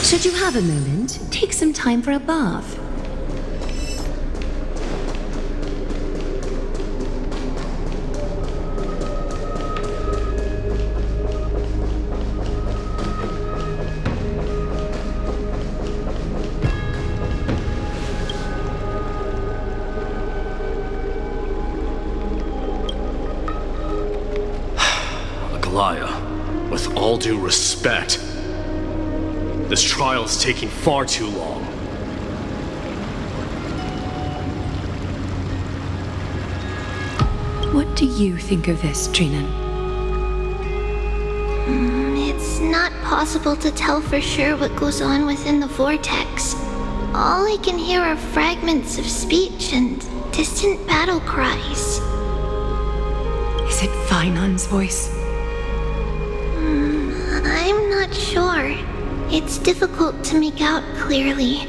Should you have a moment, take some time for a bath. With all due respect, this trial is taking far too long. What do you think of this, Phainon? It's not possible to tell for sure what goes on within the vortex. All I can hear are fragments of speech and distant battle cries. Is it Phainon's voice? I'm not sure. It's difficult to make out clearly.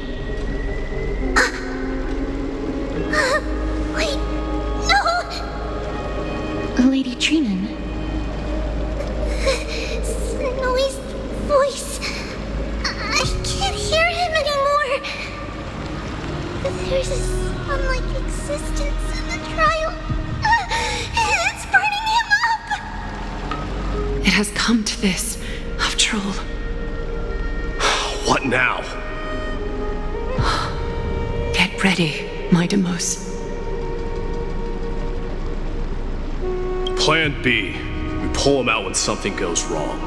Wait, no! Lady Phainon. Snowy's voice. I can't hear him anymore. There's a sun-like existence in the trial. It's burning him up! It has come to this, after all. What now? Get ready, Mydei. Plan B. We pull him out when something goes wrong.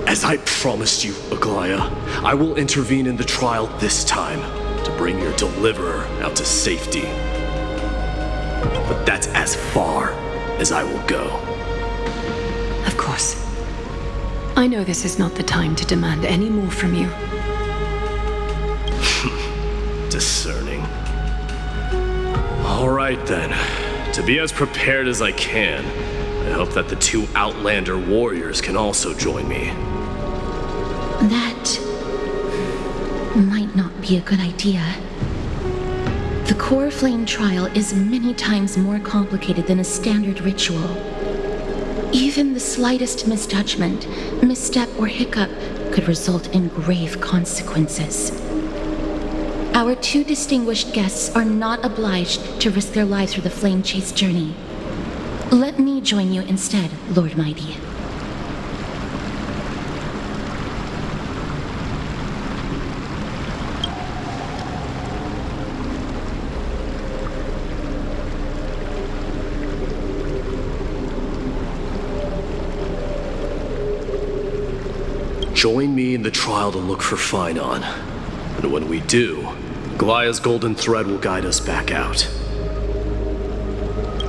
As I promised you, Aglaya, I will intervene in the trial this time to bring your deliverer out to safety. But that's as far as I will go. Of course. I know this is not the time to demand any more from you. Discerning. All right then. To be as prepared as I can, I hope that the two Outlander warriors can also join me. That might not be a good idea. The Coreflame trial is many times more complicated than a standard ritual. Even the slightest misjudgment, misstep, or hiccup could result in grave consequences. Our two distinguished guests are not obliged to risk their lives for the flame chase journey. Let me join you instead, Lord Mydei. Join me in the trial to look for Phainon. And when we do, Glaya's golden thread will guide us back out.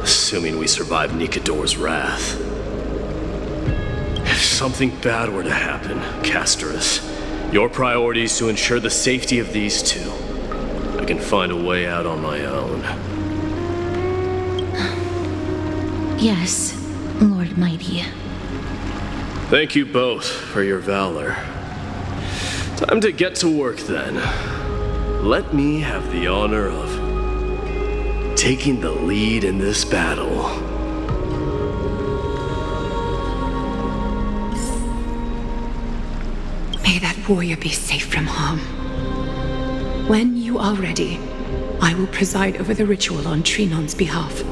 Assuming we survive Nikador's wrath. If something bad were to happen, Casterus, your priority is to ensure the safety of these two. I can find a way out on my own. Yes, Lord Mydei. Thank you both for your valor. Time to get to work then. Let me have the honor of taking the lead in this battle. May that warrior be safe from harm. When you are ready, I will preside over the ritual on Phainon's behalf.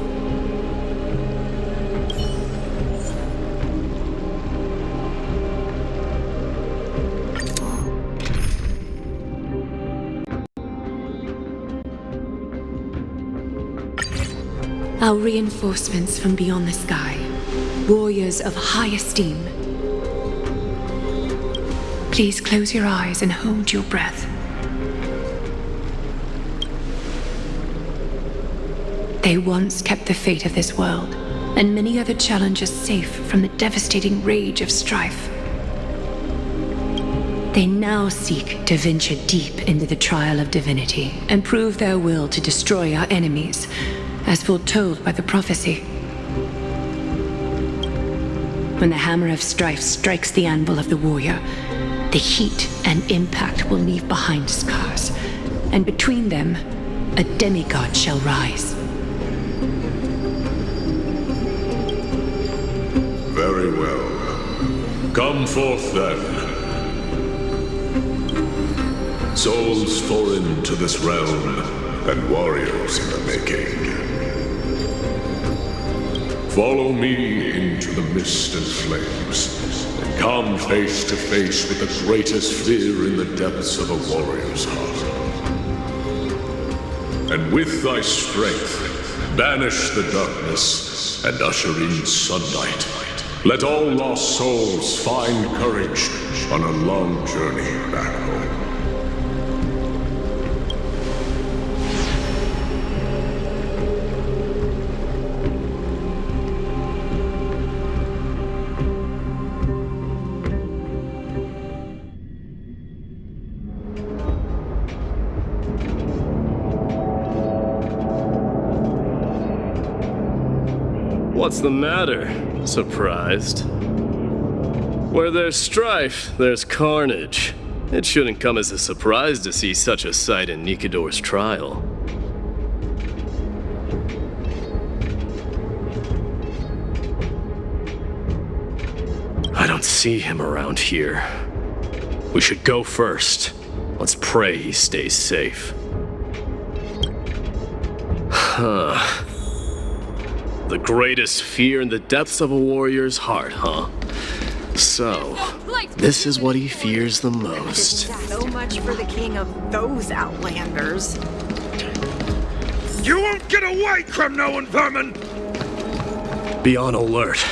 Our reinforcements from beyond the sky, warriors of high esteem. Please close your eyes and hold your breath. They once kept the fate of this world, and many other challenges safe from the devastating rage of Strife. They now seek to venture deep into the trial of divinity and prove their will to destroy our enemies, as foretold by the prophecy. When the hammer of Strife strikes the anvil of the warrior, the heat and impact will leave behind scars, and between them, a demigod shall rise. Very well. Come forth then. Souls foreign to this realm, and warriors in the making. Follow me into the mist and flames, and come face to face with the greatest fear in the depths of a warrior's heart. And with thy strength, banish the darkness and usher in sunlight. Let all lost souls find courage on a long journey back home. What's the matter? Surprised? Where there's strife, there's carnage. It shouldn't come as a surprise to see such a sight in Nikador's trial. I don't see him around here. We should go first. Let's pray he stays safe. Huh. The greatest fear in the depths of a warrior's heart, huh? So, this is what he fears the most. So much for the king of those outlanders. You won't get away, Kremnoan vermin! Be on alert.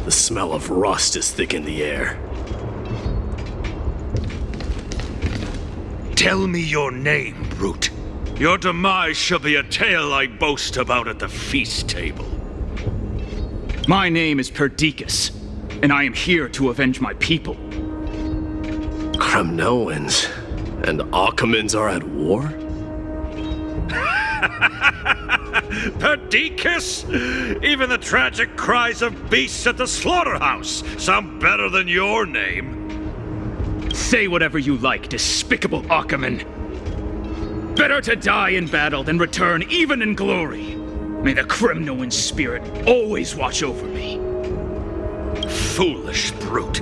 The smell of rust is thick in the air. Tell me your name, brute. Your demise shall be a tale I boast about at the feast table. My name is Perdiccas, and I am here to avenge my people. Kremnoans and Akamans are at war? Perdiccas? Even the tragic cries of beasts at the slaughterhouse sound better than your name. Say whatever you like, despicable Achaman. Better to die in battle than return even in glory. May the Kremnoan spirit always watch over me. Foolish brute.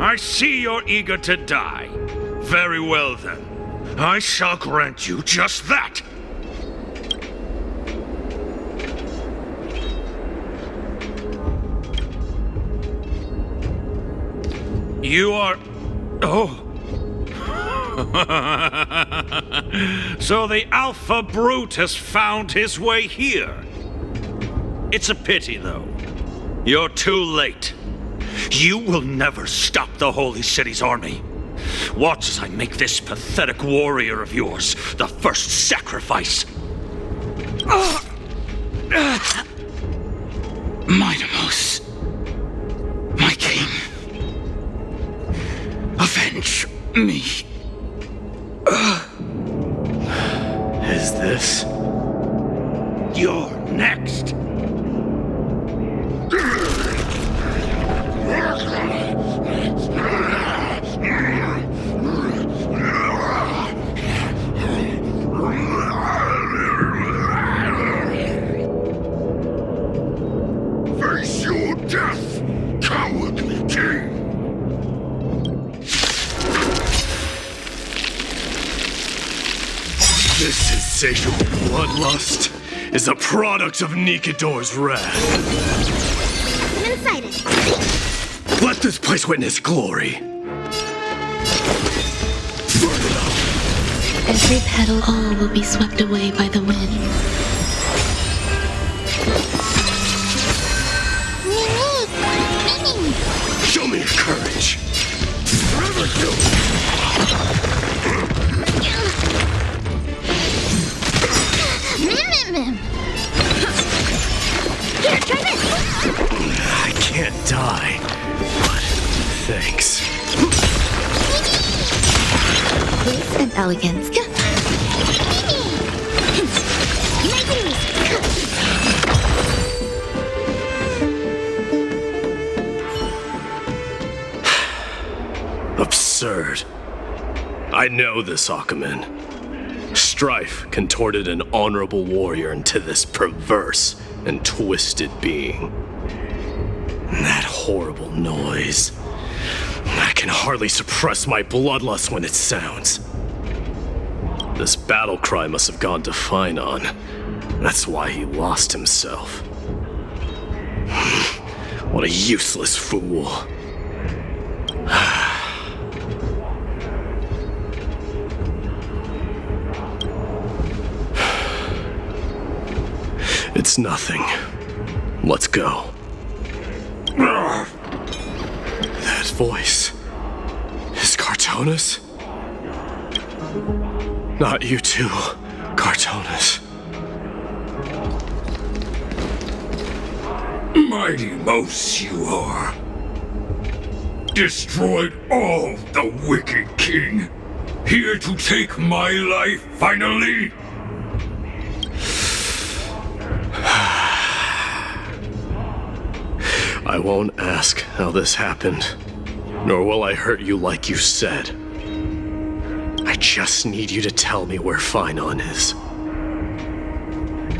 I see you're eager to die. Very well then. I shall grant you just that. You are... Oh. So the Alpha Brute has found his way here. It's a pity, though. You're too late. You will never stop the Holy City's army. Watch as I make this pathetic warrior of yours the first sacrifice. Mydamos, my king, avenge me. Is this? You're next. Face your death, cowardly king! This insatiable bloodlust is a product of Nikador's wrath. I'm inside it. Let this place witness glory. Burn it up. Every petal, all will be swept away by the wind. Show me your courage. Forever do. Here, try this. I can't die, but thanks. Grace and elegance. Absurd. I know this Achaman. Strife contorted an honorable warrior into this perverse and twisted being. That horrible noise. I can hardly suppress my bloodlust when it sounds. This battle cry must have gone to Phainon. That's why he lost himself. What a useless fool. It's nothing. Let's go. That voice is Cartonis? Not you too, Cartonis. Mighty mouse you are. Destroyed all the wicked king. Here to take my life finally. I won't ask how this happened, nor will I hurt you like you said. I just need you to tell me where Phainon is.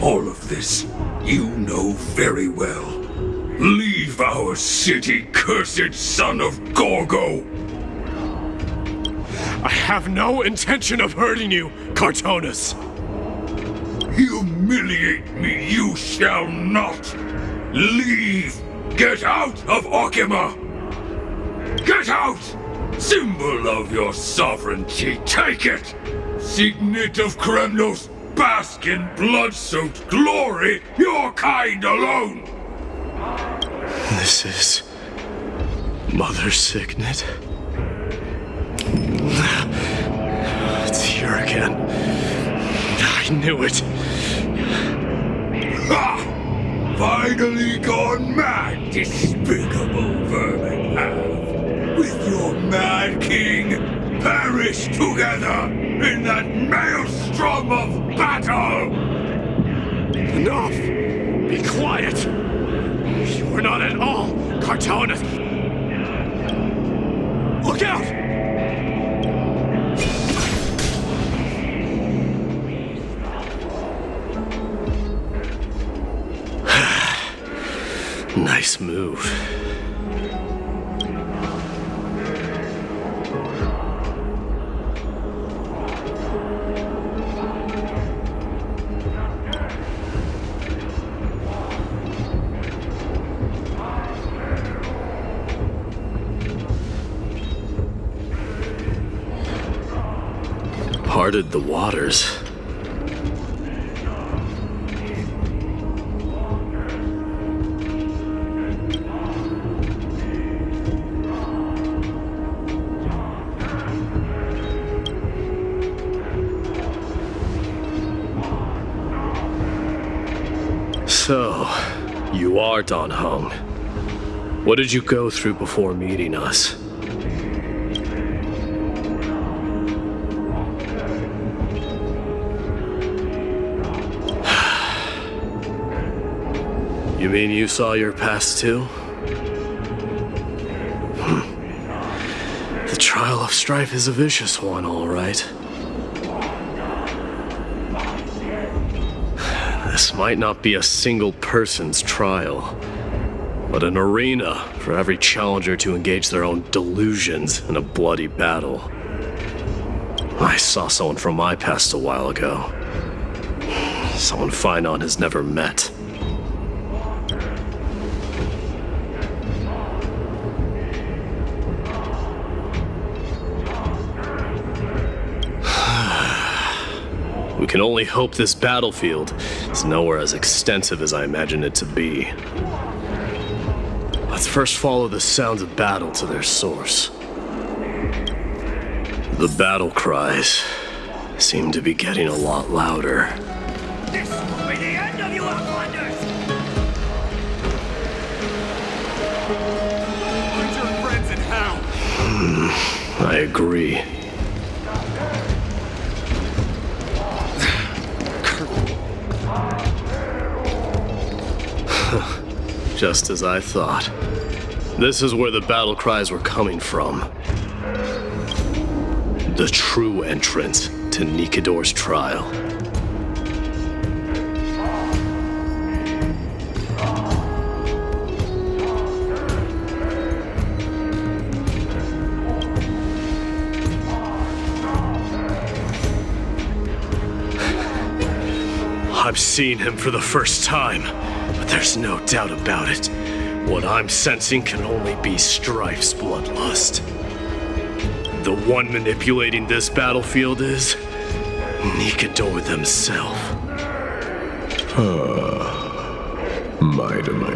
All of this you know very well. Leave our city, cursed son of Gorgo! I have no intention of hurting you, Cartonis. Humiliate me you shall not! Leave! Get out of Okima! Get out! Symbol of your sovereignty, take it! Signet of Kremnos, bask in blood-soaked glory, your kind alone! This is Mother's signet. It's here again. I knew it. Ha! Finally gone mad, despicable vermin have. With your mad king, perish together in that maelstrom of battle! Enough! Be quiet! You are not at all Cartonis! Look out! Nice move. Parted the waters. So, you are Don Hung. What did you go through before meeting us? You mean you saw your past too? The trial of Strife is a vicious one, all right. This might not be a single person's trial, but an arena for every challenger to engage their own delusions in a bloody battle. I saw someone from my past a while ago. Someone Phainon has never met. We can only hope this battlefield is nowhere as extensive as I imagined it to be. Let's first follow the sounds of battle to their source. The battle cries seem to be getting a lot louder. This will be the end of you, Outlanders! Find your friends in hell! I agree. Just as I thought. This is where the battle cries were coming from. The true entrance to Nikador's trial. I've seen him for the first time, but there's no doubt about it. What I'm sensing can only be Strife's bloodlust. The one manipulating this battlefield is Nikador themselves. Mydei,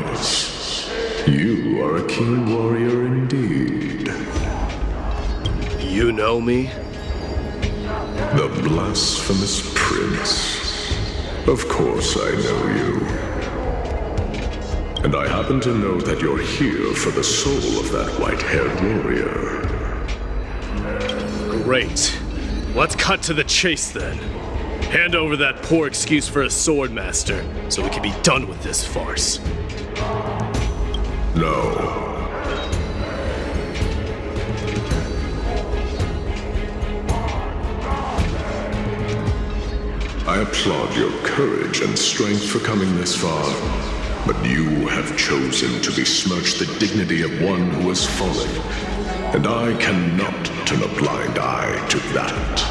you are a keen warrior indeed. You know me? The blasphemous prince. Of course I know you. And I happen to know that you're here for the soul of that white-haired warrior. Great. Let's cut to the chase then. Hand over that poor excuse for a swordmaster, so we can be done with this farce. No. I applaud your courage and strength for coming this far, but you have chosen to besmirch the dignity of one who has fallen, and I cannot turn a blind eye to that.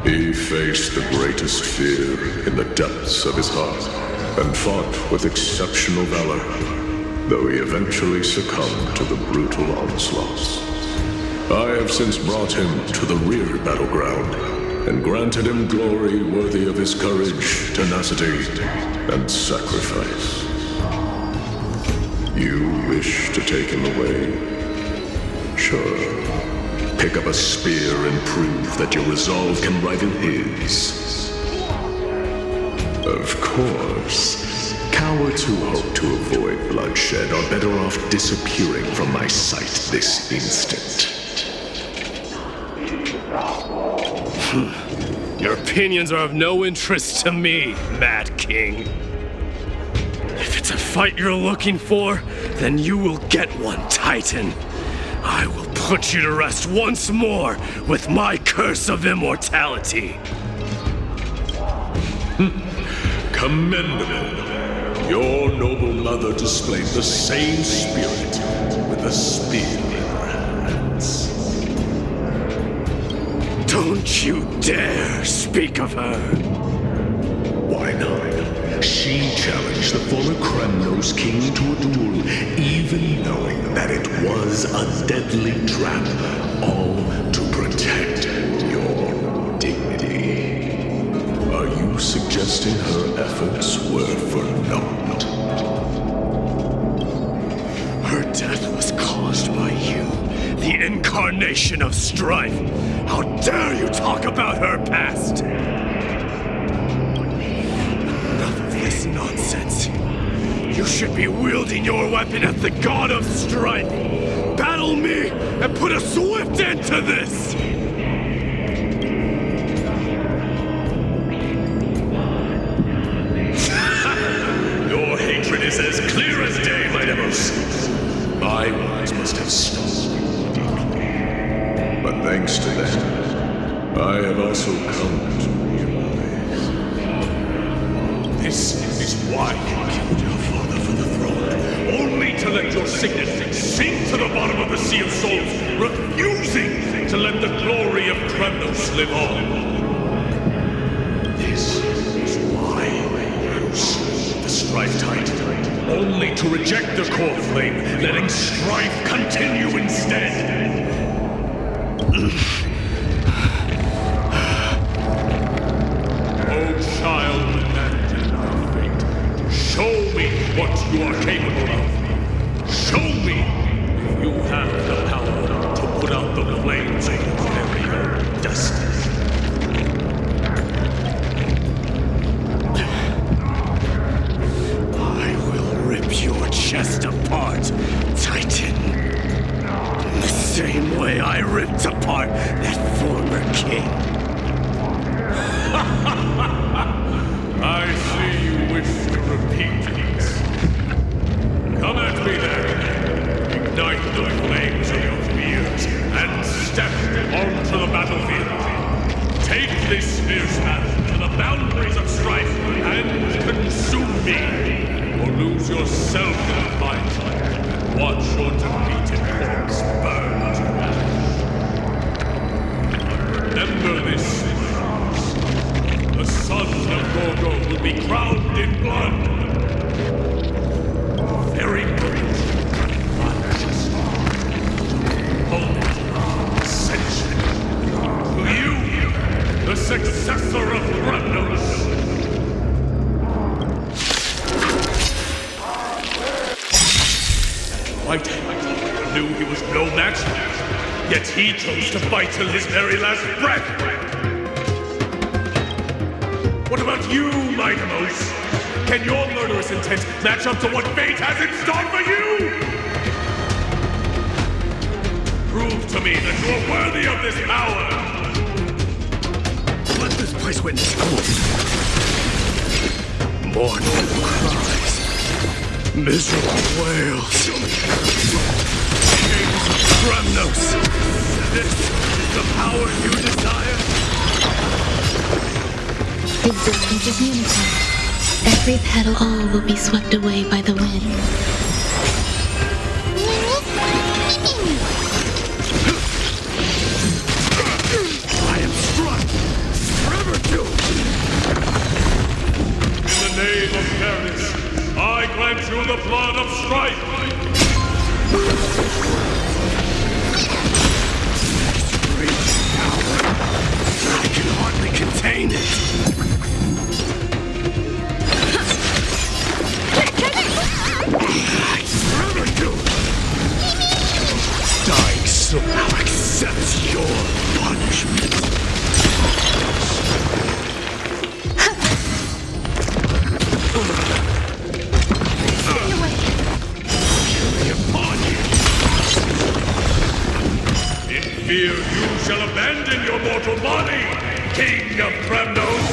He faced the greatest fear in the depths of his heart, and fought with exceptional valor, though he eventually succumbed to the brutal onslaughts. I have since brought him to the rear battleground, and granted him glory worthy of his courage, tenacity, and sacrifice. You wish to take him away? Sure. Pick up a spear and prove that your resolve can rival his. Of course, cowards who hope to avoid bloodshed are better off disappearing from my sight this instant. Your opinions are of no interest to me, Mad King. If it's a fight you're looking for, then you will get one, Titan. I will put you to rest once more with my curse of immortality. Commendable. Your noble mother displayed the same spirit with a spear in her hands. Don't you dare speak of her. Why not? She challenged the former Kremnos king to a duel, even knowing that it was a deadly trap, all to protect your dignity. Are you suggesting her efforts were for naught? Her death was caused by you, the incarnation of Strife. How dare you talk about her past? Nonsense. You should be wielding your weapon at the god of strife. Battle me and put a swift end to this! Your hatred is as clear as day, Mydei. My words must have stung deeply. But thanks to them, I have also come to realize. This is why you killed your father for the throne, only to let your signet sink to the bottom of the Sea of Souls, refusing to let the glory of Kremnos live on. This is why you slew the Strife Titan, only to reject the Coreflame, letting Strife continue instead. Oh, child, show me what you are capable of. Show me if you have the power to put out the flames of your very own destiny. I will rip your chest apart, Titan. The same way I ripped apart that former king. I see you wish to repeat this. Come at me then. yourself in the fight and watch your defeated corpse burn to ash. Remember this, Phainos. The son of Gorgo will be crowned in blood. Very great. Ascension. To you, the successor of Kremnos. White knew he was no match, yet he chose to fight till his very last breath. What about you, Mightimos? Can your murderous intent match up to what fate has in store for you? Prove to me that you are worthy of this power! Let this place witness mournful cries, miserable wails. Kings of Kremnos, this is the power you desire? Existence is unity. Every petal, all will be swept away by the wind. I am struck, forever doomed. In the name of fairness, I grant you the blood of Strife! I can hardly contain it. Forever doomed. Dying soul now accepts your punishment. In fear, you shall abandon your mortal body, King of Kremnos!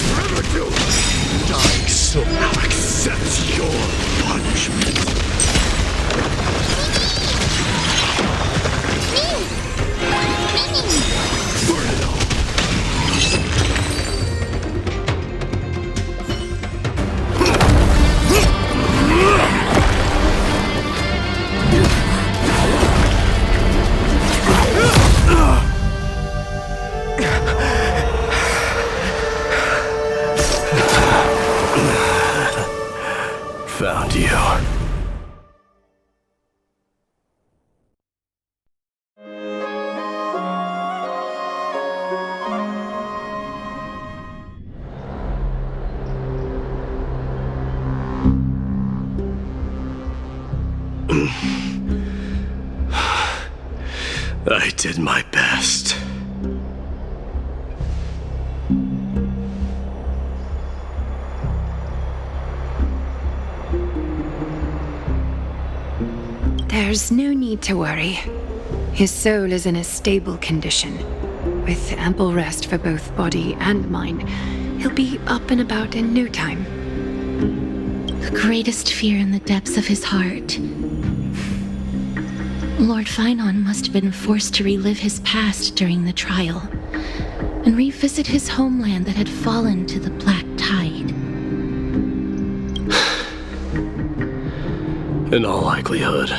Forever doomed. Dying soul now accepts your punishment. Burn it all. Found you. I did my best. There's no need to worry. His soul is in a stable condition. With ample rest for both body and mind, he'll be up and about in no time. The greatest fear in the depths of his heart. Lord Phainon must have been forced to relive his past during the trial, and revisit his homeland that had fallen to the black tide. In all likelihood.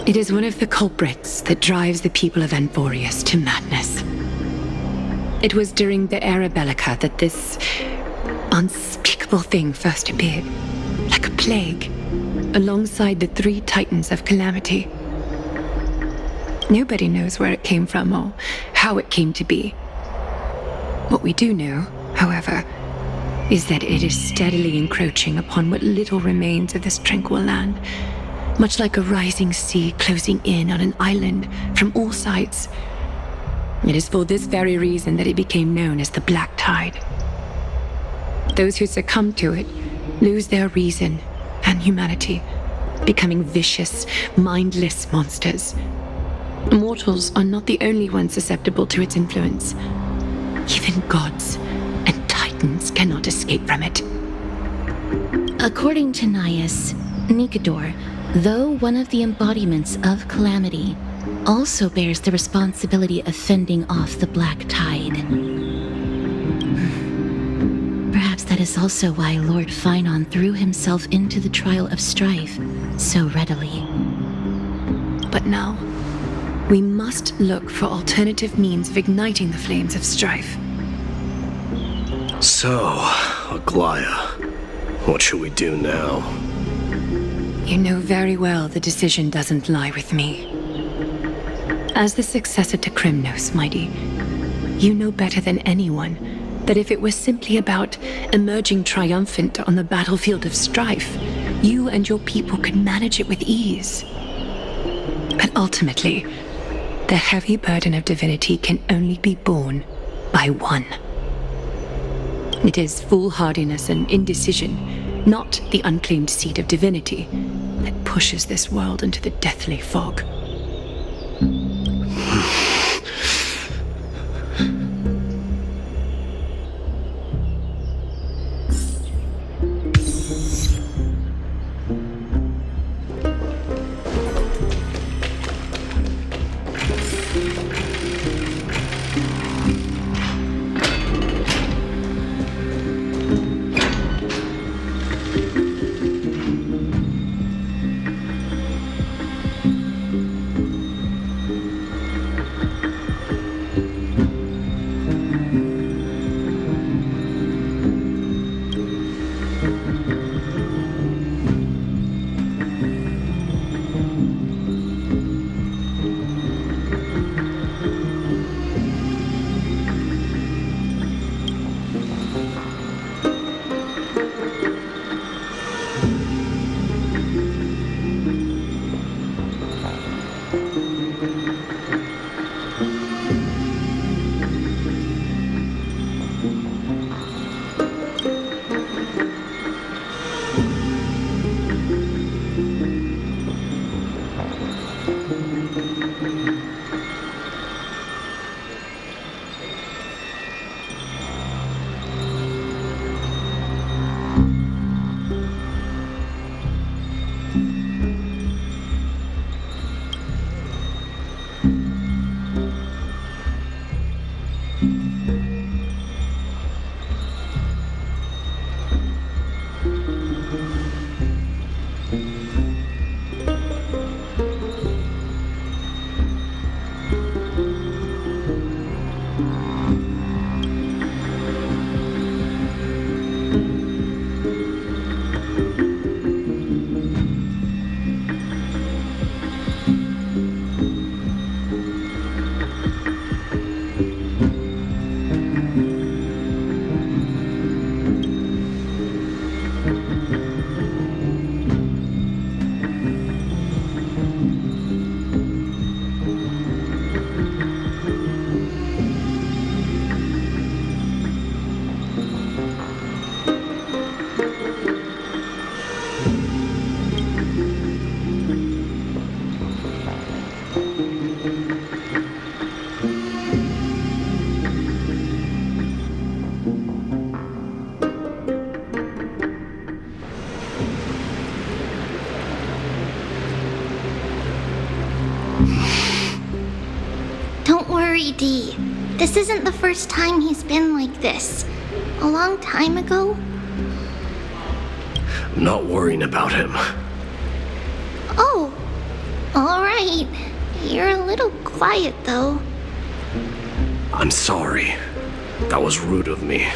It is one of the culprits that drives the people of Anvorius to madness. It was during the Era Bellica that this unspeakable thing first appeared, like a plague, alongside the 3 titans of calamity. Nobody knows where it came from or how it came to be. What we do know, however, is that it is steadily encroaching upon what little remains of this tranquil land, much like a rising sea closing in on an island from all sides. It is for this very reason that it became known as the Black Tide. Those who succumb to it lose their reason and humanity, becoming vicious, mindless monsters. Mortals are not the only ones susceptible to its influence. Even gods and titans cannot escape from it. According to Naias, Nikador, though one of the embodiments of calamity, also bears the responsibility of fending off the black tide. Perhaps that is also why Lord Phainon threw himself into the trial of Strife so readily. But now, we must look for alternative means of igniting the flames of Strife. So, Aglaya, what should we do now? You know very well the decision doesn't lie with me. As the successor to Kremnos, Mydei, you know better than anyone that if it was simply about emerging triumphant on the battlefield of Strife, you and your people could manage it with ease. But ultimately, the heavy burden of divinity can only be borne by one. It is foolhardiness and indecision, not the unclaimed seed of divinity, that pushes this world into the deathly fog. Don't worry, Dee. This isn't the first time he's been like this. A long time ago. I'm not worrying about him. Oh, alright. You're a little quiet, though. I'm sorry. That was rude of me.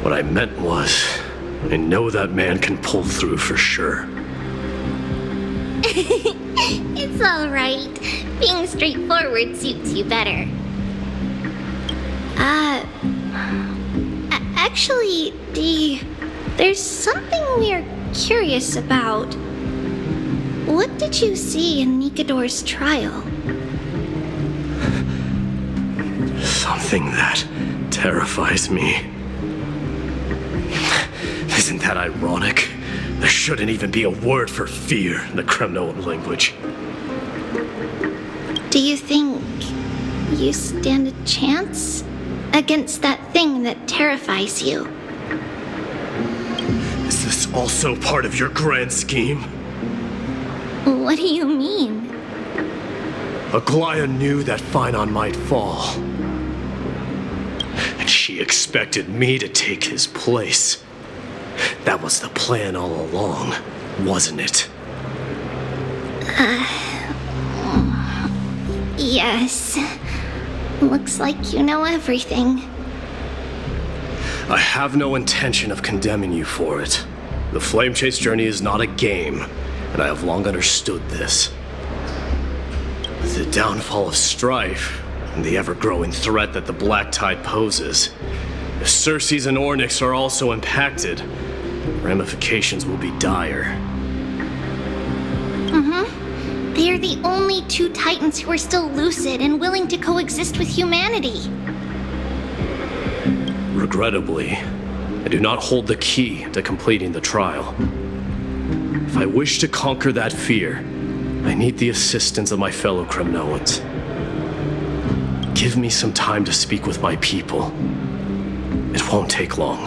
What I meant was, I know that man can pull through for sure. It's alright. Being straightforward suits you better. Actually, Dee, there's something we're curious about. What did you see in Nikador's trial? Something that terrifies me. Isn't that ironic? There shouldn't even be a word for fear in the Kremnoan language. Do you think you stand a chance against that thing that terrifies you? Is this also part of your grand scheme? What do you mean? Aglaya knew that Phainon might fall. And she expected me to take his place. That was the plan all along, wasn't it? Yes. Looks like you know everything. I have no intention of condemning you for it. The Flame Chase journey is not a game, and I have long understood this. With the downfall of Strife, and the ever-growing threat that the Black Tide poses, if Circes and Ornyx are also impacted, ramifications will be dire. They are the only two Titans who are still lucid and willing to coexist with humanity. Regrettably, I do not hold the key to completing the trial. If I wish to conquer that fear, I need the assistance of my fellow Kremnoans. Give me some time to speak with my people. It won't take long,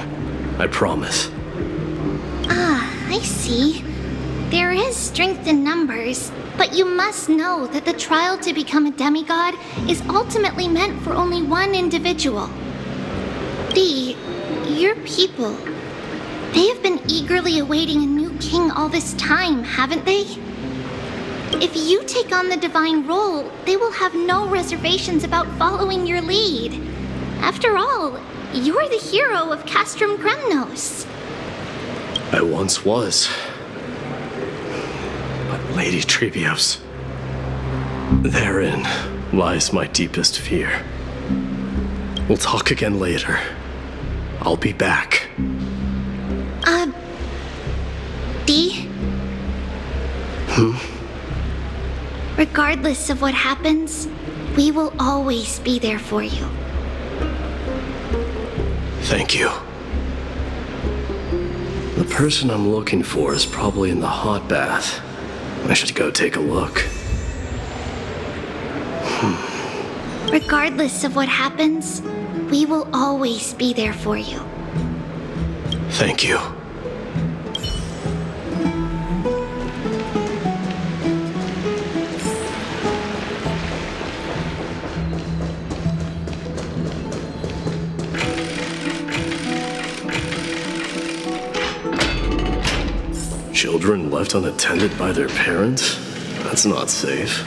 I promise. I see. There is strength in numbers, but you must know that the trial to become a demigod is ultimately meant for only one individual. Your people, they have been eagerly awaiting a new king all this time, haven't they? If you take on the divine role, they will have no reservations about following your lead. After all, you're the hero of Castrum Kremnos. I once was. But Lady Trebios, therein lies my deepest fear. We'll talk again later. I'll be back. D? Regardless of what happens, we will always be there for you. Thank you. The person I'm looking for is probably in the hot bath. I should go take a look. Regardless of what happens, we will always be there for you. Thank you. Children left unattended by their parents? That's not safe.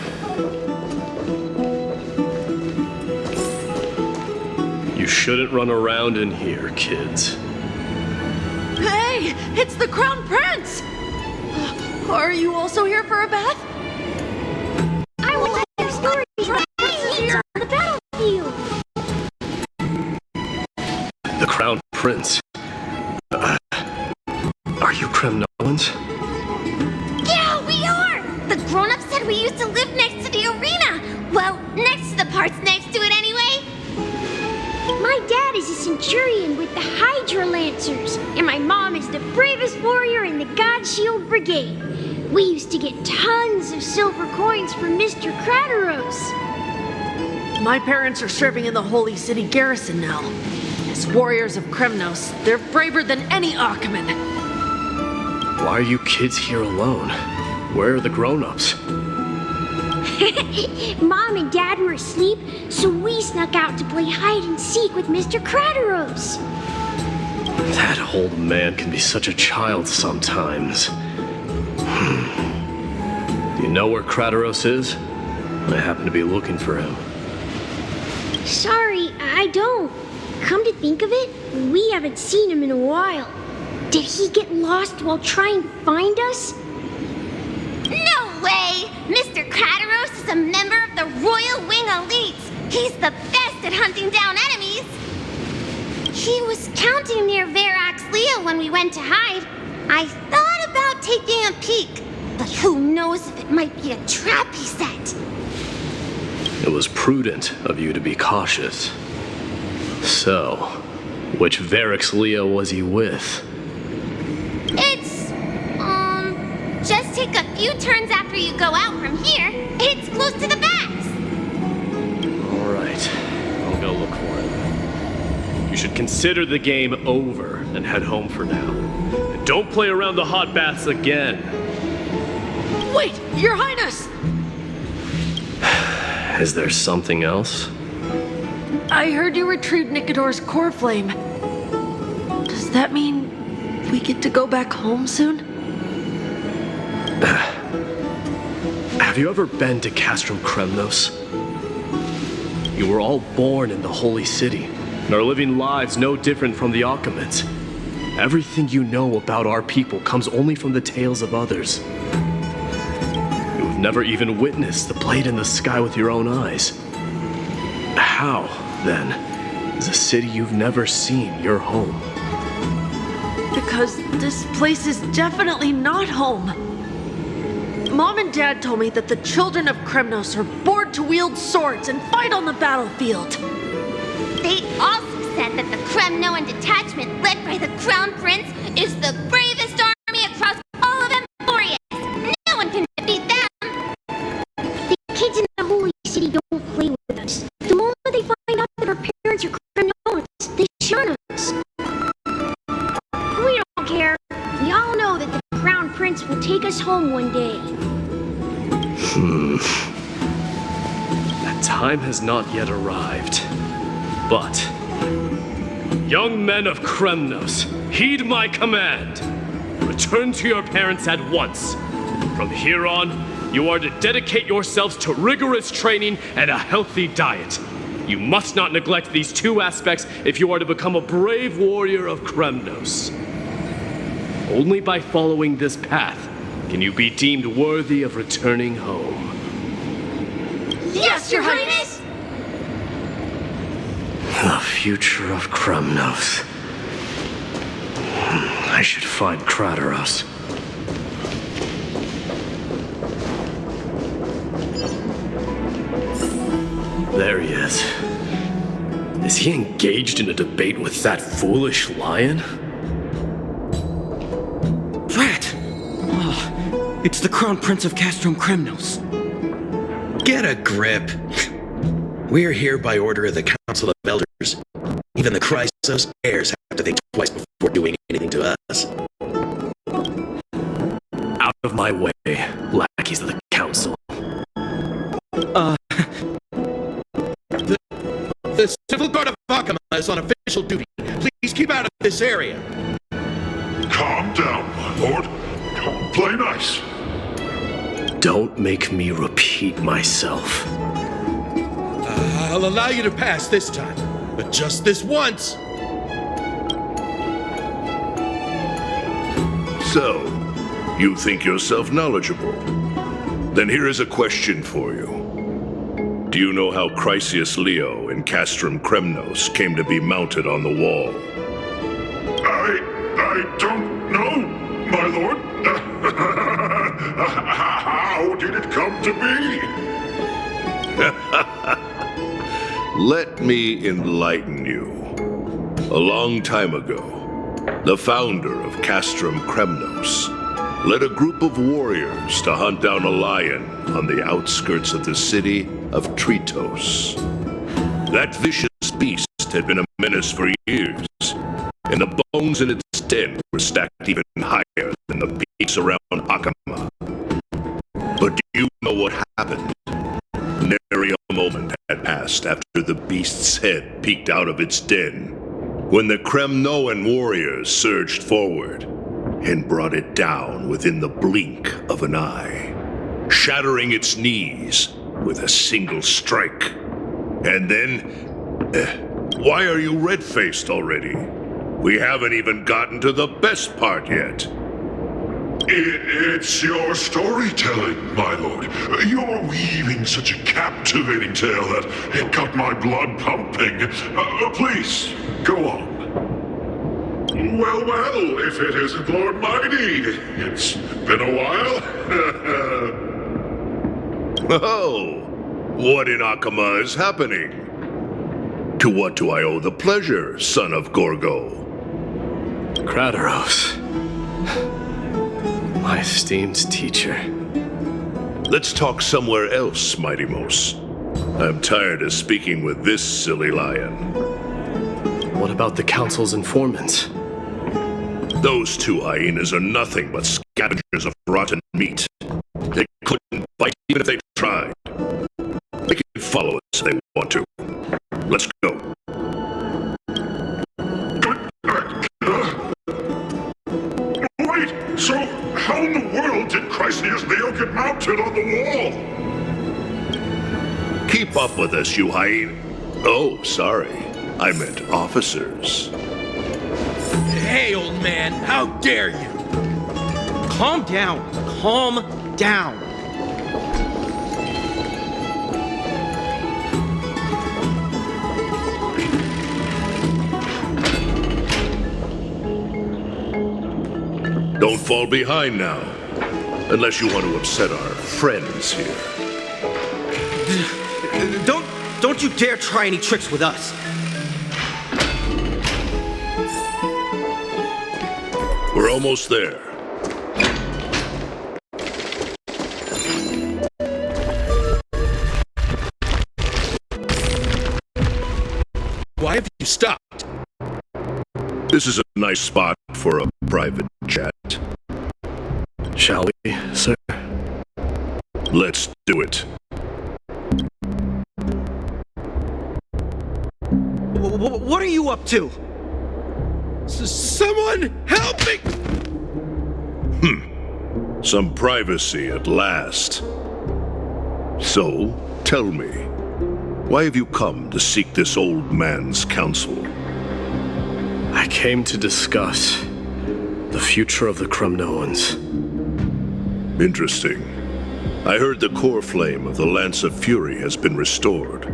You shouldn't run around in here, kids. Hey, it's the Crown Prince! Are you also here for a bath? I will let your story here on the battlefield. The Crown Prince. Are you Kremnoans? Yeah, we are! The grown-ups said we used to live next to the arena. Well, next to the parts next to it anyway. My dad is a centurion with the Hydra Lancers, and my mom is the bravest warrior in the God Shield Brigade. We used to get tons of silver coins from Mr. Kratoros. My parents are serving in the Holy City garrison now. As warriors of Kremnos, they're braver than any Achaemen. Why are you kids here alone? Where are the grown-ups? Mom and Dad were asleep, so we snuck out to play hide and seek with Mr. Kratoros. That old man can be such a child sometimes. Do you know where Kratoros is? I happen to be looking for him. Sorry, I don't. Come to think of it, we haven't seen him in a while. Did he get lost while trying to find us? No way! Mr. Kratoros is a member of the Royal Wing Elites. He's the best at hunting down enemies. He was counting near Verax Lea when we went to hide. I thought about taking a peek, but who knows if it might be a trap he set. It was prudent of you to be cautious. So, which Verax Lea was he with? few turns after you go out from here, it's close to the bats. Alright, I'll go look for it. You should consider the game over and head home for now. And don't play around the hot baths again. Wait, Your Highness! Is there something else? I heard you retrieved Nikador's Coreflame. Does that mean we get to go back home soon? Have you ever been to Castrum Kremnos? You were all born in the Holy City, and are living lives no different from the Occamans. Everything you know about our people comes only from the tales of others. You have never even witnessed the blade in the sky with your own eyes. How, then, is a city you've never seen your home? Because this place is definitely not home. Mom and Dad told me that the children of Kremnos are born to wield swords and fight on the battlefield. They also said that the Kremnoan detachment led by the Crown Prince is the bravest army across all of Emporius. No one can defeat them. The kids in the Holy City don't play with us. The moment they find out that our parents are Kremnoans, they shun us. We don't care. We all know that the Crown Prince will take us home one day. That time has not yet arrived. But, young men of Kremnos, heed my command. Return to your parents at once. From here on, you are to dedicate yourselves to rigorous training and a healthy diet. You must not neglect these two aspects if you are to become a brave warrior of Kremnos. Only by following this path can you be deemed worthy of returning home. Yes, Your Highness! The future of Kremnos. I should find Kradaros. There he is. Is he engaged in a debate with that foolish lion? Rat! Oh, it's the Crown Prince of Castrum Kremnos. Get a grip. We're here by order of the Council of Elders. Even the Chrysos heirs have to think twice before doing anything to us. Out of my way, lackeys of the Council. The Civil Guard of Akama is on official duty. Please keep out of this area. Calm down, my lord. Play nice. Don't make me repeat myself. I'll allow you to pass this time, but just this once. So, you think yourself knowledgeable? Then here is a question for you. Do you know how Chrysos Leo in Castrum Kremnos came to be mounted on the wall? I don't know, my lord. How did it come to be? Let me enlighten you. A long time ago, the founder of Castrum Kremnos led a group of warriors to hunt down a lion on the outskirts of the city of Tritos. That vicious beast had been a menace for years, and the bones in its den were stacked even higher than the peaks around Akama. But do you know what happened? Nary a moment had passed after the beast's head peeked out of its den, when the Kremnoan warriors surged forward and brought it down within the blink of an eye, shattering its knees with a single strike. And then, why are you red-faced already? We haven't even gotten to the best part yet. It's your storytelling, my lord. You're weaving such a captivating tale that it got my blood pumping. Please, go on. Well, if it isn't Lord Mighty. It's been a while. Oh, what in Akama is happening? To what do I owe the pleasure, son of Gorgo? Kradaros. My esteemed teacher. Let's talk somewhere else, Mighty Mos. I'm tired of speaking with this silly lion. What about the Council's informants? Those two hyenas are nothing but scavengers of rotten meat. They couldn't bite even if they tried. They can follow us if they want to. Let's go. Wait, so how in the world did Chrysos Heir get mounted on the wall? Keep up with us, you hyena. Oh, sorry. I meant officers. Hey, old man, how dare you? Calm down. Calm down. Don't fall behind now. Unless you want to upset our friends here. Don't you dare try any tricks with us. We're almost there. Why have you stopped? This is a nice spot for a private chat. Shall we, sir? Let's do it. What are you up to? Someone help me! Some privacy at last. So, tell me, why have you come to seek this old man's counsel? I came to discuss the future of the Kremnoans. Interesting. I heard the Coreflame of the Lance of Fury has been restored,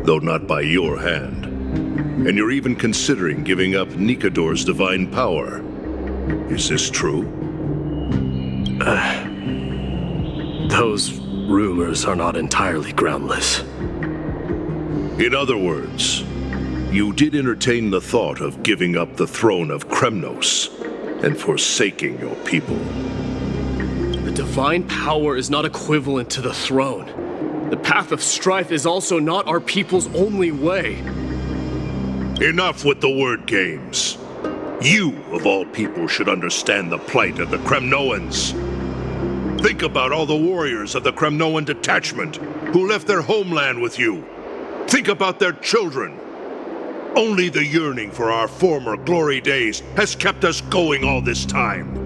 though not by your hand. And you're even considering giving up Nikador's divine power. Is this true? Those rumors are not entirely groundless. In other words, you did entertain the thought of giving up the throne of Kremnos and forsaking your people. The divine power is not equivalent to the throne. The path of strife is also not our people's only way. Enough with the word games. You, of all people, should understand the plight of the Kremnoans. Think about all the warriors of the Kremnoan detachment who left their homeland with you. Think about their children. Only the yearning for our former glory days has kept us going all this time.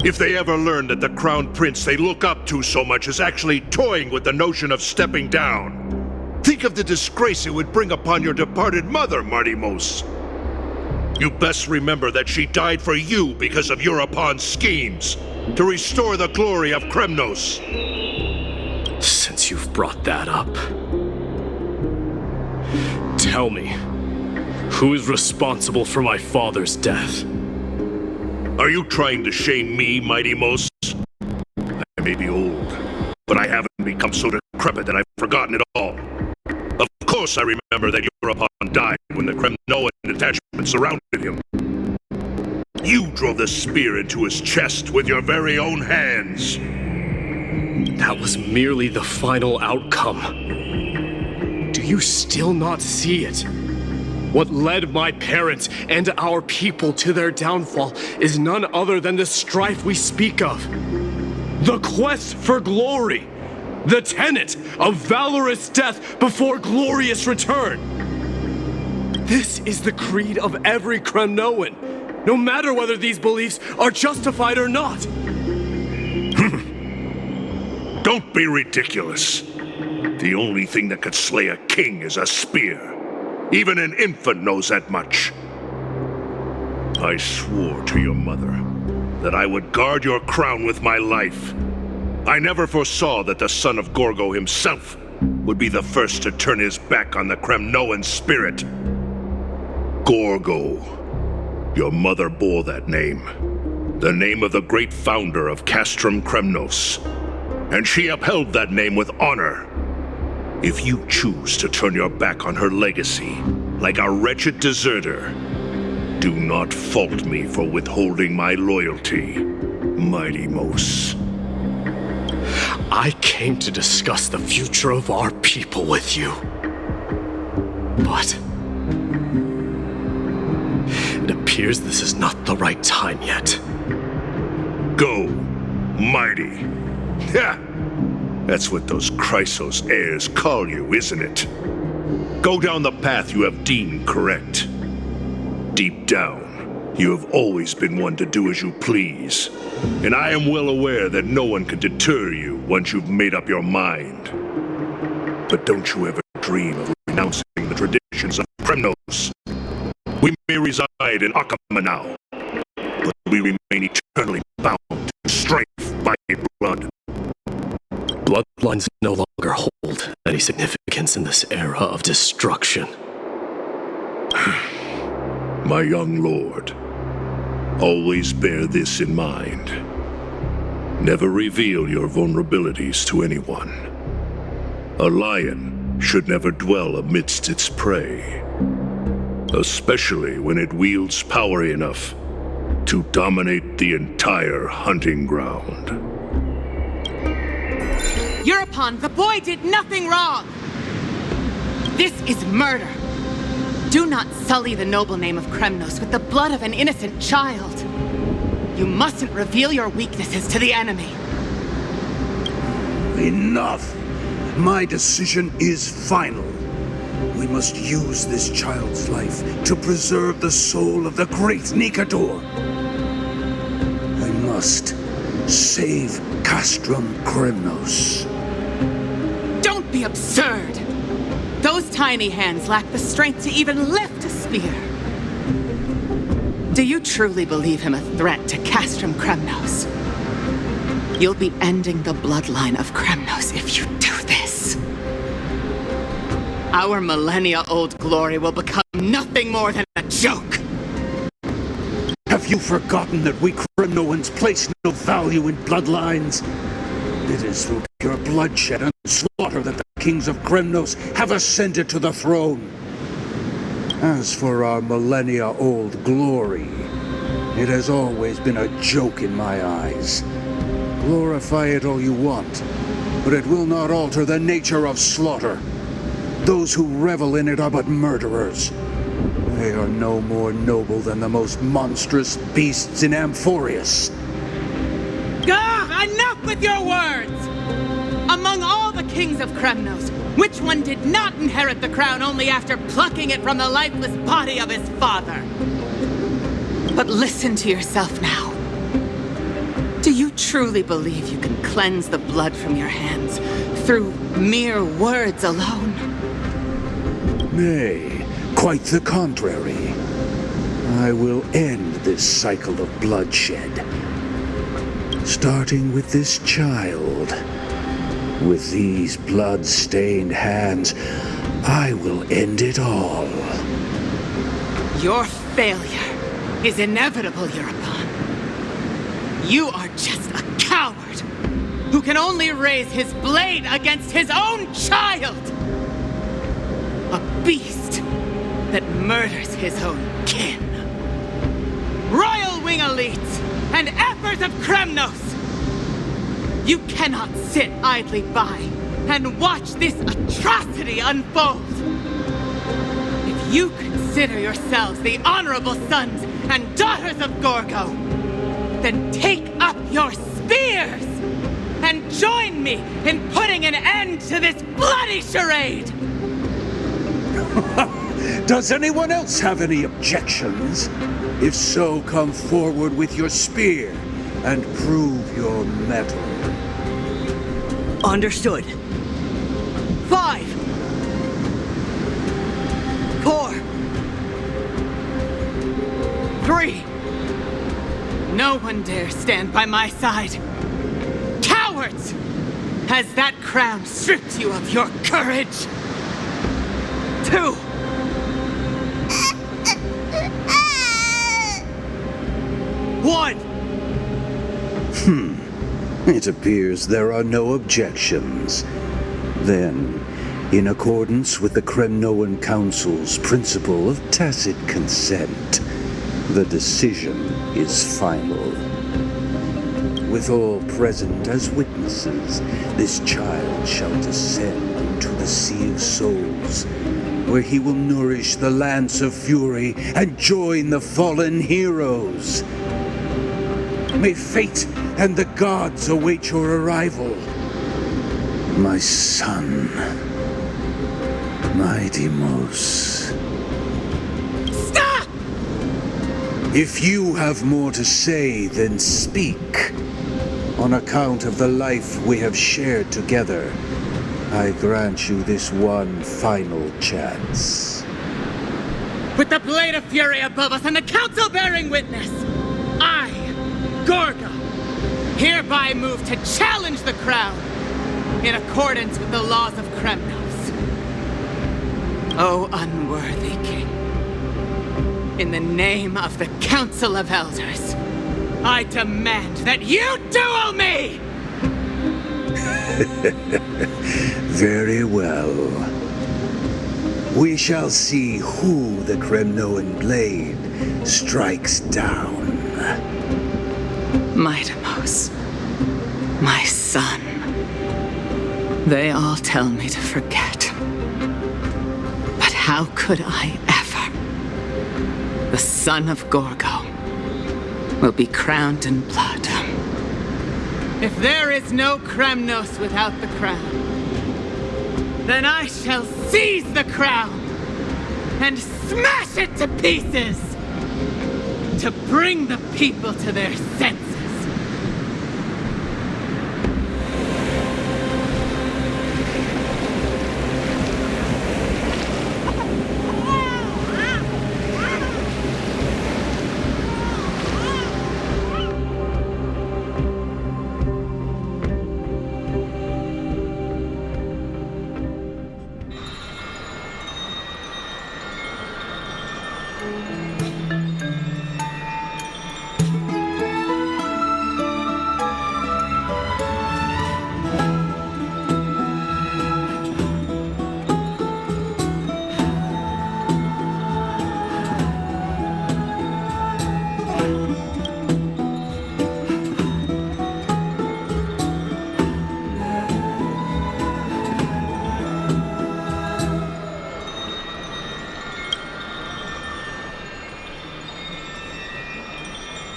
If they ever learn that the crown prince they look up to so much is actually toying with the notion of stepping down, think of the disgrace it would bring upon your departed mother, Mighty Mos. You best remember that she died for you because of Europon's schemes to restore the glory of Kremnos. Since you've brought that up, tell me, who is responsible for my father's death? Are you trying to shame me, Mighty Mos? I may be old, but I haven't become so decrepit that I've forgotten it all. Of course I remember that Europon died when the Kremnoan detachment surrounded him. You drove the spear into his chest with your very own hands. That was merely the final outcome. Do you still not see it? What led my parents and our people to their downfall is none other than the strife we speak of. The quest for glory. The tenet of valorous death before glorious return. This is the creed of every Kremnoan, no matter whether these beliefs are justified or not. Don't be ridiculous. The only thing that could slay a king is a spear. Even an infant knows that much. I swore to your mother that I would guard your crown with my life. I never foresaw that the son of Gorgo himself would be the first to turn his back on the Kremnoan spirit. Gorgo. Your mother bore that name. The name of the great founder of Castrum Kremnos. And she upheld that name with honor. If you choose to turn your back on her legacy, like a wretched deserter, do not fault me for withholding my loyalty, Mighty Mos. I came to discuss the future of our people with you. But it appears this is not the right time yet. Go, mighty. Ha! That's what those Chrysos heirs call you, isn't it? Go down the path you have deemed correct. Deep down, you have always been one to do as you please. And I am well aware that no one can deter you once you've made up your mind. But don't you ever dream of renouncing the traditions of Kremnos. We may reside in Akama now, but we remain eternally bound to Strife by blood. Bloodlines no longer hold any significance in this era of destruction. My young lord, always bear this in mind. Never reveal your vulnerabilities to anyone. A lion should never dwell amidst its prey, especially when it wields power enough to dominate the entire hunting ground. European, the boy did nothing wrong! This is murder! Do not sully the noble name of Kremnos with the blood of an innocent child. You mustn't reveal your weaknesses to the enemy. Enough! My decision is final. We must use this child's life to preserve the soul of the great Nikador. I must save Castrum Kremnos. Don't be absurd! Those tiny hands lack the strength to even lift a spear. Do you truly believe him a threat to Castrum Kremnos? You'll be ending the bloodline of Kremnos if you do this. Our millennia-old glory will become nothing more than a joke. Have you forgotten that we Kremnoans place no value in bloodlines? It is through pure bloodshed and slaughter that the kings of Kremnos have ascended to the throne. As for our millennia-old glory, it has always been a joke in my eyes. Glorify it all you want, but it will not alter the nature of slaughter. Those who revel in it are but murderers. They are no more noble than the most monstrous beasts in Amphorius. Enough with your words! Among all the kings of Kremnos, which one did not inherit the crown only after plucking it from the lifeless body of his father? But listen to yourself now. Do you truly believe you can cleanse the blood from your hands through mere words alone? Nay, quite the contrary. I will end this cycle of bloodshed. Starting with this child. With these blood-stained hands, I will end it all. Your failure is inevitable, European. You are just a coward who can only raise his blade against his own child! A beast that murders his own kin. Royal Wing elites and Ephors of Kremnos! You cannot sit idly by and watch this atrocity unfold! If you consider yourselves the honorable sons and daughters of Gorgo, then take up your spears and join me in putting an end to this bloody charade! Does anyone else have any objections? If so, come forward with your spear and prove your mettle. Understood. 5, 4, 3. No one dare stand by my side. Cowards! Has that crown stripped you of your courage? 2. One. It appears there are no objections. Then, in accordance with the Kremnoan Council's principle of tacit consent, the decision is final. with all present as witnesses, this child shall descend into the Sea of Souls, where he will nourish the Lance of Fury and join the fallen heroes. May fate and the gods await your arrival, my son, my Deimos. Stop! If you have more to say, then speak. On account of the life we have shared together, I grant you this one final chance. With the Blade of Fury above us and the Council bearing witness, I, Gorgo, hereby move to challenge the crown in accordance with the laws of Kremnos. O unworthy king, in the name of the Council of Elders, I demand that you duel me! Very well. We shall see who the Kremnoan blade strikes down. My Deimos, my son. They all tell me to forget. But how could I ever? The son of Gorgo will be crowned in blood. If there is no Kremnos without the crown, then I shall seize the crown and smash it to pieces to bring the people to their senses.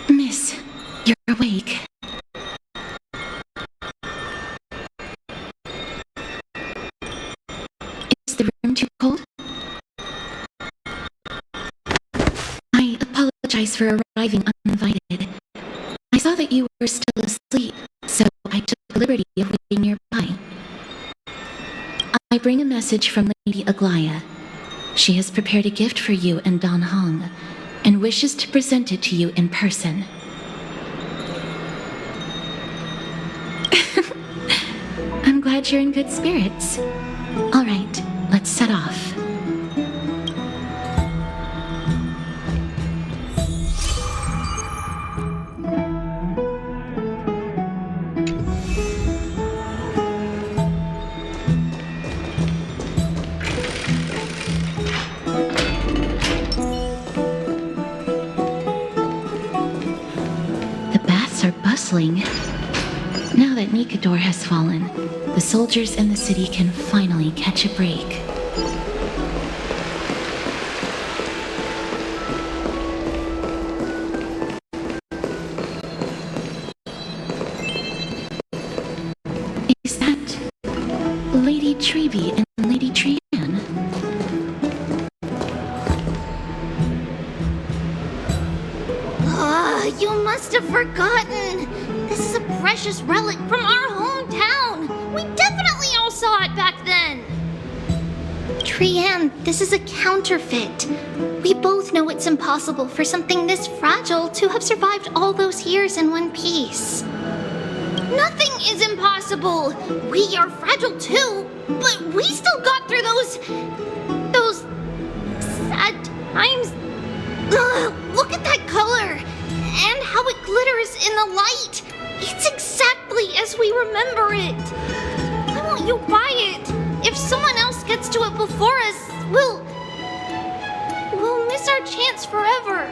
Miss, you're awake. Is the room too cold? I apologize for arriving uninvited. I saw that you were still asleep, so I took the liberty of waiting nearby. I bring a message from Lady Aglaya. She has prepared a gift for you and Don Hong, and wishes to present it to you in person. I'm glad you're in good spirits. All right, let's set off. Bustling. Now that Nikador has fallen, the soldiers in the city can finally catch a break. Is that Lady Treeby and Lady Trian? You must have forgotten. This is a precious relic from our hometown. We definitely all saw it back then. Trian, this is a counterfeit. We both know it's impossible for something this fragile to have survived all those years in one piece. Nothing is impossible. We are fragile too, but we still got through those sad times. Ugh, look at that color. And how it glitters in the light! It's exactly as we remember it! Why won't you buy it? If someone else gets to it before us, we'll miss our chance forever.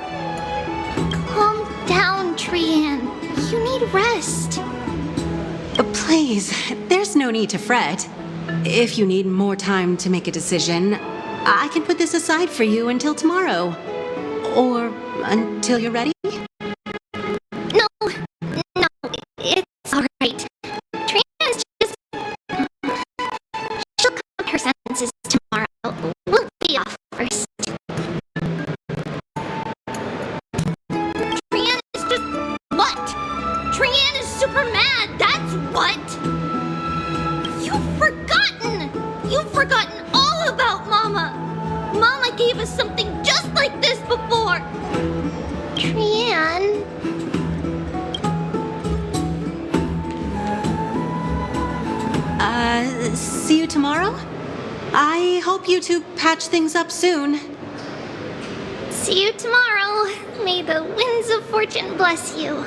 Calm down, Trian. You need rest. Please, there's no need to fret. If you need more time to make a decision, I can put this aside for you until tomorrow. Or until you're ready? No, it's alright. Trina is just... She'll come to her senses tomorrow. We'll be off first. Trian is just... What? Trian is super mad, that's what! You've forgotten all about Mama! Mama gave us something just like this before! Trian... See you tomorrow? I hope you two patch things up soon. See you tomorrow. May the winds of fortune bless you.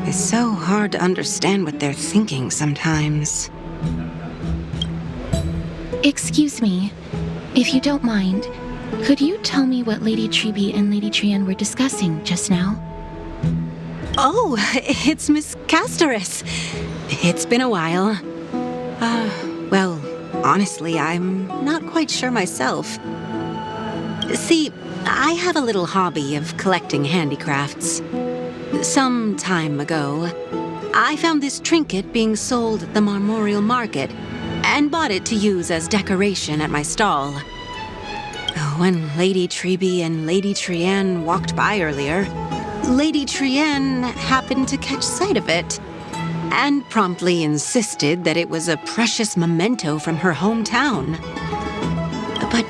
It's so hard to understand what they're thinking sometimes. Excuse me, if you don't mind, could you tell me what Lady Trebe and Lady Trian were discussing just now? Oh, it's Miss Castoris. It's been a while. Well, honestly, I'm not quite sure myself. See, I have a little hobby of collecting handicrafts. Some time ago, I found this trinket being sold at the Marmorial Market and bought it to use as decoration at my stall. When Lady Trebe and Lady Trian walked by earlier, Lady Trian happened to catch sight of it and promptly insisted that it was a precious memento from her hometown. But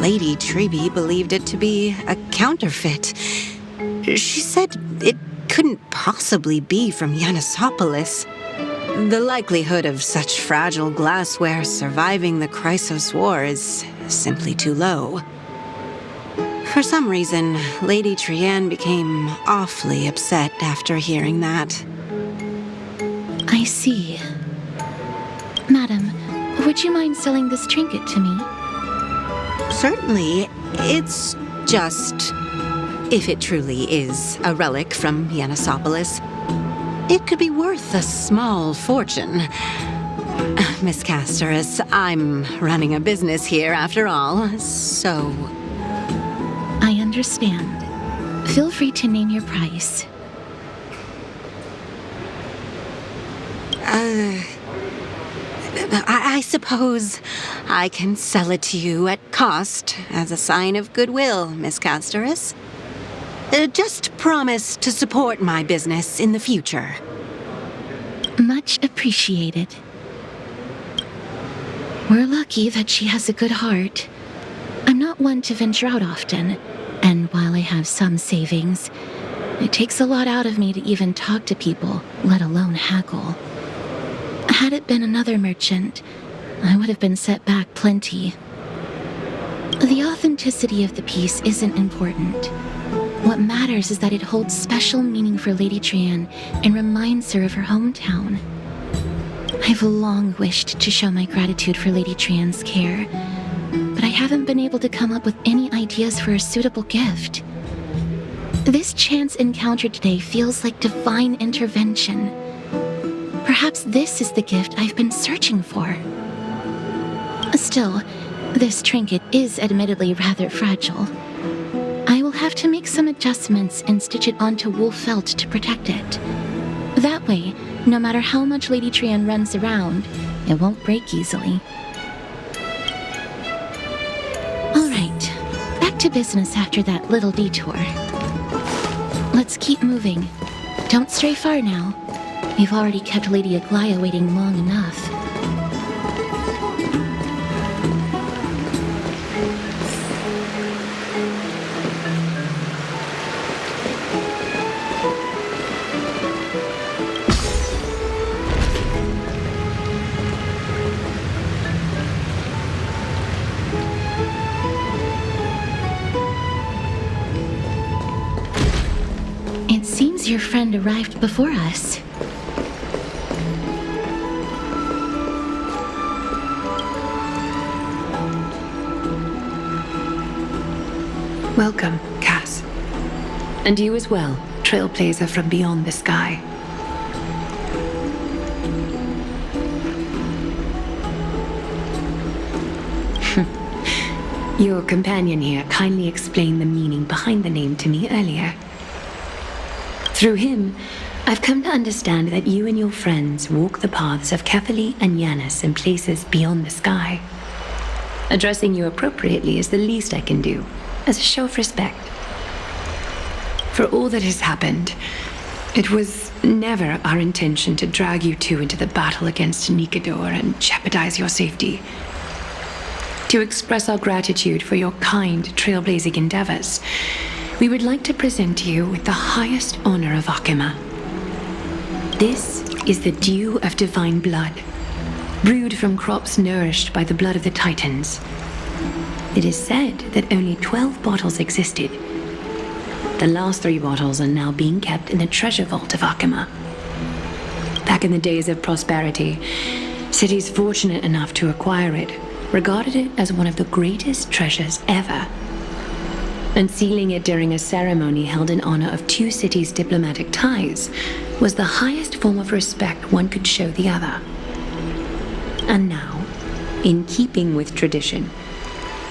Lady Trebe believed it to be a counterfeit. She said it couldn't possibly be from Yanisopolis. The likelihood of such fragile glassware surviving the Chrysos War is simply too low. For some reason, Lady Trian became awfully upset after hearing that. I see. Madam, would you mind selling this trinket to me? Certainly. It's just... if it truly is a relic from Yanisopolis, it could be worth a small fortune. Miss Castoris, I'm running a business here after all, so... I understand. Feel free to name your price. I suppose I can sell it to you at cost as a sign of goodwill, Miss Castoris. Just promise to support my business in the future. Much appreciated. We're lucky that she has a good heart. I'm not one to venture out often, and while I have some savings, it takes a lot out of me to even talk to people, let alone haggle. Had it been another merchant, I would have been set back plenty. The authenticity of the piece isn't important. What matters is that it holds special meaning for Lady Trian and reminds her of her hometown. I've long wished to show my gratitude for Lady Trian's care, but I haven't been able to come up with any ideas for a suitable gift. This chance encounter today feels like divine intervention. Perhaps this is the gift I've been searching for. Still, this trinket is admittedly rather fragile. I will have to make some adjustments and stitch it onto wool felt to protect it. That way, no matter how much Lady Trian runs around, it won't break easily. Alright, back to business after that little detour. Let's keep moving. Don't stray far now. We've already kept Lady Aglaia waiting long enough. It seems your friend arrived before us. Welcome, Cass. And you as well, trailblazer from beyond the sky. Your companion here kindly explained the meaning behind the name to me earlier. Through him, I've come to understand that you and your friends walk the paths of Kefali and Yanis in places beyond the sky. Addressing you appropriately is the least I can do, as a show of respect. For all that has happened, it was never our intention to drag you two into the battle against Nikador and jeopardize your safety. To express our gratitude for your kind, trailblazing endeavors, we would like to present you with the highest honor of Akima. This is the dew of divine blood, brewed from crops nourished by the blood of the Titans. It is said that only 12 bottles existed. The last 3 bottles are now being kept in the treasure vault of Akima. Back in the days of prosperity, cities fortunate enough to acquire it regarded it as one of the greatest treasures ever. Unsealing it during a ceremony held in honor of 2 cities' diplomatic ties was the highest form of respect one could show the other. And now, in keeping with tradition,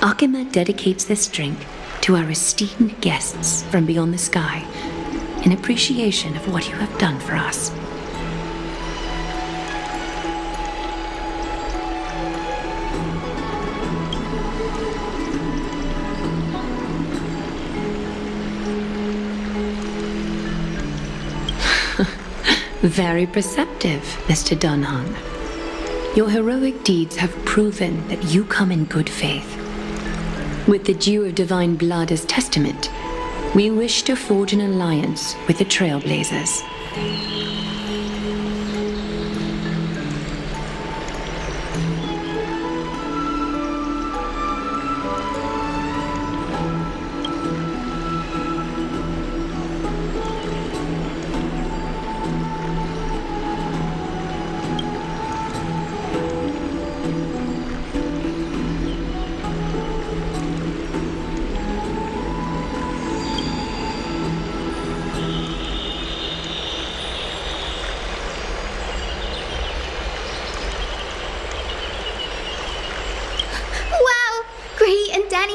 Akima dedicates this drink to our esteemed guests from beyond the sky in appreciation of what you have done for us. Very perceptive, Mr. Dunhung. Your heroic deeds have proven that you come in good faith. With the dew of divine blood as testament, we wish to forge an alliance with the Trailblazers.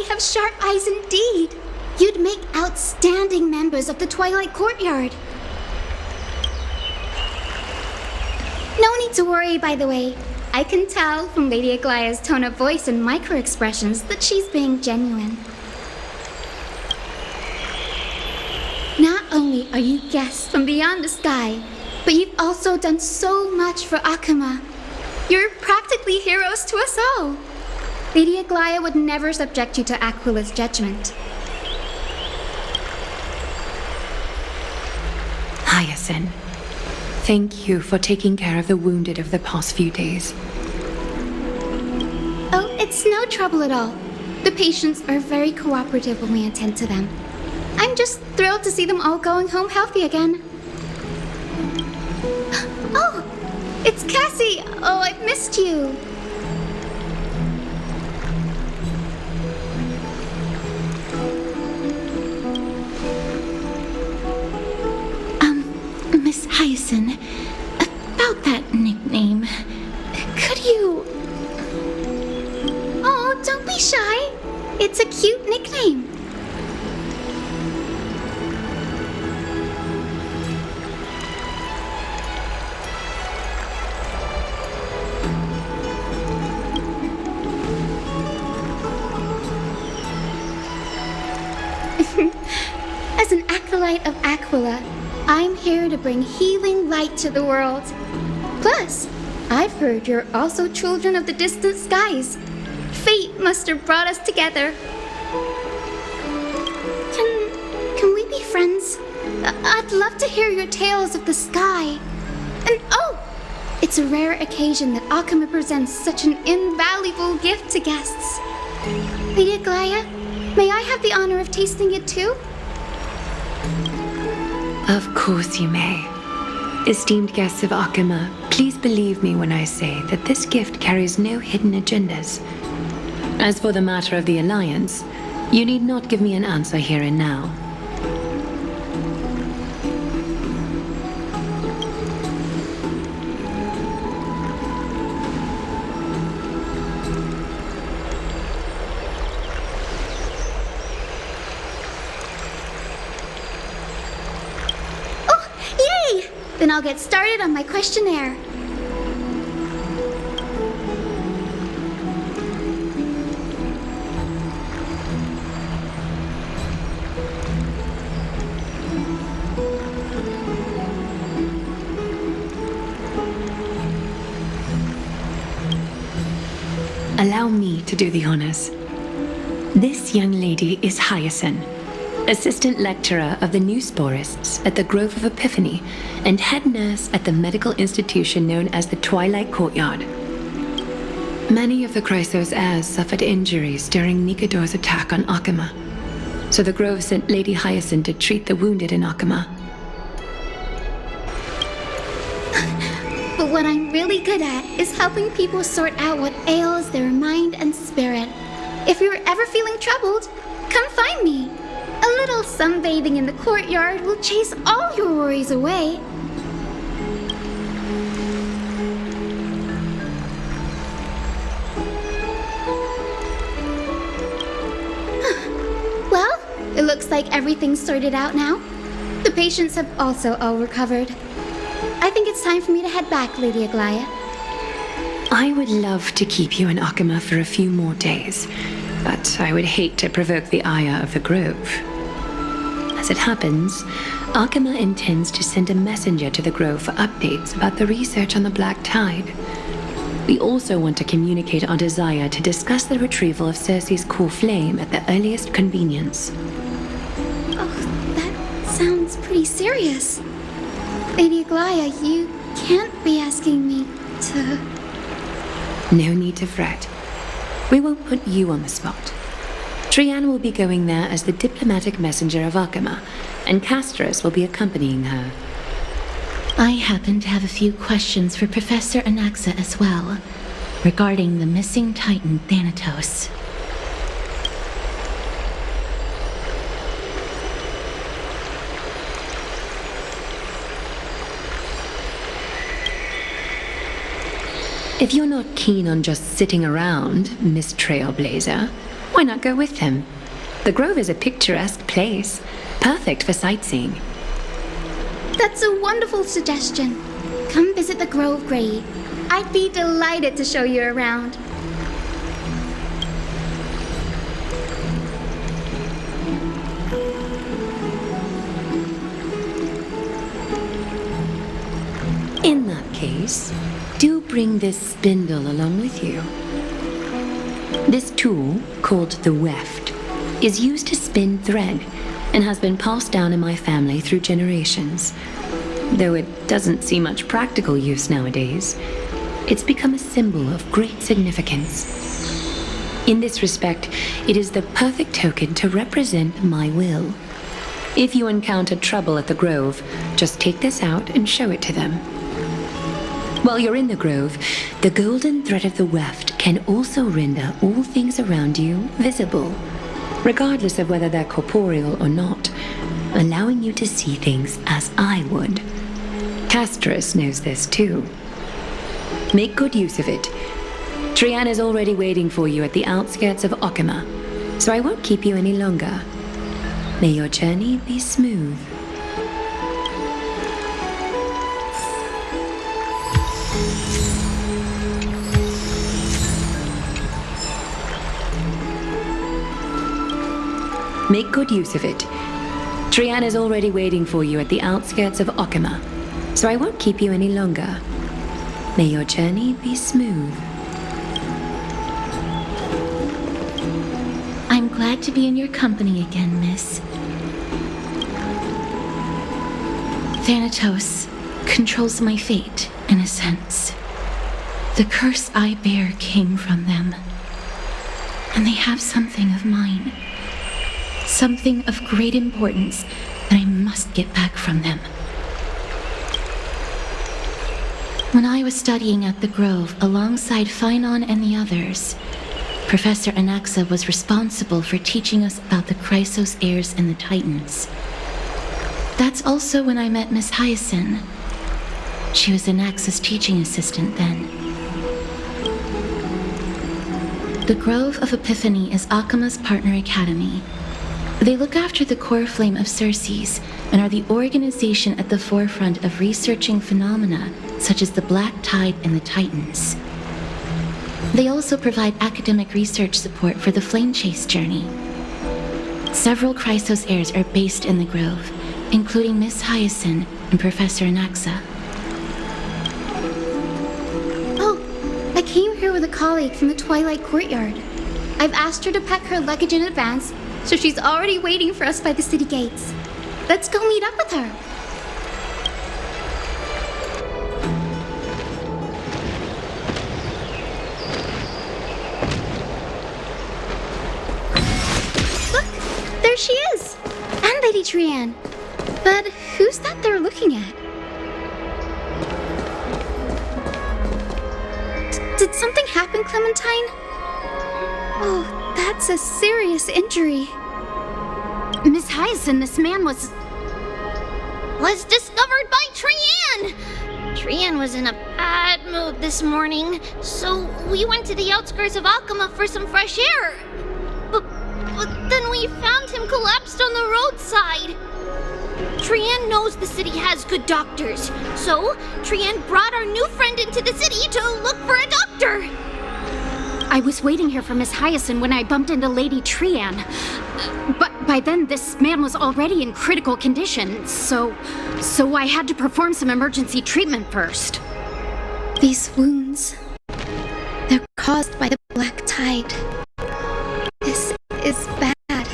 Have sharp eyes indeed. You'd make outstanding members of the Twilight Courtyard. No need to worry, by the way. I can tell from Lady Aglaya's tone of voice and micro-expressions that she's being genuine. Not only are you guests from beyond the sky, but you've also done so much for Akima. You're practically heroes to us all. Lady Aglaya would never subject you to Aquila's judgment. Hyacinth, thank you for taking care of the wounded of the past few days. Oh, it's no trouble at all. The patients are very cooperative when we attend to them. I'm just thrilled to see them all going home healthy again. Oh, it's Cassie! Oh, I've missed you. Miss Hyacinth, about that nickname, could you... Oh, don't be shy. It's a cute nickname. As an acolyte of Aquila, I'm here to bring healing light to the world. Plus, I've heard you're also children of the distant skies. Fate must have brought us together. Can we be friends? I'd love to hear your tales of the sky. And oh, it's a rare occasion that Akima presents such an invaluable gift to guests. Lady Aglaya, may I have the honor of tasting it too? Of course you may. Esteemed guests of Akima, please believe me when I say that this gift carries no hidden agendas. As for the matter of the alliance, You need not give me an answer here and now. Oh, yay! Then I'll get started on my questionnaire. Allow me to do the honors. This young lady is Hyacinth, assistant lecturer of the new sporists at the Grove of Epiphany and head nurse at the medical institution known as the Twilight Courtyard. Many of the Chrysos heirs suffered injuries during Nikador's attack on Akama, so the Grove sent Lady Hyacinth to treat the wounded in Akama. But what I'm really good at is helping people sort out what ails their mind and spirit. If you're ever feeling troubled, come find me. A little sunbathing in the courtyard will chase all your worries away. Well, it looks like everything's sorted out now. The patients have also all recovered. I think it's time for me to head back, Lady Aglaya. I would love to keep you in Akama for a few more days, but I would hate to provoke the ire of the Grove. As it happens, Akama intends to send a messenger to the Grove for updates about the research on the Black Tide. We also want to communicate our desire to discuss the retrieval of Circe's Coreflame at the earliest convenience. Oh, that sounds pretty serious. Lady Aglaya, you can't be asking me to... No need to fret. We won't put you on the spot. Trianne will be going there as the diplomatic messenger of Akama, and Castros will be accompanying her. I happen to have a few questions for Professor Anaxa as well, regarding the missing Titan Thanatos. If you're not keen on just sitting around, Miss Trailblazer, why not go with him? The Grove is a picturesque place, perfect for sightseeing. That's a wonderful suggestion. Come visit the Grove, Gray. I'd be delighted to show you around. In that case, do bring this spindle along with you. This tool, called the weft, is used to spin thread and has been passed down in my family through generations. Though it doesn't see much practical use nowadays, it's become a symbol of great significance. In this respect, it is the perfect token to represent my will. If you encounter trouble at the Grove, just take this out and show it to them. While you're in the Grove, the golden thread of the weft can also render all things around you visible, regardless of whether they're corporeal or not, allowing you to see things as I would. Castros knows this too. Make good use of it. Trianne is already waiting for you at the outskirts of Akama, so I won't keep you any longer. May your journey be smooth. Make good use of it. Trianne is already waiting for you at the outskirts of Akama, so I won't keep you any longer. May your journey be smooth. I'm glad to be in your company again, miss. Thanatos controls my fate, in a sense. The curse I bear came from them. And they have something of mine. Something of great importance that I must get back from them. When I was studying at the Grove alongside Phainon and the others, Professor Anaxa was responsible for teaching us about the Chrysos Heirs and the Titans. That's also when I met Miss Hyacinth. She was Anaxa's teaching assistant then. The Grove of Epiphany is Akima's partner academy. They look after the Coreflame of Circes and are the organization at the forefront of researching phenomena such as the Black Tide and the Titans. They also provide academic research support for the Flame Chase journey. Several Chrysos Heirs are based in the Grove, including Miss Hyacinth and Professor Anaxa. Oh, I came here with a colleague from the Twilight Courtyard. I've asked her to pack her luggage in advance, so she's already waiting for us by the city gates. Let's go meet up with her. Look, there she is! And Lady Trianne. But who's that they're looking at? Did something happen, Clementine? Oh, that's a serious injury. Miss Hyacinth, this man was discovered by Trianne! Trianne was in a bad mood this morning, so we went to the outskirts of Akima for some fresh air. But then we found him collapsed on the roadside. Trianne knows the city has good doctors, so Trianne brought our new friend into the city to look for a doctor. I was waiting here for Miss Hyacinth when I bumped into Lady Trianne. But by then, this man was already in critical condition, so I had to perform some emergency treatment first. These wounds, they're caused by the Black Tide. This is bad.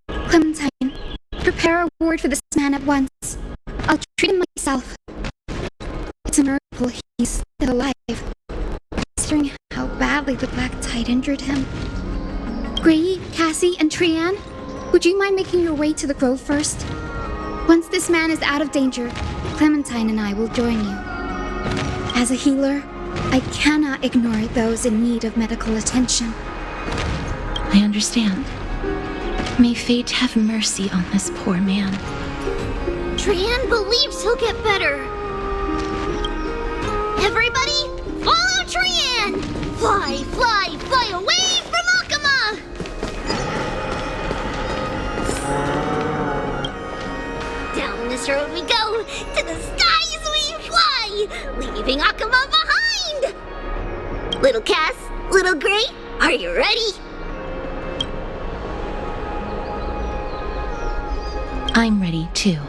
Clementine, prepare a ward for this man at once. I'll treat him myself. It's a miracle he's still alive, considering how badly the Black Tide injured him. Gray, Cassie, and Trianne, would you mind making your way to the Grove first? Once this man is out of danger, Clementine and I will join you. As a healer, I cannot ignore those in need of medical attention. I understand. May fate have mercy on this poor man. Trianne believes he'll get better. Everybody, follow Trianne! Fly, fly, fly away from Akima! Down this road we go, to the skies we fly, leaving Akima behind! Little Cass, little Gray, are you ready? I'm ready, too.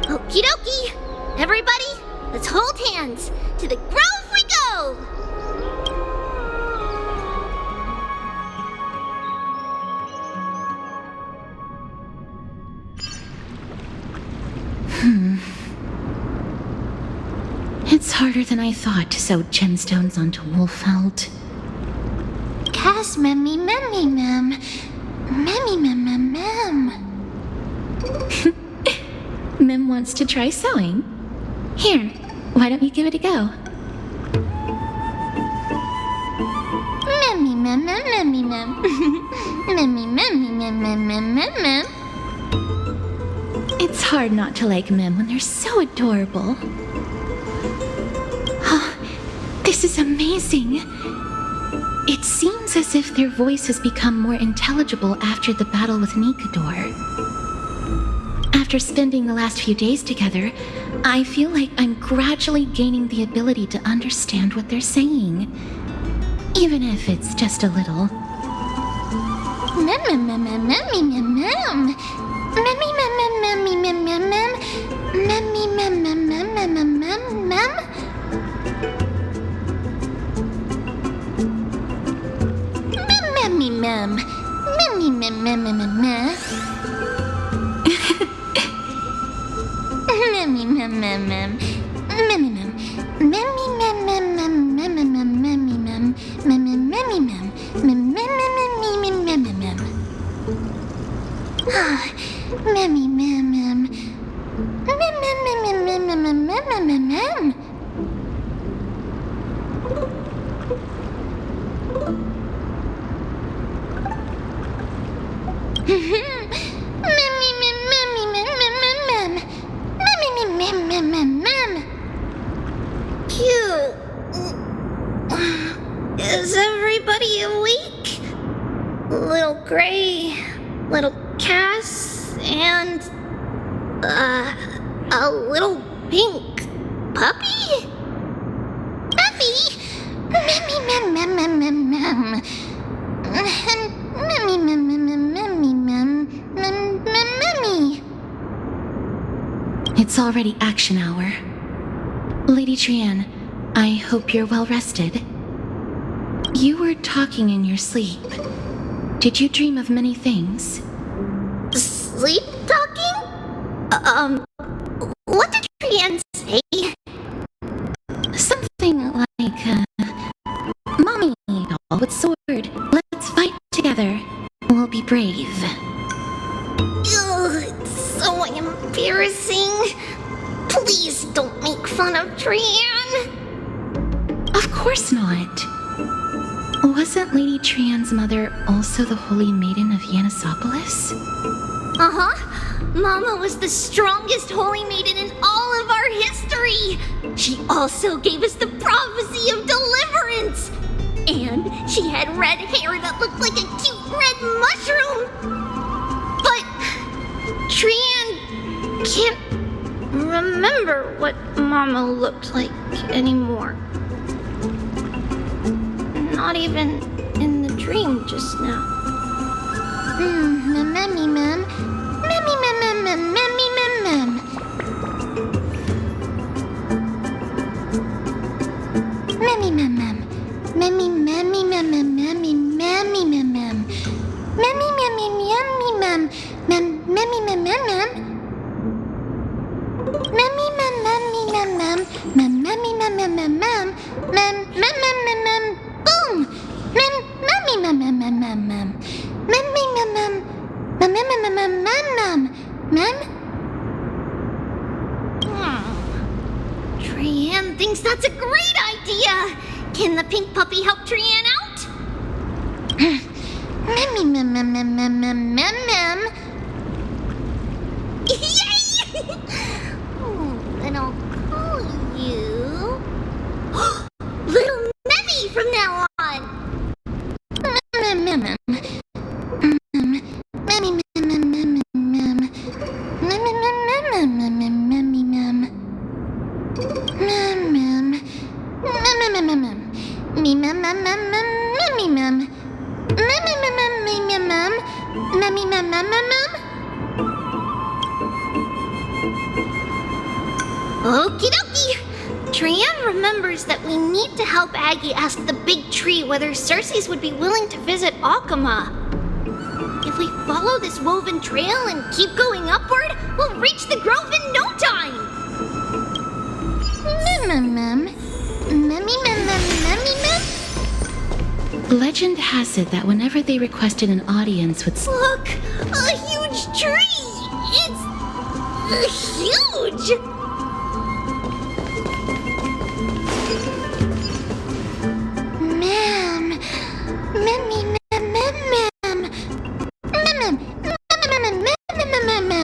Okie dokie! Everybody, let's hold hands. To the Grove we go! It's harder than I thought to sew gemstones onto Wolfeld. Cass memmy memmy mem. Memmy mem mem mem. Mem wants to try sewing. Here, why don't you give it a go? Memmy mem mem memmy mem. Memmy memmy mem mem mem mem mem. It's hard not to like Mem when they're so adorable. Oh, this is amazing. It seems as if their voice has become more intelligible after the battle with Nikador. After spending the last few days together, I feel like I'm gradually gaining the ability to understand what they're saying. Even if it's just a little. Mem mem mem mem memmy mem mem. Memmy mem mem memmy mem mem mem. Memmy mem mem mem mem mem mem mem. Memmy mem. Memmy mem mem mem mem mem. Memmy mem mem mem. Memmy mem. Memmy mem mem mem mem mem memmy mem. Memmy memmy mem. Mem mem mem mem mem mem mem. Ah, memmy mem mem. Mem mem mem mem mem mem mem mem mem. A little pink puppy? Puppy? Memmy mem mem mem mem mem. Memmy mem mem mem memmy mem mem mem memmy. It's already action hour. Lady Trian, I hope you're well rested. You were talking in your sleep. Did you dream of many things? Sleep talking? What did Trian say? Something like, Mommy, doll with sword, let's fight together. We'll be brave. Ugh, it's so embarrassing. Please don't make fun of Trian. Of course not. Wasn't Lady Trian's mother also the Holy Maiden of Yanisopolis? Uh-huh. Mama was the strongest holy maiden in all of our history. She also gave us the prophecy of deliverance. And she had red hair that looked like a cute red mushroom. But Trian can't remember what Mama looked like anymore. Not even in the dream just now. Memmy mem. Memmy mem mem mem memmy mem mem. Memmy mem mem. Memmy memmy mem mem memmy memmy mem mem. Memmy memmy memmy mem. Mem memmy mem mem mem. Memmy mem memmy mem mem. Mem memmy mem mem mem mem. Mem mem mem mem mem. Boom! Mem memmy mem mem mem mem mem. Memmy mem mem. Mem mem mem mem mem mem. Trian thinks that's a great idea. Can the pink puppy help Trian out? Memmy mem mem mem mem mem mem mem. Yay! Then I'll call you Little Memmy from now on. Mem mem mem. Memmy mem mem mem mem. Memmy mem mem mem mem memmy mem. Mem mem. Mem mem mem mem. Me mem mem mem mem memmy mem. Memmy mem mem me mem mem. Memmy mem mem mem mem. Okie dokie! Trian remembers that we need to help Aggie ask the big tree whether Circes would be willing to visit Akama. If we follow this woven trail and keep going upward, we'll reach the grove in no time! Mem mem. Memmy mem mem memmy mem. Legend has it that whenever they requested an audience with... Look! A huge tree! It's... huge! Ma'am, memmy mem mem mem. Mem mem mem mem mem mem.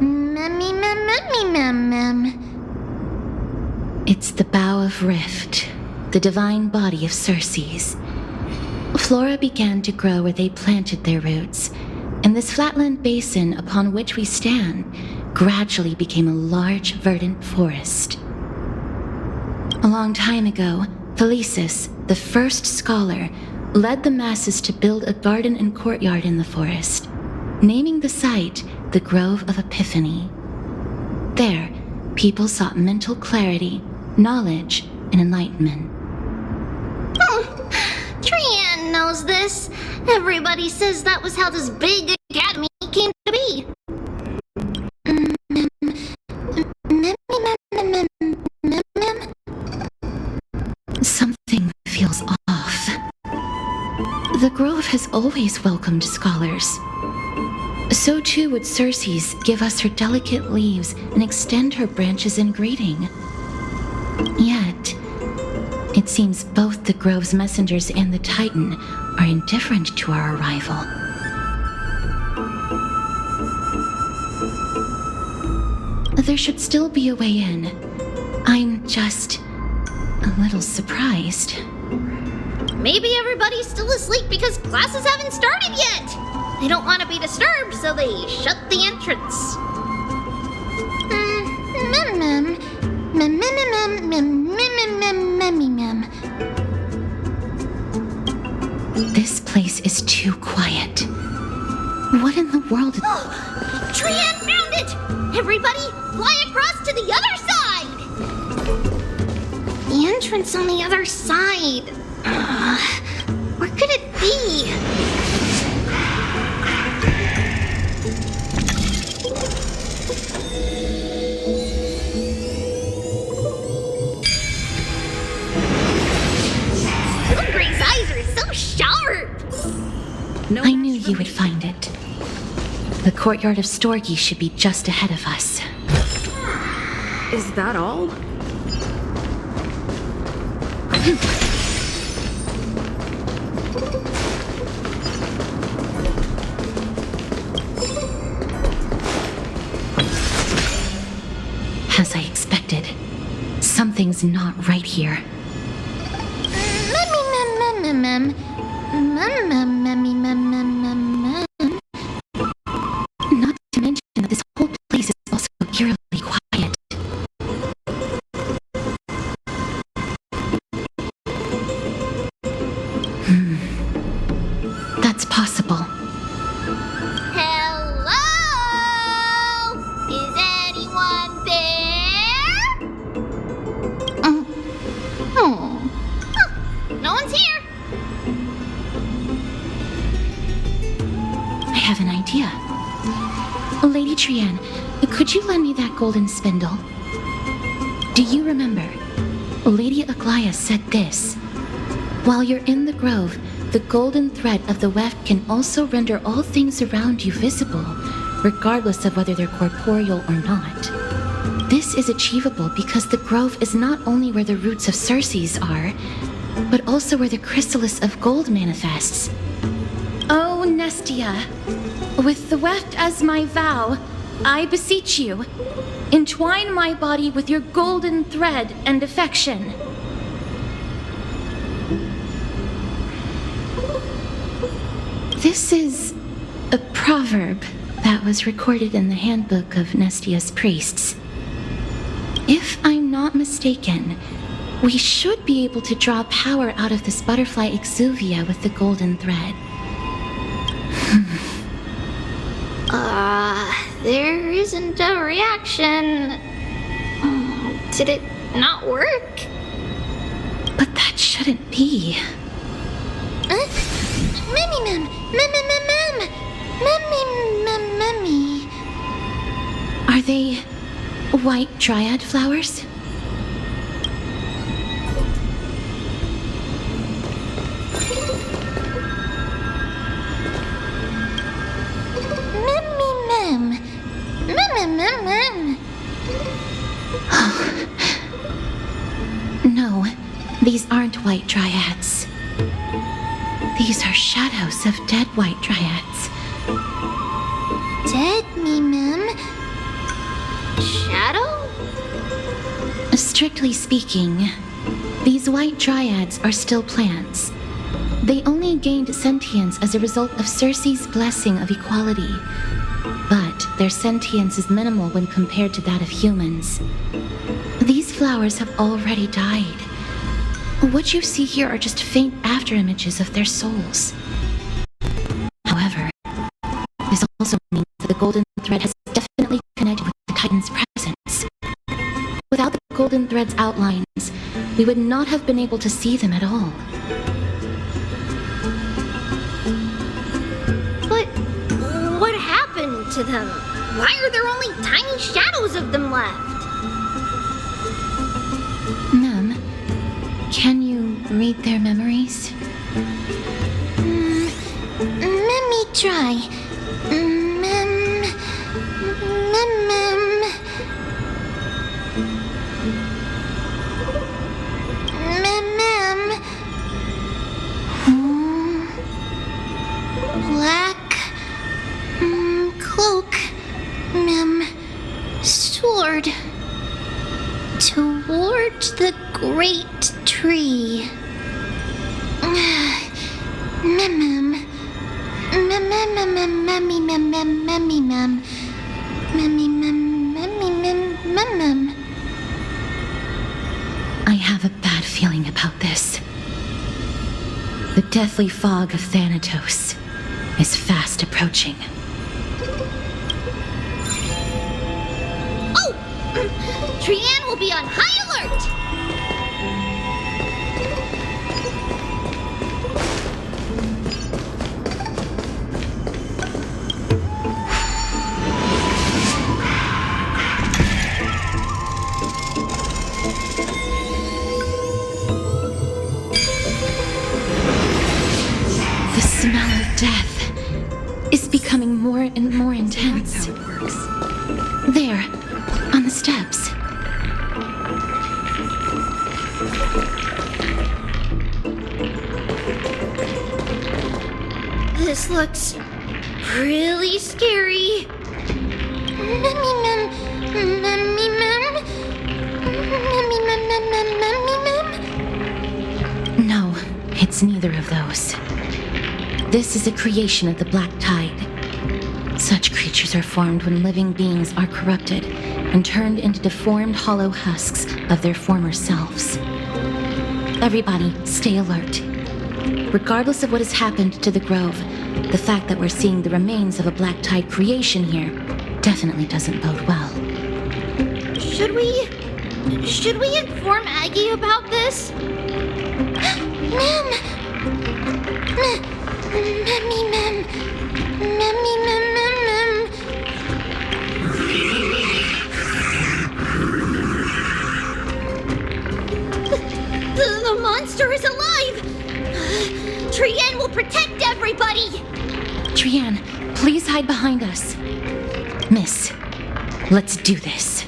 Memmy mem memmy mem mem. It's the Bough of Rift, the divine body of Circes. Flora began to grow where they planted their roots, and this flatland basin upon which we stand gradually became a large, verdant forest. A long time ago, Thelesis, the first scholar, led the masses to build a garden and courtyard in the forest, naming the site the Grove of Epiphany. There, people sought mental clarity, knowledge, and enlightenment. Trian knows this. Everybody says that was how this big academy came to be. has always welcomed scholars. So too would Circe's give us her delicate leaves and extend her branches in greeting. Yet, it seems both the Grove's messengers and the Titan are indifferent to our arrival. There should still be a way in. I'm just a little surprised. Maybe everybody's still asleep because classes haven't started yet. They don't want to be disturbed, so they shut the entrance. This place is too quiet. What in the world? Oh, Trian found it! Everybody, fly across to the other side! The entrance on the other side. Where could it be? Little Gray's eyes are so sharp! I knew you would find it. The courtyard of Storgi should be just ahead of us. Is that all? As I expected, something's not right here. Not to mention that this whole place is also eerily quiet. That's possible. Hello? Is anyone there? No one's here. I have an idea. Lady Trian, could you lend me that golden spindle? Do you remember? Lady Aglaia said this. While you're in the grove, the golden thread of the weft can also render all things around you visible, regardless of whether they're corporeal or not. This is achievable because the grove is not only where the roots of Circe's are, but also where the chrysalis of gold manifests. Oh, Nestia, with the weft as my vow, I beseech you, entwine my body with your golden thread and affection. This is a proverb that was recorded in the handbook of Nestia's priests. If I'm not mistaken, we should be able to draw power out of this butterfly exuvia with the golden thread. There isn't a reaction. Did it not work? But that shouldn't be. Are they white dryad flowers? No, these aren't white dryads. These are shadows of dead white dryads. Dead shadow? Strictly speaking, these white dryads are still plants. They only gained sentience as a result of Circe's blessing of equality. But their sentience is minimal when compared to that of humans. These flowers have already died. What you see here are just faint afterimages of their souls. However, this also means that the golden thread has definitely connected with the Titan's presence. Without the golden thread's outlines, we would not have been able to see them at all. But what happened to them? Why are there only tiny shadows of them left? Can you read their memories? Let me try. Black cloak, sword toward the great tree. I have a bad feeling about this. The deathly fog of Thanatos is fast approaching. Oh! Trianne will be on high alert! The smell of death is becoming more and more intense. That's how it works. There, on the steps. This looks really scary. No, it's neither of those. This is a creation of the Black Tide. Such creatures are formed when living beings are corrupted and turned into deformed hollow husks of their former selves. Everybody, stay alert. Regardless of what has happened to the Grove, the fact that we're seeing the remains of a Black Tide creation here definitely doesn't bode well. Should we inform Aggie about this? The monster is alive! Trianne will protect everybody! Trianne, please hide behind us. Miss, let's do this.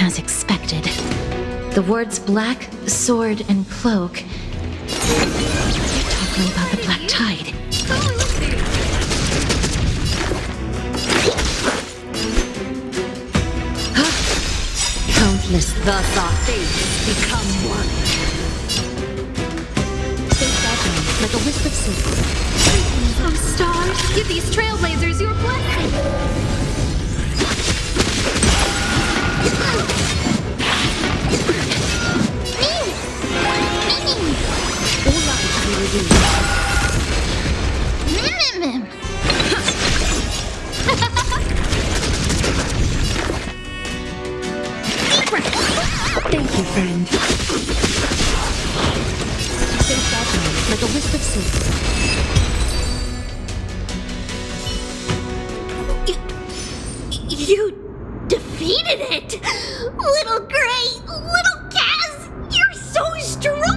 As expected, the words black, sword, and cloak talking about the Black Tide. Countless thus our fates become one. They fragment like a wisp of silver. Oh, stars, give these trailblazers your blessing. All lives be redeemed. Thank you, friend. They fragment like a wisp of silver. You defeated it! Little Gray, little Kaz, you're so strong!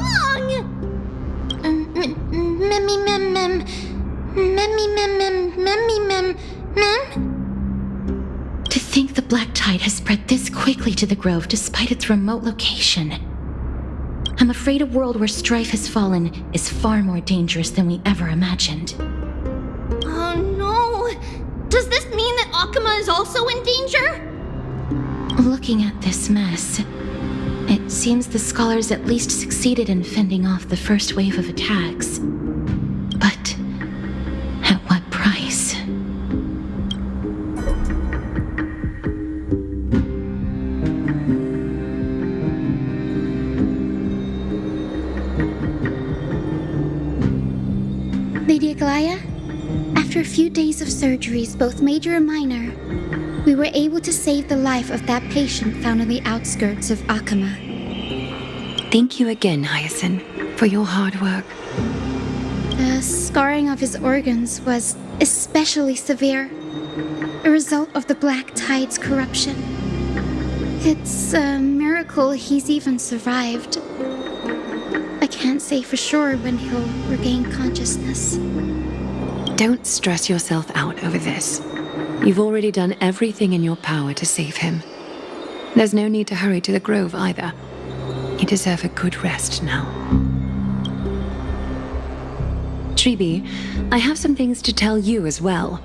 To think the Black Tide has spread this quickly to the Grove despite its remote location. I'm afraid a world where Strife has fallen is far more dangerous than we ever imagined. Oh no! Does this mean that Akama is also in danger? Looking at this mess, it seems the scholars at least succeeded in fending off the first wave of attacks. But at what price? Lady Aglaya, after a few days of surgeries, both major and minor, we were able to save the life of that patient found on the outskirts of Akama. Thank you again, Hyacinth, for your hard work. The scarring of his organs was especially severe, a result of the Black Tide's corruption. It's a miracle he's even survived. I can't say for sure when he'll regain consciousness. Don't stress yourself out over this. You've already done everything in your power to save him. There's no need to hurry to the Grove either. You deserve a good rest now. Tribi, I have some things to tell you as well.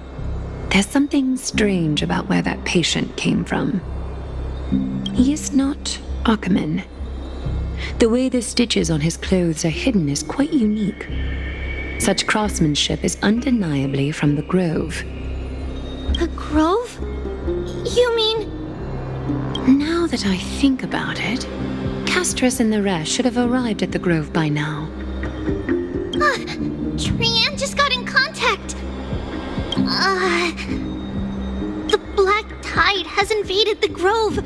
There's something strange about where that patient came from. He is not Ackerman. The way the stitches on his clothes are hidden is quite unique. Such craftsmanship is undeniably from the Grove. The Grove? You mean... Now that I think about it, Castris and the rest should have arrived at the Grove by now. Trian just got in contact. The Black Tide has invaded the Grove.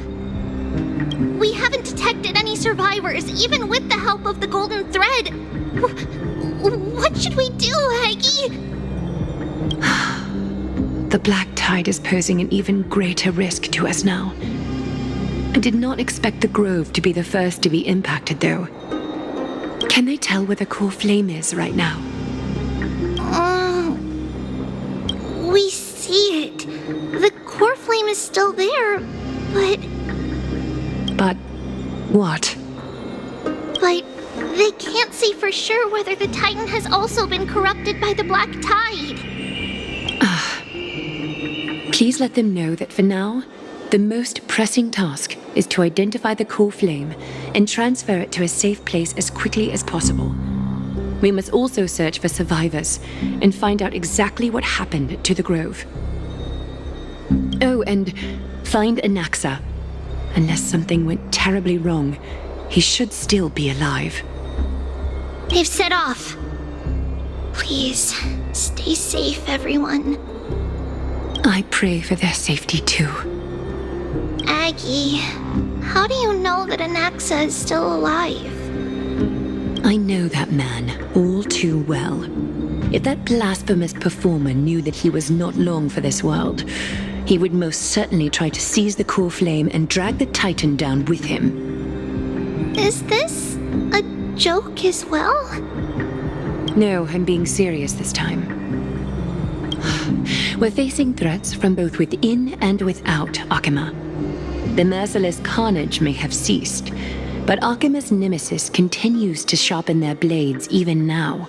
We haven't detected any survivors, even with the help of the Golden Thread. What should we do, Aggie? The Black Tide is posing an even greater risk to us now. I did not expect the Grove to be the first to be impacted, though. Can they tell where the Coreflame is right now? We see it. The Coreflame is still there, but... But what? But they can't say for sure whether the Titan has also been corrupted by the Black Tide. Please let them know that for now, the most pressing task is to identify the Coreflame and transfer it to a safe place as quickly as possible. We must also search for survivors and find out exactly what happened to the Grove. Oh, and find Anaxa. Unless something went terribly wrong, he should still be alive. They've set off. Please, stay safe, everyone. I pray for their safety too. Aggie, how do you know that Anaxa is still alive? I know that man all too well. If that blasphemous performer knew that he was not long for this world, he would most certainly try to seize the Coreflame and drag the Titan down with him. Is this a joke as well? No, I'm being serious this time. We're facing threats from both within and without Akima. The merciless carnage may have ceased, but Akima's nemesis continues to sharpen their blades even now.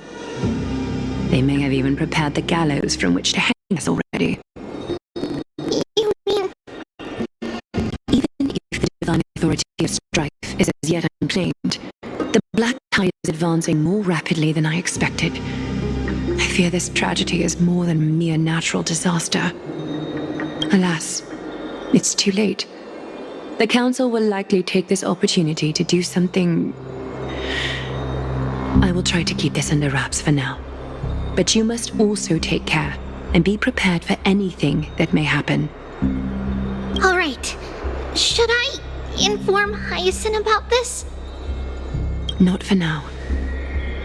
They may have even prepared the gallows from which to hang us already. You mean... Even if the divine authority of Strife is as yet unclaimed, the Black Tide is advancing more rapidly than I expected. I fear this tragedy is more than a mere natural disaster. Alas, it's too late. The Council will likely take this opportunity to do something... I will try to keep this under wraps for now. But you must also take care and be prepared for anything that may happen. All right. Should I inform Hyacinth about this? Not for now.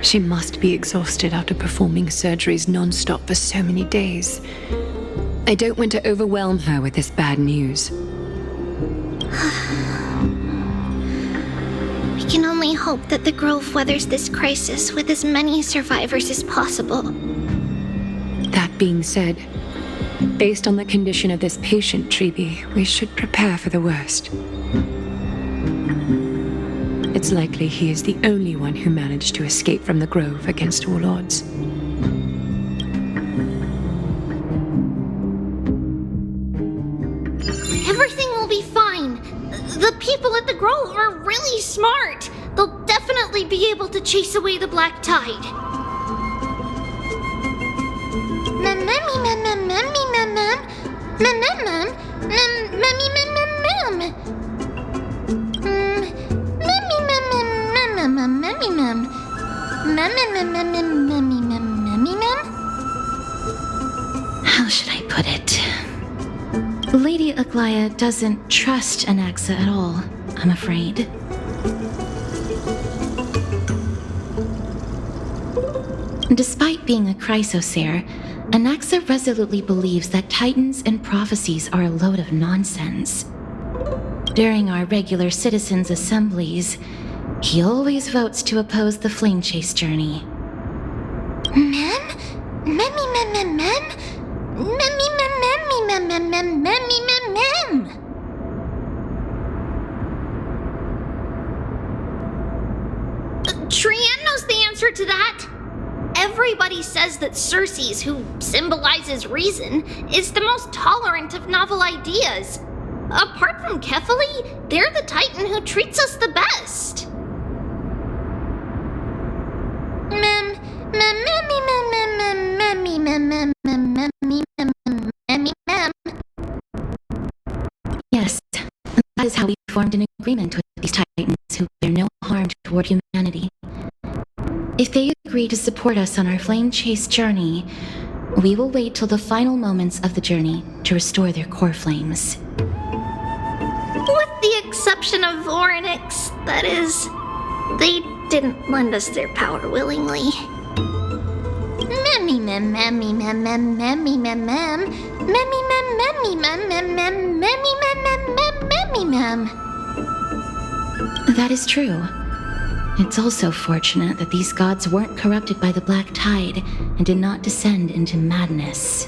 She must be exhausted after performing surgeries non-stop for so many days. I don't want to overwhelm her with this bad news. We can only hope that the Grove weathers this crisis with as many survivors as possible. That being said, based on the condition of this patient, Tribi, we should prepare for the worst. It's likely he is the only one who managed to escape from the Grove against all odds. Everything will be fine. The people at the Grove are really smart. They'll definitely be able to chase away the Black Tide. How should I put it? Lady Aglaya doesn't trust Anaxa at all, I'm afraid. Despite being a Chrysos Heir, Anaxa resolutely believes that titans and prophecies are a load of nonsense. During our regular citizens' assemblies, he always votes to oppose the flame chase journey. Mem? Memmy mem mem mem? Memmy mem memmy mem mem mem memmy mem mem. Trian knows the answer to that. Everybody says that Circes, who symbolizes reason, is the most tolerant of novel ideas. Apart from Kefali, they're the Titan who treats us the best. Mem, mem, memmy, mem, mem, mem, memmy, mem, mem, mem, memmy, mem, memmy, mem. Yes, that is how we formed an agreement with these Titans who bear no harm toward humanity. If they agree to support us on our flame chase journey, we will wait till the final moments of the journey to restore their core flames. With the exception of Voronix, that is, they didn't lend us their power willingly. Memmy mem memmy mem mem memmy mem mem memmy mem memmy mem mem mem memmy mem mem mem memmy mem. That is true. It's also fortunate that these gods weren't corrupted by the Black Tide and did not descend into madness.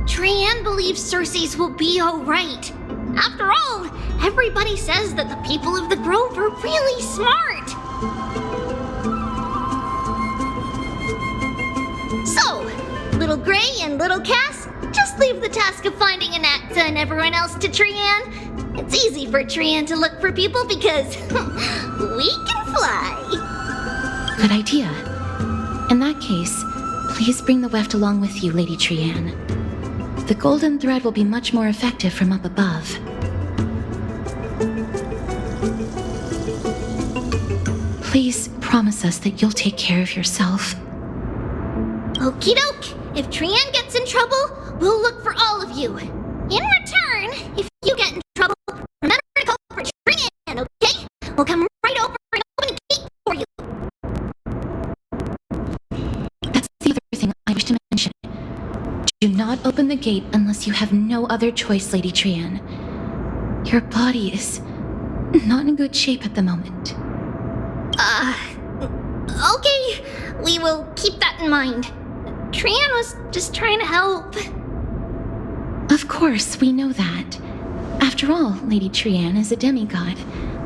Trian believes Circes will be alright. After all, everybody says that the people of the Grove are really smart. So, Little Gray and Little Cass, just leave the task of finding Anaxa and everyone else to Trian. It's easy for Trian to look for people because we can fly. Good idea. In that case, please bring the weft along with you, Lady Trian. The golden thread will be much more effective from up above. Please promise us that you'll take care of yourself. Okie doke. If Trian gets in trouble, we'll look for all of you. In return, if you get in trouble, remember to call for Trian, okay? We'll come right over and open the gate for you. That's the other thing I wish to mention. Do not open the gate unless you have no other choice, Lady Trian. Your body is not in good shape at the moment. Okay. We will keep that in mind. Trian was just trying to help. Of course, we know that. After all, Lady Trian is a demigod,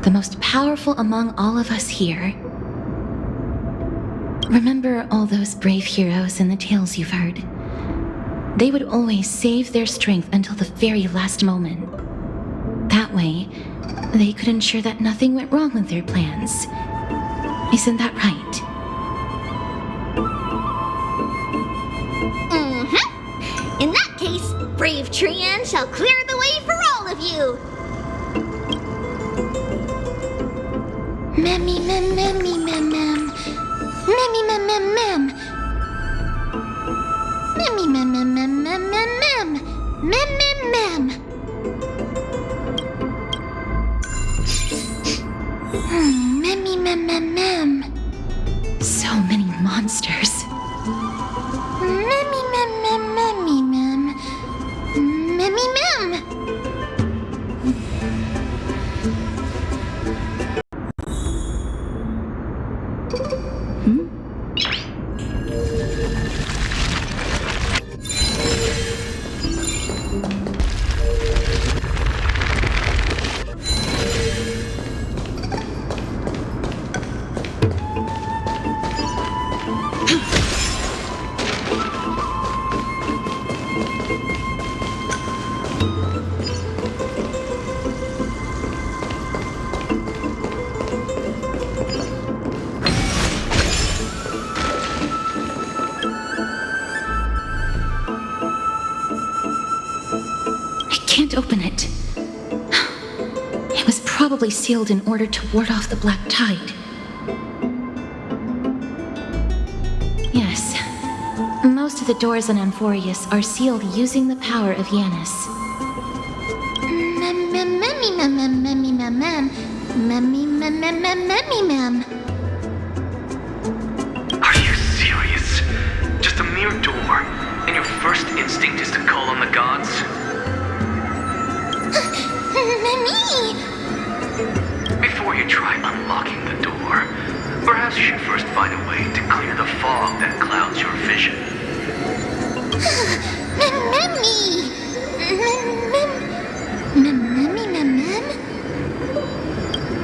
the most powerful among all of us here. Remember all those brave heroes in the tales you've heard? They would always save their strength until the very last moment. That way, they could ensure that nothing went wrong with their plans. Isn't that right? In that case, brave Trian shall clear the way for all of you. Memmy mem memmy mem mem. Memmy mem mem mem. Memmy mem mem mem mem mem mem. Mem mem mem. Memmy mem mem mem. So many monsters. Memmy mem mem memmy mem. Memmy mem. Can't open it. It was probably sealed in order to ward off the Black Tide. Yes. Most of the doors on Amphorius are sealed using the power of Yanis. Mem mem memmy mem mem memmy mem mem. Memmy mem mem mem memmy mem. Are you serious? instinct is to call on the gods? Me! Before you try unlocking the door, perhaps you should first find a way to clear the fog that clouds your vision.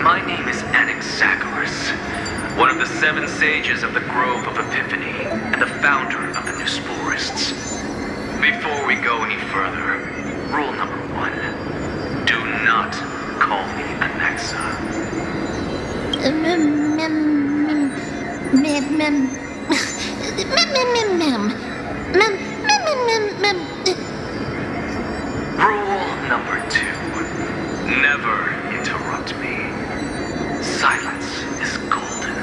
My name is Anaxagoras, one of the 7 sages of the Grove of Epiphany, and the founder of the Newsporists. Before we go any further, rule number 1, do not call me Anaxa. Rule number 2, never interrupt me. Silence is golden.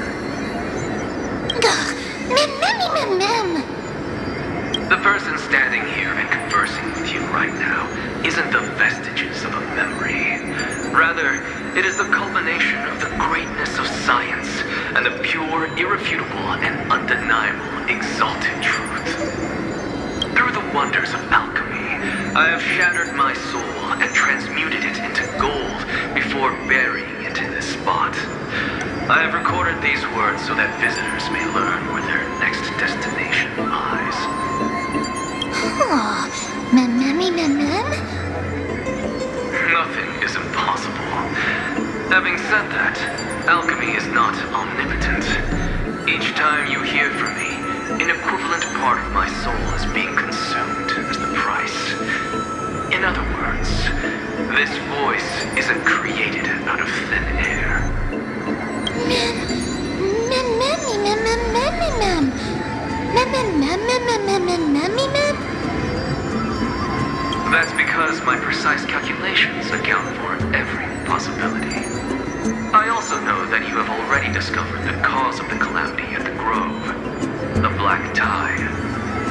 The person standing here and conversing with you right now isn't the vestiges of a memory. Rather, it is the culmination of the greatness of science and the pure, irrefutable, and undeniable exalted truth. Through the wonders of alchemy, I have shattered my soul and transmuted it into gold before burying it in this spot. I have recorded these words so that visitors may learn where their next destination lies. Nothing is impossible. Having said that, alchemy is not omnipotent. Each time you hear from me, an equivalent part of my soul is being consumed as the price. In other words, this voice isn't created out of thin air. That's because my precise calculations account for every possibility. I also know that you have already discovered the cause of the calamity at the Grove, the Black Tide,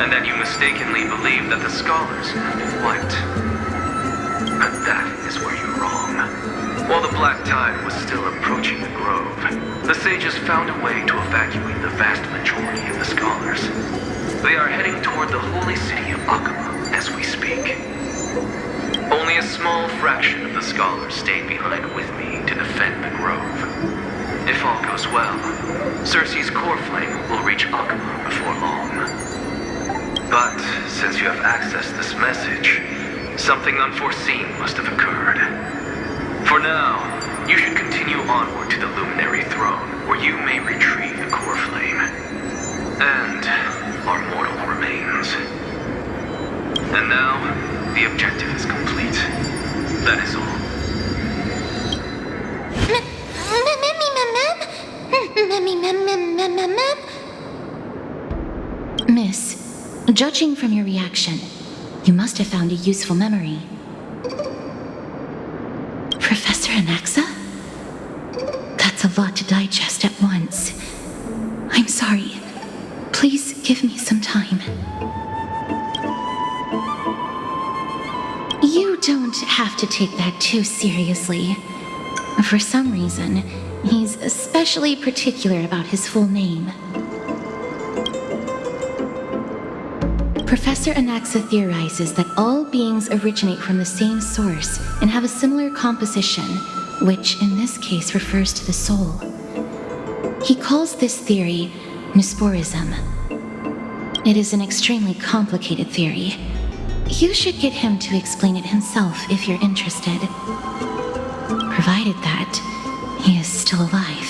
and that you mistakenly believe that the scholars have been wiped. But that is where you're wrong. While the Black Tide was still approaching the Grove, the sages found a way to evacuate the vast majority of the scholars. They are heading toward the holy city of Akama as we speak. Only a small fraction of the scholars stayed behind with me to defend the Grove. If all goes well, Circe's Coreflame will reach Akama before long. But since you have accessed this message, something unforeseen must have occurred. For now, you should continue onward to the Luminary Throne, where you may retrieve the Coreflame and our mortal remains. And now, the objective is complete. That is all. Miss, judging from your reaction, you must have found a useful memory. Professor Anaxa? That's a lot to digest at once. I'm sorry. Please give me some time. You don't have to take that too seriously. For some reason, he's especially particular about his full name. Professor Anaxa theorizes that all beings originate from the same source and have a similar composition, which in this case refers to the soul. He calls this theory Newsporism. It is an extremely complicated theory. You should get him to explain it himself if you're interested. Provided that he is still alive.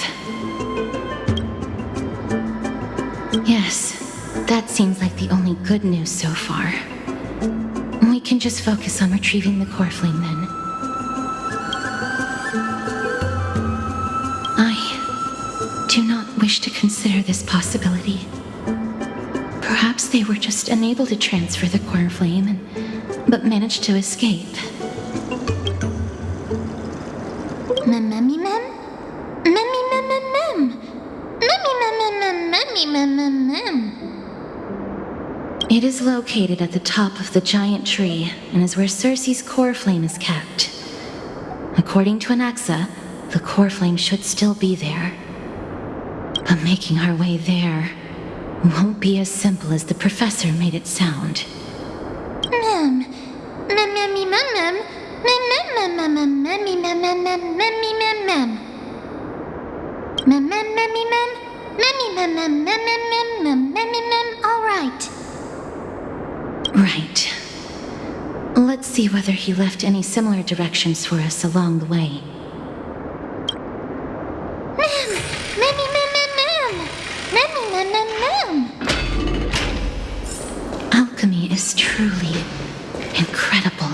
Yes, that seems like the only good news so far. We can just focus on retrieving the Coreflame then. I do not wish to consider this possibility. Perhaps they were just unable to transfer the Coreflame, but managed to escape. It is located at the top of the giant tree and is where Circe's Coreflame is kept. According to Anaxa, the Coreflame should still be there. But making our way there won't be as simple as the professor made it sound. All right. Right. Let's see whether he left any similar directions for us along the way. Alchemy is truly incredible.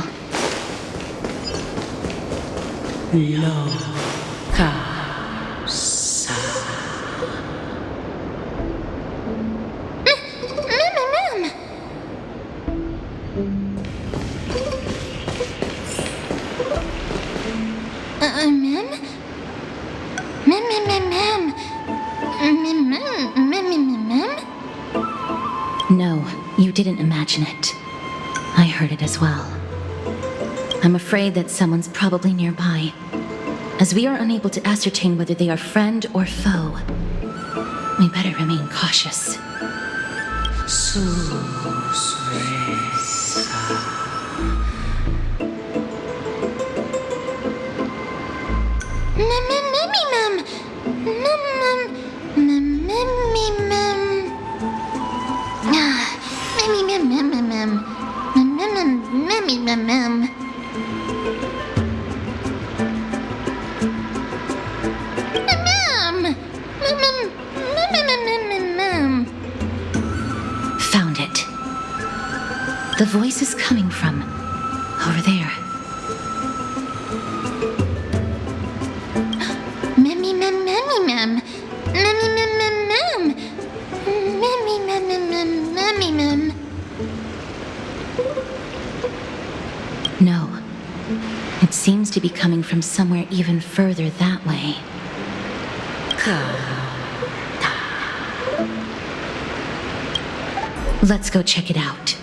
No, you didn't imagine it. I heard it as well. I'm afraid that someone's probably nearby. As we are unable to ascertain whether they are friend or foe, we better remain cautious. Found it. The voice is coming from over there. No. It seems to be coming from somewhere even further that way. Let's go check it out.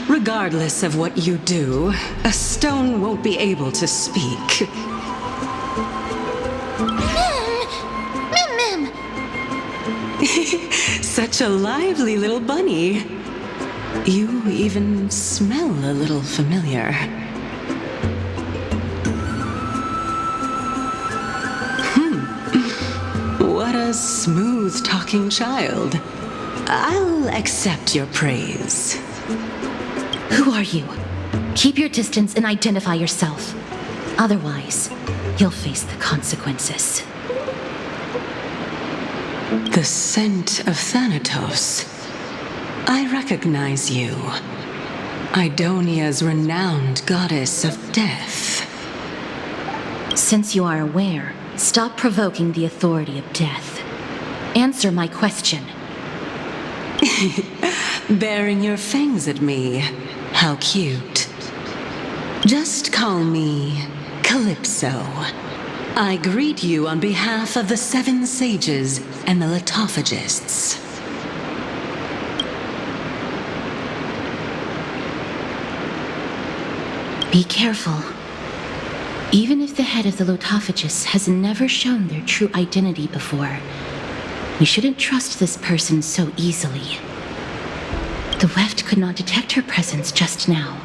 Regardless of what you do, a stone won't be able to speak. Such a lively little bunny. You even smell a little familiar. What a smooth-talking child. I'll accept your praise. Who are you? Keep your distance and identify yourself. Otherwise, you'll face the consequences. The scent of Thanatos. I recognize you. Idonia's renowned goddess of death. Since you are aware, stop provoking the authority of death. Answer my question. Baring your fangs at me. How cute. Just call me Calypso. I greet you on behalf of the 7 sages and the Lithophagists. Be careful. Even if the head of the Lithophagists has never shown their true identity before, we shouldn't trust this person so easily. The weft could not detect her presence just now.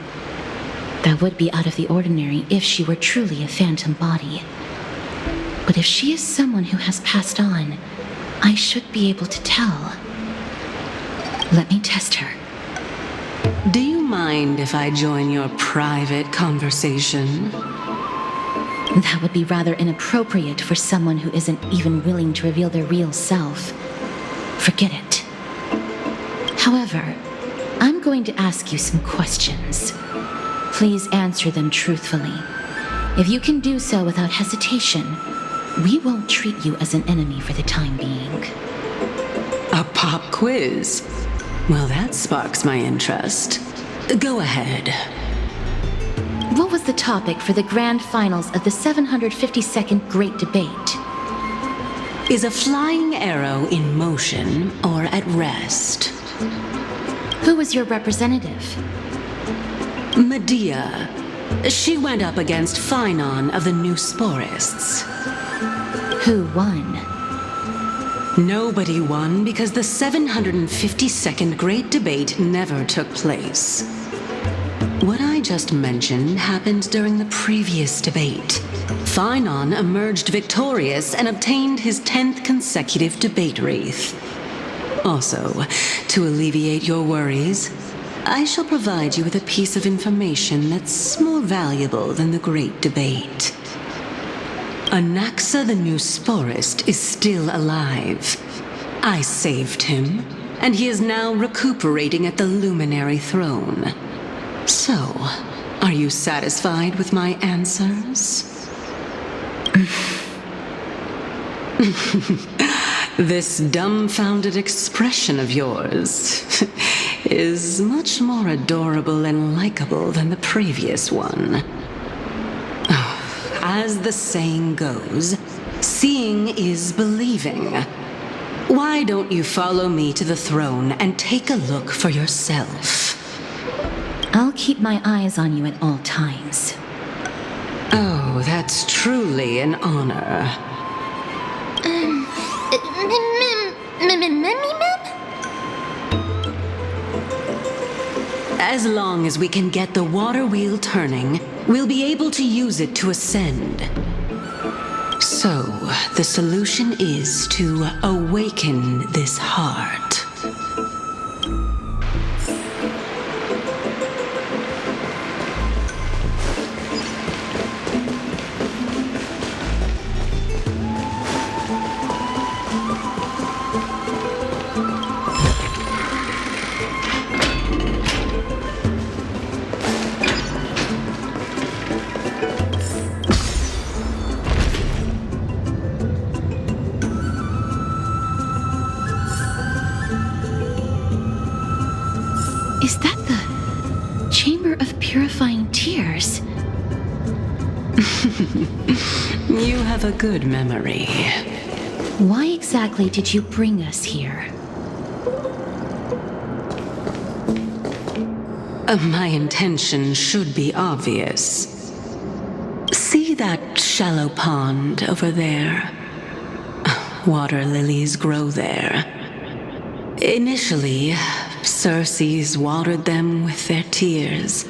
That would be out of the ordinary if she were truly a phantom body. But if she is someone who has passed on, I should be able to tell. Let me test her. Do you mind if I join your private conversation? That would be rather inappropriate for someone who isn't even willing to reveal their real self. forget it. However, I'm going to ask you some questions. Please answer them truthfully. If you can do so without hesitation, we won't treat you as an enemy for the time being. A pop quiz? Well, that sparks my interest. Go ahead. What was the topic for the grand finals of the 752nd Great Debate? Is a flying arrow in motion or at rest? Who was your representative? Medea. She went up against Phainon of the New Sporists. Who won? Nobody won because the 752nd Great Debate never took place. What I just mentioned happened during the previous debate. Phainon emerged victorious and obtained his 10th consecutive debate wreath. Also, to alleviate your worries, I shall provide you with a piece of information that's more valuable than the Great Debate. Anaxa the New Sporist is still alive. I saved him, and he is now recuperating at the Luminary Throne. So, are you satisfied with my answers? This dumbfounded expression of yours is much more adorable and likable than the previous one. As the saying goes, seeing is believing. Why don't you follow me to the throne and take a look for yourself? I'll keep my eyes on you at all times. Oh, that's truly an honor. As long as we can get the water wheel turning, we'll be able to use it to ascend. So, the solution is to awaken this heart. Is that the Chamber of Purifying Tears? You have a good memory. Why exactly did you bring us here? My intention should be obvious. See that shallow pond over there? Water lilies grow there. Initially, Circes watered them with their tears,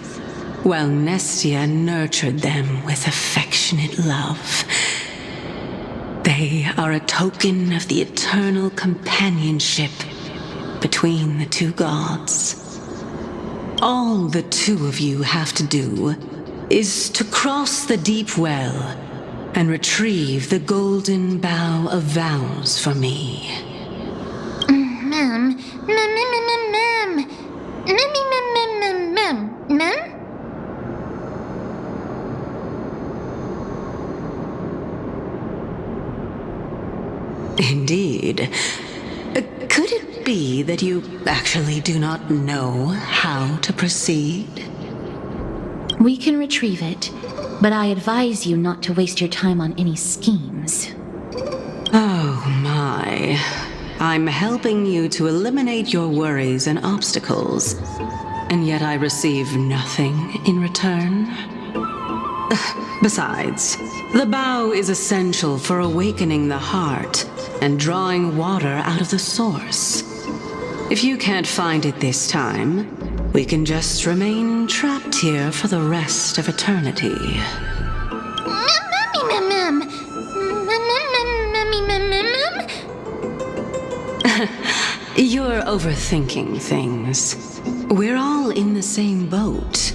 while Nestia nurtured them with affectionate love. They are a token of the eternal companionship between the two gods. All the two of you have to do is to cross the deep well and retrieve the golden bough of vows for me. Indeed. Could it be that you actually do not know how to proceed? We can retrieve it, but I advise you not to waste your time on any schemes. Oh my. I'm helping you to eliminate your worries and obstacles, and yet I receive nothing in return. Besides, the bow is essential for awakening the heart and drawing water out of the source. If you can't find it this time, we can just remain trapped here for the rest of eternity. You're overthinking things. We're all in the same boat.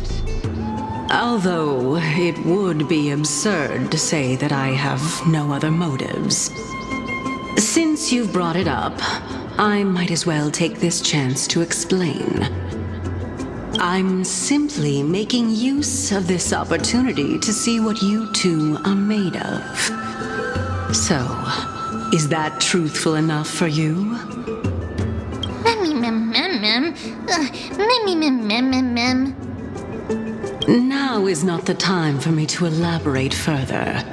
Although it would be absurd to say that I have no other motives. Since you've brought it up, I might as well take this chance to explain. I'm simply making use of this opportunity to see what you two are made of. So, is that truthful enough for you? Now is not the time for me to elaborate further.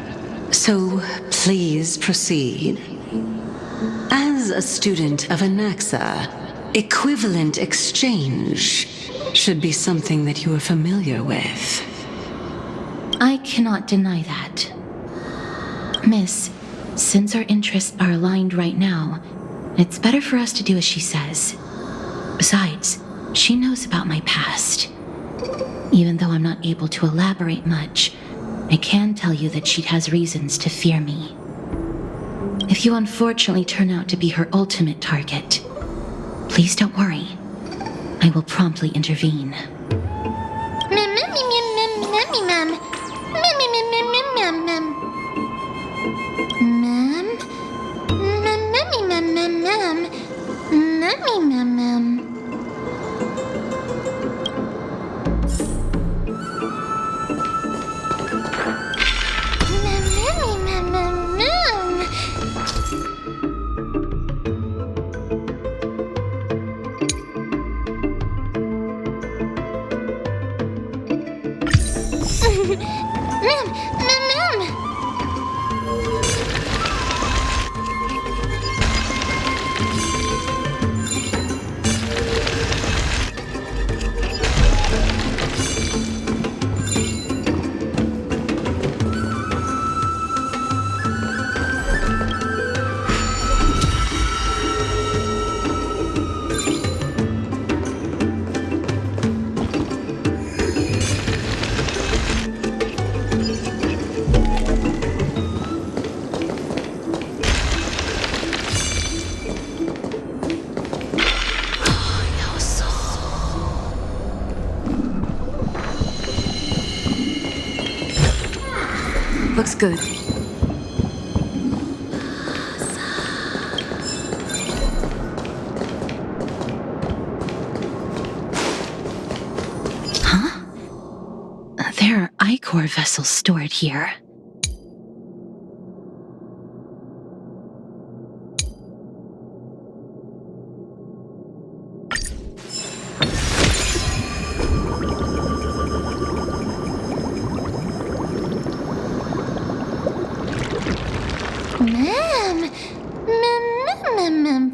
So, please proceed. As a student of Anaxa, equivalent exchange should be something that you are familiar with. I cannot deny that. Miss, since our interests are aligned right now, it's better for us to do as she says. Besides, she knows about my past. Even though I'm not able to elaborate much, I can tell you that she has reasons to fear me. If you unfortunately turn out to be her ultimate target, please don't worry. I will promptly intervene. Looks good. Huh? There are Ichor vessels stored here.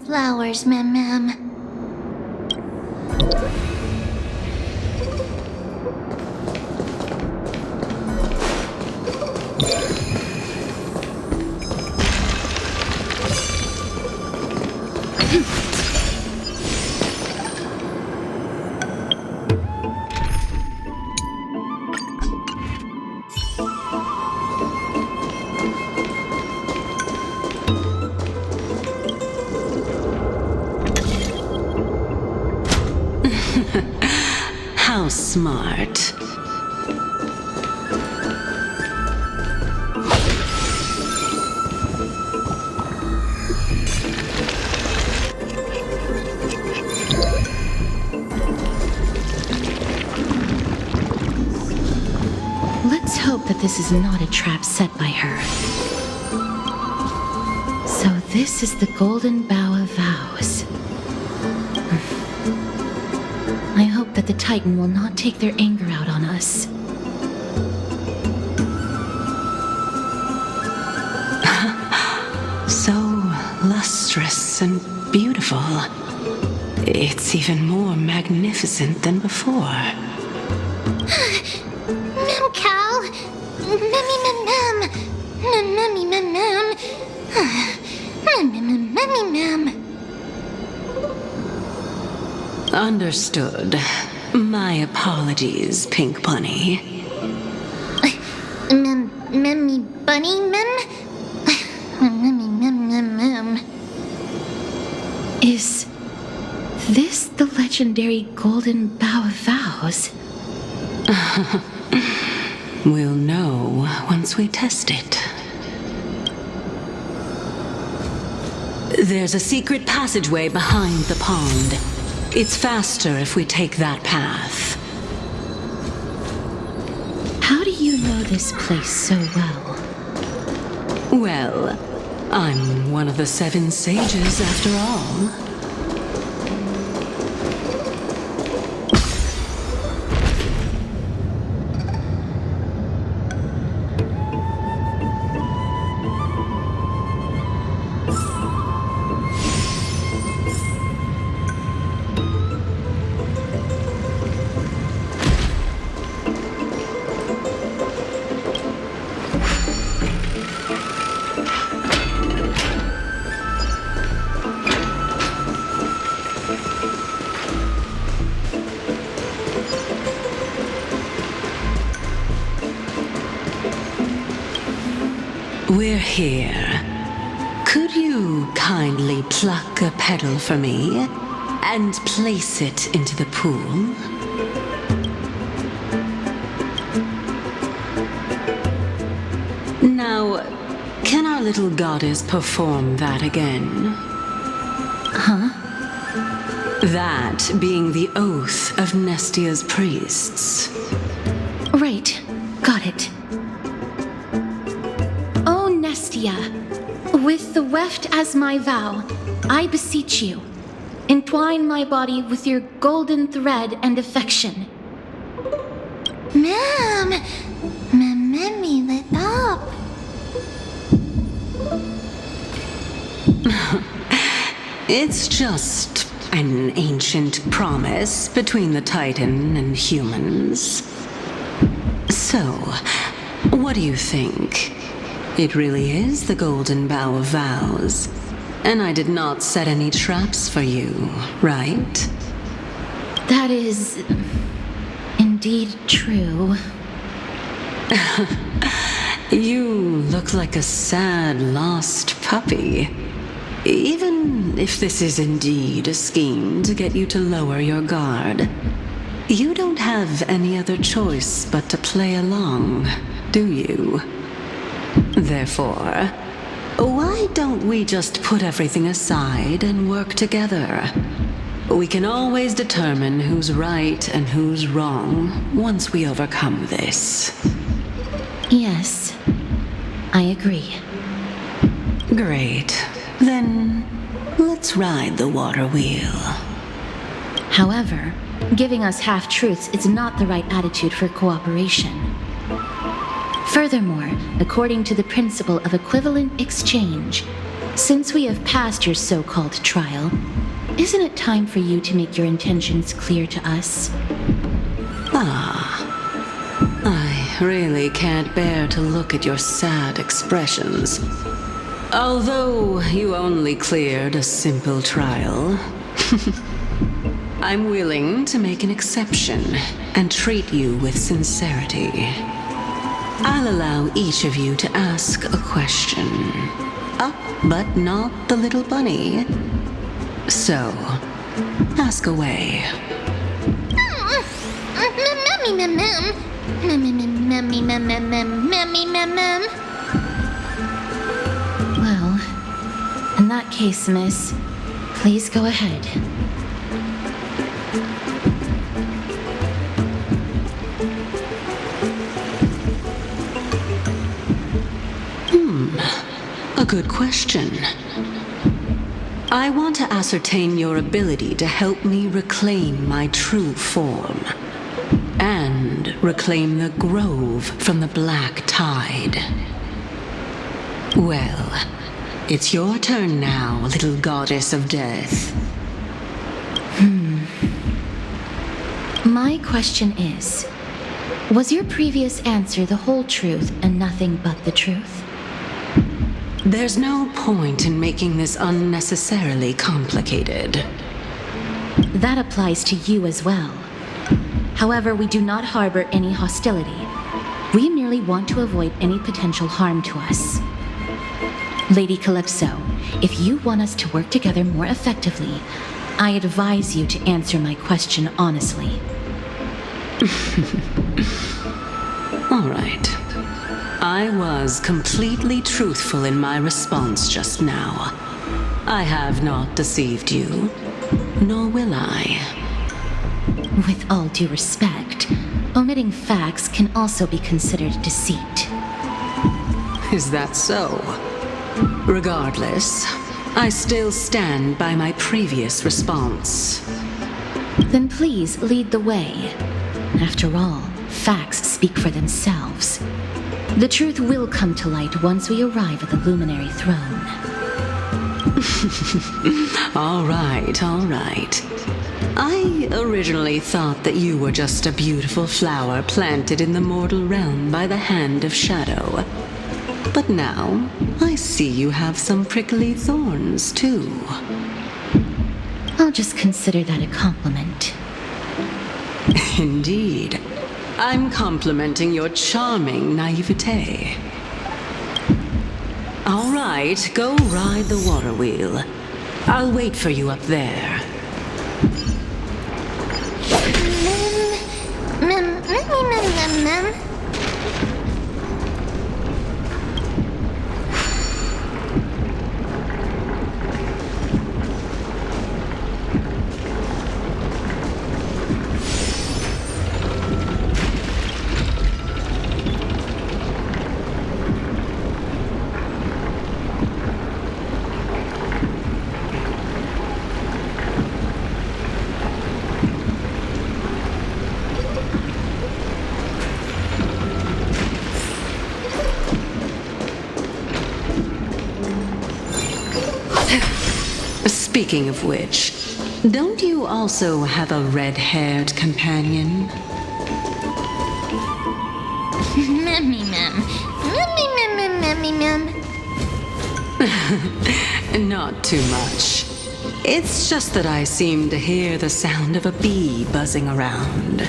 Flowers, ma'am. How smart. Let's hope that this is not a trap set by her. So this is the Golden Bough of Vows. I hope that the Titan will not take their anger out on us. So lustrous and beautiful. It's even more magnificent than before. Mem Cal. Mem. Mem. Understood. My apologies, Pink Bunny. Memmy Bunny, mem? Mem. Is this the legendary Golden Bough of Vows? We'll know once we test it. There's a secret passageway behind the pond. It's faster if we take that path. How do you know this place so well? Well, I'm one of the 7 sages after all. We're here. Could you kindly pluck a petal for me and place it into the pool? Now, can our little goddess perform that again? Huh? That being the oath of Nestia's priests. Right. Got it. O Nestia, with the weft as my vow, I beseech you, entwine my body with your golden thread and affection. Ma'am, Mammy lit up. It's just an ancient promise between the Titan and humans. So, what do you think? It really is the Golden Bough of Vows. And I did not set any traps for you, right? That is indeed true. You look like a sad, lost puppy. Even if this is indeed a scheme to get you to lower your guard, you don't have any other choice but to play along, do you? Therefore, why don't we just put everything aside and work together? We can always determine who's right and who's wrong once we overcome this. Yes, I agree. Great. Then, let's ride the water wheel. However, giving us half-truths is not the right attitude for cooperation. Furthermore, according to the principle of equivalent exchange, since we have passed your so-called trial, isn't it time for you to make your intentions clear to us? I really can't bear to look at your sad expressions. Although you only cleared a simple trial, I'm willing to make an exception and treat you with sincerity. I'll allow each of you to ask a question. But not the little bunny. So, ask away. Well, in that case, miss, please go ahead. A good question. I want to ascertain your ability to help me reclaim my true form. And reclaim the grove from the black tide. Well, it's your turn now, little goddess of death. My question is, was your previous answer the whole truth and nothing but the truth? There's no point in making this unnecessarily complicated. That applies to you as well. However, we do not harbor any hostility. We merely want to avoid any potential harm to us. Lady Calypso, if you want us to work together more effectively, I advise you to answer my question honestly. All right. I was completely truthful in my response just now. I have not deceived you, nor will I. With all due respect, omitting facts can also be considered deceit. Is that so? Regardless, I still stand by my previous response. Then please lead the way. After all, facts speak for themselves. The truth will come to light once we arrive at the Luminary Throne. All right, all right. I originally thought that you were just a beautiful flower planted in the mortal realm by the hand of shadow. But now, I see you have some prickly thorns, too. I'll just consider that a compliment. Indeed. I'm complimenting your charming naivete. All right, go ride the water wheel. I'll wait for you up there. Speaking of which, don't you also have a red-haired companion? Not too much. It's just that I seem to hear the sound of a bee buzzing around.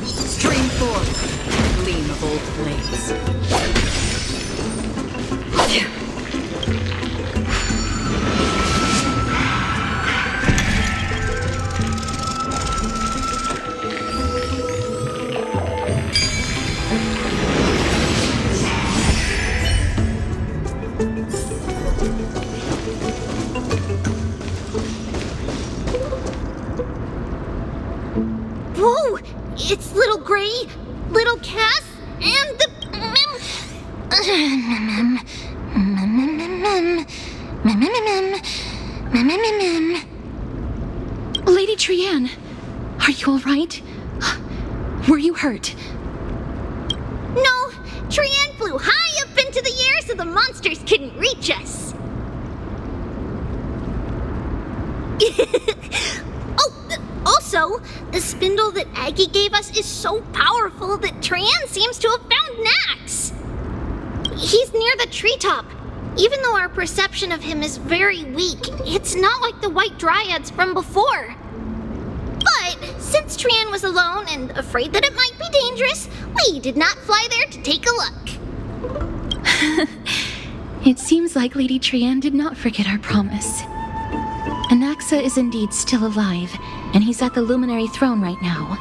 Stream forth, gleam of old blades. Whoa! It's Little Gray, Little Cass, and the... Lady Trianne, are you all right? Were you hurt? No, Trianne flew high up into the air so the monsters couldn't reach us. Also, the spindle that Aggie gave us is so powerful that Trianne seems to have found Nax. He's near the treetop. Even though our perception of him is very weak, it's not like the White Dryads from before. But since Trianne was alone and afraid that it might be dangerous, we did not fly there to take a look. It seems like Lady Trianne did not forget our promise. Anaxa is indeed still alive, and he's at the Luminary Throne right now.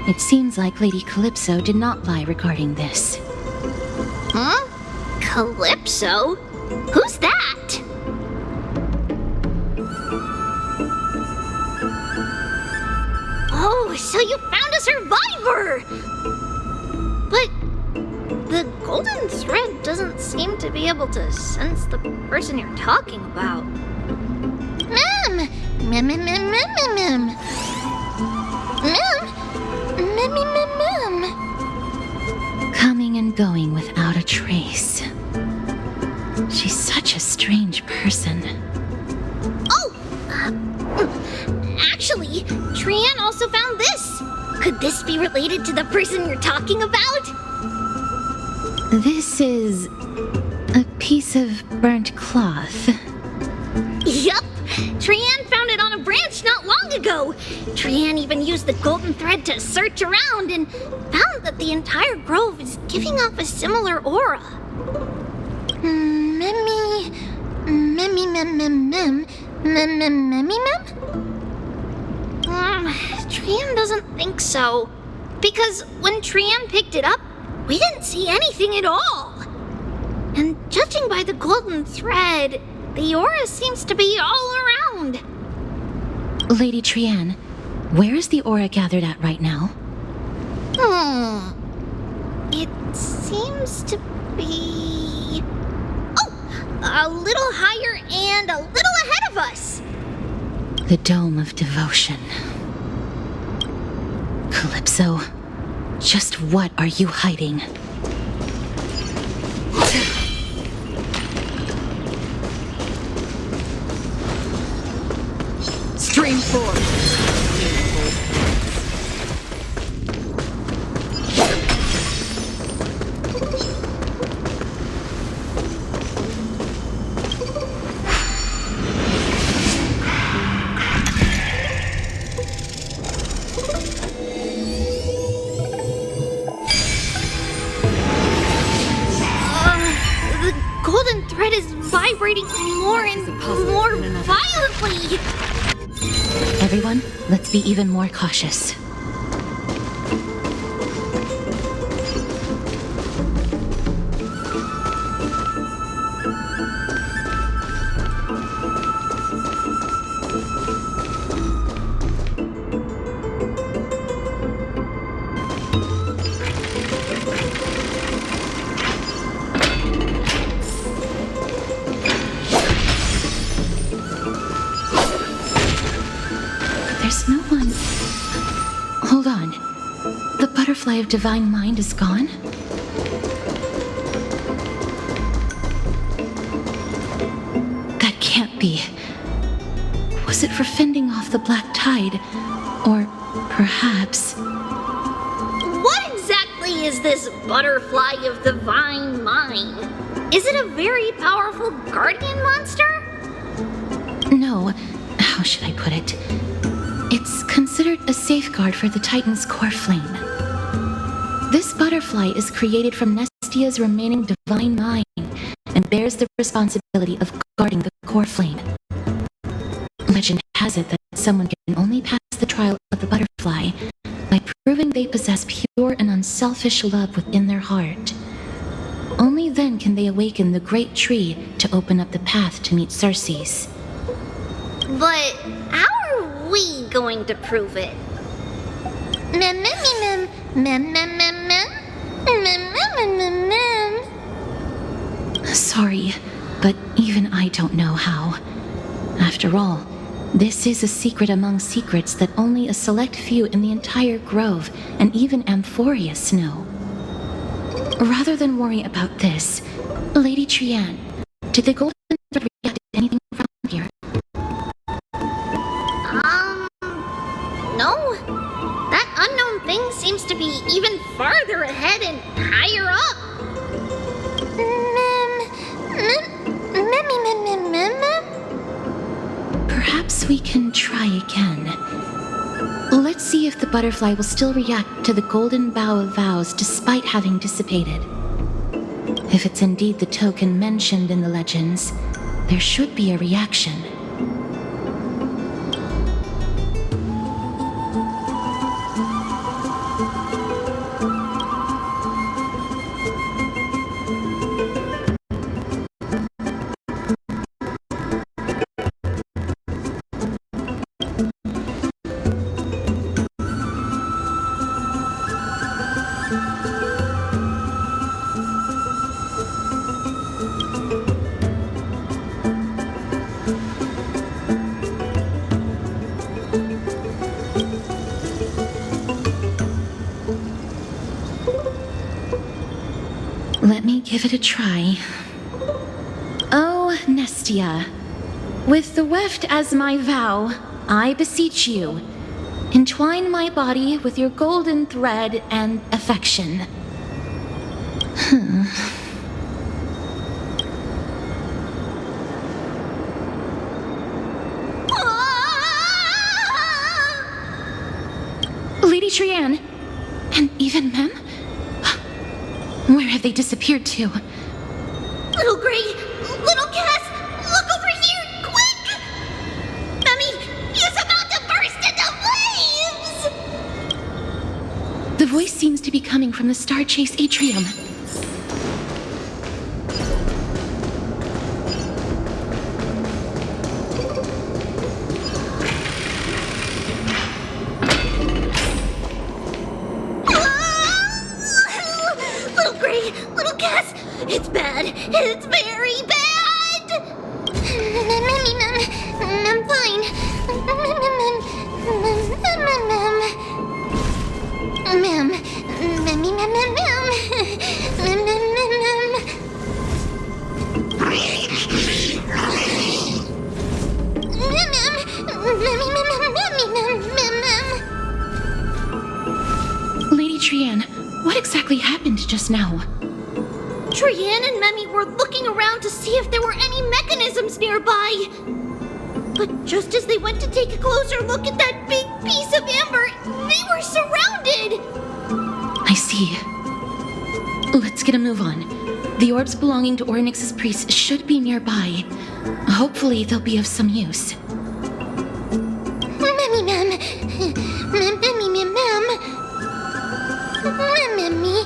It seems like Lady Calypso did not lie regarding this. Huh? Calypso? Who's that? Oh, so you found a survivor! But the golden thread doesn't seem to be able to sense the person you're talking about. Mem! Mem, mem, mem, mem, mem, mem. Mem! Mem, mem, mem, mem. Coming and going without a trace. She's such a strange person. Oh! Actually, Trianne also found this. Could this be related to the person you're talking about? This is a piece of burnt cloth. Yup! Trianne found it on a branch not long ago. Trianne even used the golden thread to search around and found that the entire grove is giving off a similar aura. Trianne doesn't think so. Because when Trianne picked it up, we didn't see anything at all. And judging by the golden thread, the aura seems to be all around. Lady Trianne, where is the aura gathered at right now? It seems to be... Oh! A little higher and a little ahead of us! The Dome of Devotion. Calypso, just what are you hiding? Stream forward. The golden thread is vibrating more and more violently! Everyone, let's be even more cautious. There's no one... Hold on. The butterfly of divine mind is gone? That can't be. Was it for fending off the black tide? Or perhaps... What exactly is this butterfly of divine mind? Is it a very powerful guardian monster? No. How should I put it? It's considered a safeguard for the Titan's Coreflame. This butterfly is created from Nestia's remaining divine mind and bears the responsibility of guarding the Coreflame. Legend has it that someone can only pass the trial of the butterfly by proving they possess pure and unselfish love within their heart. Only then can they awaken the great tree to open up the path to meet Circes. But how are we going to prove it? Sorry, but even I don't know how. After all, this is a secret among secrets that only a select few in the entire grove and even Amphorius know. Rather than worry about this, Lady Trianne, did the golden thread react to anything around here? No. That unknown thing seems to be even farther ahead and higher up. Perhaps we can try again. Let's see if the butterfly will still react to the golden bough of vows despite having dissipated. If it's indeed the token mentioned in the legends, there should be a reaction. Let me give it a try. Oh, Nestia, with the weft as my vow, I beseech you, entwine my body with your golden thread and affection. Trianne, and even Mem? Where have they disappeared to? Little Gray, little Cass, look over here, quick! Mummy is about to burst into flames! The voice seems to be coming from the Star Chase atrium. It's bad. It's very bad. I'm fine. Lady Trianne, what exactly happened just now? Trianne and Memmy were looking around to see if there were any mechanisms nearby. But just as they went to take a closer look at that big piece of amber, they were surrounded! I see. Let's get a move on. The orbs belonging to Ornyx's priests should be nearby. Hopefully they'll be of some use. Memmy Mem. Memmy Mem. Memmy.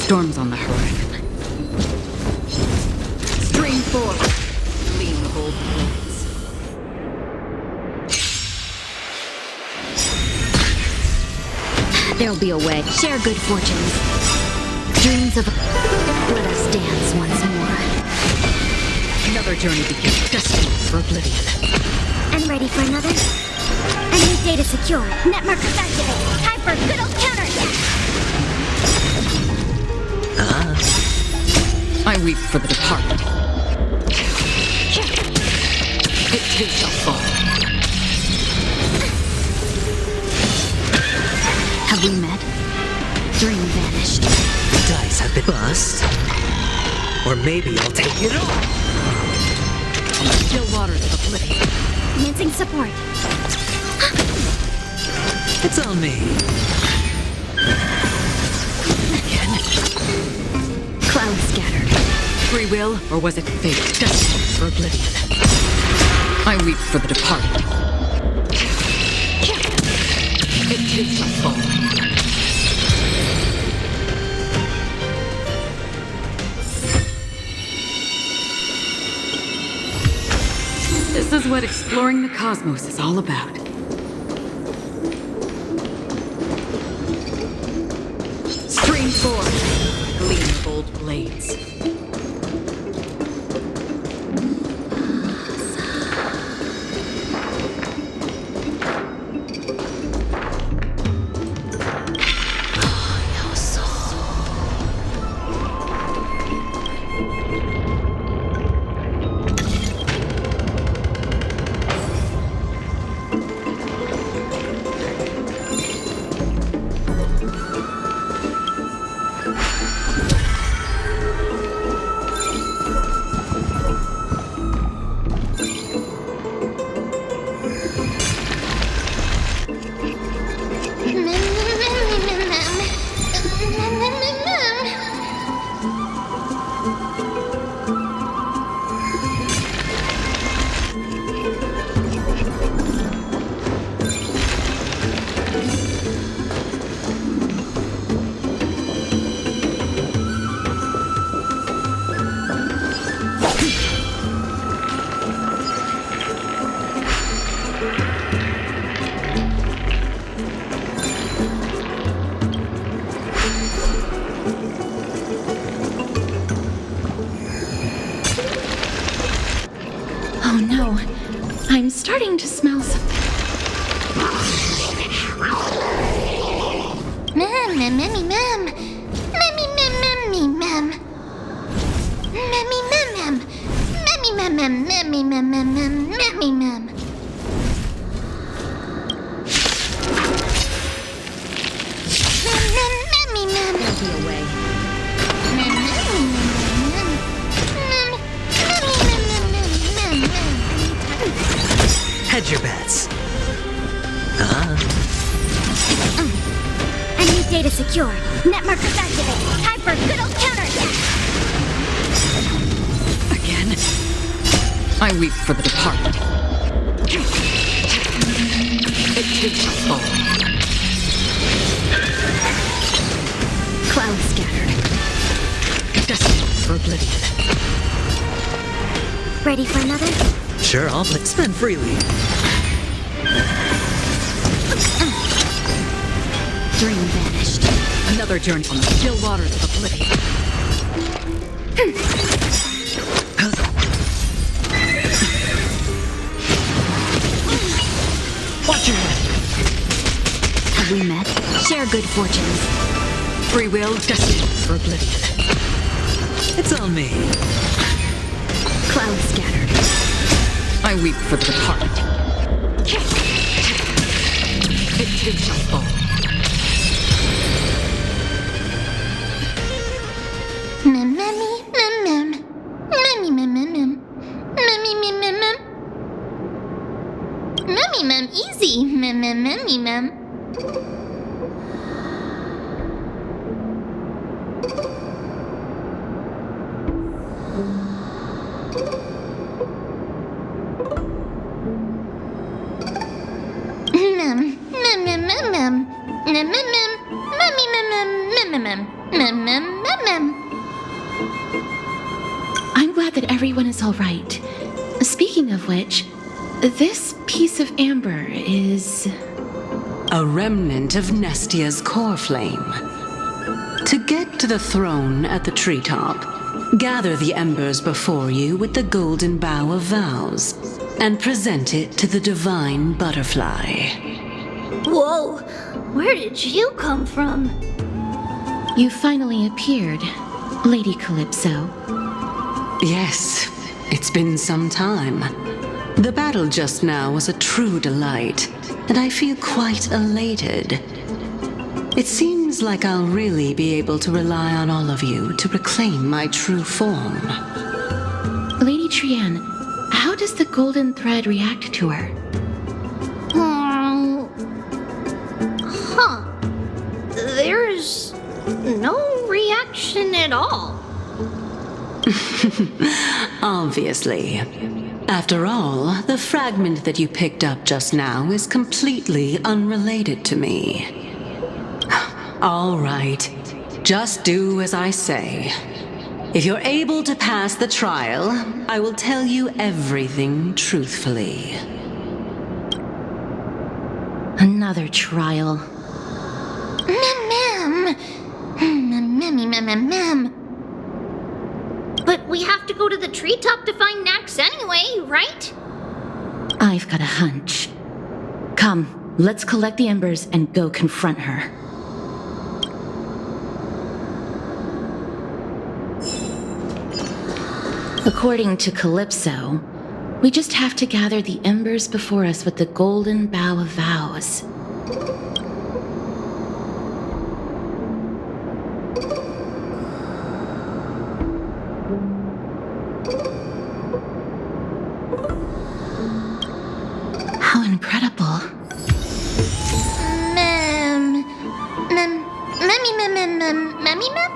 Storms on the horizon. Stream forward. Gleam of old blades. There'll be a way. Share good fortunes. Dreams of... Let us dance once more. Another journey begins. Destined for oblivion. I'm ready for another. Enemy data secure. Net markers activate. Time for good old counterattack. I weep for the departed. It too shall fall. Have we met? Dream vanished. The dice have been bust. Or maybe I'll take it all. On the still waters of oblivion. Commencing support. It's on me. Cloud scattered. Free will, or was it fate? Destined for oblivion. I weep for the departed. It too shall fall. This is what exploring the cosmos is all about. Stream forward. Gleam of old blades. no. I'm starting to smell something. Mem, mem, mem, mem. Memmy, mem, memmy, mem. Memmy, mem, mem. Memmy, mem, mem, memmy, mem, mem, mem, memmy, mem. Mem, mem, memmy, mem. They'll be away. Mem, memmy, mem, mem, mem. Memmy, mem, mem, mem, mem, mem. Hedge your bets. Enemy data secure. Net markers activated. Time for a good old counterattack. Again? I weep for the departed. It takes us all. Cloud scattered. Destined for oblivion. Ready for another? Sure, I'll spend freely. Dream vanished. Another journey on the still waters of oblivion. Watch your head. Have we met? Share good fortunes. Free will destined for oblivion. It's on me. Cloud scattered. I weep for the departed. It takes us all. Mem, memmy, mem, mem. Memmy, mem, mem, mem. Memmy, mem, mem, mem. Memmy, mem, easy. Mem, mem, memmy, mem. Mem, mem, mem, mem, mem. Mem, mem, mem. Memmy, mem, mem, mem, mem, mem. Mem, mem, mem, mem. I'm glad that everyone is all right. Speaking of which, this piece of amber is... A remnant of Nestia's Coreflame. To get to the throne at the treetop, gather the embers before you with the golden bough of vows, and present it to the divine butterfly. Whoa! Where did you come from? You finally appeared, Lady Calypso. Yes, it's been some time. The battle just now was a true delight, and I feel quite elated. It seems like I'll really be able to rely on all of you to reclaim my true form. Lady Trianne, how does the golden thread react to her? Huh. There's no reaction at all. Obviously. After all, the fragment that you picked up just now is completely unrelated to me. All right. Just do as I say. If you're able to pass the trial, I will tell you everything truthfully. Another trial. Mem, mem. Memmy, mem, mem, mem. But we have to go to the treetop to find Nax anyway, right? I've got a hunch. Come, let's collect the embers and go confront her. According to Calypso, we just have to gather the embers before us with the golden bough of vows. How incredible. Memmy, mem?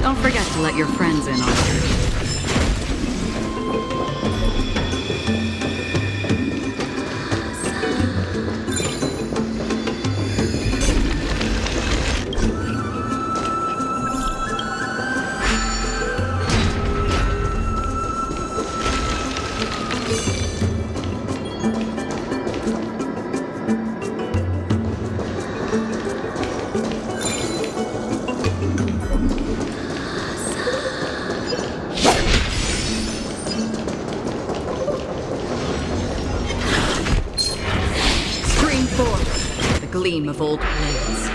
Don't forget to let your friends in on it. gleam of old blades.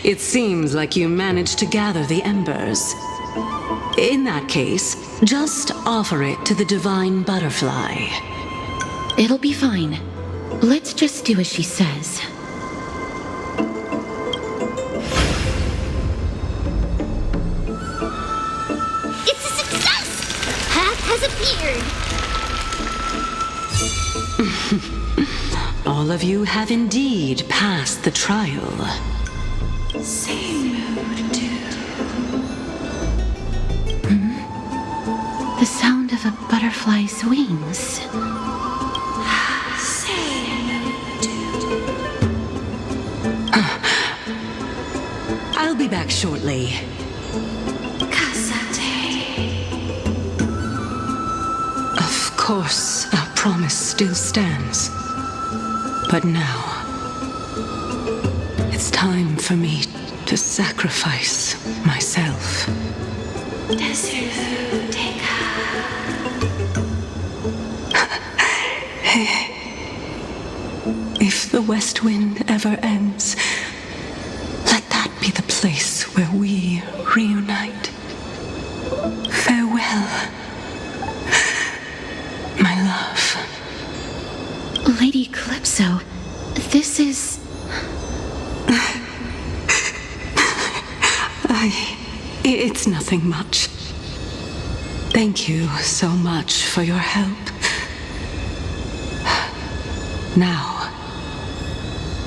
It seems like you managed to gather the embers. In that case, just offer it to the divine butterfly. It'll be fine. Let's just do as she says. It's a success! Path has appeared. All of you have indeed passed the trial. Same mood, too. The sound of a butterfly's wings. I'll be back shortly. Of course, our promise still stands. But now, it's time for me to sacrifice myself. If the West Wind ever ends, let that be the place where we reunite. Farewell, my love. Lady Calypso, this is... It's nothing much. Thank you so much for your help. Now,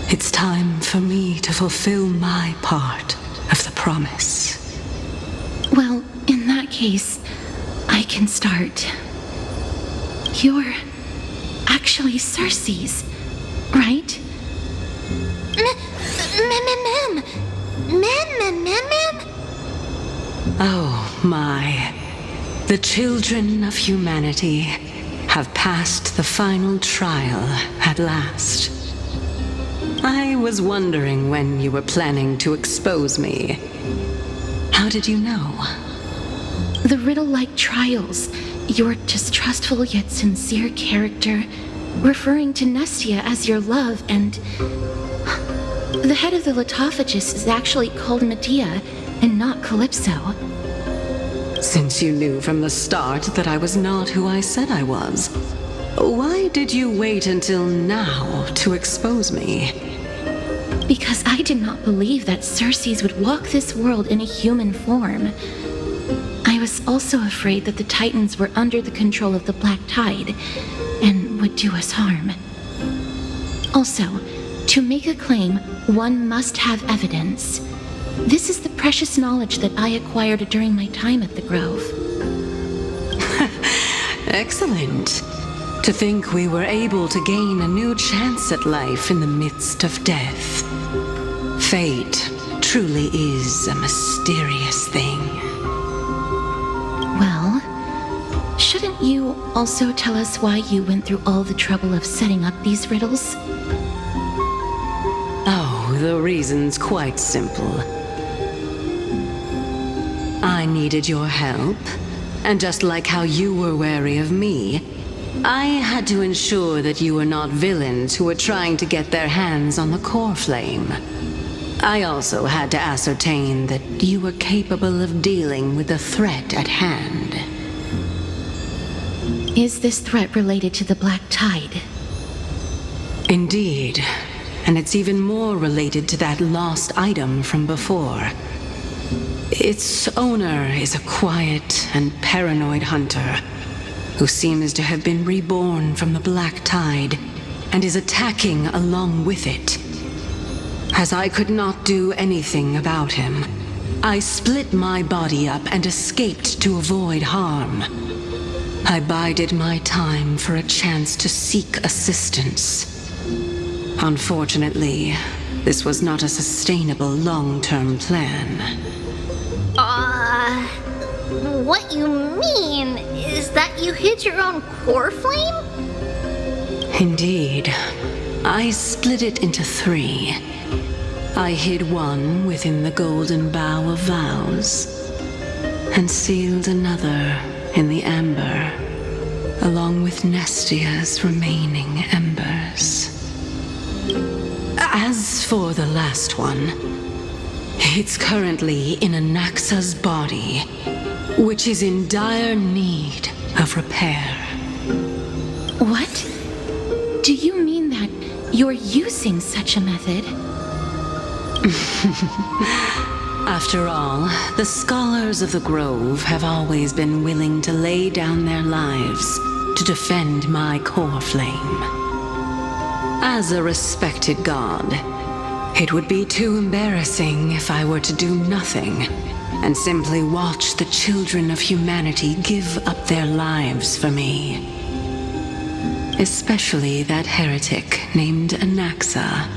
it's time for me to fulfill my part of the promise. Well, in that case, I can start. You're actually Cersei's, right? Oh my. The children of humanity have passed the final trial at last. I was wondering when you were planning to expose me. How did you know? The riddle-like trials, your distrustful yet sincere character, referring to Nestia as your love, and... The head of the Litophagus is actually called Medea, and not Calypso. Since you knew from the start that I was not who I said I was, why did you wait until now to expose me? Because I did not believe that Cersei's would walk this world in a human form. I was also afraid that the Titans were under the control of the Black Tide, and would do us harm. Also, to make a claim, one must have evidence. This is the precious knowledge that I acquired during my time at the Grove. Excellent. To think we were able to gain a new chance at life in the midst of death. Fate truly is a mysterious thing. Well, shouldn't you also tell us why you went through all the trouble of setting up these riddles? Oh, the reason's quite simple. I needed your help, and just like how you were wary of me, I had to ensure that you were not villains who were trying to get their hands on the Coreflame. I also had to ascertain that you were capable of dealing with the threat at hand. Is this threat related to the Black Tide? Indeed, and it's even more related to that lost item from before. Its owner is a quiet and paranoid hunter who seems to have been reborn from the Black Tide and is attacking along with it. As I could not do anything about him, I split my body up and escaped to avoid harm. I bided my time for a chance to seek assistance. Unfortunately, this was not a sustainable long-term plan. What you mean is that you hid your own Coreflame? Indeed. I split it into 3. I hid one within the golden bough of vows, and sealed another in the amber, along with Nestia's remaining embers. As for the last one, it's currently in Anaxa's body, which is in dire need of repair. What? Do you mean that you're using such a method? After all, the scholars of the Grove have always been willing to lay down their lives to defend my Coreflame. As a respected god, it would be too embarrassing if I were to do nothing and simply watch the children of humanity give up their lives for me. Especially that heretic named Anaxa.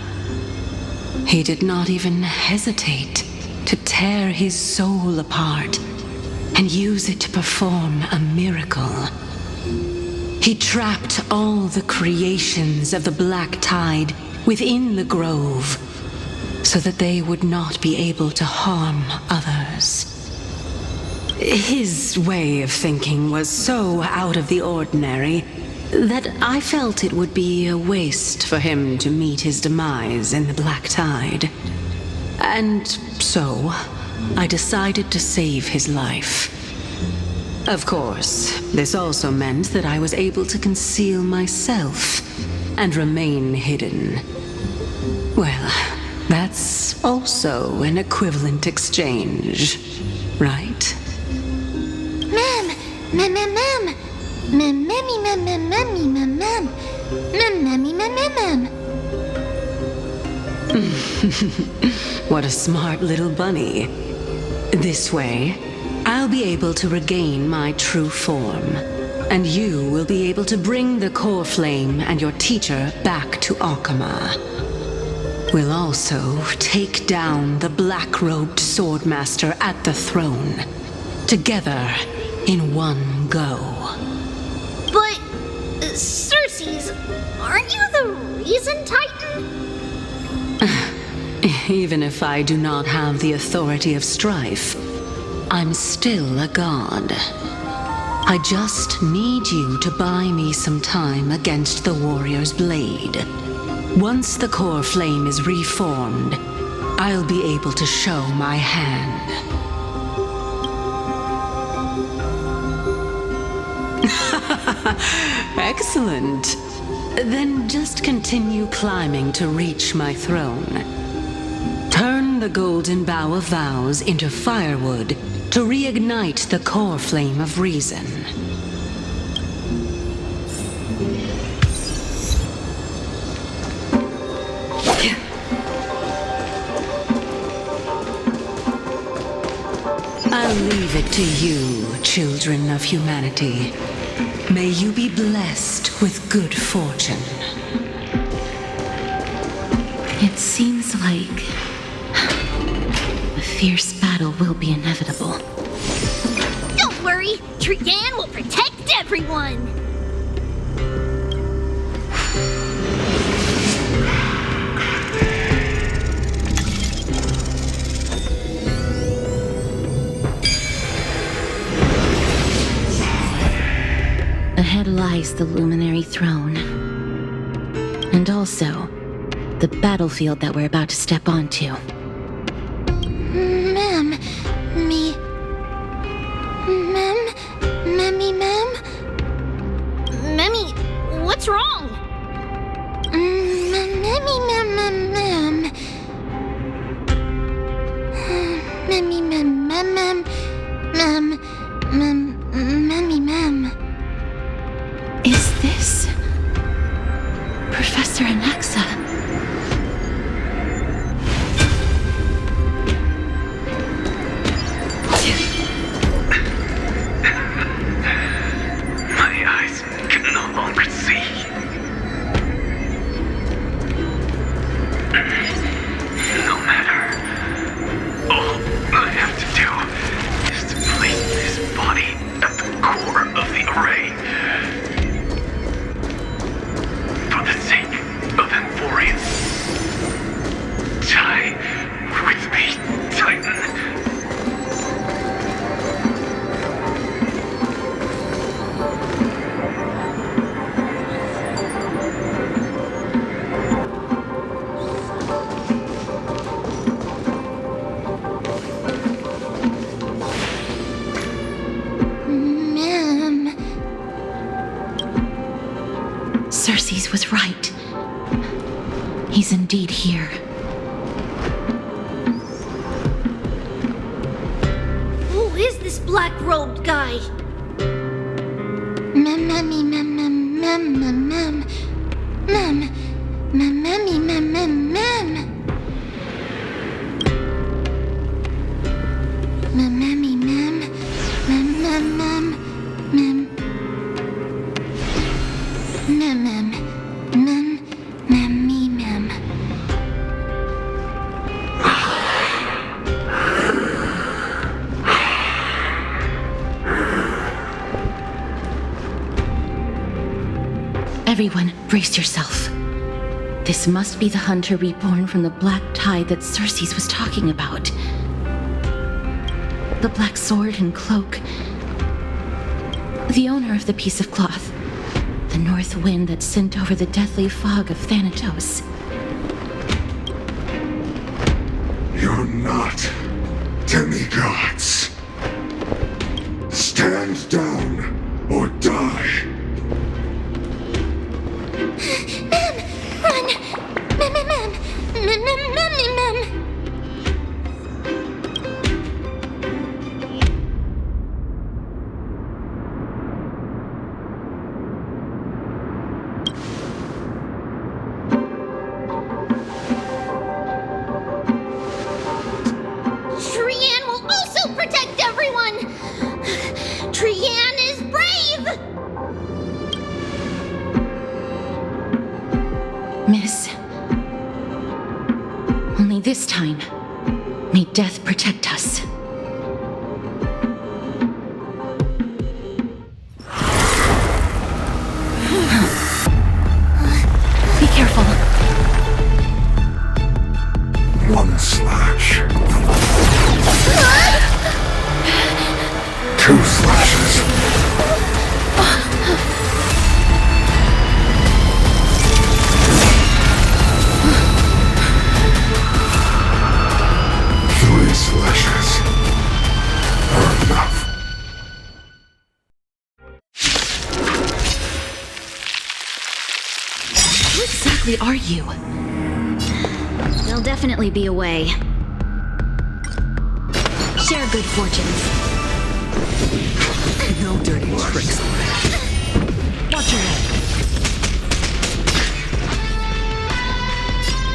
He did not even hesitate to tear his soul apart and use it to perform a miracle. He trapped all the creations of the Black Tide within the Grove so that they would not be able to harm others. His way of thinking was so out of the ordinary that I felt it would be a waste for him to meet his demise in the Black Tide. And so, I decided to save his life. Of course, this also meant that I was able to conceal myself and remain hidden. Well, that's also an equivalent exchange, right? What a smart little bunny. This way, I'll be able to regain my true form, and you will be able to bring the Coreflame and your teacher back to Akama. We'll also take down the black-robed swordmaster at the throne, together in one go. But, Circes, aren't you the reason Titan? Even if I do not have the authority of Strife, I'm still a god. I just need you to buy me some time against the warrior's blade. Once the Coreflame is reformed, I'll be able to show my hand. Excellent. Then just continue climbing to reach my throne. Turn the golden bough of vows into firewood to reignite the Coreflame of reason. I'll leave it to you, children of humanity. May you be blessed with good fortune. It seems like a fierce battle will be inevitable. Don't worry, Trian will protect everyone! Ahead lies the Luminary Throne. And also, the battlefield that we're about to step onto. Ma'am, Memmy, what's wrong? Is this Professor Anaxa? Cersei's was right. He's indeed here. Who is this black-robed guy? Mem, mem, mem, mem, mem, mem, mem, mem, mem, mem, mem, mem, mem. Mem, mem, mem, mem, mem, mem, mem. Mem, mem, mem, mem, me, mem. Everyone, brace yourself. This must be the hunter reborn from the black tide that Cersei's was talking about. The black sword and cloak. The owner of the piece of cloth. The north wind that sent over the deathly fog of Thanatos. You're not demigods. Stand down or die. Mem! Run! Mem, mem, mem! Mem, mem, mem, mem! Trian will also protect everyone! Trian is brave! Miss. Only this time, may death protect us. Be careful. One slash. 2 slashes. 3 slashes are enough. Who exactly are you? There'll definitely be a way. Share good fortunes. No dirty tricks. Watch your head.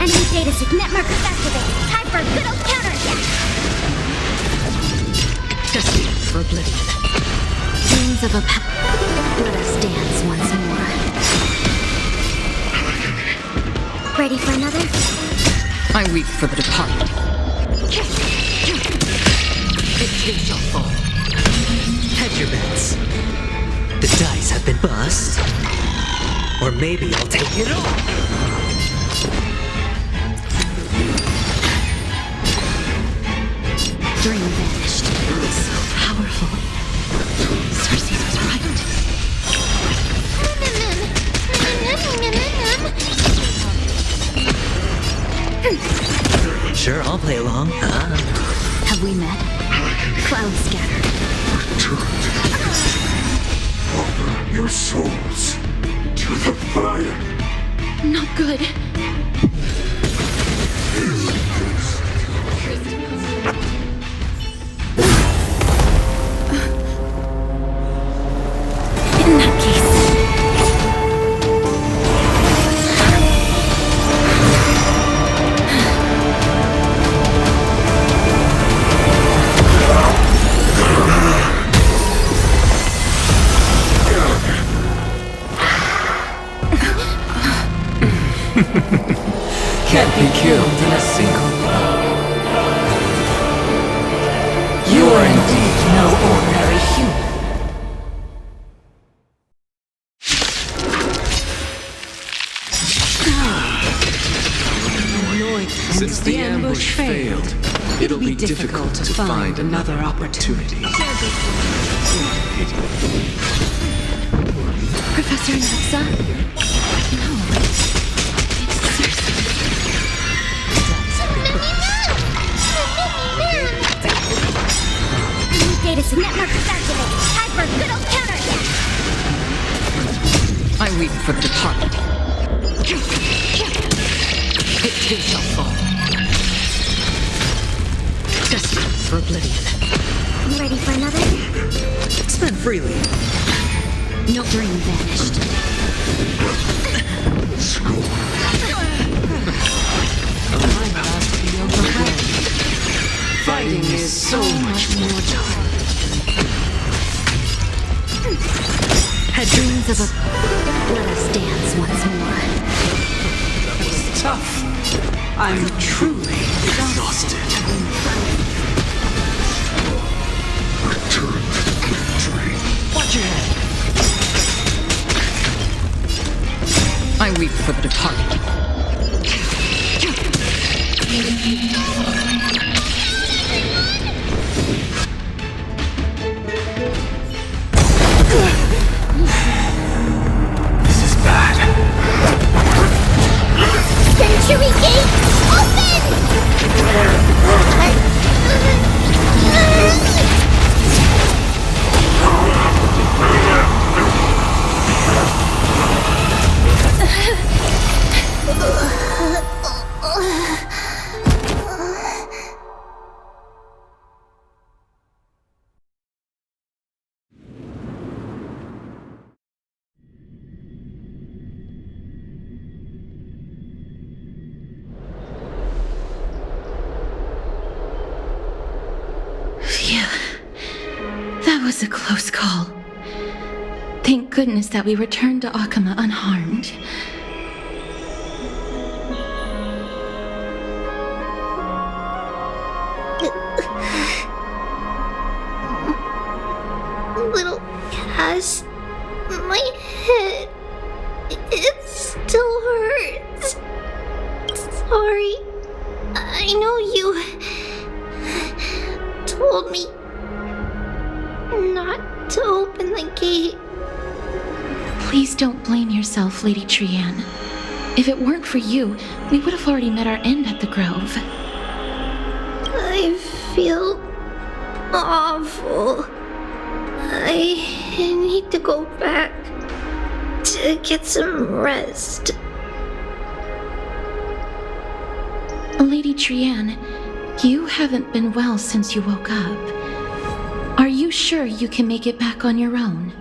Enemy data signet markers activated. Time for a good old counterattack. Just for oblivion. Dreams of a Let us dance once more. Ready for another? I weep for the departed. It too shall fall. Hedge your bets. The dice have been bust. Or maybe I'll take it all. Dream vanished. It's so powerful. Cersei's was right. Sure, I'll play along. Have we met? Clouds scattered. Offer your souls to the fire. Not good. In that case... Can't be killed in a single blow. You are indeed no ordinary human. Since the ambush failed, it'll be difficult to find another opportunity. Professor Natsa? No. Data signet markers activated. Time for a good old counterattack. I weep for the departed. It too shall fall. Destined for oblivion. You ready for another? Spend freely. No dream vanished. Fighting is so much more time. Had dreams of a... Let us dance once more. That was tough. I'm truly exhausted. Watch your head. I weep for the departed. This is bad. Century Gate, open! Phew. That was a close call. Thank goodness that we returned to Akama unharmed. Little Cass, my head, it still hurts. Sorry. I know you told me not to open the gate. Please don't blame yourself, Lady Trianne. If it weren't for you, we would have already met our end at the Grove. I feel awful. I need to go back to get some rest. Lady Trianne, you haven't been well since you woke up. Are you sure you can make it back on your own?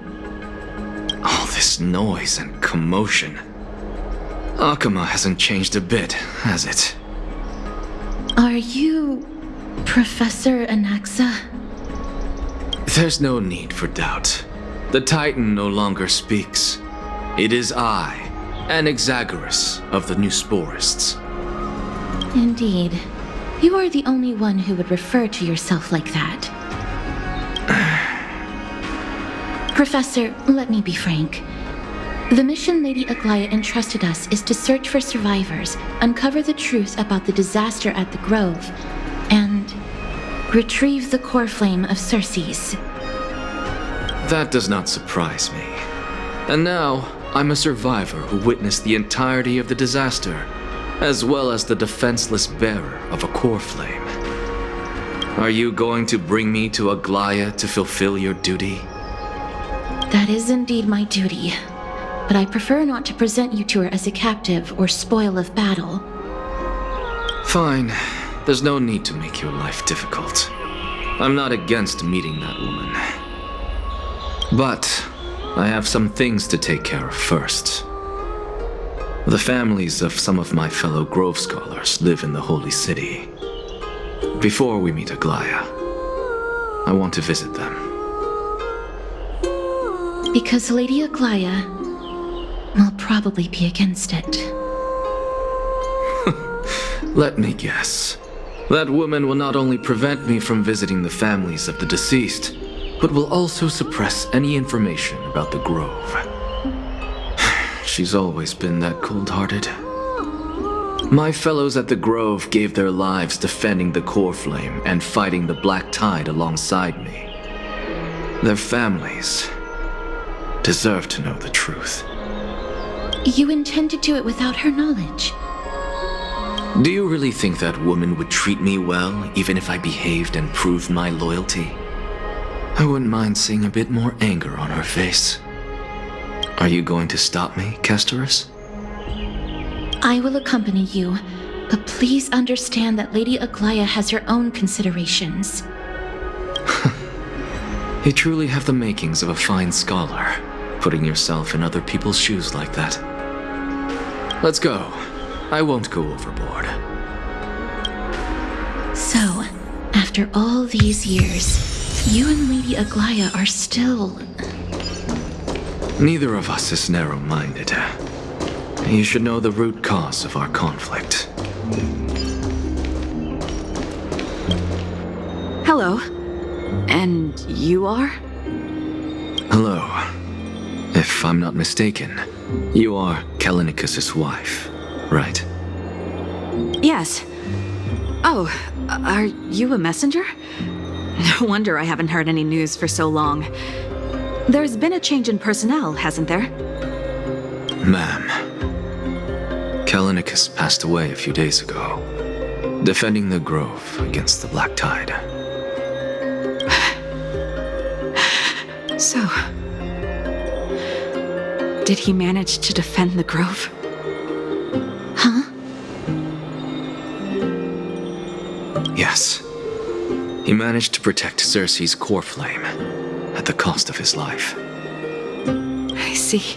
All this noise and commotion. Akama hasn't changed a bit, has it? Are you Professor Anaxa? There's no need for doubt. The Titan no longer speaks. It is I, Anaxagoras of the New Sporists. Indeed. You are the only one who would refer to yourself like that. Professor, let me be frank. The mission Lady Aglaya entrusted us is to search for survivors, uncover the truth about the disaster at the Grove, and retrieve the Coreflame of Circes. That does not surprise me. And now, I'm a survivor who witnessed the entirety of the disaster, as well as the defenseless bearer of a Coreflame. Are you going to bring me to Aglaya to fulfill your duty? That is indeed my duty, but I prefer not to present you to her as a captive or spoil of battle. Fine. There's no need to make your life difficult. I'm not against meeting that woman. But I have some things to take care of first. The families of some of my fellow Grove scholars live in the Holy City. Before we meet Aglaya, I want to visit them. Because Lady Aglaya will probably be against it. Let me guess. That woman will not only prevent me from visiting the families of the deceased, but will also suppress any information about the Grove. She's always been that cold-hearted. My fellows at the Grove gave their lives defending the Coreflame and fighting the Black Tide alongside me. Their families deserve to know the truth. You intend to do it without her knowledge? Do you really think that woman would treat me well, even if I behaved and proved my loyalty? I wouldn't mind seeing a bit more anger on her face. Are you going to stop me, Castorus? I will accompany you, but please understand that Lady Aglaya has her own considerations. You truly have the makings of a fine scholar, putting yourself in other people's shoes like that. Let's go. I won't go overboard. So, after all these years, you and Lady Aglaya are still... Neither of us is narrow-minded. You should know the root cause of our conflict. Hello. And you are? Hello. If I'm not mistaken, you are Kallinicus' wife, right? Yes. Oh, are you a messenger? No wonder I haven't heard any news for so long. There's been a change in personnel, hasn't there? Ma'am, Kallinicus passed away a few days ago, defending the Grove against the Black Tide. So, did he manage to defend the Grove? Huh? Yes. He managed to protect Cersei's Coreflame at the cost of his life. I see.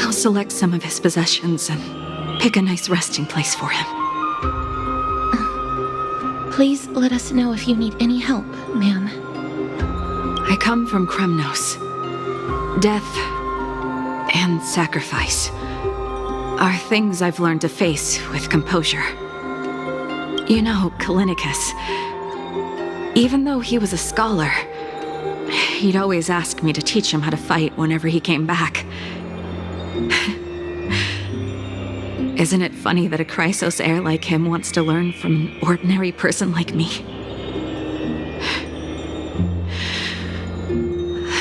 I'll select some of his possessions and pick a nice resting place for him. Please let us know if you need any help, ma'am. I come from Kremnos. Death and sacrifice are things I've learned to face with composure. You know, Kallinicus, even though he was a scholar, he'd always ask me to teach him how to fight whenever he came back. Isn't it funny that a Chrysos heir like him wants to learn from an ordinary person like me?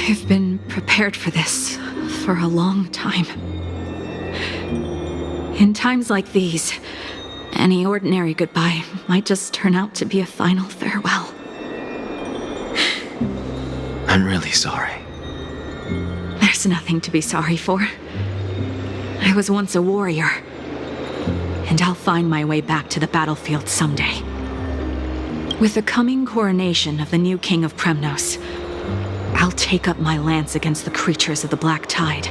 I've been prepared for this for a long time. In times like these, any ordinary goodbye might just turn out to be a final farewell. I'm really sorry. There's nothing to be sorry for. I was once a warrior, and I'll find my way back to the battlefield someday. With the coming coronation of the new king of Kremnos, I'll take up my lance against the creatures of the Black Tide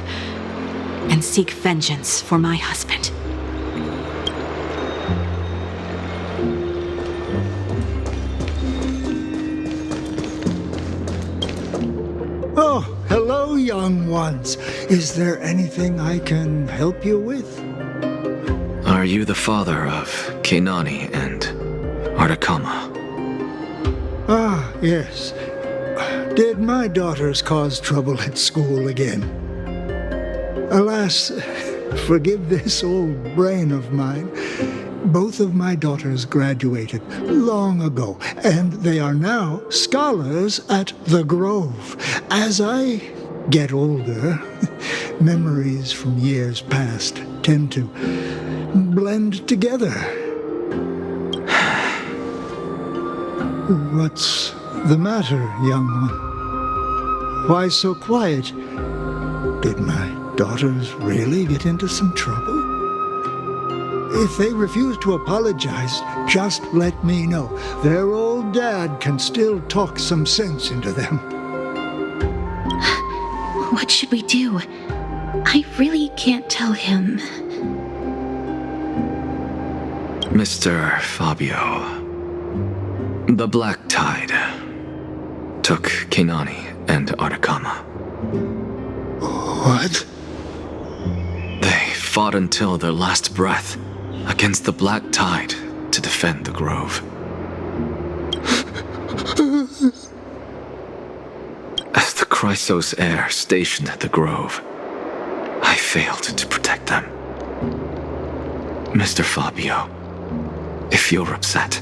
and seek vengeance for my husband. Oh, hello, young ones. Is there anything I can help you with? Are you the father of Kenani and Ardakama? Ah, yes. Did my daughters cause trouble at school again? Alas, forgive this old brain of mine. Both of my daughters graduated long ago, and they are now scholars at the Grove. As I get older, memories from years past tend to blend together. What's the matter, young one? Why so quiet? Did my daughters really get into some trouble? If they refuse to apologize, just let me know. Their old dad can still talk some sense into them. What should we do? I really can't tell him. Mr. Fabio, the Black Tide took Kenani and Ardakama. What? They fought until their last breath against the Black Tide to defend the Grove. As the Chrysos heir stationed at the Grove, I failed to protect them. Mr. Fabio, if you're upset...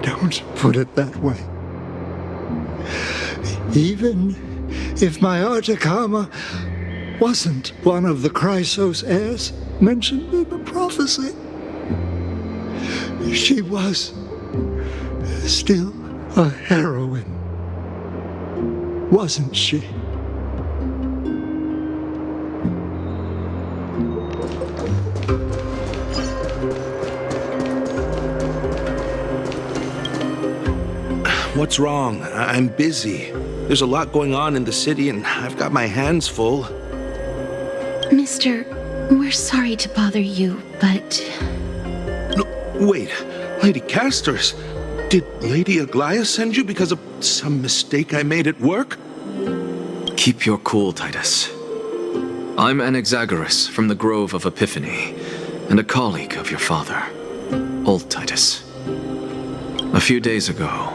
Don't put it that way. Even if my Ardakama wasn't one of the Chrysos heirs mentioned in the prophecy, she was still a heroine, wasn't she? What's wrong? I'm busy. There's a lot going on in the city, and I've got my hands full. Mister, we're sorry to bother you, but... No, wait, Lady Castorus, did Lady Aglaia send you because of some mistake I made at work? Keep your cool, Titus. I'm Anaxagoras from the Grove of Epiphany, and a colleague of your father, old Titus. A few days ago,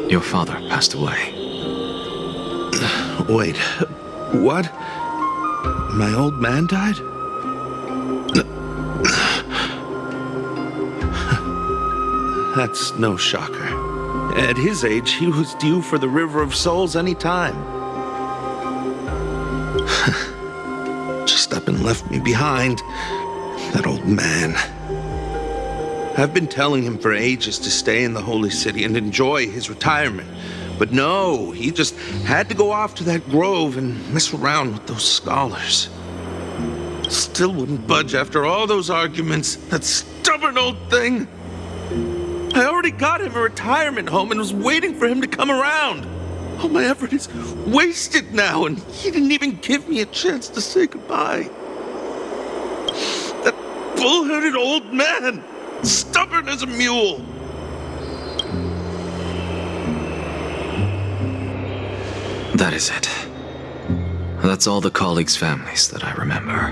your father passed away. Wait, what? My old man died? That's no shocker. At his age, he was due for the River of Souls any time. Just up and left me behind. That old man. I've been telling him for ages to stay in the Holy City and enjoy his retirement. But no, he just had to go off to that grove and mess around with those scholars. Still wouldn't budge after all those arguments. That stubborn old thing. I already got him a retirement home and was waiting for him to come around. All my effort is wasted now, and he didn't even give me a chance to say goodbye. That bull-headed old man, stubborn as a mule. That is it. That's all the colleagues' families that I remember.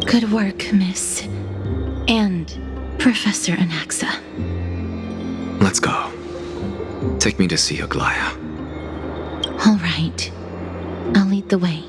Good work, Miss. And Professor Anaxa. Let's go. Take me to see Aglaia. All right. I'll lead the way.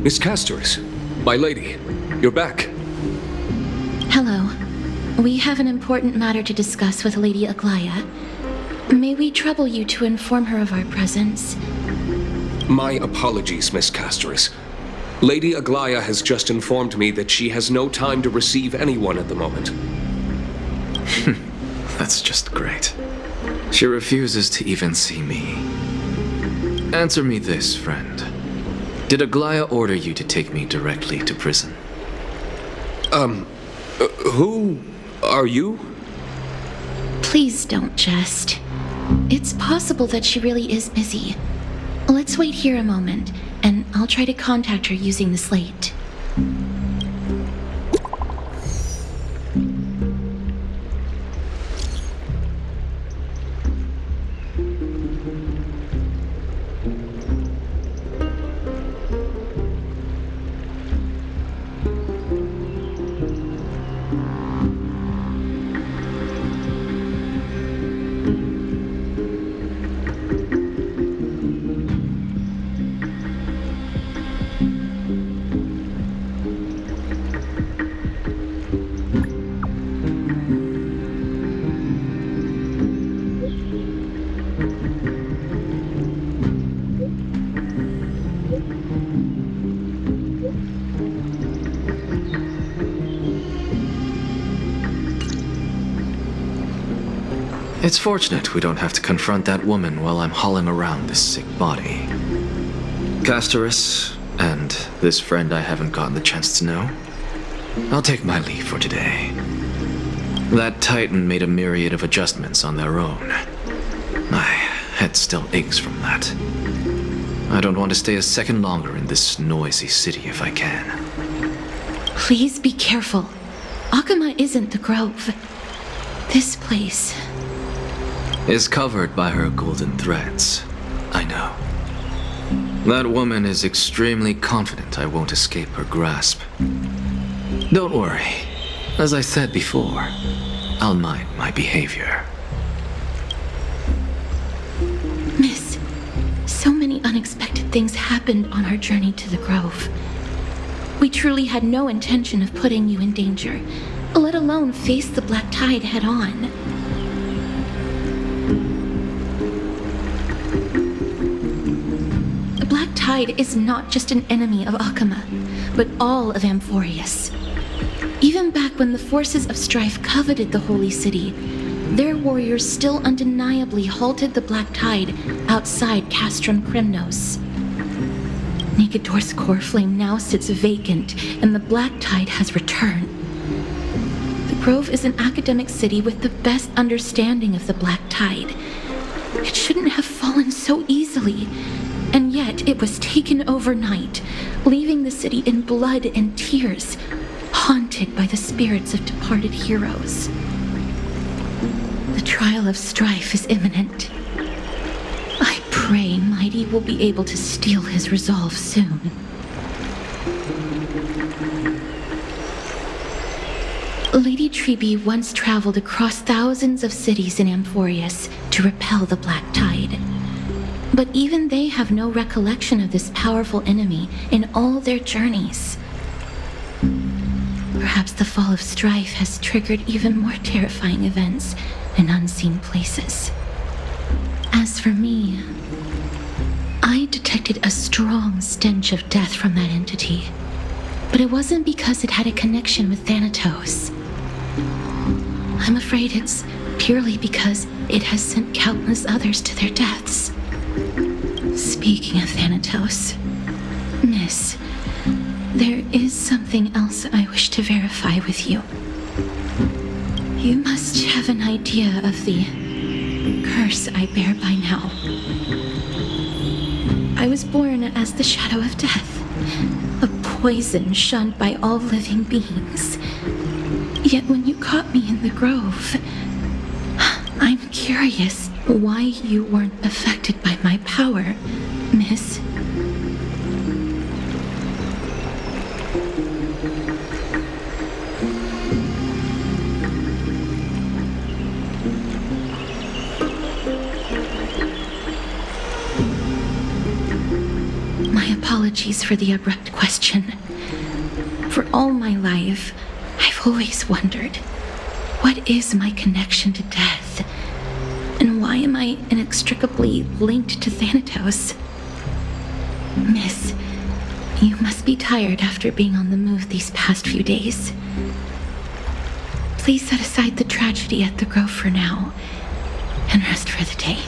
Miss Castorus, my lady, you're back. Hello. We have an important matter to discuss with Lady Aglaia. May we trouble you to inform her of our presence? My apologies, Miss Castorus. Lady Aglaia has just informed me that she has no time to receive anyone at the moment. That's just great. She refuses to even see me. Answer me this, friend. Did Aglaia order you to take me directly to prison? Who are you? Please don't jest. It's possible that she really is busy. Let's wait here a moment, and I'll try to contact her using the slate. It's fortunate we don't have to confront that woman while I'm hauling around this sick body. Castorus, and this friend I haven't gotten the chance to know, I'll take my leave for today. That Titan made a myriad of adjustments on their own. My head still aches from that. I don't want to stay a second longer in this noisy city if I can. Please be careful. Akama isn't the Grove. This place is covered by her golden threads. I know. That woman is extremely confident I won't escape her grasp. Don't worry. As I said before, I'll mind my behavior. Miss, so many unexpected things happened on our journey to the Grove. We truly had no intention of putting you in danger, let alone face the Black Tide head-on. The Black Tide is not just an enemy of Akama, but all of Amphorius. Even back when the forces of Strife coveted the Holy City, their warriors still undeniably halted the Black Tide outside Castrum Kremnos. Nikador's Coreflame now sits vacant, and the Black Tide has returned. The Grove is an academic city with the best understanding of the Black Tide. It shouldn't have fallen so easily, and yet it was taken overnight, leaving the city in blood and tears, haunted by the spirits of departed heroes. The trial of Strife is imminent. I pray Mydei will be able to steal his resolve soon. Lady Trebe once traveled across thousands of cities in Amphorius to repel the Black Tide. But even they have no recollection of this powerful enemy in all their journeys. Perhaps the fall of Strife has triggered even more terrifying events in unseen places. As for me, I detected a strong stench of death from that entity, but it wasn't because it had a connection with Thanatos. I'm afraid it's purely because it has sent countless others to their deaths. Speaking of Thanatos, Miss, there is something else I wish to verify with you. You must have an idea of the curse I bear by now. I was born as the shadow of death, a poison shunned by all living beings. Yet when you caught me in the Grove, I'm curious why you weren't affected by my power, Miss. My apologies for the abrupt question. For all my life, I've always wondered, what is my connection to death? And why am I inextricably linked to Thanatos? Miss, you must be tired after being on the move these past few days. Please set aside the tragedy at the Grove for now, and rest for the day.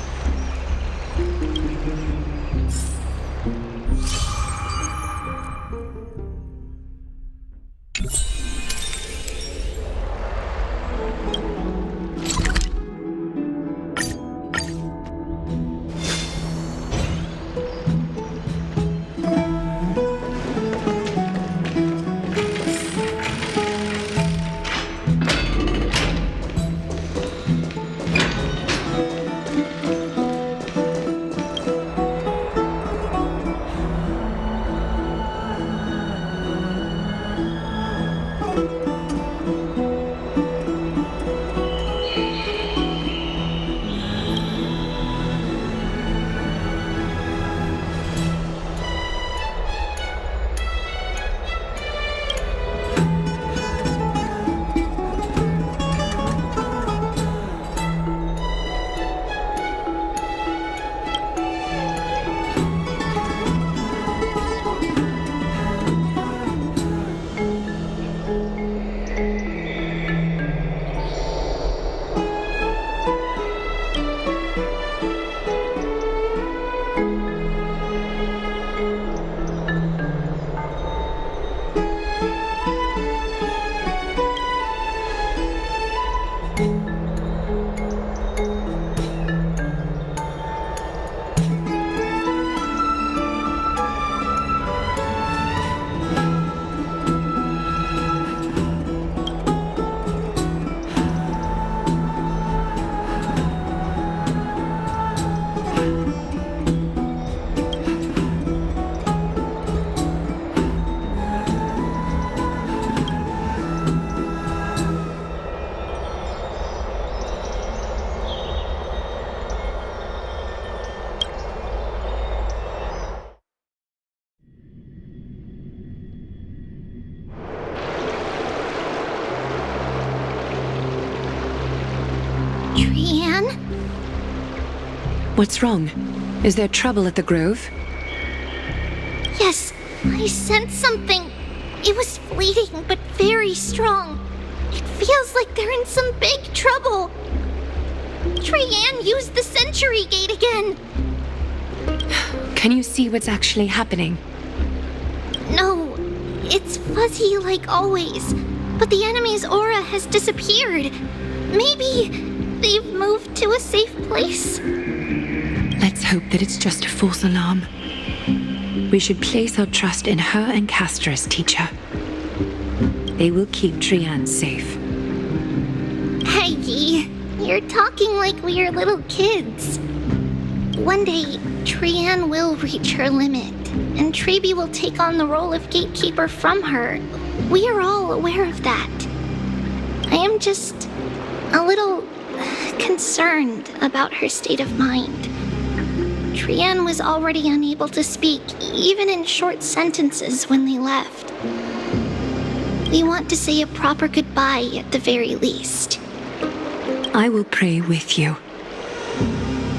Trianne? What's wrong? Is there trouble at the Grove? Yes, I sensed something. It was fleeting, but very strong. It feels like they're in some big trouble. Trianne used the Century Gate again. Can you see what's actually happening? No, it's fuzzy like always. But the enemy's aura has disappeared. Maybe they've moved to a safe place. Let's hope that it's just a false alarm. We should place our trust in her and Castorus, teacher. They will keep Trianne safe. Aggie, you're talking like we're little kids. One day, Trianne will reach her limit, and Trebi will take on the role of gatekeeper from her. We are all aware of that. I am just a little concerned about her state of mind. Trianne was already unable to speak, even in short sentences when they left. We want to say a proper goodbye at the very least. I will pray with you.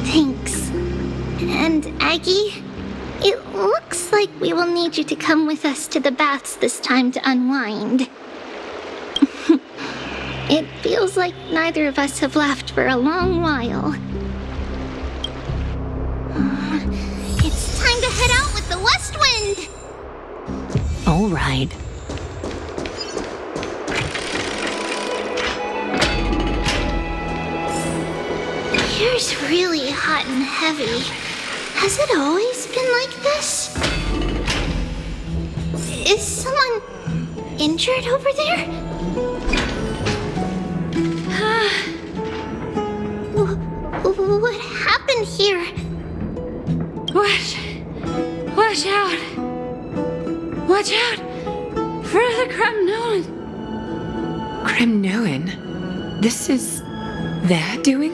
Thanks. And Aggie, it looks like we will need you to come with us to the baths this time to unwind. It feels like neither of us have laughed for a long while. It's time to head out with the west wind! All right. Here's really hot and heavy. Has it always been like this? Is someone injured over there? What happened here? Watch out! Watch out for the Kremnon! Kremnoan? This is their doing?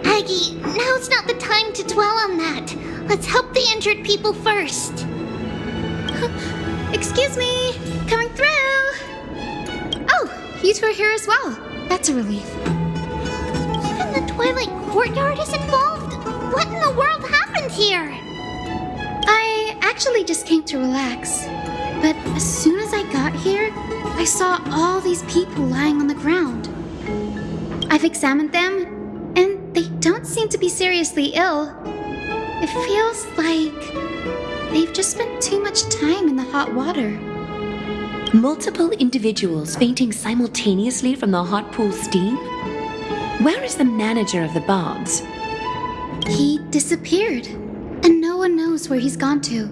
Aggie, now's not the time to dwell on that. Let's help the injured people first. Excuse me! Coming through! Oh, you two are here as well. That's a relief. Even the Twilight Courtyard is involved? What in the world happened here? I actually just came to relax. But as soon as I got here, I saw all these people lying on the ground. I've examined them, and they don't seem to be seriously ill. It feels like they've just spent too much time in the hot water. Multiple individuals fainting simultaneously from the hot pool steam? Where is the manager of the baths? He disappeared, and no one knows where he's gone to.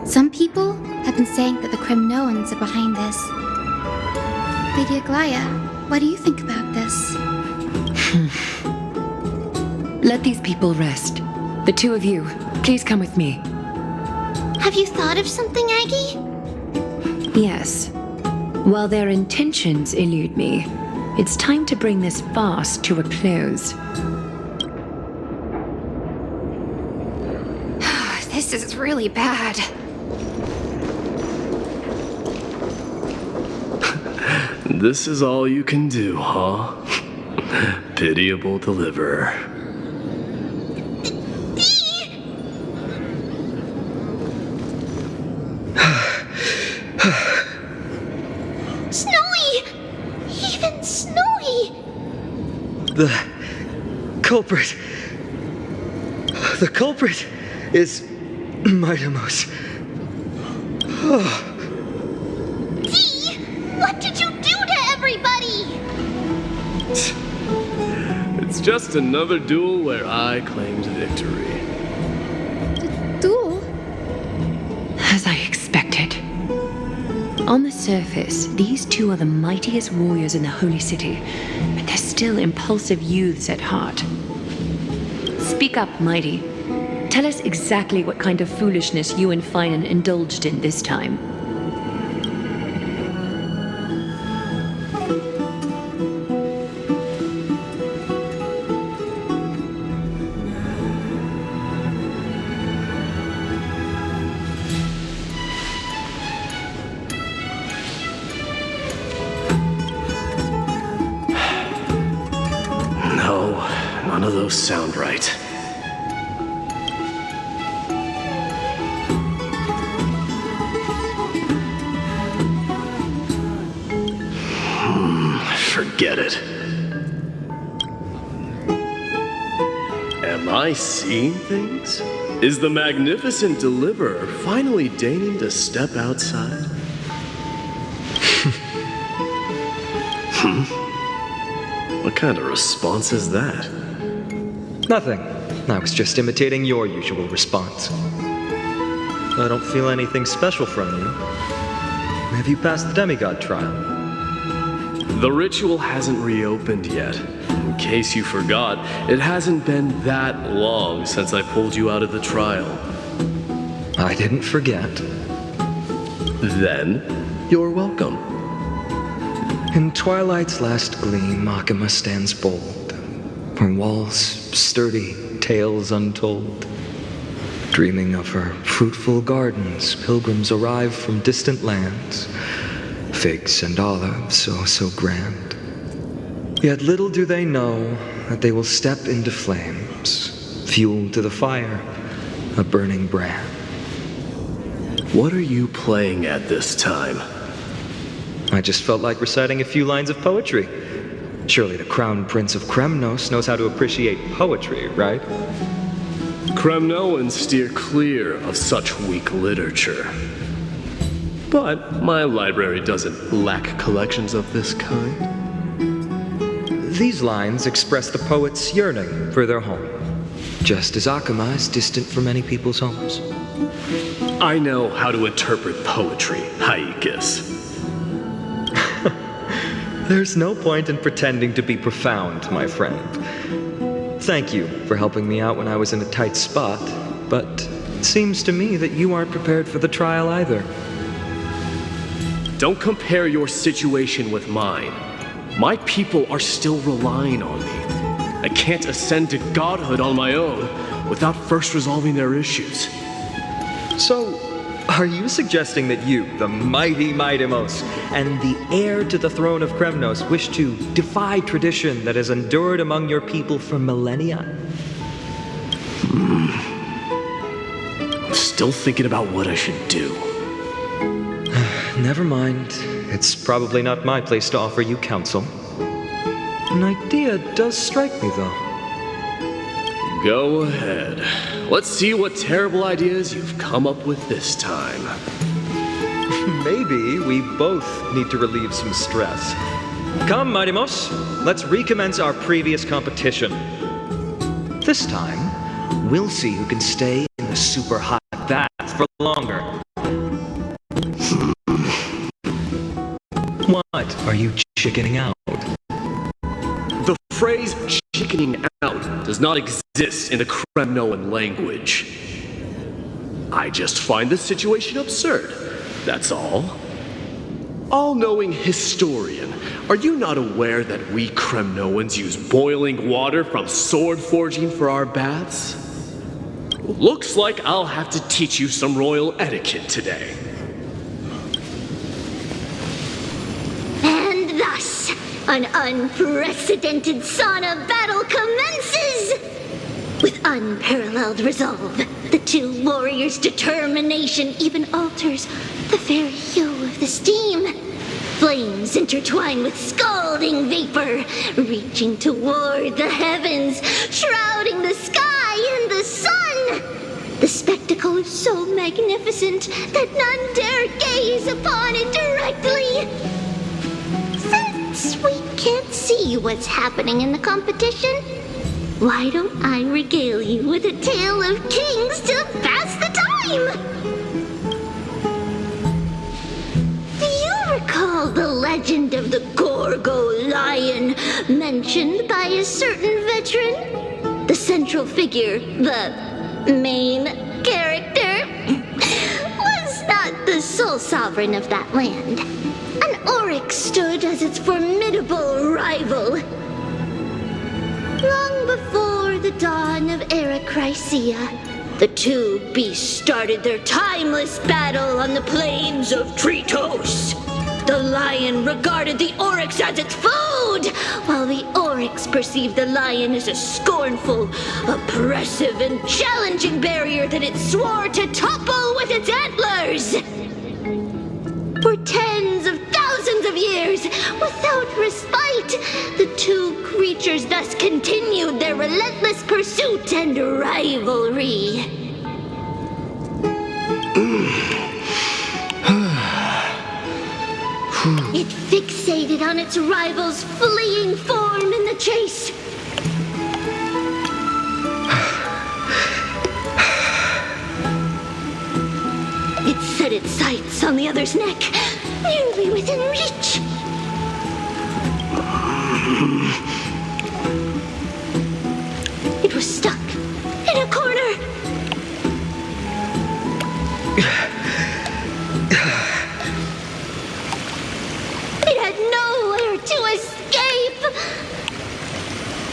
Some people have been saying that the Kremnoans are behind this. Lady Aglaya, what do you think about this? Let these people rest. The two of you, please come with me. Have you thought of something, Aggie? Yes. While their intentions elude me, it's time to bring this farce to a close. This is really bad. This is all you can do, huh? Pitiable deliverer. Snowy! Even Snowy! The culprit is Mydamos. Dee! What did you do to everybody? It's just another duel where I claimed victory. Duel? As I expected. On the surface, these two are the mightiest warriors in the Holy City, but they're still impulsive youths at heart. Speak up, Mighty. Tell us exactly what kind of foolishness you and Phainon indulged in this time. None of those sound right. Forget it. Am I seeing things? Is the magnificent deliverer finally deigning to step outside? What kind of response is that? Nothing. I was just imitating your usual response. I don't feel anything special from you. Have you passed the demigod trial? The ritual hasn't reopened yet. In case you forgot, it hasn't been that long since I pulled you out of the trial. I didn't forget. Then, you're welcome. In twilight's last gleam, Makima stands bold. Her walls sturdy, tales untold. Dreaming of her fruitful gardens, pilgrims arrive from distant lands. Figs and olives, so grand. Yet little do they know that they will step into flames, fuel to the fire, a burning brand. What are you playing at this time? I just felt like reciting a few lines of poetry. Surely the Crown Prince of Kremnos knows how to appreciate poetry, right? Kremnoans steer clear of such weak literature. But my library doesn't lack collections of this kind. These lines express the poet's yearning for their home, just as Akama is distant from many people's homes. I know how to interpret poetry, Haikis. There's no point in pretending to be profound, my friend. Thank you for helping me out when I was in a tight spot, but it seems to me that you aren't prepared for the trial either. Don't compare your situation with mine. My people are still relying on me. I can't ascend to godhood on my own without first resolving their issues. So, are you suggesting that you, the mighty Mydemos, and the heir to the throne of Kremnos, wish to defy tradition that has endured among your people for millennia? I'm still thinking about what I should do. Never mind. It's probably not my place to offer you counsel. An idea does strike me, though. Go ahead. Let's see what terrible ideas you've come up with this time. Maybe we both need to relieve some stress. Come, Mydemos, let's recommence our previous competition. This time, we'll see who can stay in the super hot bath for longer. What are you chickening out? The phrase chickening out does not exist in the Kremnoan language. I just find the situation absurd, that's all. All-knowing historian, are you not aware that we Kremnoans use boiling water from sword forging for our baths? Looks like I'll have to teach you some royal etiquette today. And thus, an unprecedented sauna battle commences! With unparalleled resolve, the two warriors' determination even alters the very hue of the steam. Flames intertwine with scalding vapor, reaching toward the heavens, shrouding the sky in the sun. The spectacle is so magnificent that none dare gaze upon it directly. Since we can't see what's happening in the competition, why don't I regale you with a tale of kings to pass the time? Do you recall the legend of the Gorgo lion mentioned by a certain veteran? The central figure, the main character, was not the sole sovereign of that land. An oryx stood as its formidable rival. Long before the dawn of Era Chrysia, the two beasts started their timeless battle on the plains of Chrysos. The lion regarded the oryx as its food, while the oryx Oryx perceived the lion as a scornful, oppressive, and challenging barrier that it swore to topple with its antlers. For tens of thousands of years, without respite, the two creatures thus continued their relentless pursuit and rivalry. It fixated on its rival's fleeing form in the chase. It set its sights on the other's neck, nearly within reach. It was stuck in a corner. It had nowhere to escape.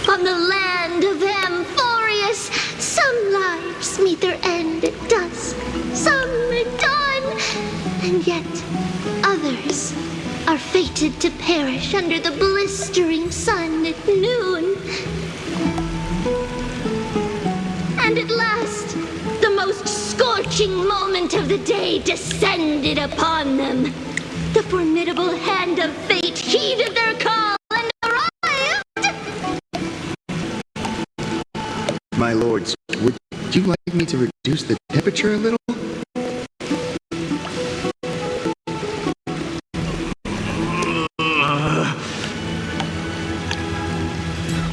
On the land of Amphorius, some lives meet their end at dusk, some at dawn, and yet others are fated to perish under the blistering sun at noon. And at last, the most scorching moment of the day descended upon them. The formidable hand of fate heeded their call and arrived! My lords, would you like me to reduce the temperature a little?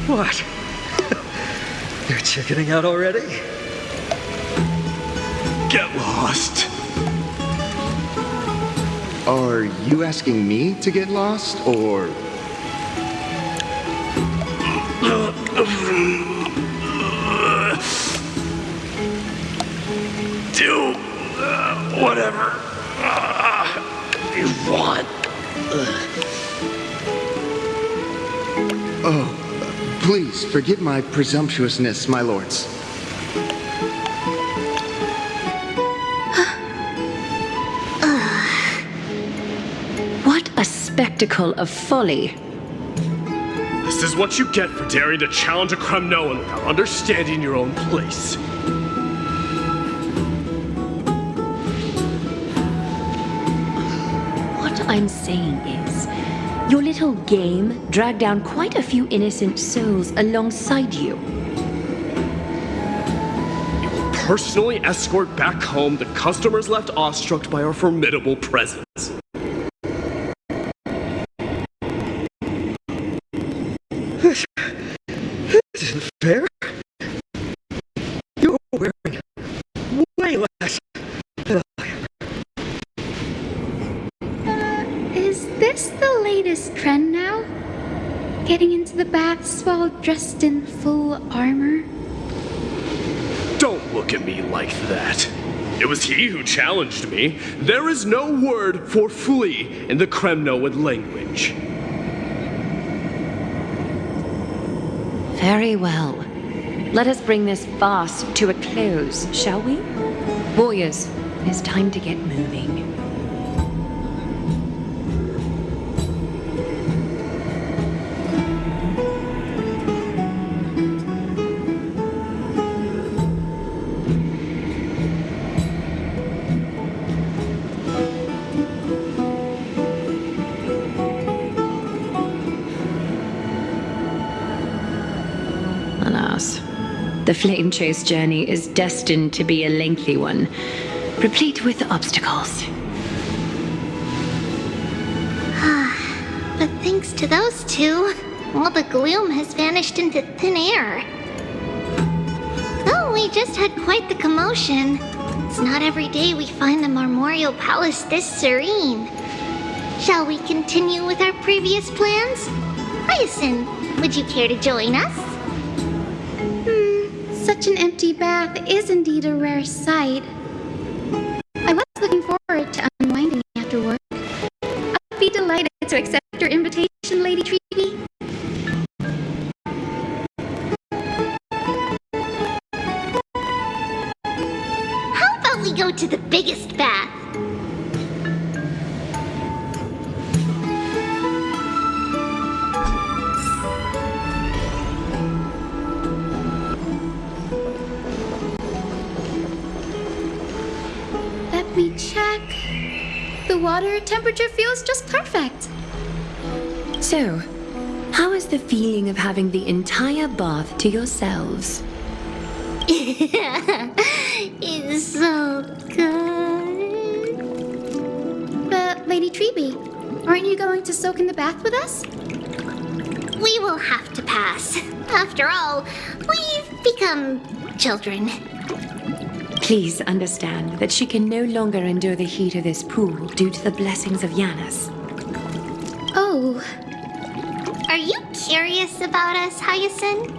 What? You're chickening out already? Get lost. Are you asking me to get lost, or... Do whatever you want. Oh, please forgive my presumptuousness, my lords. What a spectacle of folly. This is what you get for daring to challenge a Kremnoan without understanding your own place. What I'm saying is, your little game dragged down quite a few innocent souls alongside you. You will personally escort back home the customers left awestruck by our formidable presence. This isn't fair. You're wearing way less than I am. Is this the latest trend now? Getting into the baths while dressed in full armor? Don't look at me like that. It was he who challenged me. There is no word for flee in the Kremnoan language. Very well. Let us bring this farce to a close, shall we? Warriors, it is time to get moving. Alas, the flame chase journey is destined to be a lengthy one, replete with obstacles. But thanks to those two, all the gloom has vanished into thin air. Oh, we just had quite the commotion. It's not every day we find the Marmoreal Palace this serene. Shall we continue with our previous plans? Hyacinth, would you care to join us? Such an empty bath is indeed a rare sight. I was looking forward to unwinding after work. I'd be delighted to accept your invitation, Lady Treaty. How about we go to the biggest bath? me check. The water temperature feels just perfect. So, how is the feeling of having the entire bath to yourselves? It's so good. But, Lady Treby, aren't you going to soak in the bath with us? We will have to pass. After all, we've become children. Please understand that she can no longer endure the heat of this pool due to the blessings of Janus. Oh. Are you curious about us, Hyacinth?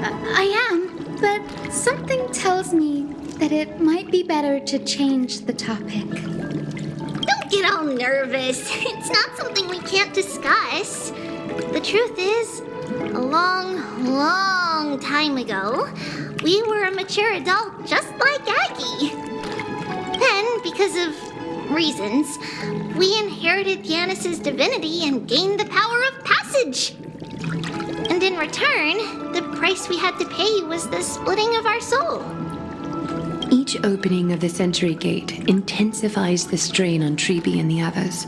I am, but something tells me that it might be better to change the topic. Don't get all nervous. It's not something we can't discuss. The truth is, a long time ago, we were a mature adult just like Aggie. Then, because of reasons, we inherited Janus's divinity and gained the power of passage. And in return, the price we had to pay was the splitting of our soul. Each opening of the Century Gate intensifies the strain on Treby and the others.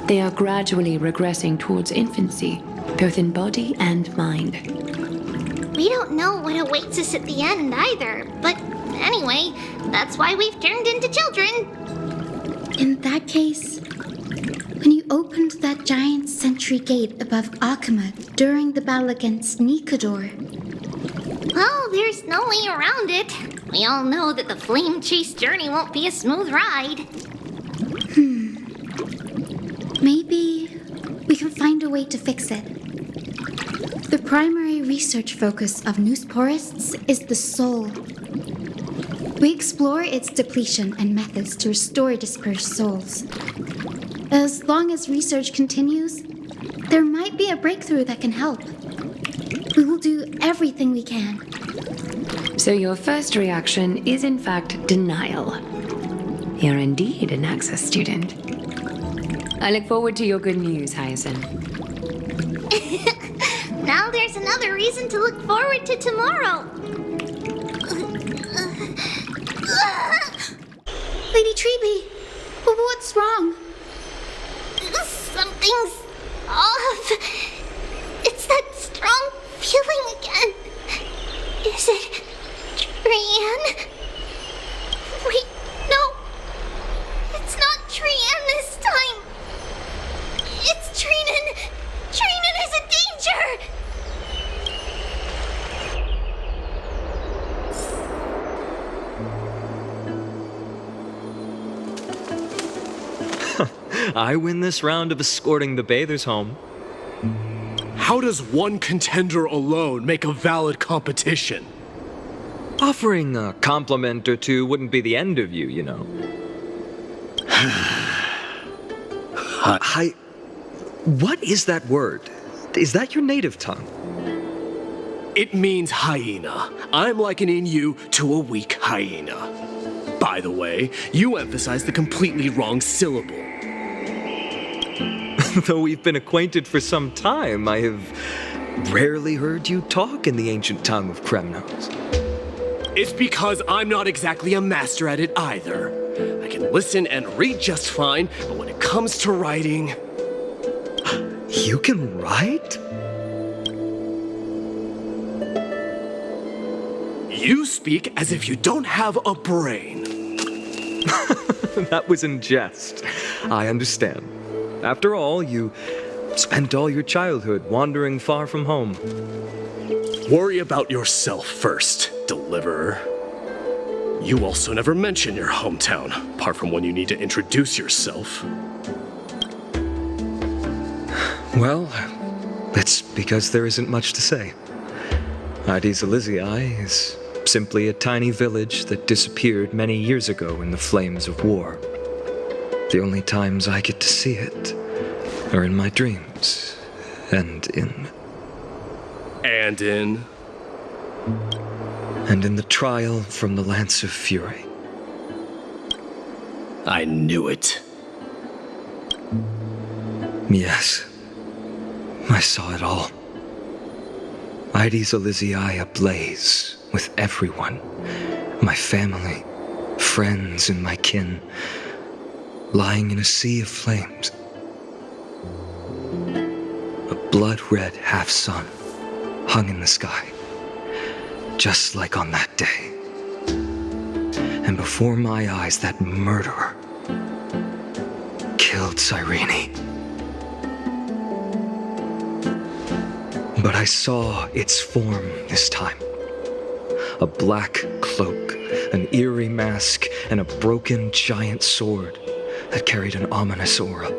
They are gradually regressing towards infancy, both in body and mind. We don't know what awaits us at the end either, but anyway, that's why we've turned into children. In that case, when you opened that giant sentry gate above Akama during the battle against Nikador... Well, there's no way around it. We all know that the flame chase journey won't be a smooth ride. Maybe we can find a way to fix it. The primary research focus of Noosporists is the soul. We explore its depletion and methods to restore dispersed souls. As long as research continues, there might be a breakthrough that can help. We will do everything we can. So your first reaction is in fact denial. You're indeed an Access student. I look forward to your good news, Hyacinth. Now there's another reason to look forward to tomorrow. Lady Treby, what's wrong? Something's off. It's that strong feeling again. Is it Trian? Wait, no. It's not Trian this time. It's Trinan. Trinan is a danger. I win this round of escorting the bathers home. How does one contender alone make a valid competition? Offering a compliment or two wouldn't be the end of you, you know. What is that word? Is that your native tongue? It means hyena. I'm likening you to a weak hyena. By the way, you emphasized the completely wrong syllable. Though we've been acquainted for some time, I have rarely heard you talk in the ancient tongue of Kremnos. It's because I'm not exactly a master at it either. I can listen and read just fine, but when it comes to writing... You can write? You speak as if you don't have a brain. That was in jest. I understand. After all, you spent all your childhood wandering far from home. Worry about yourself first, Deliverer. You also never mention your hometown, apart from when you need to introduce yourself. Well, it's because there isn't much to say. Hades Elysiae is simply a tiny village that disappeared many years ago in the flames of war. The only times I get to see it are in my dreams, and in the trial from the Lance of Fury. I knew it. Yes, I saw it all. Hades Elysiae ablaze with everyone. My family, friends and my kin, lying in a sea of flames. A blood-red half-sun hung in the sky, just like on that day. And before my eyes, that murderer killed Cyrene. But I saw its form this time. A black cloak, an eerie mask, and a broken giant sword that carried an ominous aura.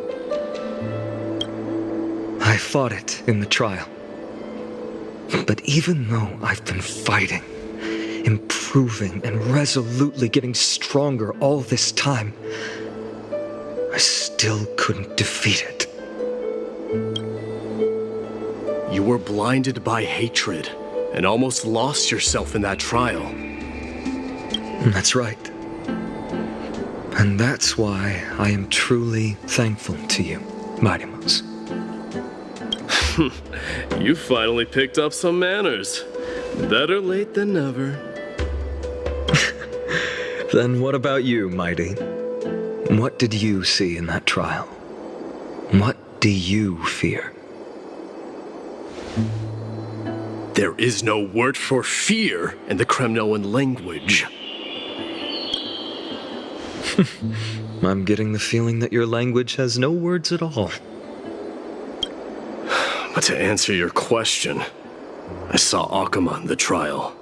I fought it in the trial. But even though I've been fighting, improving, and resolutely getting stronger all this time, I still couldn't defeat it. You were blinded by hatred and almost lost yourself in that trial. That's right. And that's why I am truly thankful to you, Mydei. You finally picked up some manners. Better late than never. Then what about you, Mydei? What did you see in that trial? What do you fear? There is no word for fear in the Kremnoan language. I'm getting the feeling that your language has no words at all. But to answer your question, I saw Akuma in the trial.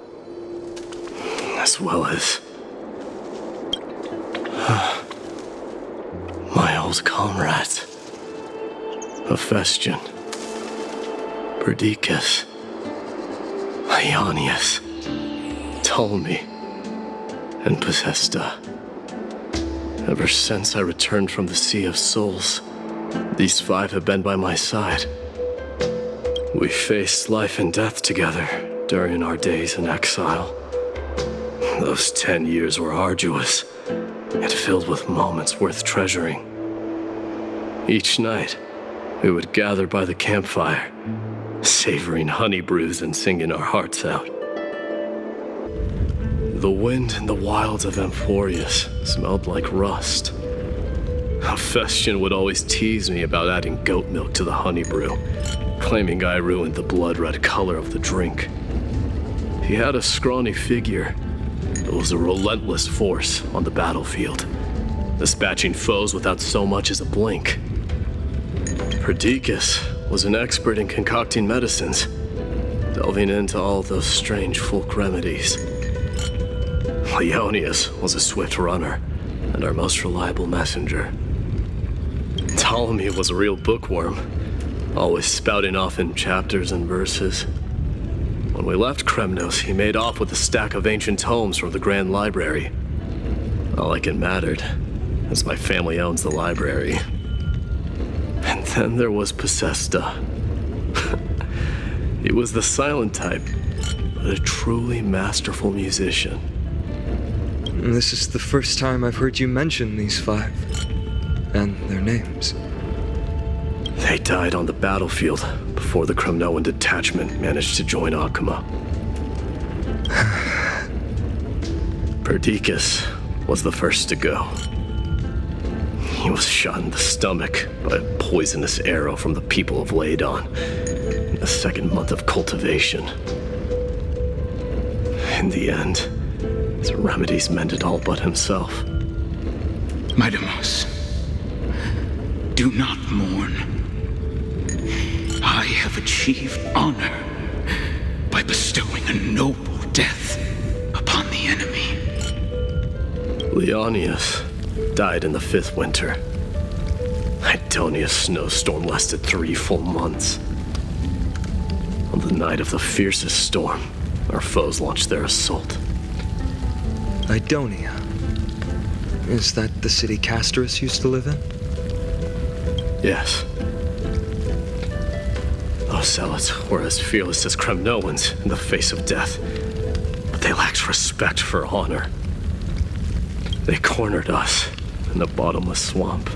As well as my old comrades. Hephaestion, Perdiccas, Ionius, Ptolemy, and Possesta. Ever since I returned from the Sea of Souls, these 5 have been by my side. We faced life and death together during our days in exile. Those 10 years were arduous, and filled with moments worth treasuring. Each night, we would gather by the campfire, savoring honey brews and singing our hearts out. The wind in the wilds of Amphorius smelled like rust. Hephaestion would always tease me about adding goat milk to the honey brew, claiming I ruined the blood-red color of the drink. He had a scrawny figure, but was a relentless force on the battlefield, dispatching foes without so much as a blink. Perdiccas was an expert in concocting medicines, delving into all those strange folk remedies. Ionius was a swift runner and our most reliable messenger. Ptolemy was a real bookworm, always spouting off in chapters and verses. When we left Kremnos, he made off with a stack of ancient tomes from the Grand Library. Not like it mattered, as my family owns the library. And then there was Possesta. He was the silent type, but a truly masterful musician. This is the first time I've heard you mention these 5, and their names. They died on the battlefield before the Kremnoan detachment managed to join Akuma. Perdiccas was the first to go. He was shot in the stomach by a poisonous arrow from the people of Ladon in the 2nd month of cultivation. In the end, his remedies mended all but himself. Mydei, do not mourn. I have achieved honor by bestowing a noble death upon the enemy. Leonius died in the 5th winter. Idonia's snowstorm lasted 3 full months. On the night of the fiercest storm, our foes launched their assault. Idonia. Is that the city Castorus used to live in? Yes. Those zealots were as fearless as Kremnoans in the face of death, but they lacked respect for honor. They cornered us in the bottomless swamp.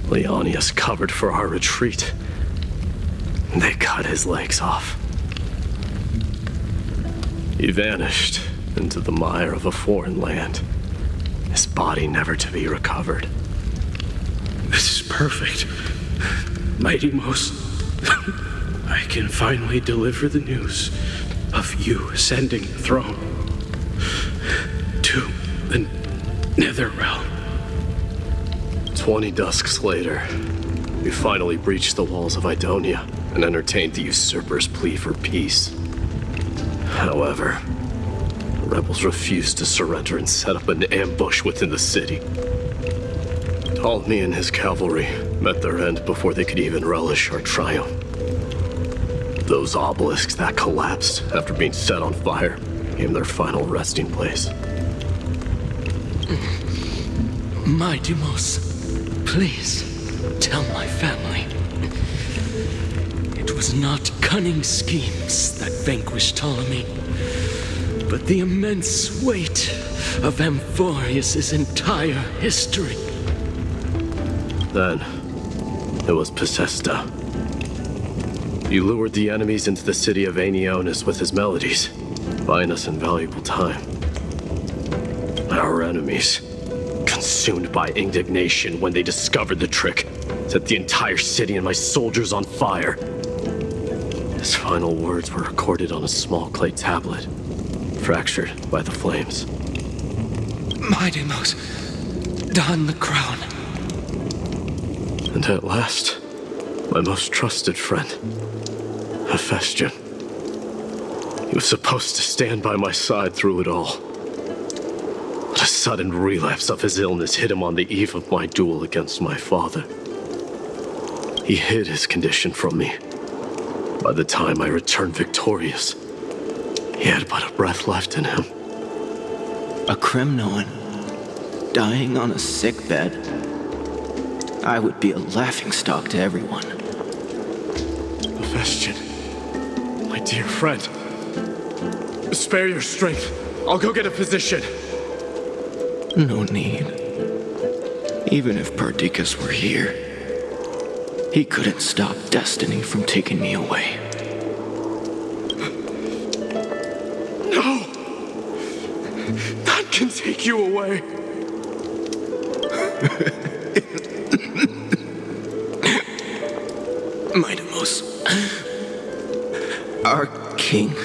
Leonius covered for our retreat. They cut his legs off. He vanished into the mire of a foreign land, his body never to be recovered. This is perfect. Mighty Most, I can finally deliver the news of you ascending the throne to the Netherrealm. 20 dusks later, we finally breached the walls of Idonia and entertained the usurper's plea for peace. However, the rebels refused to surrender and set up an ambush within the city. Ptolemy and his cavalry met their end before they could even relish our triumph. Those obelisks that collapsed after being set on fire became their final resting place. Mighty Most, please tell my family. It was not cunning schemes that vanquished Ptolemy, but the immense weight of Amphorius' entire history. Then, it was Pacesta. He lured the enemies into the city of Aenionis with his melodies, buying us invaluable time. Our enemies, consumed by indignation when they discovered the trick, set the entire city and my soldiers on fire. His final words were recorded on a small clay tablet, fractured by the flames. Mighty Most, don the crown. And at last, my most trusted friend, Hephaestion. He was supposed to stand by my side through it all. But a sudden relapse of his illness hit him on the eve of my duel against my father. He hid his condition from me. By the time I returned victorious, he had but a breath left in him. A Kremnoan, dying on a sick bed. I would be a laughingstock to everyone. Hephaestion, my dear friend. Spare your strength. I'll go get a physician. No need. Even if Perdiccas were here, he couldn't stop destiny from taking me away. No! None can take you away. Mighty Most, our king,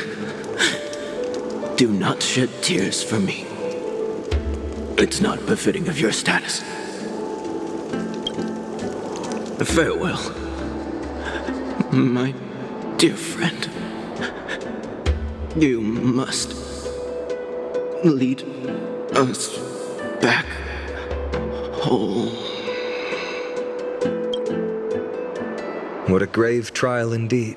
do not shed tears for me. It's not befitting of your status. Farewell, my dear friend. You must lead us back home. What a grave trial indeed.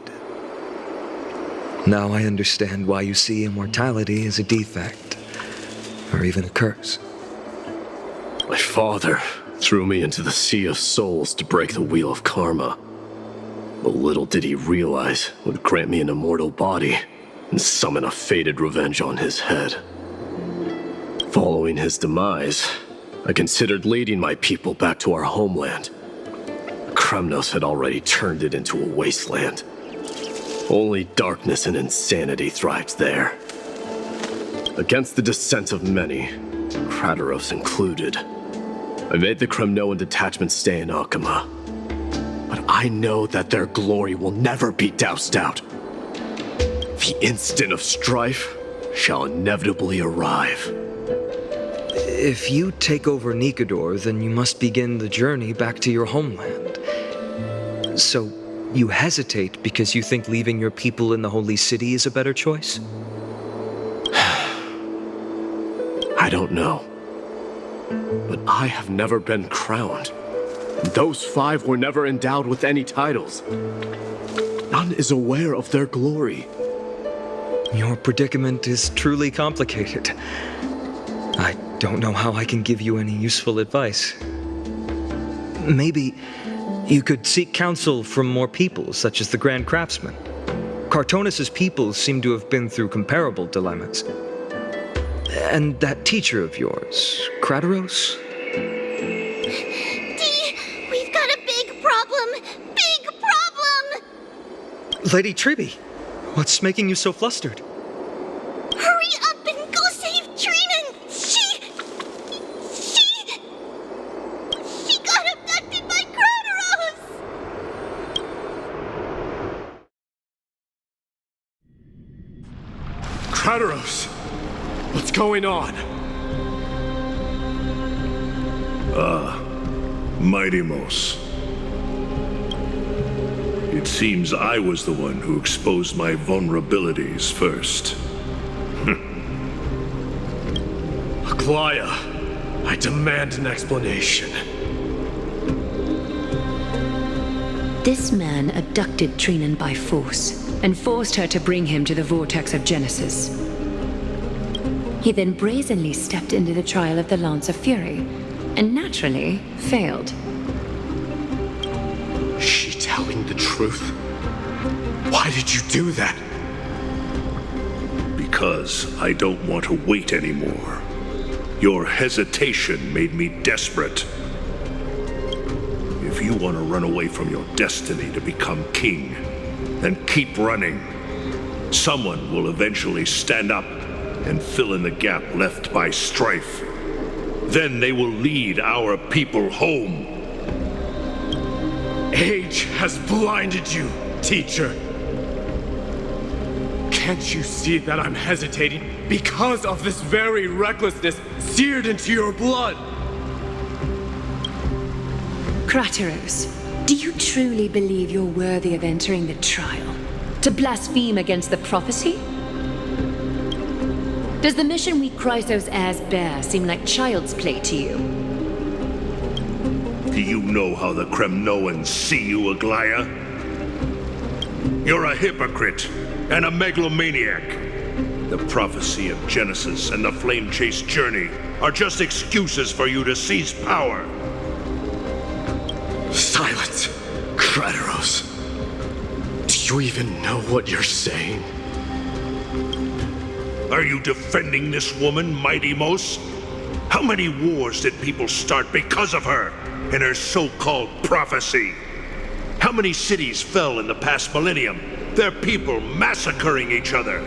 Now I understand why you see immortality as a defect, or even a curse. My father threw me into the sea of souls to break the wheel of karma. But little did he realize it would grant me an immortal body and summon a fated revenge on his head. Following his demise, I considered leading my people back to our homeland. Kremnos had already turned it into a wasteland. Only darkness and insanity thrived there. Against the dissent of many, Kratos included, I made the Kremnoan detachment stay in Akama. But I know that their glory will never be doused out. The instant of strife shall inevitably arrive. If you take over Nikador, then you must begin the journey back to your homeland. So, you hesitate because you think leaving your people in the Holy City is a better choice? I don't know. But I have never been crowned. Those 5 were never endowed with any titles. None is aware of their glory. Your predicament is truly complicated. I don't know how I can give you any useful advice. Maybe you could seek counsel from more people, such as the Grand Craftsman. Cartonis' people seem to have been through comparable dilemmas. And that teacher of yours, Kratos? Dee, we've got a big problem! Big problem! Lady Triby, what's making you so flustered? Hurry up and go say Kratoros! What's going on? Mydei. It seems I was the one who exposed my vulnerabilities first. Aglaya, I demand an explanation. This man abducted Trinan by force and forced her to bring him to the Vortex of Genesis. He then brazenly stepped into the trial of the Lance of Fury, and naturally failed. Is she telling the truth? Why did you do that? Because I don't want to wait anymore. Your hesitation made me desperate. If you want to run away from your destiny to become king, then keep running. Someone will eventually stand up and fill in the gap left by Strife. Then they will lead our people home. Age has blinded you, teacher. Can't you see that I'm hesitating because of this very recklessness seared into your blood? Kratoros, do you truly believe you're worthy of entering the trial? To blaspheme against the prophecy? Does the mission we Chrysos Heirs bear seem like child's play to you? Do you know how the Kremnoans see you, Aglaya? You're a hypocrite and a megalomaniac. The prophecy of Genesis and the flame chase journey are just excuses for you to seize power. Silence, Kratoros. Do you even know what you're saying? Are you defending this woman, Mydei? How many wars did people start because of her and her so-called prophecy? How many cities fell in the past millennium, their people massacring each other?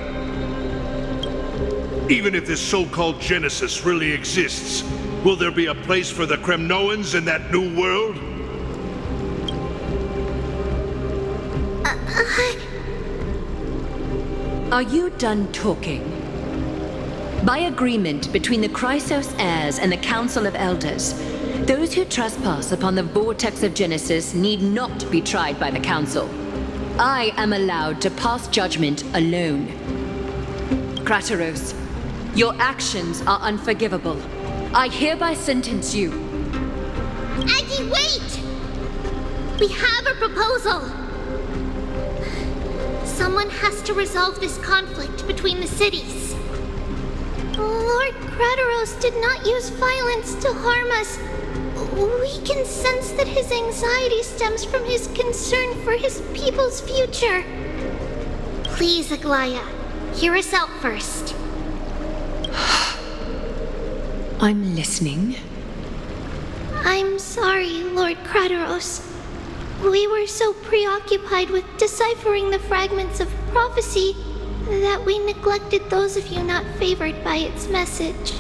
Even if this so-called Genesis really exists, will there be a place for the Kremnoans in that new world? Are you done talking? By agreement between the Chrysos Heirs and the Council of Elders, those who trespass upon the Vortex of Genesis need not be tried by the Council. I am allowed to pass judgment alone. Kratoros, your actions are unforgivable. I hereby sentence you. Aggie, wait! We have a proposal. Someone has to resolve this conflict between the cities. Lord Kratoros did not use violence to harm us. We can sense that his anxiety stems from his concern for his people's future. Please, Aglaya, hear us out first. I'm listening. I'm sorry, Lord Kratoros. We were so preoccupied with deciphering the fragments of prophecy that we neglected those of you not favored by its message.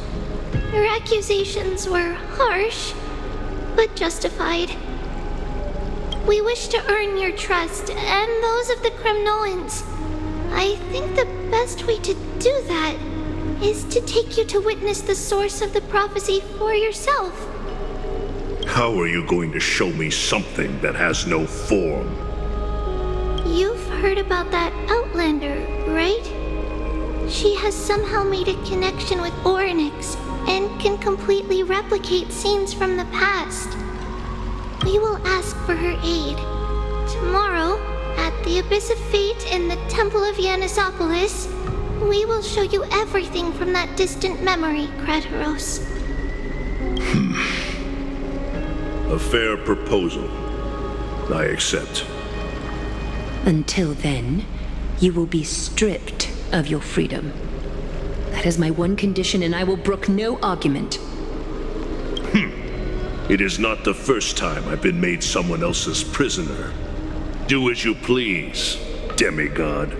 Your accusations were harsh, but justified. We wish to earn your trust and those of the Kremnoans. I think the best way to do that is to take you to witness the source of the prophecy for yourself. How are you going to show me something that has no form? You've heard about that Outlander, right? She has somehow made a connection with Orynyx and can completely replicate scenes from the past. We will ask for her aid. Tomorrow, at the Abyss of Fate in the Temple of Yanisopolis, we will show you everything from that distant memory, Kratoros. A fair proposal. I accept. Until then, you will be stripped of your freedom. That is my one condition, and I will brook no argument. It is not the first time I've been made someone else's prisoner. Do as you please, demigod.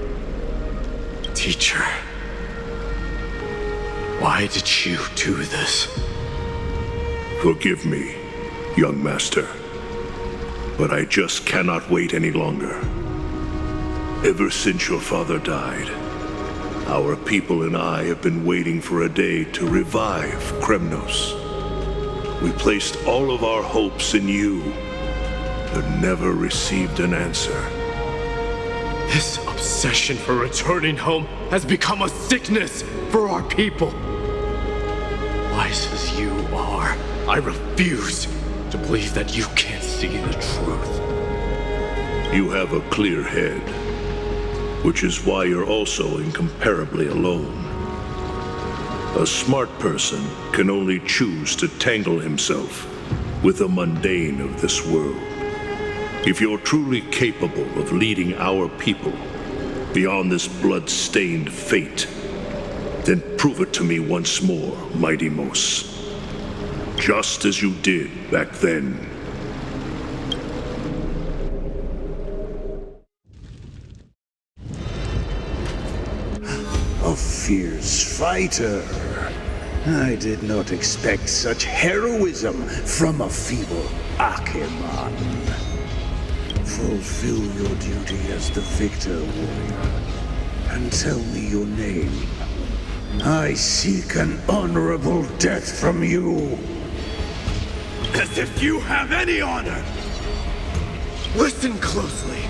Teacher, why did you do this? Forgive me, young master. But I just cannot wait any longer. Ever since your father died, Our people and I have been waiting for a day to revive Kremnos. We placed all of our hopes in you, but never received an answer. This obsession for returning home has become a sickness for our people. Wise as you are, I refuse to believe that you can't see the truth. You have a clear head, which is why you're also incomparably alone. A smart person can only choose to tangle himself with the mundane of this world. If you're truly capable of leading our people beyond this blood-stained fate, then prove it to me once more, Mighty Mos. Just as you did back then. A fierce fighter. I did not expect such heroism from a feeble Acheman. Fulfill your duty as the victor, warrior, and tell me your name. I seek an honorable death from you. As if you have any honor! Listen closely.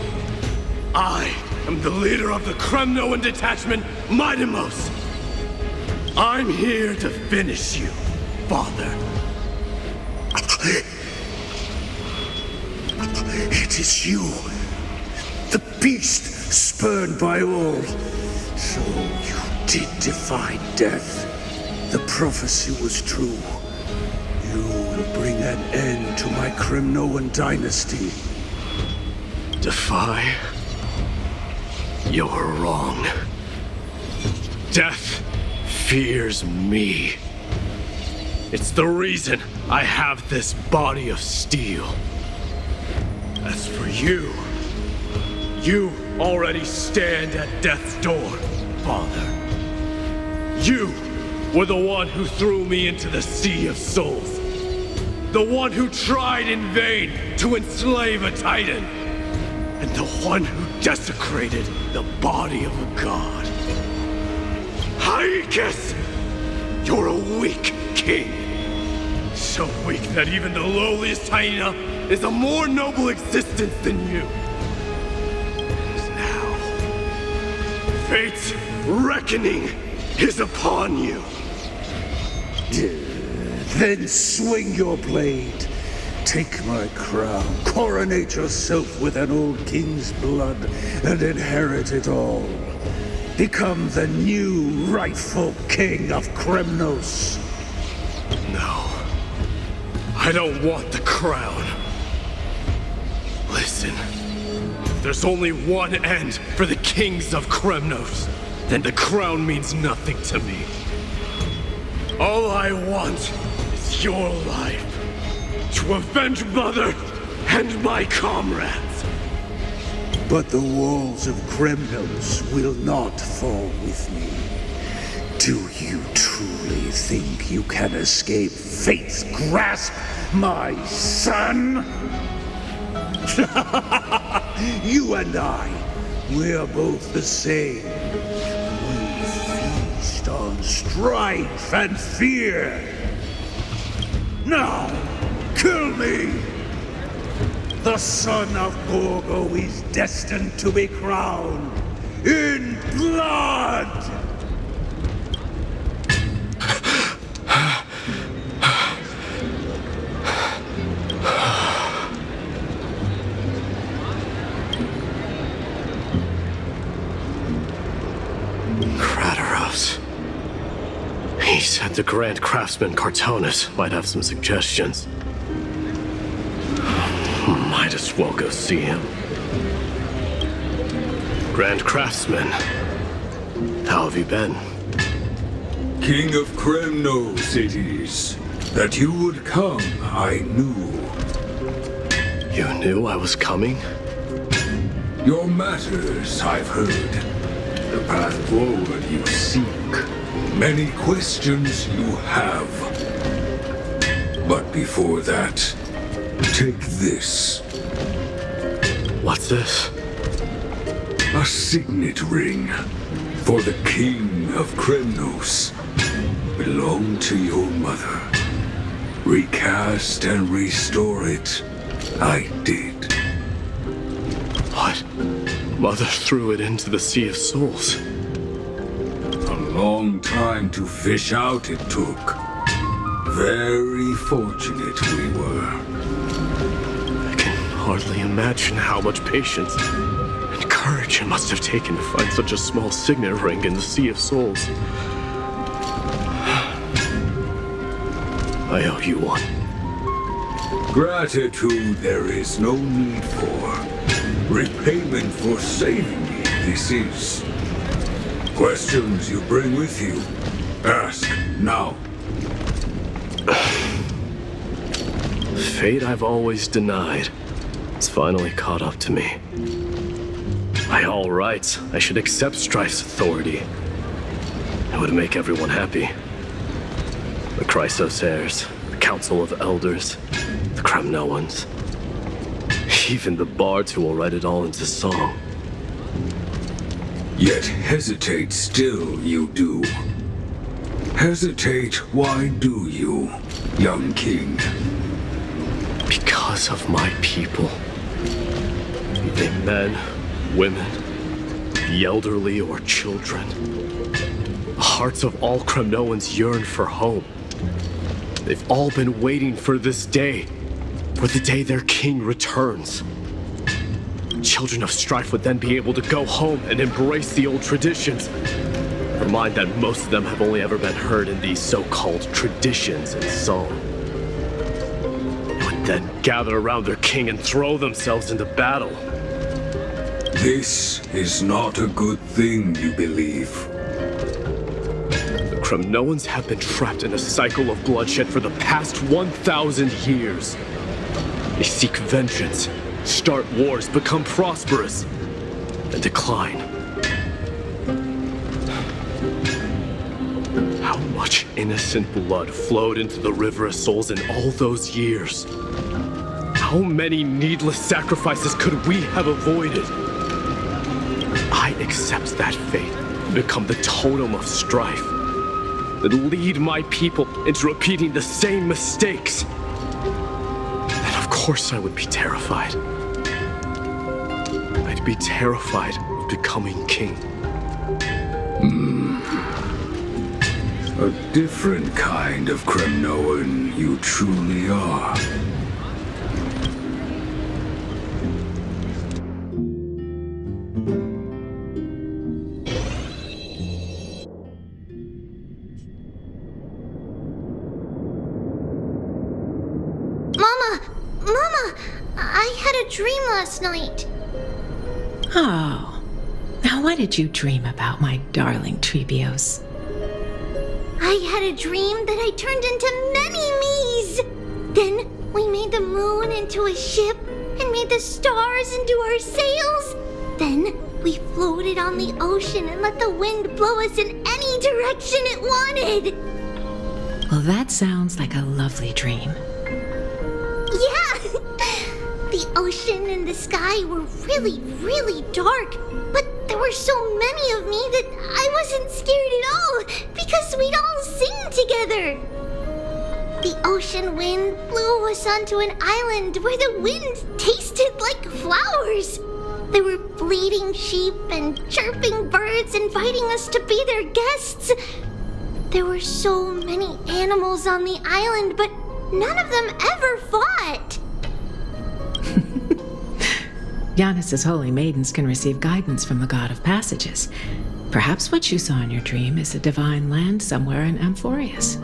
I am the leader of the Kremnoan detachment, Mighty Mos. I'm here to finish you, Father. It is you, the beast spurned by all. So you did defy death. The prophecy was true. You will bring an end to my Kremnoan dynasty. Defy? You're wrong. Death fears me. It's the reason I have this body of steel. As for you, you already stand at death's door, Father. You were the one who threw me into the Sea of Souls. The one who tried in vain to enslave a Titan. And the one who desecrated the body of a god. Haikis! You're a weak king. So weak that even the lowliest hyena is a more noble existence than you. And now, fate's reckoning is upon you. Then swing your blade. Take my crown, coronate yourself with an old king's blood, and inherit it all. Become the new rightful king of Kremnos. No. I don't want the crown. Listen. There's only one end for the kings of Kremnos. Then the crown means nothing to me. All I want is your life. To avenge Mother and my comrades. But the walls of Kremnos will not fall with me. Do you truly think you can escape fate's grasp, my son? You and I, we're both the same. We feast on strife and fear. Now, kill me! The son of Gorgo is destined to be crowned in blood! Kratoros. He said the Grand Craftsman Cartonus might have some suggestions. Might as well go see him. Grand Craftsman, how have you been? King of Kremnos it is. That you would come, I knew. You knew I was coming? Your matters, I've heard. The path forward you seek. Many questions you have. But before that, take this. What's this? A signet ring. For the king of Kremnos belonged to your mother. Recast and restore it. I did. What? Mother threw it into the Sea of Souls. A long time to fish out it took. Very fortunate we were. I can hardly imagine how much patience and courage it must have taken to find such a small signet ring in the Sea of Souls. I owe you one. Gratitude there is no need for. Repayment for saving me, this is. Questions you bring with you, ask now. Fate I've always denied. It's finally caught up to me. By all rights, I should accept Strife's authority. It would make everyone happy. The Chrysos Heirs, the Council of Elders, the Kremnoans. Even the bards who will write it all into song. Yet hesitate still you do. Hesitate, why do you, young king? Because of my people. Be they men, women, the elderly or children. The hearts of all Kremnoans yearn for home. They've all been waiting for this day. For the day their king returns. Children of Strife would then be able to go home and embrace the old traditions. Never mind that most of them have only ever been heard in these so-called traditions in song. They would then gather around their king and throw themselves into battle. This is not a good thing, you believe. The Kremnoans have been trapped in a cycle of bloodshed for the past 1,000 years. They seek vengeance, start wars, become prosperous, and decline. How much innocent blood flowed into the River of Souls in all those years? How many needless sacrifices could we have avoided? I accept that fate and become the totem of strife that lead my people into repeating the same mistakes. Of course I would be terrified. I'd be terrified of becoming king. A different kind of Kremnoan you truly are. Dream last night. Oh. Now what did you dream about, my darling Trebios? I had a dream that I turned into many me's. Then we made the moon into a ship and made the stars into our sails. Then we floated on the ocean and let the wind blow us in any direction it wanted. Well, that sounds like a lovely dream. Yeah! The ocean and the sky were really, really dark, but there were so many of me that I wasn't scared at all because we'd all sing together. The ocean wind blew us onto an island where the wind tasted like flowers. There were bleating sheep and chirping birds inviting us to be their guests. There were so many animals on the island, but none of them ever fought. Giannis's holy maidens can receive guidance from the god of passages. Perhaps what you saw in your dream is a divine land somewhere in Amphorius.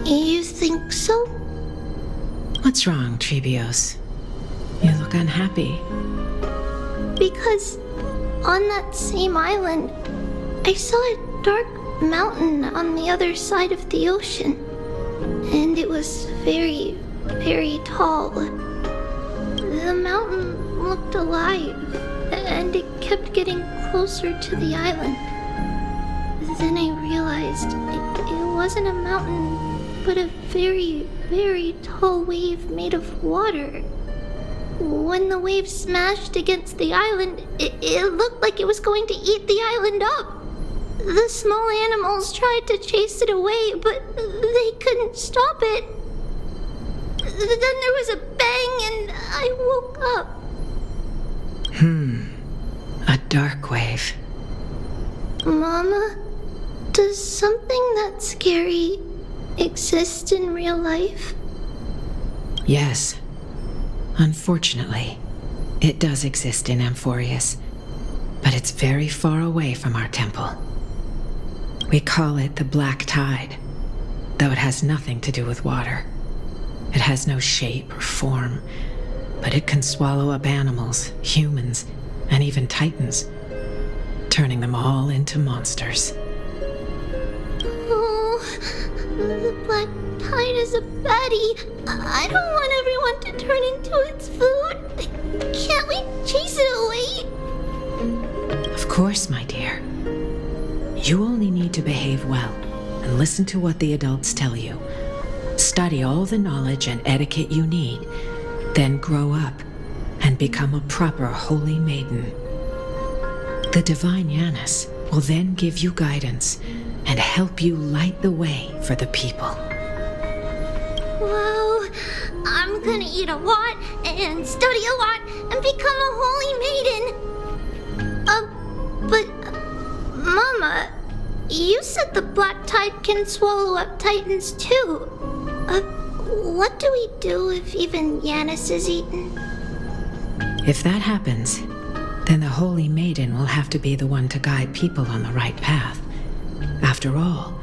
You think so? What's wrong, Trebios? You look unhappy. Because on that same island, I saw a dark mountain on the other side of the ocean. And it was very, very tall. The mountain looked alive, and it kept getting closer to the island. Then I realized it wasn't a mountain, but a very, very tall wave made of water. When the wave smashed against the island, it looked like it was going to eat the island up. The small animals tried to chase it away, but they couldn't stop it. Then there was a bang and I woke up. A dark wave. Mama, does something that scary exist in real life? Yes. Unfortunately, it does exist in Amphorius, but it's very far away from our temple. We call it the Black Tide, though it has nothing to do with water. It has no shape or form, but it can swallow up animals, humans, and even titans, turning them all into monsters. Oh, the Black Tide is a baddie. I don't want everyone to turn into its food. Can't we chase it away? Of course, my dear. You only need to behave well and listen to what the adults tell you. Study all the knowledge and etiquette you need, then grow up and become a proper holy maiden. The divine Janus will then give you guidance and help you light the way for the people. Wow, I'm gonna eat a lot and study a lot and become a holy maiden. But Mama, you said the Black Tide can swallow up titans too. What do we do if even Janus is eaten? If that happens, then the Holy Maiden will have to be the one to guide people on the right path. After all,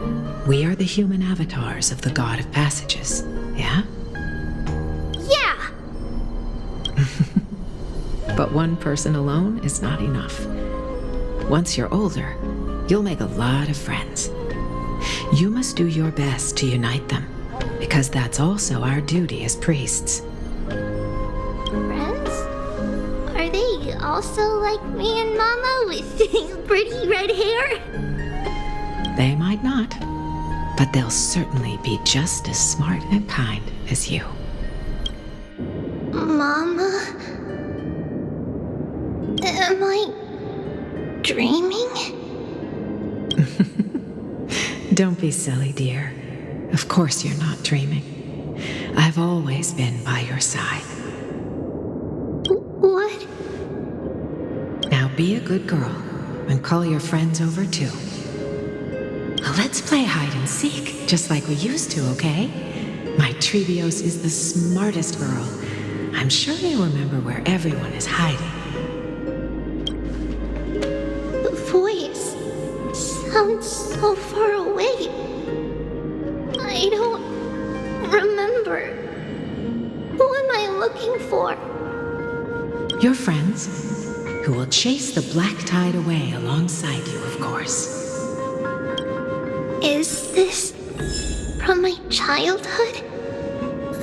we are the human avatars of the God of Passages, yeah? Yeah! But one person alone is not enough. Once you're older, you'll make a lot of friends. You must do your best to unite them, because that's also our duty as priests. Friends? Are they also like me and Mama with pretty red hair? They might not, but they'll certainly be just as smart and kind as you. Mama? Am I dreaming? Don't be silly, dear. Of course you're not dreaming. I've always been by your side. What? Now be a good girl and call your friends over too. Let's play hide and seek, just like we used to, okay? My Trebios is the smartest girl. I'm sure they remember where everyone is hiding. The voice sounds so far away. I don't remember. Who am I looking for? Your friends, who will chase the Black Tide away alongside you, of course. Is this from my childhood?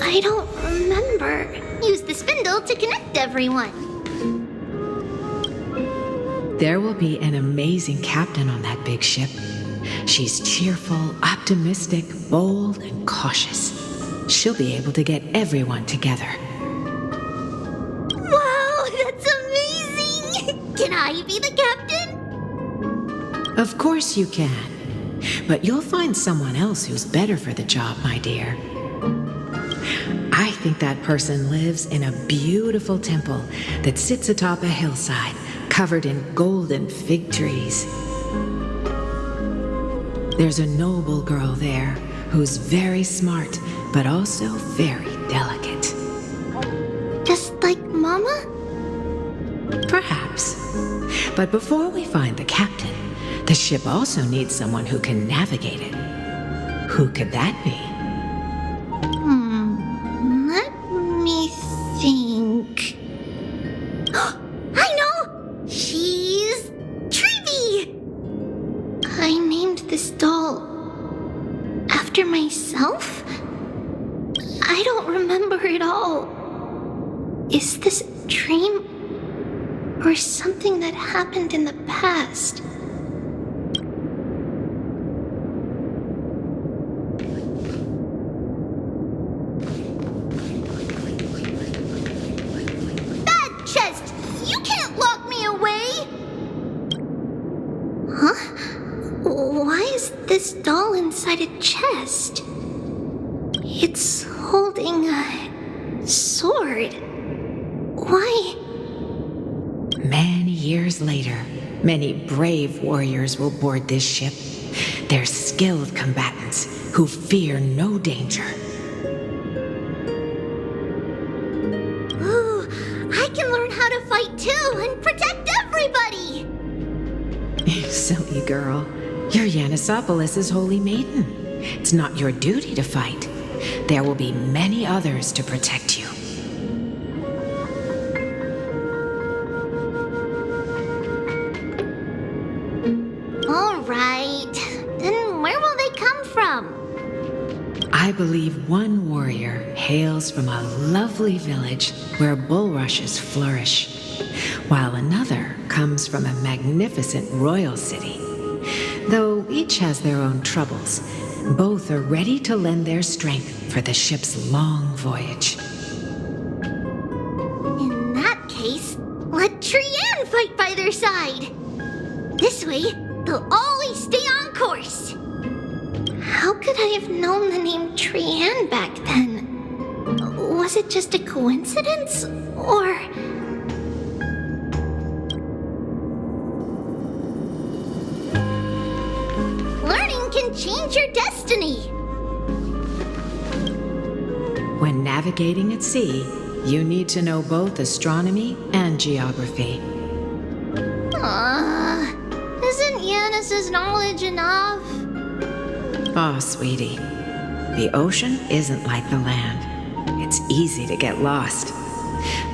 I don't remember. Use the spindle to connect everyone. There will be an amazing captain on that big ship. She's cheerful, optimistic, bold, and cautious. She'll be able to get everyone together. Wow, that's amazing! Can I be the captain? Of course you can. But you'll find someone else who's better for the job, my dear. I think that person lives in a beautiful temple that sits atop a hillside covered in golden fig trees. There's a noble girl there who's very smart, but also very delicate. Just like Mama? Perhaps. But before we find the captain, the ship also needs someone who can navigate it. Who could that be? Let me think. I know! She's Trevi! I named this doll after myself? I don't remember it all. Is this a dream? Or something that happened in the past? double-sided chest. It's holding a sword. Why? Many years later, many brave warriors will board this ship. They're skilled combatants who fear no danger. Ooh, I can learn how to fight too and protect everybody! You silly girl. You're Yanisopoulos' holy maiden. It's not your duty to fight. There will be many others to protect you. All right. Then where will they come from? I believe one warrior hails from a lovely village where bulrushes flourish, while another comes from a magnificent royal city. Though each has their own troubles, both are ready to lend their strength for the ship's long voyage. In that case, let Trian fight by their side. This way, they'll always stay on course. How could I have known the name Trian back then? Was it just a coincidence, or... Learning can change your destiny! When navigating at sea, you need to know both astronomy and geography. Isn't Yanis's knowledge enough? Oh, sweetie. The ocean isn't like the land. It's easy to get lost.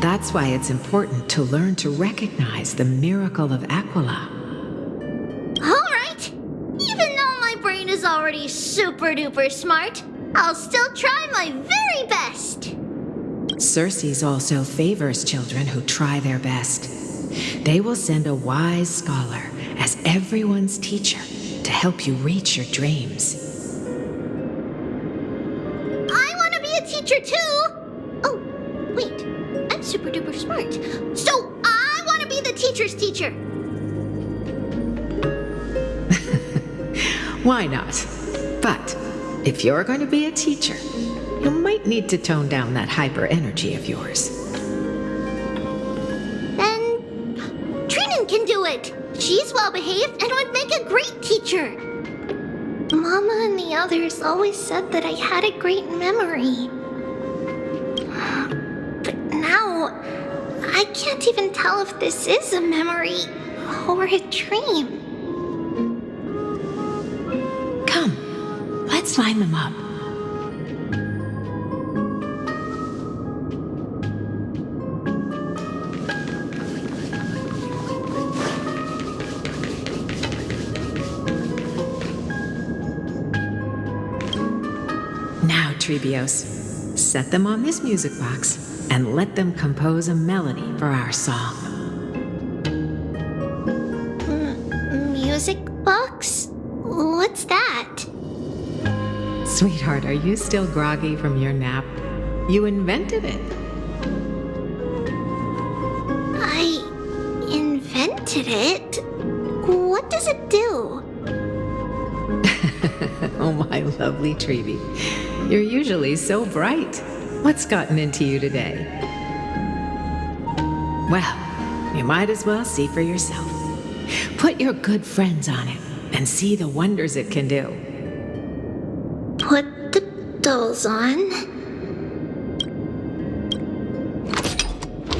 That's why it's important to learn to recognize the miracle of Aquila. Alright! Even though my brain is already super-duper smart, I'll still try my very best! Circe also favors children who try their best. They will send a wise scholar as everyone's teacher to help you reach your dreams. I want to be a teacher too! Oh, wait. I'm super-duper smart. So I want to be the teacher's teacher! Why not? But if you're going to be a teacher, you might need to tone down that hyper energy of yours. Then Trinan can do it! She's well-behaved and would make a great teacher! Mama and the others always said that I had a great memory. But now, I can't even tell if this is a memory or a dream. Come, let's line them up. Now, Trebios, set them on this music box and let them compose a melody for our song. Music box? What's that? Sweetheart, are you still groggy from your nap? You invented it. I invented it? What does it do? Oh, my lovely Trebi. You're usually so bright. What's gotten into you today? Well, you might as well see for yourself. Put your good friends on it and see the wonders it can do. Put the dolls on.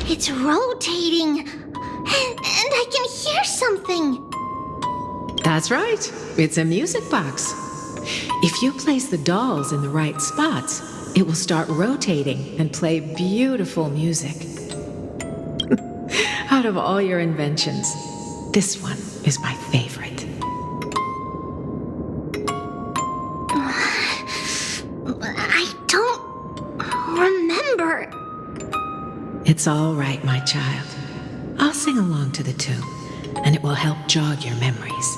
It's rotating, and I can hear something. That's right. It's a music box. If you place the dolls in the right spots, it will start rotating and play beautiful music. Out of all your inventions, this one is my favorite. I don't remember. It's all right, my child. I'll sing along to the tune, and it will help jog your memories.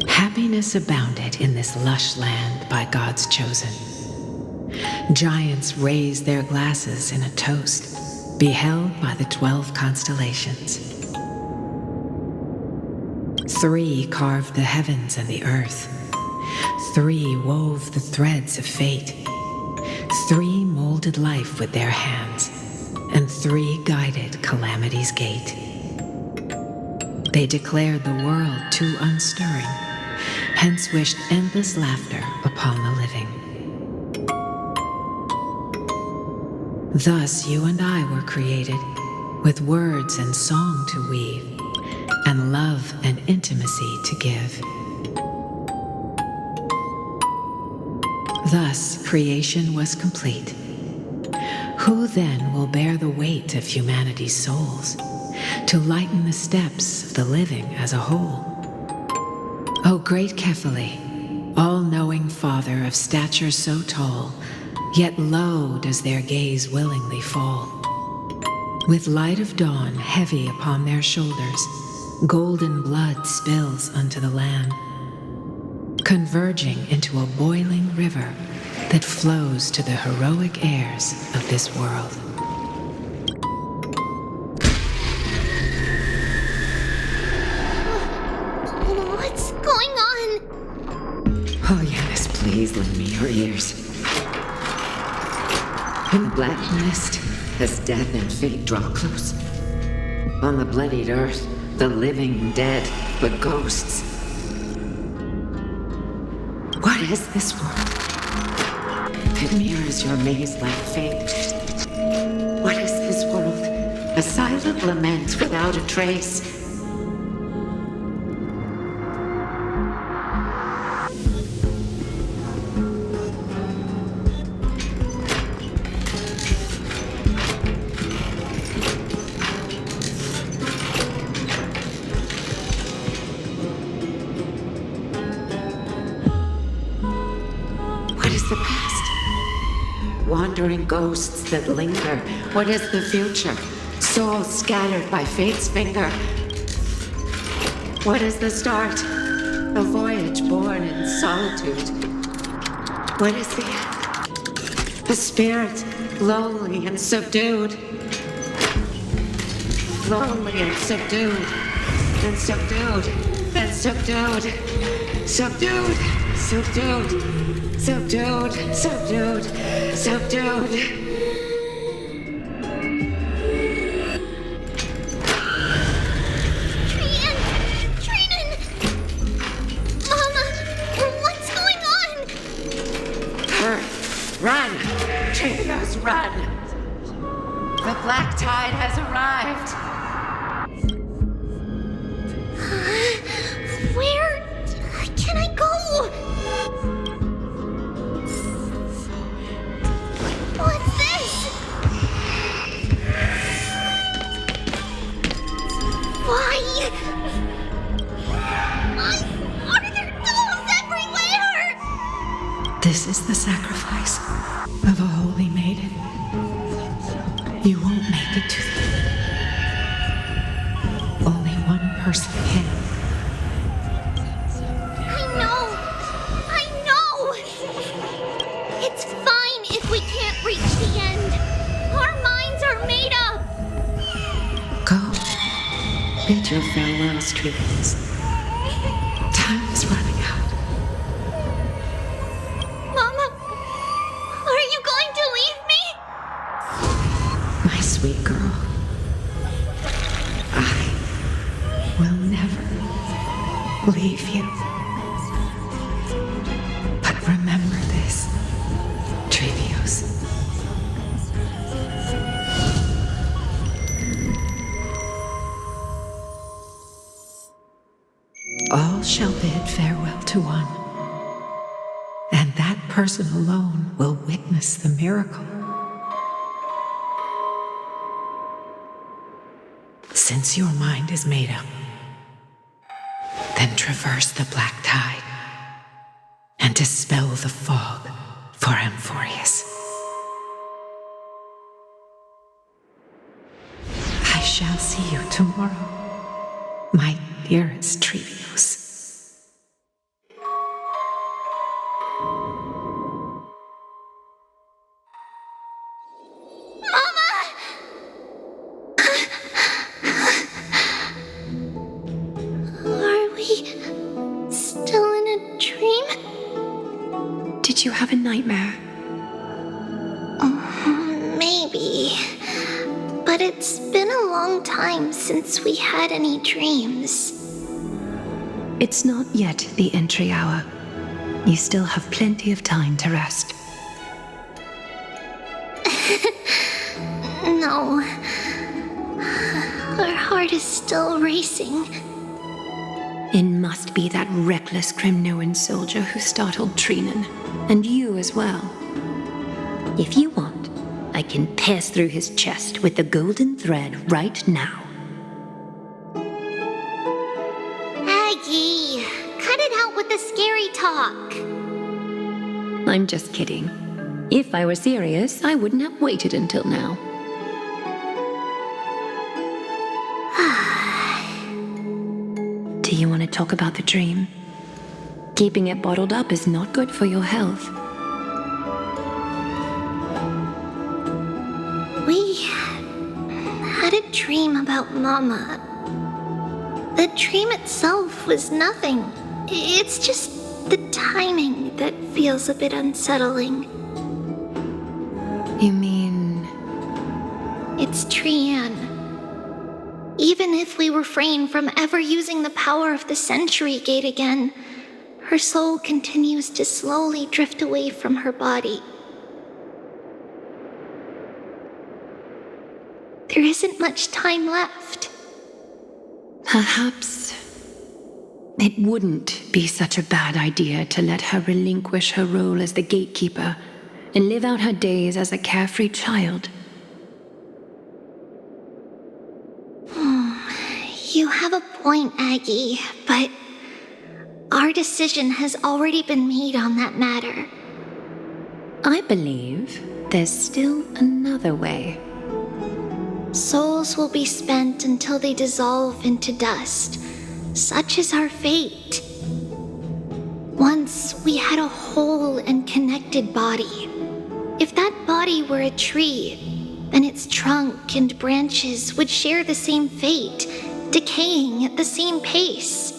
Happiness abounded in this lush land by God's chosen. Giants raised their glasses in a toast, beheld by the 12 constellations. 3 carved the heavens and the earth. 3 wove the threads of fate. 3 molded life with their hands, and 3 guided calamity's gate. They declared the world too unstirring, hence wished endless laughter upon the living. Thus you and I were created, with words and song to weave, and love and intimacy to give. Thus creation was complete. Who then will bear the weight of humanity's souls, to lighten the steps of the living as a whole? O great Kephale, all-knowing Father of stature so tall, yet low does their gaze willingly fall. With light of dawn heavy upon their shoulders, golden blood spills unto the land, converging into a boiling river that flows to the heroic heirs of this world. What's going on? Oh, Yanis, please lend me your ears. In the black mist, as death and fate draw close, on the bloodied earth, the living dead, but ghosts. What is this world? It mirrors your maze-like fate. What is this world? A silent lament without a trace. The past. Wandering ghosts that linger. What is the future? Souls scattered by fate's finger. What is the start? A voyage born in solitude. What is the end? A spirit, lonely and subdued. Lonely and subdued. And subdued. And subdued. Subdued. Subdued. Subdued, subdued, subdued. Trian! Mama, what's going on? Run! Kremnos, run! The black tide has arrived. Where can I go? What's this? Why? Are there ghouls everywhere? This is the sacrifice of a holy maiden. You won't make it to the end. Only one person can. I know! It's fine if we can't reach the end. Our minds are made up. Go. Bid your farewells, Kremnos. Time is running out. Mama, are you going to leave me? My sweet girl. I will never leave you. But remember this, Trevios. All shall bid farewell to one, and that person alone will witness the miracle. Since your mind is made up, then traverse the black tide and dispel the fog for Amphorius. I shall see you tomorrow, my dearest Trevios. Are we you have a nightmare? Maybe. But it's been a long time since we had any dreams. It's not yet the entry hour. You still have plenty of time to rest. No. Our heart is still racing. It must be that reckless Kremnoan soldier who startled Phainon, and you as well. If you want, I can pass through his chest with the golden thread right now. Aggie, cut it out with the scary talk. I'm just kidding. If I were serious, I wouldn't have waited until now. Do you want to talk about the dream? Keeping it bottled up is not good for your health. We had a dream about Mama. The dream itself was nothing. It's just the timing that feels a bit unsettling. You mean... It's Trian. Even if we refrain from ever using the power of the Century Gate again, her soul continues to slowly drift away from her body. There isn't much time left. Perhaps it wouldn't be such a bad idea to let her relinquish her role as the gatekeeper and live out her days as a carefree child. You have a point, Aggie, but our decision has already been made on that matter. I believe there's still another way. Souls will be spent until they dissolve into dust. Such is our fate. Once we had a whole and connected body. If that body were a tree, then its trunk and branches would share the same fate, decaying at the same pace.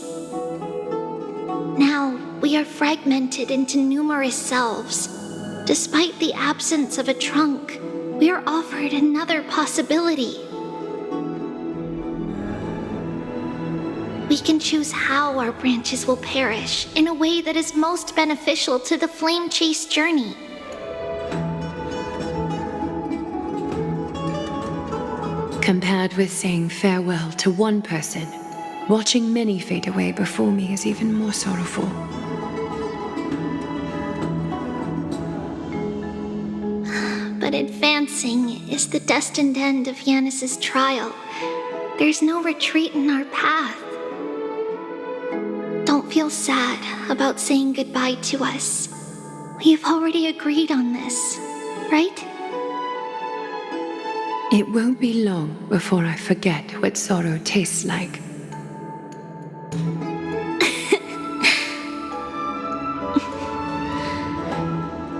Now, we are fragmented into numerous selves. Despite the absence of a trunk, we are offered another possibility. We can choose how our branches will perish in a way that is most beneficial to the flame chase journey. Compared with saying farewell to one person, watching many fade away before me is even more sorrowful. But advancing is the destined end of Yanis's trial. There's no retreat in our path. Don't feel sad about saying goodbye to us. We have already agreed on this, right? It won't be long before I forget what sorrow tastes like.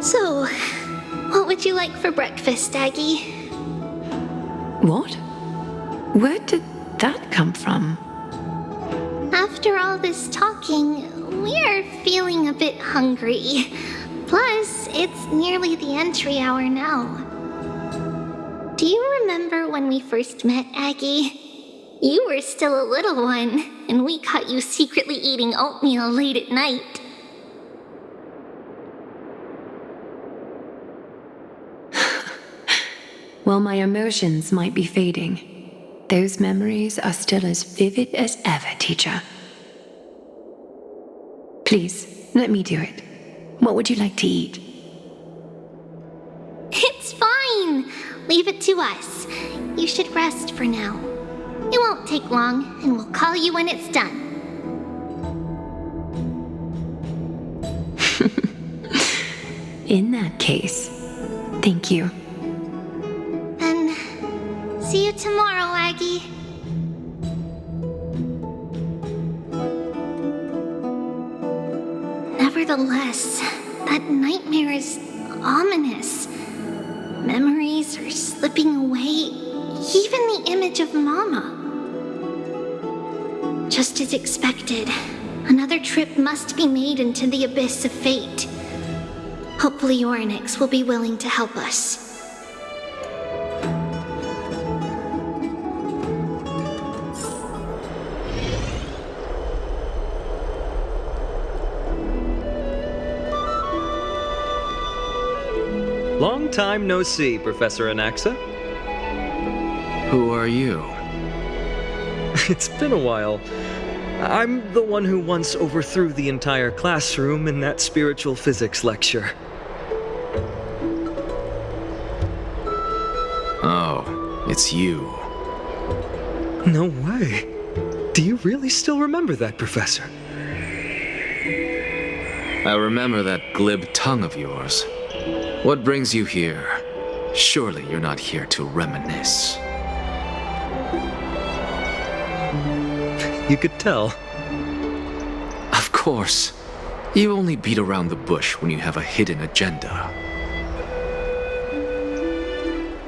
So, what would you like for breakfast, Aggie? What? Where did that come from? After all this talking, we are feeling a bit hungry. Plus, it's nearly the entry hour now. Do you remember when we first met, Aggie? You were still a little one, and we caught you secretly eating oatmeal late at night. While my emotions might be fading, those memories are still as vivid as ever, teacher. Please, let me do it. What would you like to eat? It's fine. Leave it to us. You should rest for now. It won't take long, and we'll call you when it's done. In that case, thank you. Then, see you tomorrow, Aggie. Nevertheless, that nightmare is ominous. Memories are slipping away, even the image of Mama. Just as expected, another trip must be made into the abyss of fate. Hopefully Orynyx will be willing to help us. Long time no see, Professor Anaxa. Who are you? It's been a while. I'm the one who once overthrew the entire classroom in that spiritual physics lecture. Oh, it's you. No way. Do you really still remember that, Professor? I remember that glib tongue of yours. What brings you here? Surely you're not here to reminisce. You could tell. Of course. You only beat around the bush when you have a hidden agenda.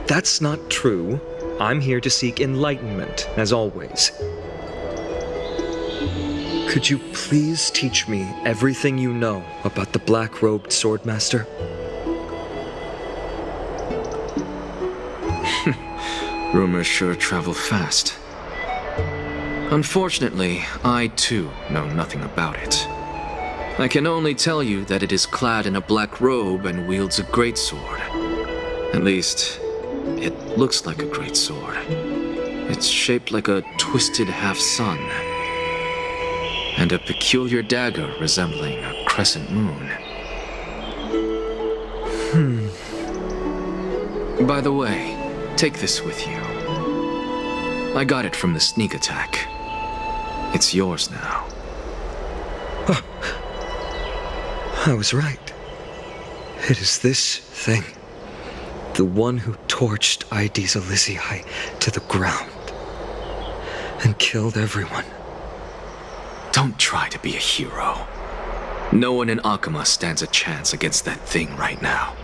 That's not true. I'm here to seek enlightenment, as always. Could you please teach me everything you know about the black-robed swordmaster? Rumors sure travel fast. Unfortunately, I too know nothing about it. I can only tell you that it is clad in a black robe and wields a greatsword. At least, it looks like a greatsword. It's shaped like a twisted half-sun, and a peculiar dagger resembling a crescent moon. By the way, take this with you. I got it from the sneak attack. It's yours now. I was right. It is this thing. The one who torched Aedes Elysiae to the ground and killed everyone. Don't try to be a hero. No one in Akama stands a chance against that thing right now.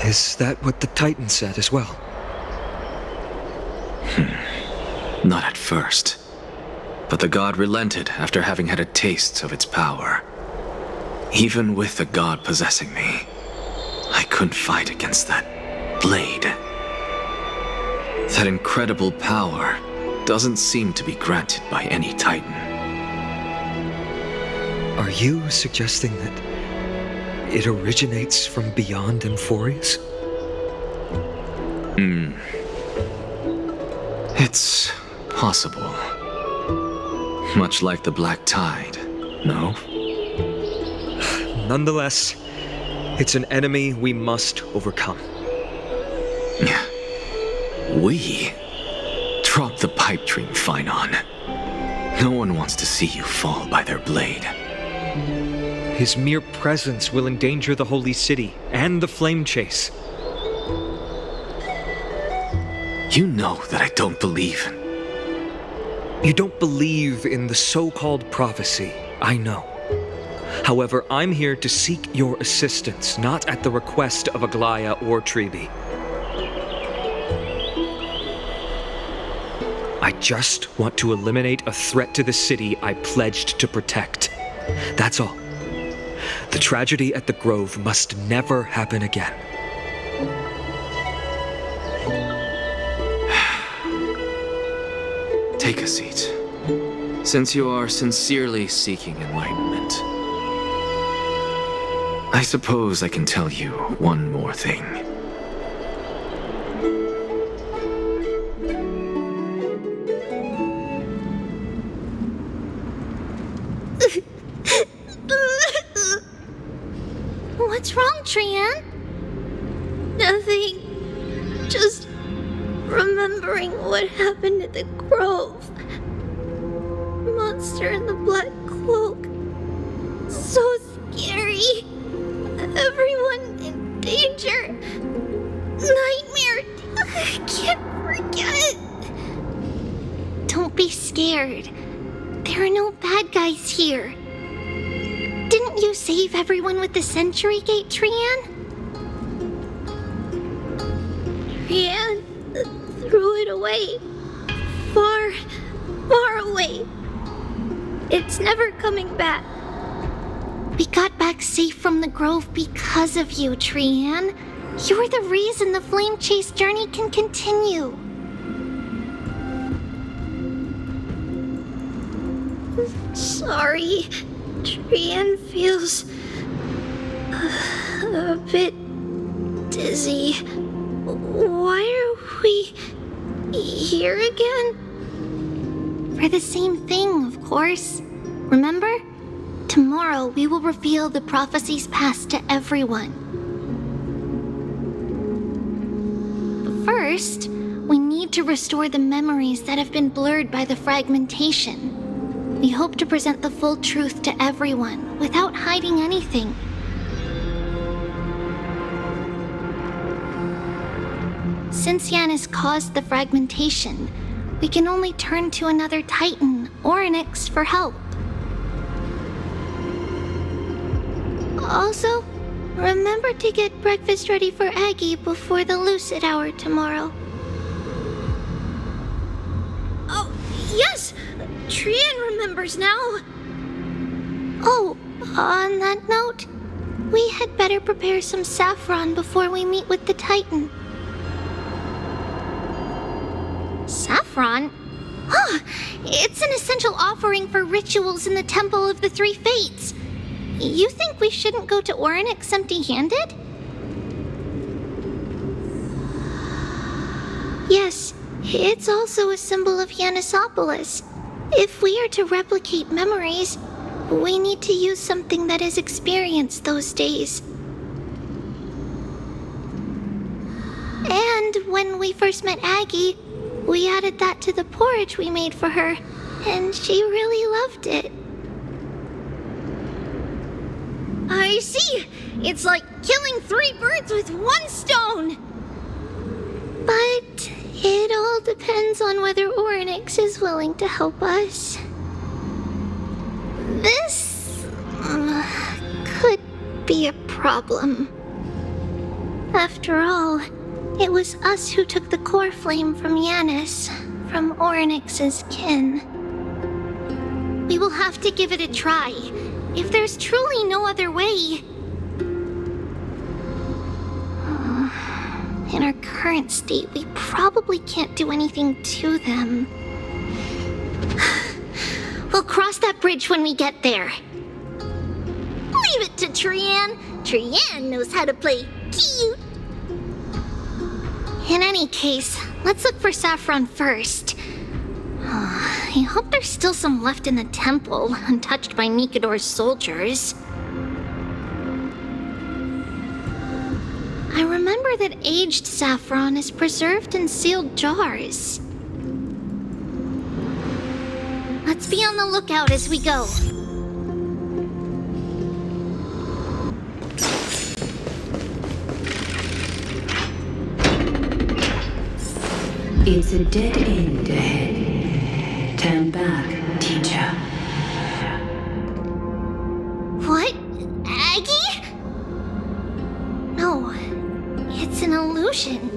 Is that what the Titan said as well? Not at first. But the god relented after having had a taste of its power. Even with the god possessing me, I couldn't fight against that blade. That incredible power doesn't seem to be granted by any Titan. Are you suggesting that it originates from beyond Amphorius? It's possible. Much like the Black Tide, no? Nonetheless, it's an enemy we must overcome. We? Drop the pipe dream, Phainon. No one wants to see you fall by their blade. His mere presence will endanger the Holy City and the Flame Chase. You know that I don't believe. You don't believe in the so-called prophecy, I know. However, I'm here to seek your assistance, not at the request of Aglaya or Tribi. I just want to eliminate a threat to the city I pledged to protect. That's all. The tragedy at the Grove must never happen again. Take a seat. Since you are sincerely seeking enlightenment, I suppose I can tell you one more thing. What's wrong, Trian? Nothing. Just remembering what happened at the Grove. Monster in the black cloak. So scary. Everyone in danger. Nightmare. I can't forget. Don't be scared. There are no bad guys here. Didn't you save everyone with the Century Gate, Trian? Trian threw it away. Far, far away. It's never coming back. We got back safe from the grove because of you, Trian. You're the reason the flame chase journey can continue. Sorry, Trian feels a bit dizzy. Why are we here again? For the same thing, of course. Remember? Tomorrow we will reveal the prophecies passed to everyone. But first, we need to restore the memories that have been blurred by the fragmentation. We hope to present the full truth to everyone without hiding anything. Since Yanis caused the fragmentation, we can only turn to another Titan, Orynyx, for help. Also, remember to get breakfast ready for Aggie before the lucid hour tomorrow. Oh, yes! Trian remembers now! Oh, on that note, we had better prepare some saffron before we meet with the Titan. Saffron? Huh, it's an essential offering for rituals in the Temple of the Three Fates. You think we shouldn't go to Orynyx empty-handed? Yes, it's also a symbol of Yanisopolis. If we are to replicate memories, we need to use something that has experienced those days. And when we first met Aggie, we added that to the porridge we made for her, and she really loved it. I see! It's like killing 3 birds with 1 stone! But it all depends on whether Orynyx is willing to help us. This could be a problem. After all, it was us who took the Coreflame from Yanis, from Orynyx's kin. We will have to give it a try. If there's truly no other way... In our current state, we probably can't do anything to them. We'll cross that bridge when we get there. Leave it to Trian. Trian knows how to play cute. In any case, let's look for saffron first. I hope there's still some left in the temple, untouched by Nikador's soldiers. I remember that aged saffron is preserved in sealed jars. Let's be on the lookout as we go. It's a dead end ahead. Turn back, teacher. What? Aggie? No, it's an illusion.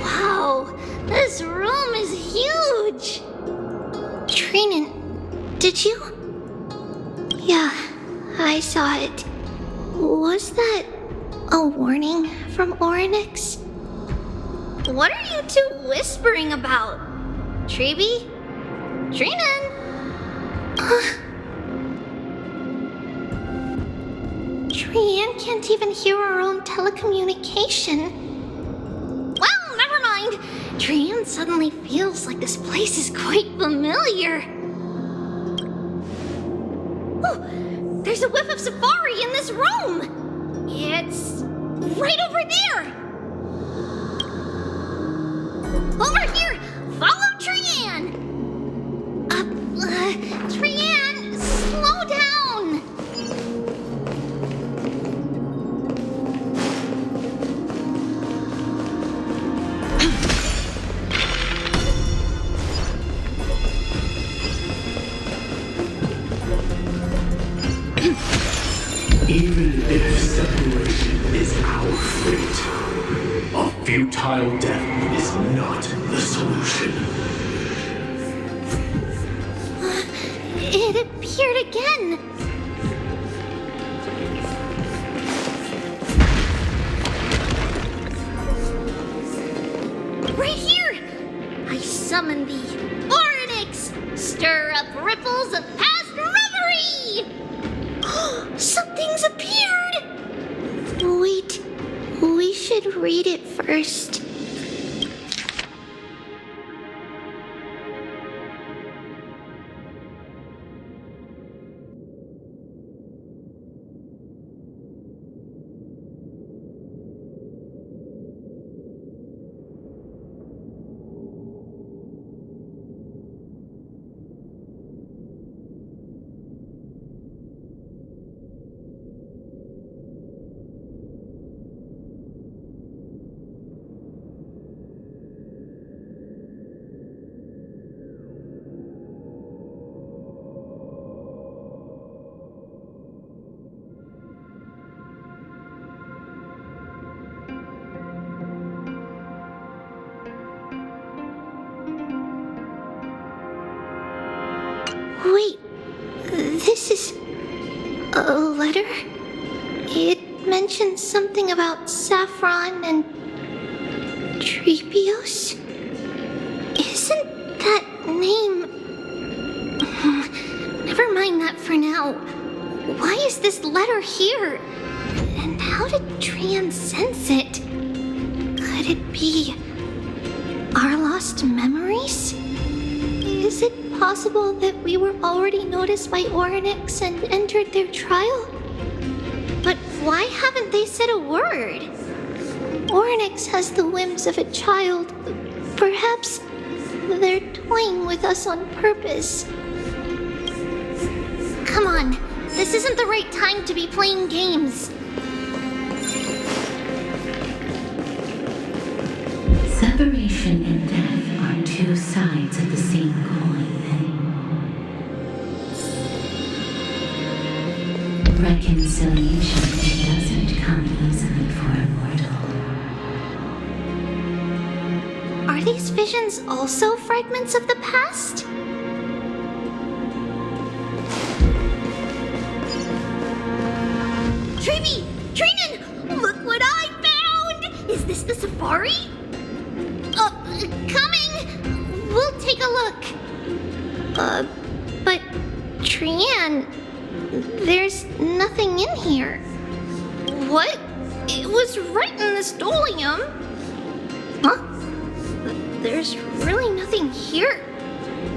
Wow, this room is huge. Trinan, did you? Yeah, I saw it. Was that a warning from Orynyx? What are you two whispering about? Treeby? Trinan? Trian can't even hear our own telecommunication. Well, never mind. Trian suddenly feels like this place is quite familiar. Oh, there's a whiff of safari in this room! It's right over there! Over here! Follow Trian! Trian, slow down! Even if separation is our fate, a futile death is not the solution. It appeared again. Right here! I summon thee, Oryx! Stir up ripples of past reverie! Something's appeared! Wait, we should read it first. Wait, this is a letter? It mentions something about Saffron and Trepios? Isn't that name... Never mind that for now. Why is this letter here? And how did Trian sense it? Could it be our lost memories? Is it possible that we were already noticed by Oryx and entered their trial? But why haven't they said a word? Oryx has the whims of a child. Perhaps they're toying with us on purpose. Come on, this isn't the right time to be playing games. Separation and death are two sides of the same coin. Reconciliation doesn't come easily for a mortal. Are these visions also fragments of the past? Trebi! Trinan! Look what I found! Is this the safari? Coming! We'll take a look. But Trian, there's nothing in here. What? It was right in the stolium. Huh? There's really nothing here.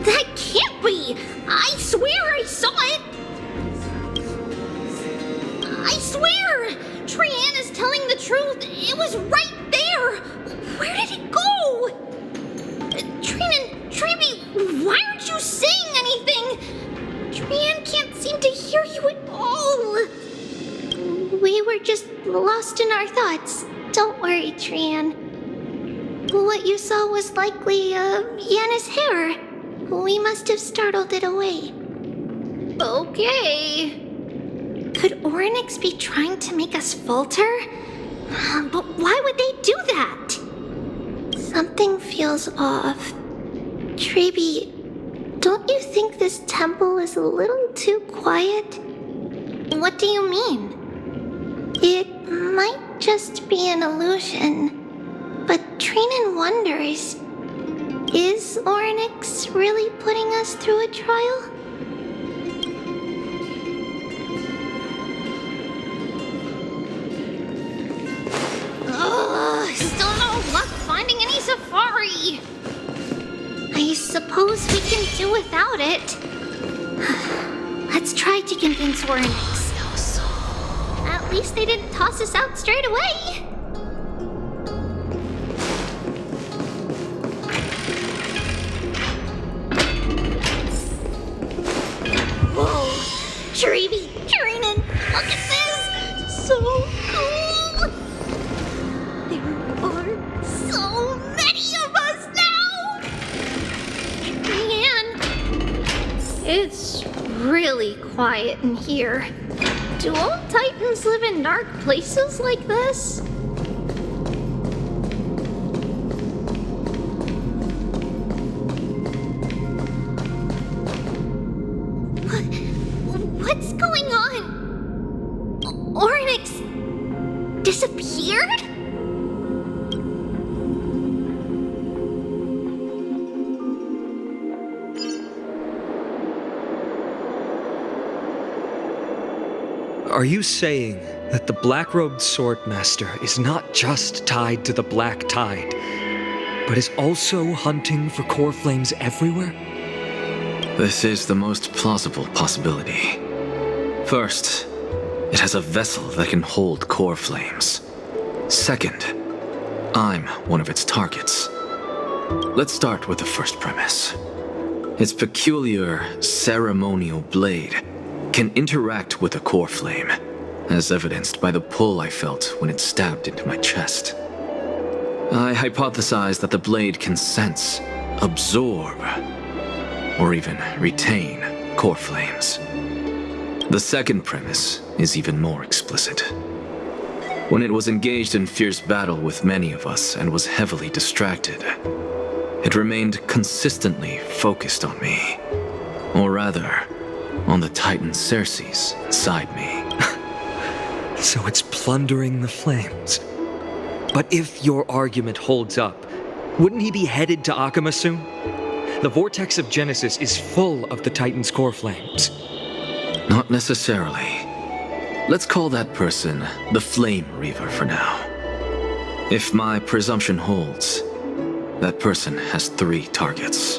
That can't be! I swear I saw it! I swear! Trian is telling the truth. It was right there! Where did it go? Trinan, Trebi, why aren't you saying anything? Trian can't seem to hear you at all. We were just lost in our thoughts. Don't worry, Trian. What you saw was likely, Yanna's hair. We must have startled it away. Okay. Could Oryx be trying to make us falter? But why would they do that? Something feels off. Trebi, don't you think this temple is a little too quiet? What do you mean? It might just be an illusion. But Trinan wonders, is Oryx really putting us through a trial? Still no luck finding any safari. I suppose we can do without it. Let's try to convince Oryx. At least they didn't toss us out straight away. Whoa, Trebi, Trinan, look at this! So cool! There are so many of us now! Man, it's really quiet in here. Do all Titans live in dark places like this? What's going on? Oryx disappeared? Are you saying that the black-robed swordmaster is not just tied to the Black Tide, but is also hunting for Coreflames everywhere? This is the most plausible possibility. First, it has a vessel that can hold Coreflames. Second, I'm one of its targets. Let's start with the first premise. Its peculiar ceremonial blade can interact with a Coreflame, as evidenced by the pull I felt when it stabbed into my chest. I hypothesized that the blade can sense, absorb, or even retain Coreflames. The second premise is even more explicit. When it was engaged in fierce battle with many of us and was heavily distracted, it remained consistently focused on me. Or rather, on the Titan Ceres inside me. So it's plundering the flames. But if your argument holds up, wouldn't he be headed to Akama soon? The Vortex of Genesis is full of the Titan's Coreflames. Not necessarily. Let's call that person the Flame Reaver for now. If my presumption holds, that person has 3 targets.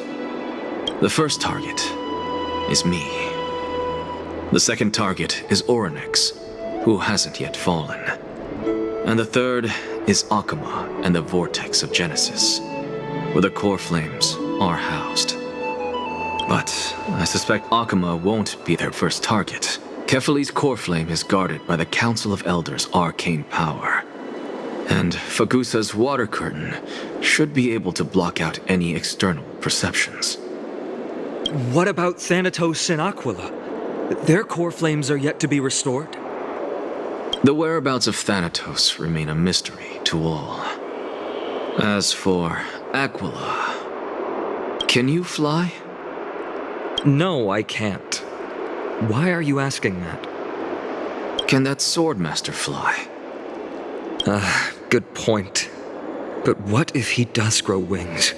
The first target is me. The second target is Oryx, who hasn't yet fallen. And the third is Akama and the Vortex of Genesis, where the Coreflames are housed. But I suspect Akama won't be their first target. Kefali's Coreflame is guarded by the Council of Elders' arcane power. And Fagusa's water curtain should be able to block out any external perceptions. What about Thanatos and Aquila? Their Coreflames are yet to be restored. The whereabouts of Thanatos remain a mystery to all. As for Aquila, can you fly? No, I can't. Why are you asking that? Can that Swordmaster fly? Good point. But what if he does grow wings?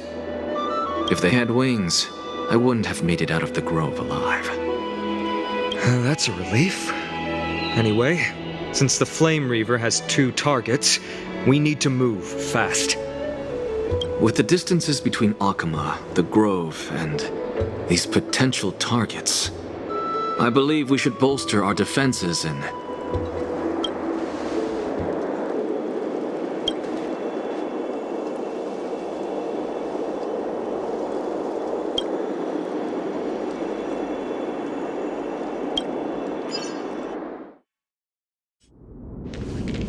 If they had wings, I wouldn't have made it out of the grove alive. That's a relief. Anyway, since the Flame Reaver has 2 targets, we need to move fast. With the distances between Akama, the grove, and these potential targets, I believe we should bolster our defenses and...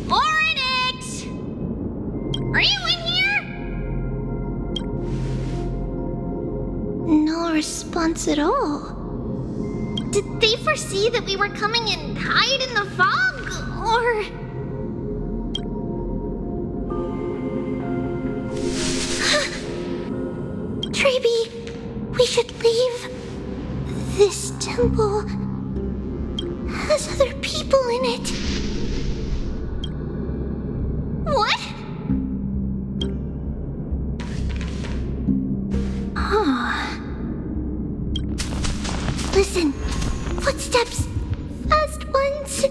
Oryx! Are you in here? No response at all. Did they foresee that we were coming and hide in the fog? Or... Trebi, we should leave. This temple has other people in it. What? Oh. Listen, footsteps. Fast ones.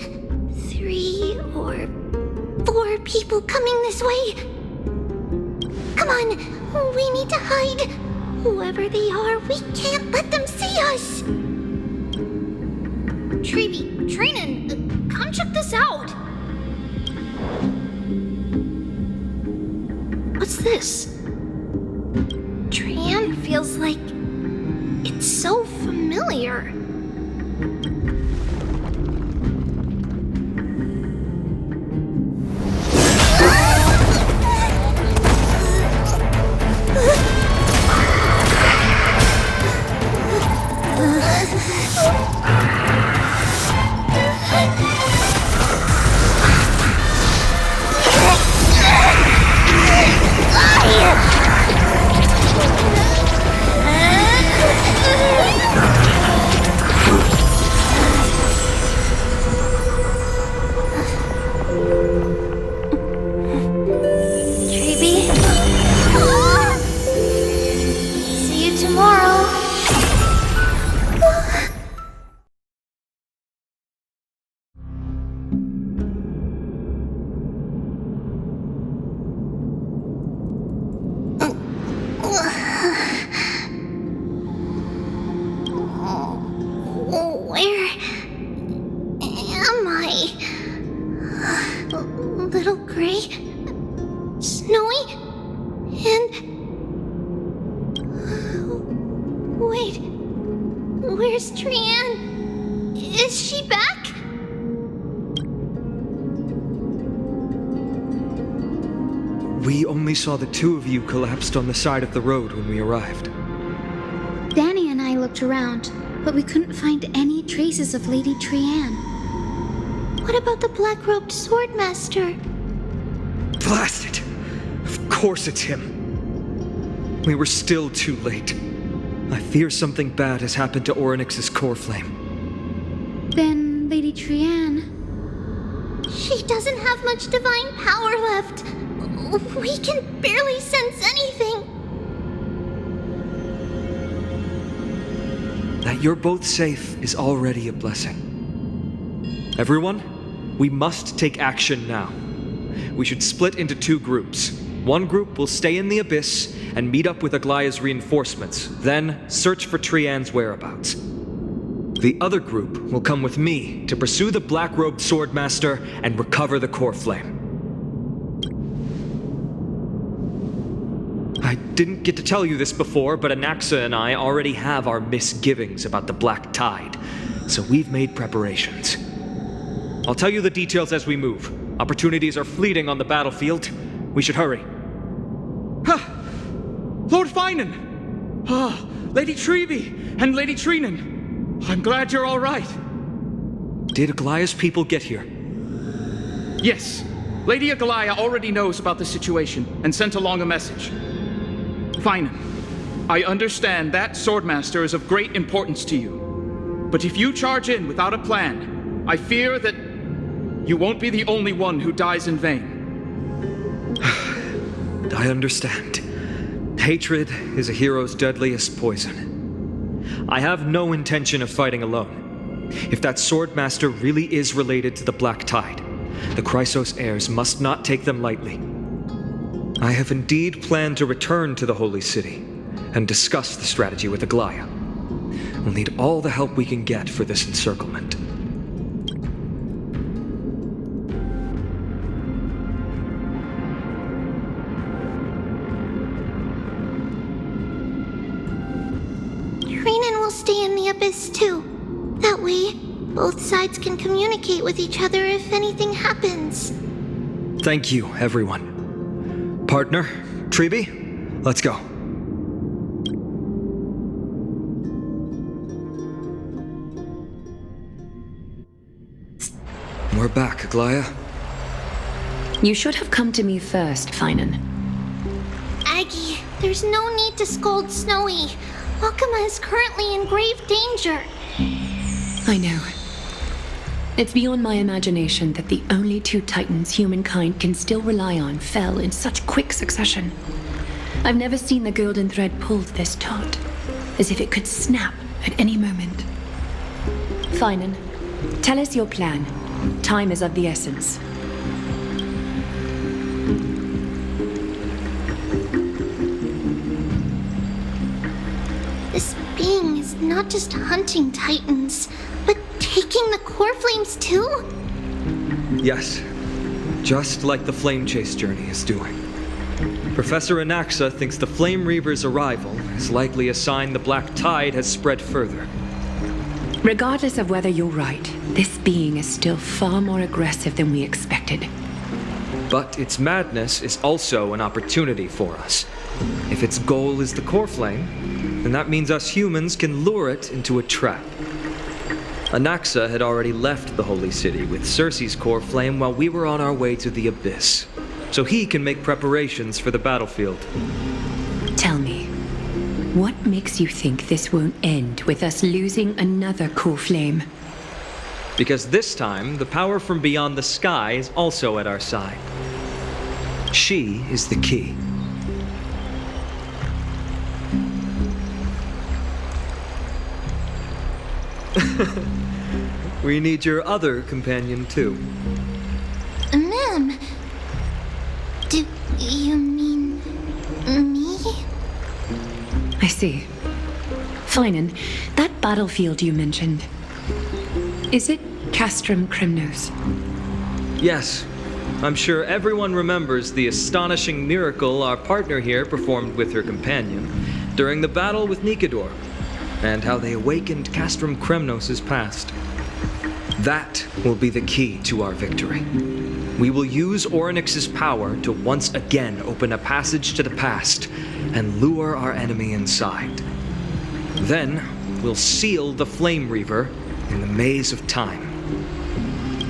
3 or 4 people coming this way. Come on, we need to hide. Whoever they are, we can't let them see us. Trebi, Trinan, come check this out. What's this? Trian feels like it's so familiar. Is she back? We only saw the two of you collapsed on the side of the road when we arrived. Danny and I looked around, but we couldn't find any traces of Lady Trianne. What about the black-robed swordmaster? Blast it! Of course it's him. We were still too late. I fear something bad has happened to Orynyx's Coreflame. Then Lady Trianne... She doesn't have much divine power left. We can barely sense anything. That you're both safe is already a blessing. Everyone, we must take action now. We should split into two groups. One group will stay in the Abyss and meet up with Aglaya's reinforcements, then search for Trianne's whereabouts. The other group will come with me to pursue the black-robed swordmaster and recover the Coreflame. I didn't get to tell you this before, but Anaxa and I already have our misgivings about the Black Tide, so we've made preparations. I'll tell you the details as we move. Opportunities are fleeting on the battlefield. We should hurry. Lord Phainon! Lady Trebe and Lady Trinan. I'm glad you're all right. Did Aglaya's people get here? Yes. Lady Aglaya already knows about the situation and sent along a message. Phainon, I understand that Swordmaster is of great importance to you. But if you charge in without a plan, I fear that you won't be the only one who dies in vain. I understand. Hatred is a hero's deadliest poison. I have no intention of fighting alone. If that Swordmaster really is related to the Black Tide, the Chrysos heirs must not take them lightly. I have indeed planned to return to the Holy City and discuss the strategy with Aglaya. We'll need all the help we can get for this encirclement. Trinan will stay in the Abyss too. That way, both sides can communicate with each other if anything happens. Thank you, everyone. Partner, Trebe, let's go. We're back, Aglaya. You should have come to me first, Phainon. Aggie, there's no need to scold Snowy. Wakama is currently in grave danger. I know. It's beyond my imagination that the only two titans humankind can still rely on fell in such quick succession. I've never seen the golden thread pulled this taut, as if it could snap at any moment. Phainon, tell us your plan. Time is of the essence. This being is not just hunting titans, but taking the Coreflames too? Yes, just like the Flame Chase journey is doing. Professor Anaxa thinks the Flame Reaver's arrival is likely a sign the Black Tide has spread further. Regardless of whether you're right, this being is still far more aggressive than we expected. But its madness is also an opportunity for us. If its goal is the Coreflame, then that means us humans can lure it into a trap. Anaxa had already left the Holy City with Cersei's Coreflame while we were on our way to the Abyss, so he can make preparations for the battlefield. Tell me, what makes you think this won't end with us losing another Coreflame? Because this time, the power from beyond the sky is also at our side. She is the key. We need your other companion, too. Ma'am, do you mean me? I see. Phainon, that battlefield you mentioned, is it Castrum Kremnos? Yes. I'm sure everyone remembers the astonishing miracle our partner here performed with her companion during the battle with Nikador, and how they awakened Castrum Kremnos' past. That will be the key to our victory. We will use Orynyx's power to once again open a passage to the past and lure our enemy inside. Then, we'll seal the Flame Reaver in the maze of time.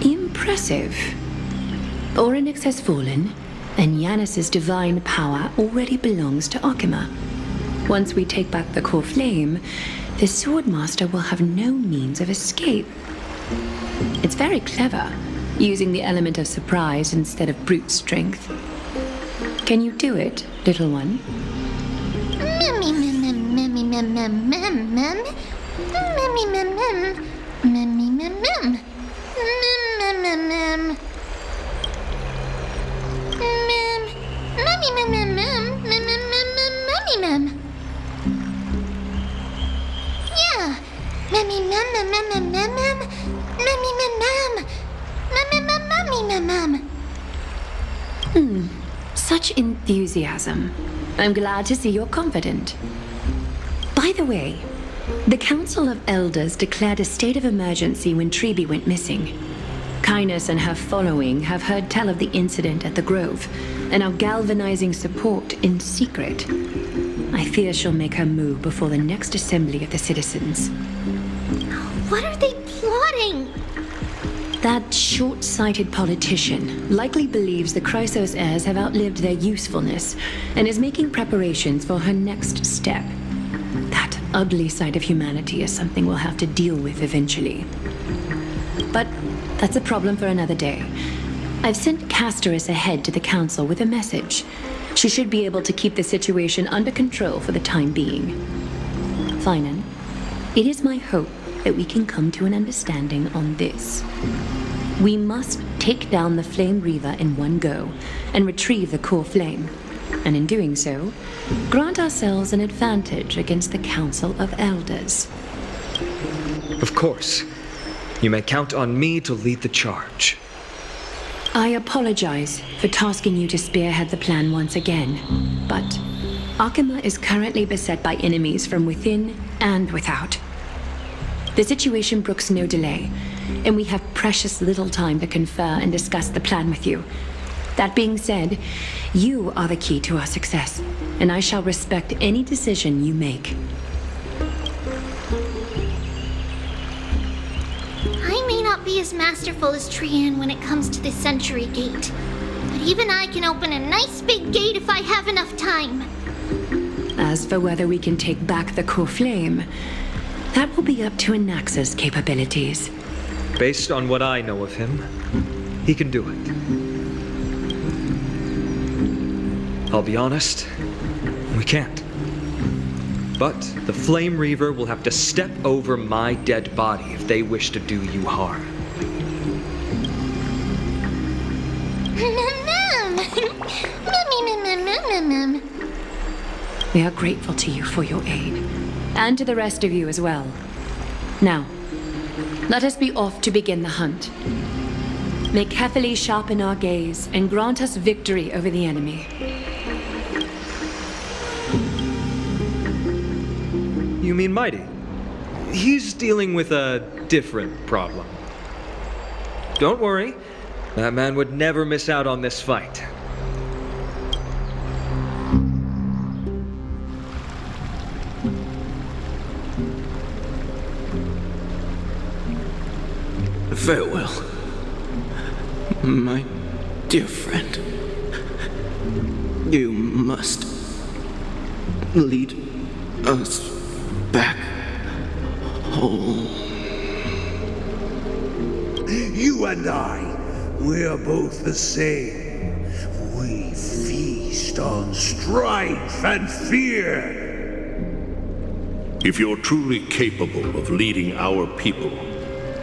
Impressive. Orynyx has fallen, and Yanis's divine power already belongs to Akima. Once we take back the Coreflame, the Swordmaster will have no means of escape. It's very clever, using the element of surprise instead of brute strength. Can you do it, little one? Such enthusiasm. I'm glad to see you're confident. By the way, the Council of Elders declared a state of emergency when Trebi went missing. Kynus and her following have heard tell of the incident at the Grove and are galvanizing support in secret. I fear she'll make her move before the next assembly of the citizens. What are they plotting? That short-sighted politician likely believes the Chrysos heirs have outlived their usefulness and is making preparations for her next step. That ugly side of humanity is something we'll have to deal with eventually. But that's a problem for another day. I've sent Castoris ahead to the council with a message. She should be able to keep the situation under control for the time being. Phainon, it is my hope that we can come to an understanding on this. We must take down the Flame Reaver in one go and retrieve the Coreflame, and in doing so, grant ourselves an advantage against the Council of Elders. Of course. You may count on me to lead the charge. I apologize for tasking you to spearhead the plan once again, but Akima is currently beset by enemies from within and without. The situation brooks no delay, and we have precious little time to confer and discuss the plan with you. That being said, you are the key to our success, and I shall respect any decision you make. I may not be as masterful as Trian when it comes to the Century Gate, but even I can open a nice big gate if I have enough time. As for whether we can take back the Coreflame, that will be up to Anaxa's capabilities. Based on what I know of him, he can do it. I'll be honest, we can't. But the Flame Reaver will have to step over my dead body if they wish to do you harm. We are grateful to you for your aid, and to the rest of you as well. Now, let us be off to begin the hunt. May carefully sharpen our gaze and grant us victory over the enemy. You mean Mydei? He's dealing with a different problem. Don't worry, that man would never miss out on this fight. Farewell, my dear friend. You must lead us back home. You and I, we're both the same. We feast on strife and fear. If you're truly capable of leading our people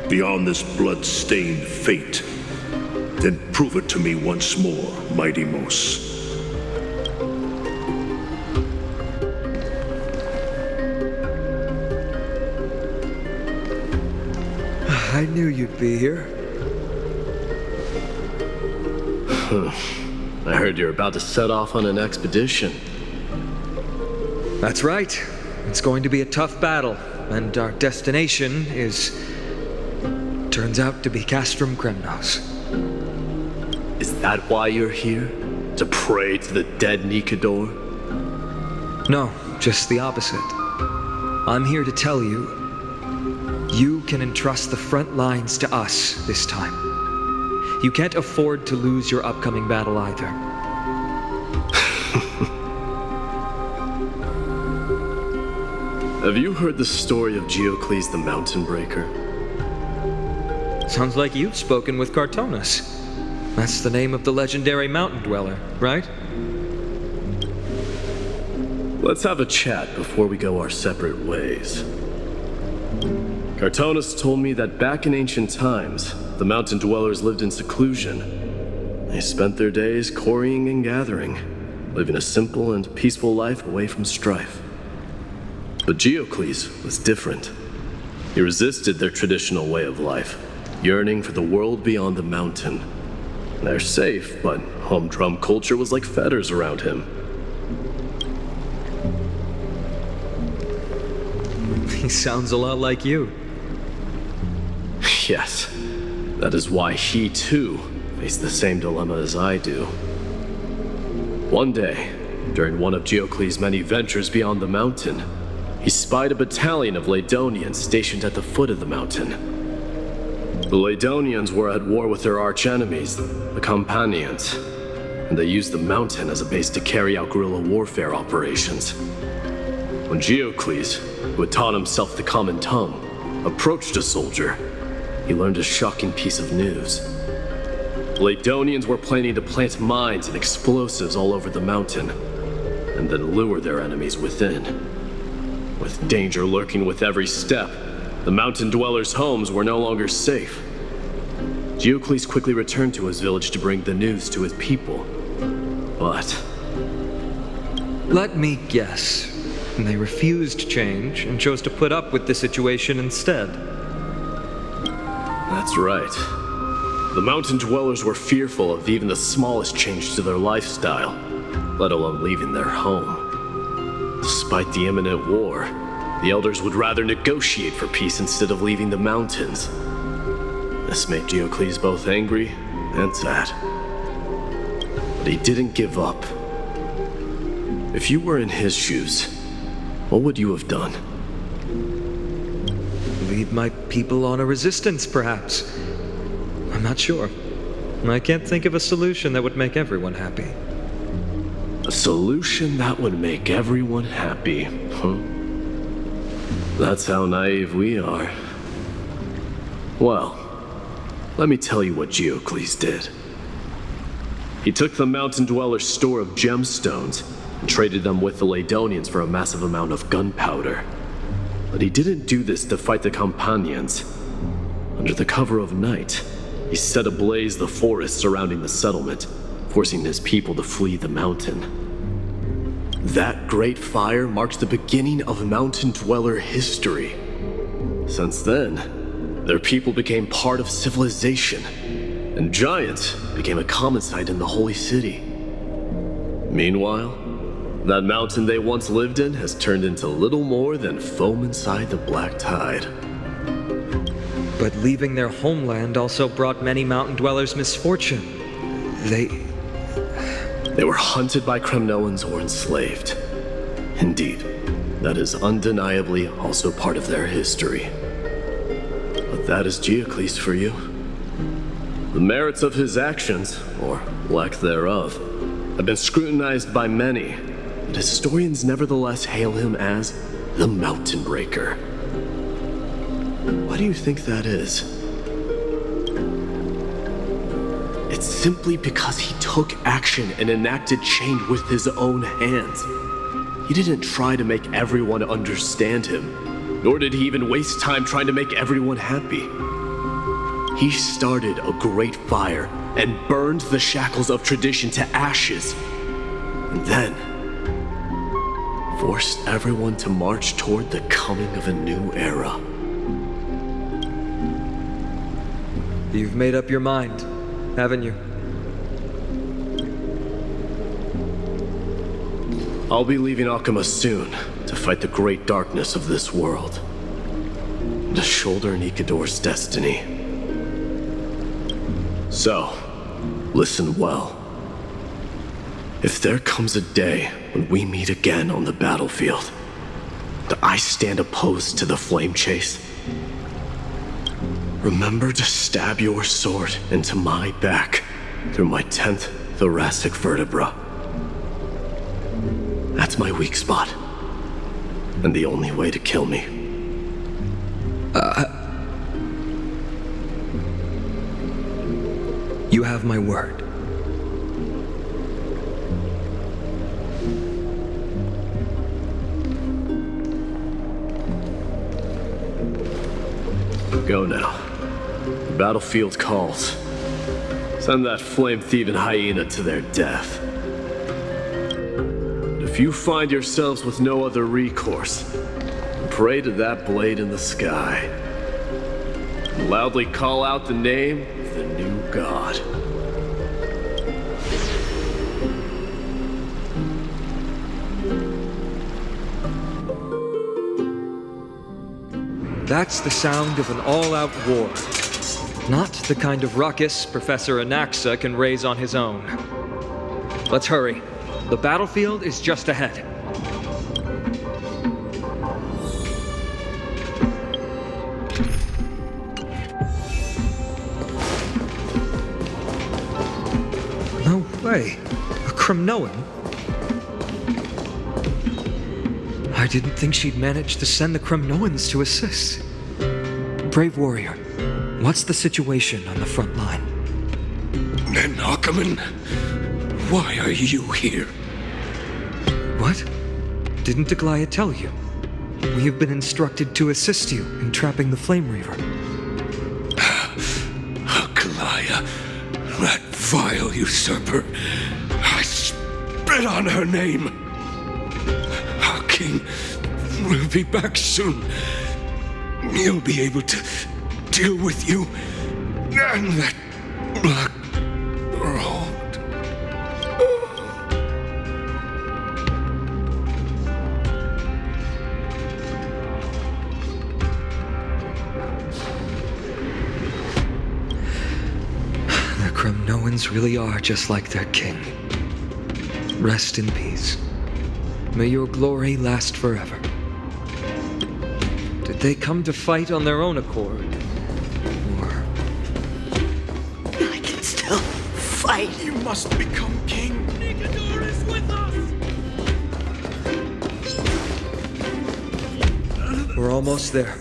beyond this blood-stained fate, then prove it to me once more, Mighty Mos. I knew you'd be here. I heard you're about to set off on an expedition. That's right. It's going to be a tough battle, and our destination is turns out to be Castrum Kremnos. Is that why you're here? To pray to the dead Nikador? No, just the opposite. I'm here to tell you, you can entrust the front lines to us this time. You can't afford to lose your upcoming battle either. Have you heard the story of Geocles the Mountain Breaker? Sounds like you've spoken with Cartonis. That's the name of the legendary mountain dweller, right? Let's have a chat before we go our separate ways. Cartonis told me that back in ancient times, the mountain dwellers lived in seclusion. They spent their days quarrying and gathering, living a simple and peaceful life away from strife. But Geocles was different. He resisted their traditional way of life, yearning for the world beyond the mountain. They're safe, but humdrum culture was like fetters around him. He sounds a lot like you. Yes, that is why he too faced the same dilemma as I do. One day, during one of Geocles' many ventures beyond the mountain, he spied a battalion of Laedonians stationed at the foot of the mountain. The Laedonians were at war with their arch-enemies, the Companions, and they used the mountain as a base to carry out guerrilla warfare operations. When Geocles, who had taught himself the common tongue, approached a soldier, he learned a shocking piece of news. The Laedonians were planning to plant mines and explosives all over the mountain, and then lure their enemies within. With danger lurking with every step, the mountain dwellers' homes were no longer safe. Geocles quickly returned to his village to bring the news to his people. But... let me guess. They refused change and chose to put up with the situation instead. That's right. The mountain dwellers were fearful of even the smallest change to their lifestyle, let alone leaving their home. Despite the imminent war, the elders would rather negotiate for peace instead of leaving the mountains. This made Geocles both angry and sad. But he didn't give up. If you were in his shoes, what would you have done? Lead my people on a resistance, perhaps. I'm not sure. I can't think of a solution that would make everyone happy. A solution that would make everyone happy, huh? That's how naive we are. Well, let me tell you what Geocles did. He took the mountain dwellers' store of gemstones and traded them with the Laedonians for a massive amount of gunpowder. But he didn't do this to fight the Companions. Under the cover of night, he set ablaze the forest surrounding the settlement, forcing his people to flee the mountain. That great fire marked the beginning of mountain dweller history. Since then, their people became part of civilization, and giants became a common sight in the holy city. Meanwhile, that mountain they once lived in has turned into little more than foam inside the black tide. But leaving their homeland also brought many mountain dwellers misfortune. They were hunted by Kremnoans or enslaved. Indeed, that is undeniably also part of their history. But that is Geocles for you. The merits of his actions, or lack thereof, have been scrutinized by many, but historians nevertheless hail him as the Mountain Breaker. Why do you think that is? It's simply because he took action and enacted change with his own hands. He didn't try to make everyone understand him, nor did he even waste time trying to make everyone happy. He started a great fire and burned the shackles of tradition to ashes, and then forced everyone to march toward the coming of a new era. You've made up your mind, haven't you? I'll be leaving Akama soon to fight the great darkness of this world, to shoulder Nikador's destiny. So, listen well. If there comes a day when we meet again on the battlefield, that I stand opposed to the flame chase, remember to stab your sword into my back through my 10th thoracic vertebra. That's my weak spot, and the only way to kill me. You have my word. Go now. The battlefield calls. Send that flame-thieving hyena to their death. And if you find yourselves with no other recourse, pray to that blade in the sky. And loudly call out the name of the new god. That's the sound of an all-out war. Not the kind of ruckus Professor Anaxa can raise on his own. Let's hurry. The battlefield is just ahead. No way. A Kremnoan? I didn't think she'd manage to send the Kremnoans to assist. Brave warrior, what's the situation on the front line? And Ackerman, why are you here? What? Didn't Aglaia tell you? We have been instructed to assist you in trapping the Flame Reaver. Aglaia, that vile usurper. I spit on her name. Our king will be back soon. He'll be able to deal with you and that black road. The Kremnoans really are just like their king. Rest in peace. May your glory last forever. Did they come to fight on their own accord? Or... I can still fight. You must become king. Nikador is with us. We're almost there.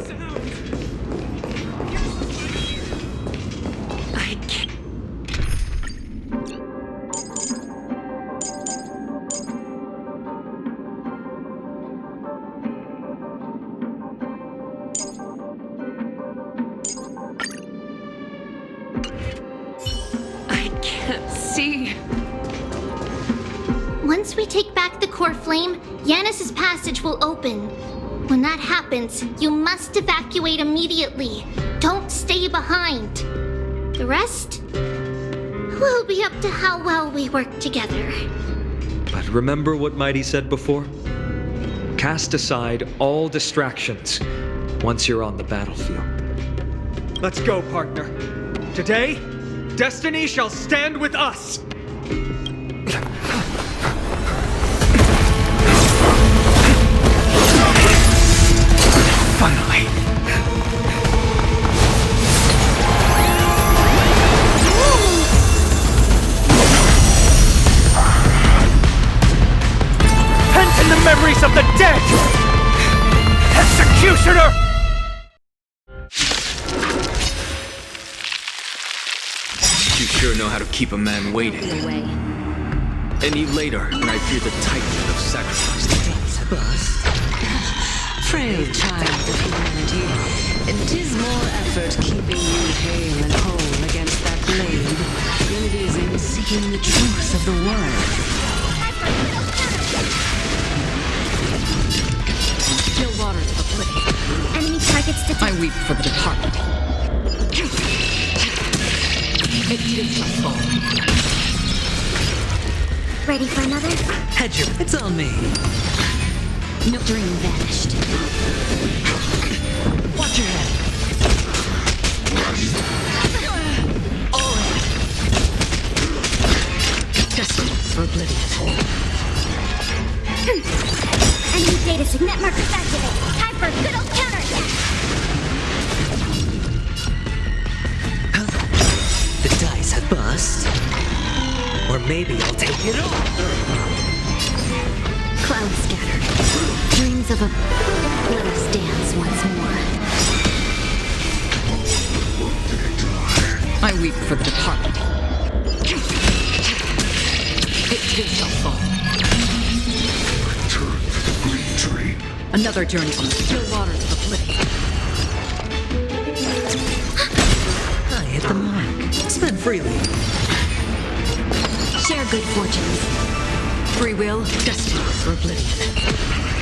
Once we take back the Coreflame, Yanis's passage will open. When that happens, you must evacuate immediately. Don't stay behind. The rest will be up to how well we work together. But remember what Mydei said before? Cast aside all distractions once you're on the battlefield. Let's go, partner. Today, destiny shall stand with us! Finally. Pent in the memories of the dead! Executioner! You sure know how to keep a man waiting. Any later, and I fear the tightening of sacrifice. Frail child of humanity, 'tis more effort keeping you hale and whole against that blade than it is in seeking the truth of the word. No water to the flame. Enemy targets detected. I weep for the departed. It takes my fall. Ready for another? Hedge your bets on me. No dream vanished. Watch your head. signet markers activated. Time for a good old counterattack. The dice have bust. Or maybe I'll take it all. Clouds scattered. Dreams of a... Let us dance once more. I weep for the departed. It too shall fall. Return to the green tree. Another journey on the still waters of oblivion. I hit the mark. Spend freely. Share good fortunes. Free will, destiny for oblivion.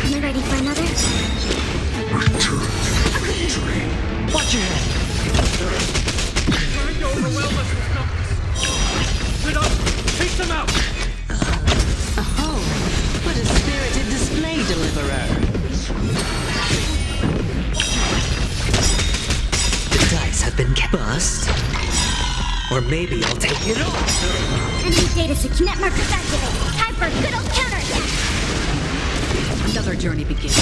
Am I ready for another? Return to the green tree. Watch your head. Trying to overwhelm us with numbers. Lit up! Take them out! Oh, what a spirited display, deliverer. The dice have been bust. Or maybe I'll take it all. Enemy data signet markers activated. Time for a good old counterattack. Another journey begins.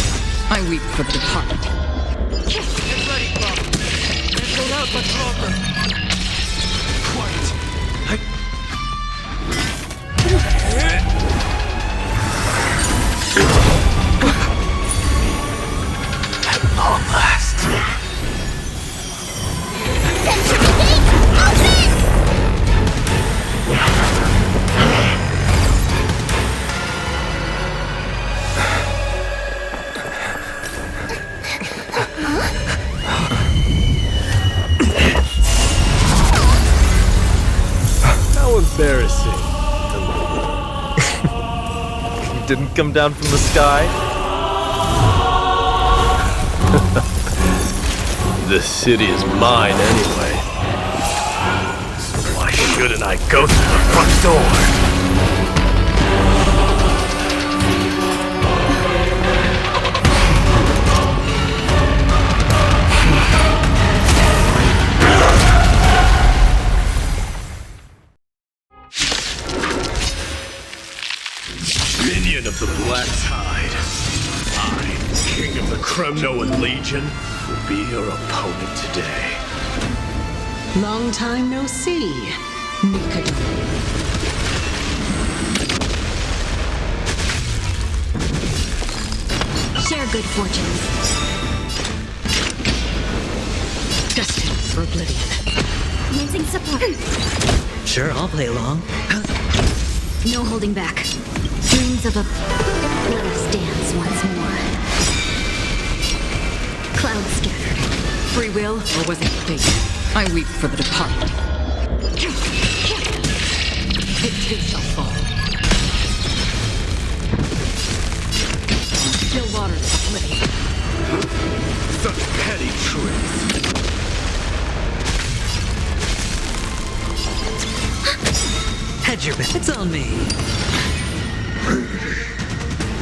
I weep for the departed. Get ready, Bob. Can't hold out much longer. Quiet. At long last. How embarrassing. You didn't come down from the sky? This city is mine anyway. So why shouldn't I go through the front door? Minion of the Black Tide, I, King of the Kremnos Legion, will be your opponent today. Long time no see, Nikador. Share good fortunes. Destiny for oblivion. Commencing support. Sure, I'll play along. No holding back. Dreams of a... Let us dance once more. Clouds scattered. Free will, or was it fate? I weep for the departed. It too shall fall. Still waters of oblivion. Such petty tricks. Hedge your bet. It's on me. Remedy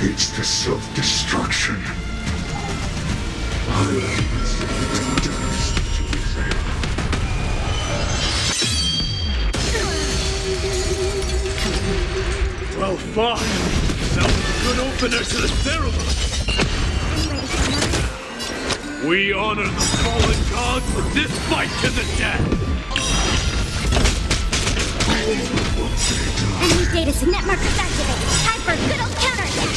leads to self-destruction. I Well fought. That was a good opener to the ceremony. We honor the fallen gods with this fight to the death. Enemy data signet markers activated. Time for a good old counterattack.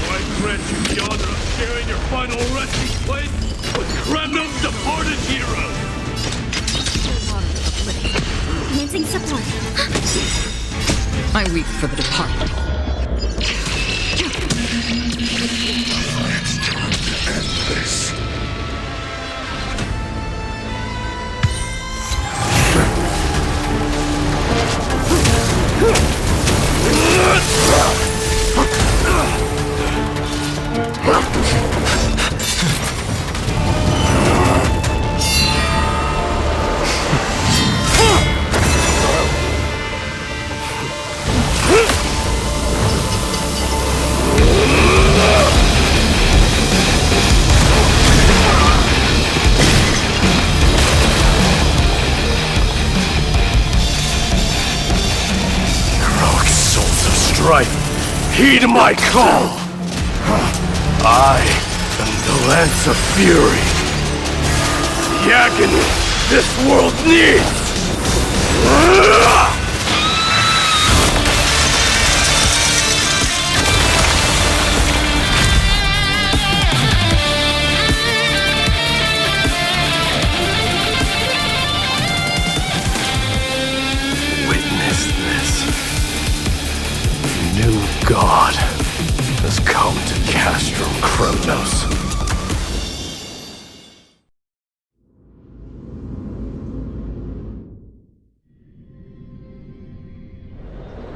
I grant you the honor of sharing your final resting place with Kremnos' departed heroes. Commencing support. I weep for the departed. It's time to end this. Heroic souls of Strife. Heed my call! I am the Lance of Fury. The agony this world needs! Witness this. New God has come to Castro Kremnos.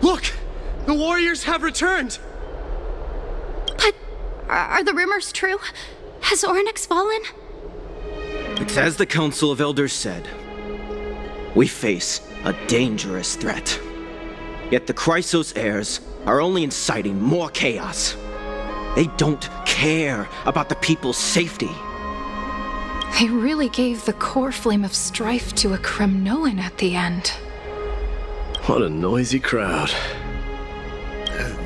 Look! The warriors have returned! But are the rumors true? Has Orynyx fallen? It's as the Council of Elders said. We face a dangerous threat. Yet the Chrysos heirs are only inciting more chaos. They don't care about the people's safety. They really gave the Coreflame of Strife to a Kremnoan at the end. What a noisy crowd.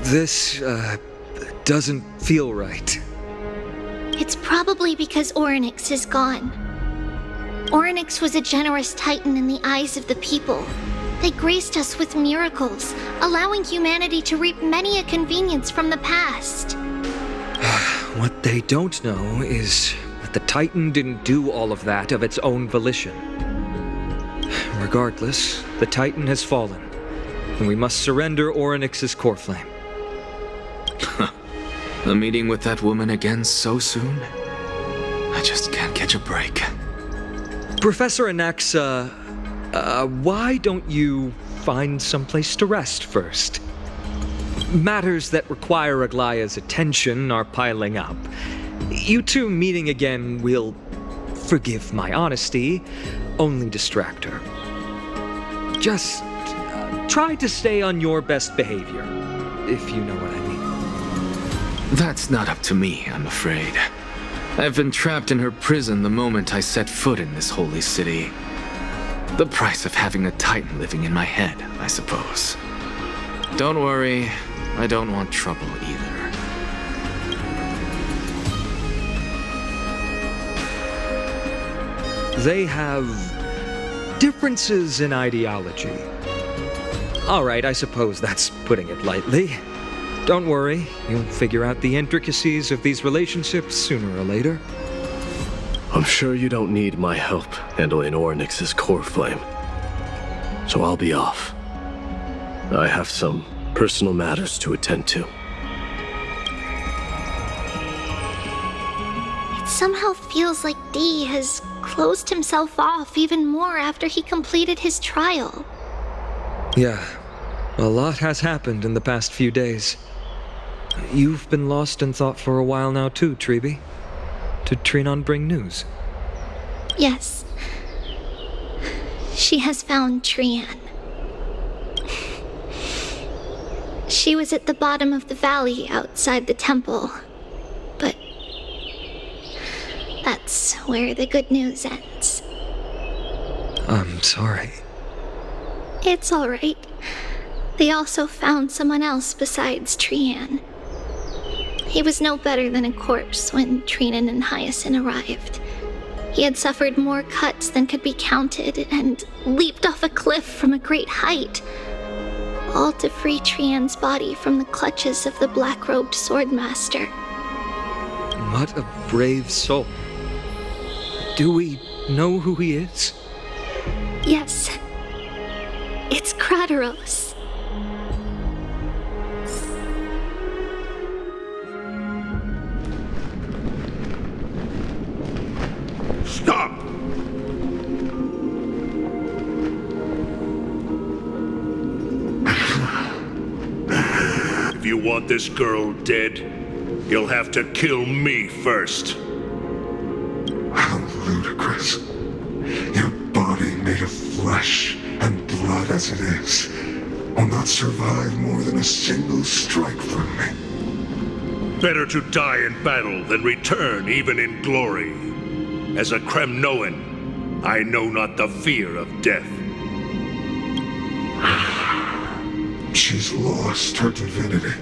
This doesn't feel right. It's probably because Orynyx is gone. Orynyx was a generous titan in the eyes of the people. They graced us with miracles, allowing humanity to reap many a convenience from the past. What they don't know is that the Titan didn't do all of that of its own volition. Regardless, the Titan has fallen, and we must surrender Orynyx's Coreflame. A meeting with that woman again so soon? I just can't catch a break. Professor Anaxa, why don't you find someplace to rest first? Matters that require Aglaya's attention are piling up. You two meeting again will, forgive my honesty, only distract her. Just try to stay on your best behavior, if you know what I mean. That's not up to me, I'm afraid. I've been trapped in her prison the moment I set foot in this holy city. The price of having a Titan living in my head, I suppose. Don't worry, I don't want trouble either. They have differences in ideology. All right, I suppose that's putting it lightly. Don't worry, you'll figure out the intricacies of these relationships sooner or later. I'm sure you don't need my help handling Orynyx's Coreflame. So I'll be off. I have some personal matters to attend to. It somehow feels like D has closed himself off even more after he completed his trial. Yeah, a lot has happened in the past few days. You've been lost in thought for a while now too, Treeby. Did Phainon bring news? Yes. She has found Trian. She was at the bottom of the valley outside the temple. But that's where the good news ends. I'm sorry. It's all right. They also found someone else besides Trian. He was no better than a corpse when Trinan and Hyacinth arrived. He had suffered more cuts than could be counted and leaped off a cliff from a great height, all to free Trian's body from the clutches of the black-robed swordmaster. What a brave soul. Do we know who he is? Yes. It's Kradaros. Stop! If you want this girl dead, you'll have to kill me first. How ludicrous. Your body made of flesh and blood as it is will not survive more than a single strike from me. Better to die in battle than return even in glory. As a Kremnoan, I know not the fear of death. She's lost her divinity.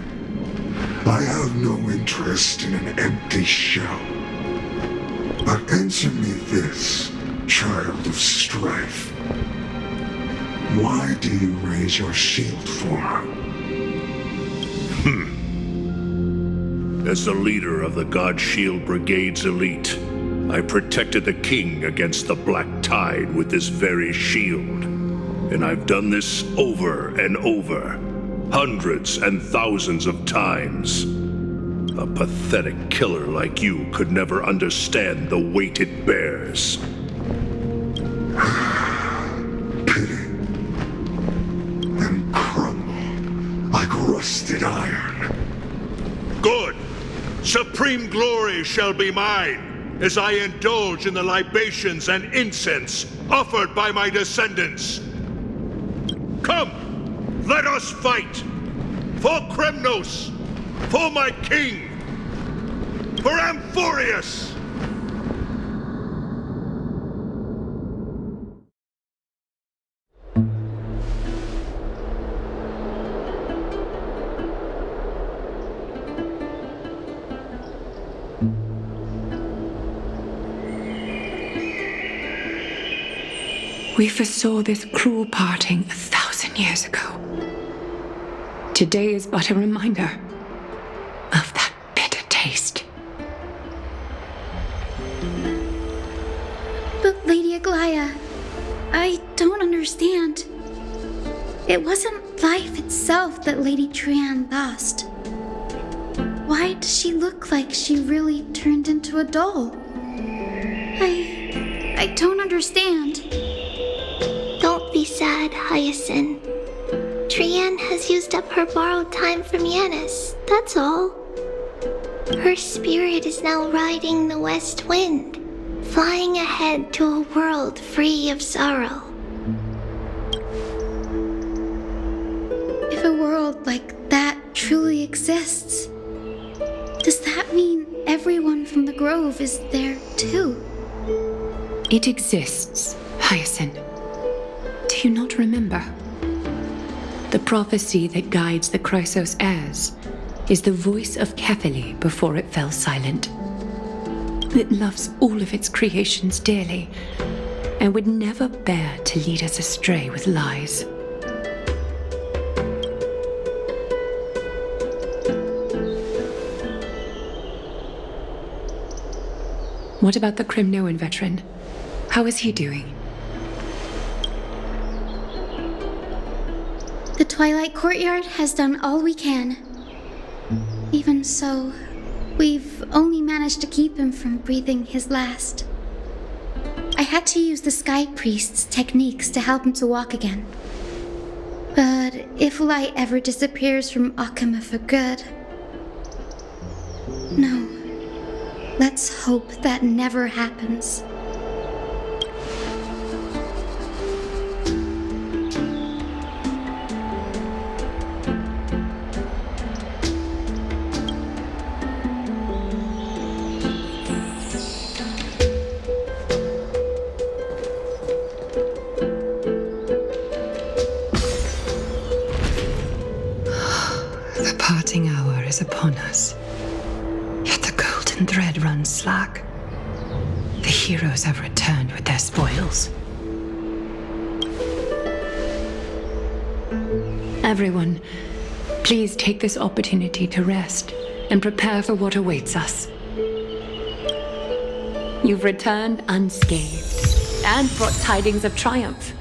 I have no interest in an empty shell. But answer me this, child of strife. Why do you raise your shield for? As the leader of the God Shield Brigade's elite, I protected the king against the Black Tide with this very shield. And I've done this over and over, hundreds and thousands of times. A pathetic killer like you could never understand the weight it bears. Pity. And crumble like rusted iron. Good! Supreme glory shall be mine, as I indulge in the libations and incense offered by my descendants. Come, let us fight! For Kremnos! For my king! For Amphorius! We foresaw this cruel parting 1,000 years ago. Today is but a reminder of that bitter taste. But Lady Aglaya, I don't understand. It wasn't life itself that Lady Trian lost. Why does she look like she really turned into a doll? I don't understand. Don't be sad, Hyacinth. Trian has used up her borrowed time from Yanis, that's all. Her spirit is now riding the west wind, flying ahead to a world free of sorrow. If a world like that truly exists, does that mean everyone from the Grove is there too? It exists, Hyacinth. Do you not remember? The prophecy that guides the Chrysos heirs is the voice of Kefili before it fell silent. It loves all of its creations dearly and would never bear to lead us astray with lies. What about the Kremnoan veteran? How is he doing? The Twilight Courtyard has done all we can. Even so, we've only managed to keep him from breathing his last. I had to use the Sky Priest's techniques to help him to walk again. But if light ever disappears from Akama for good... No. Let's hope that never happens. The parting hour is upon us. Yet the golden thread runs slack. The heroes have returned with their spoils. Everyone, please take this opportunity to rest and prepare for what awaits us. You've returned unscathed and brought tidings of triumph.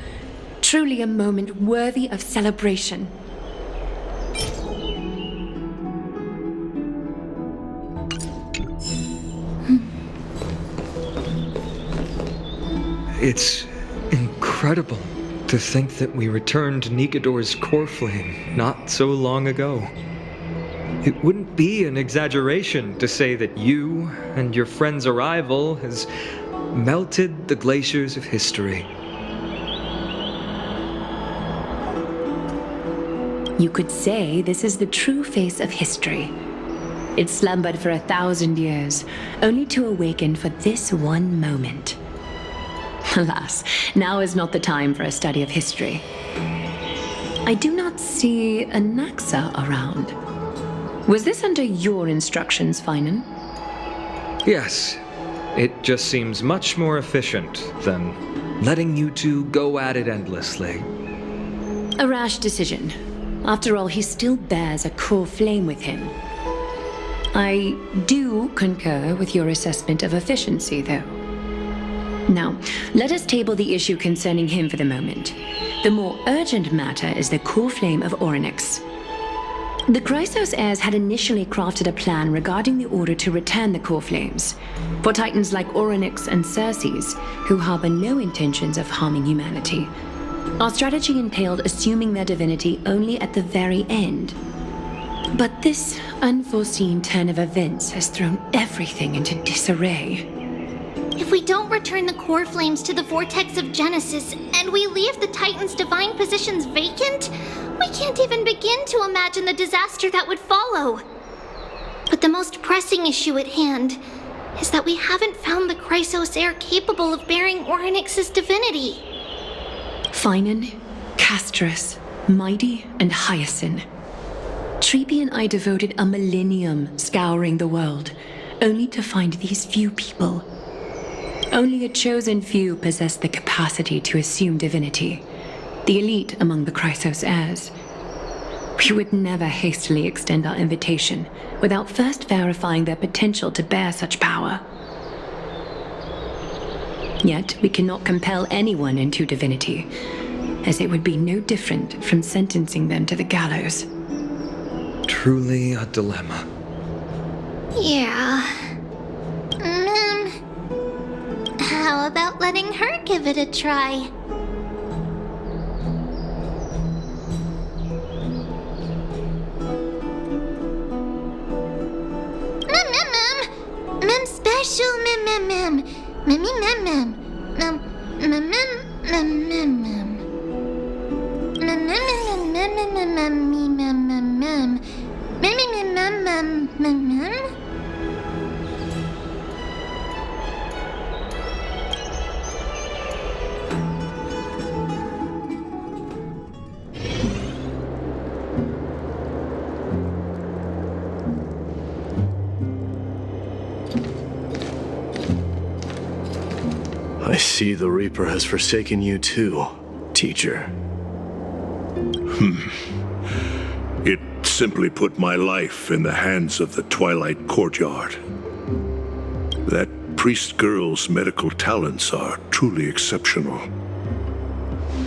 Truly a moment worthy of celebration. It's incredible to think that we returned Nikador's Coreflame not so long ago. It wouldn't be an exaggeration to say that you and your friend's arrival has melted the glaciers of history. You could say this is the true face of history. It slumbered for 1,000 years, only to awaken for this one moment. Alas, now is not the time for a study of history. I do not see a Naxa around. Was this under your instructions, Phainon? Yes. It just seems much more efficient than letting you two go at it endlessly. A rash decision. After all, he still bears a Coreflame with him. I do concur with your assessment of efficiency, though. Now, let us table the issue concerning him for the moment. The more urgent matter is the Coreflame of Orynyx. The Chrysos heirs had initially crafted a plan regarding the order to return the Coreflames, for titans like Orynyx and Circes, who harbor no intentions of harming humanity. Our strategy entailed assuming their divinity only at the very end. But this unforeseen turn of events has thrown everything into disarray. If we don't return the Coreflames to the Vortex of Genesis, and we leave the Titan's divine positions vacant, we can't even begin to imagine the disaster that would follow. But the most pressing issue at hand is that we haven't found the Chrysos heir capable of bearing Orynyx's divinity. Phainon, Castros, Mydei, and Hyacinth. Trepi and I devoted a millennium scouring the world, only to find these few people. Only a chosen few possess the capacity to assume divinity, the elite among the Chrysos heirs. We would never hastily extend our invitation without first verifying their potential to bear such power. Yet we cannot compel anyone into divinity, as it would be no different from sentencing them to the gallows. Truly a dilemma. Yeah. How about letting her give it a try? Mem special mem. Mem. I see the Reaper has forsaken you too, teacher. It simply put my life in the hands of the Twilight Courtyard. That priest girl's medical talents are truly exceptional.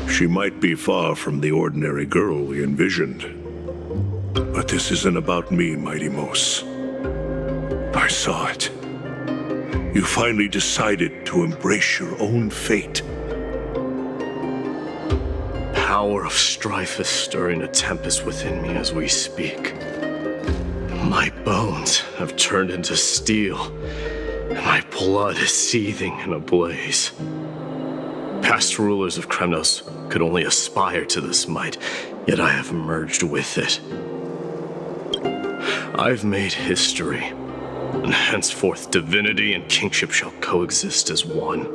She might be far from the ordinary girl we envisioned. But this isn't about me, Mighty Mos. I saw it. You finally decided to embrace your own fate. Power of Strife is stirring a tempest within me as we speak. My bones have turned into steel, and my blood is seething in a blaze. Past rulers of Kremnos could only aspire to this might, yet I have merged with it. I've made history, and henceforth divinity and kingship shall coexist as one.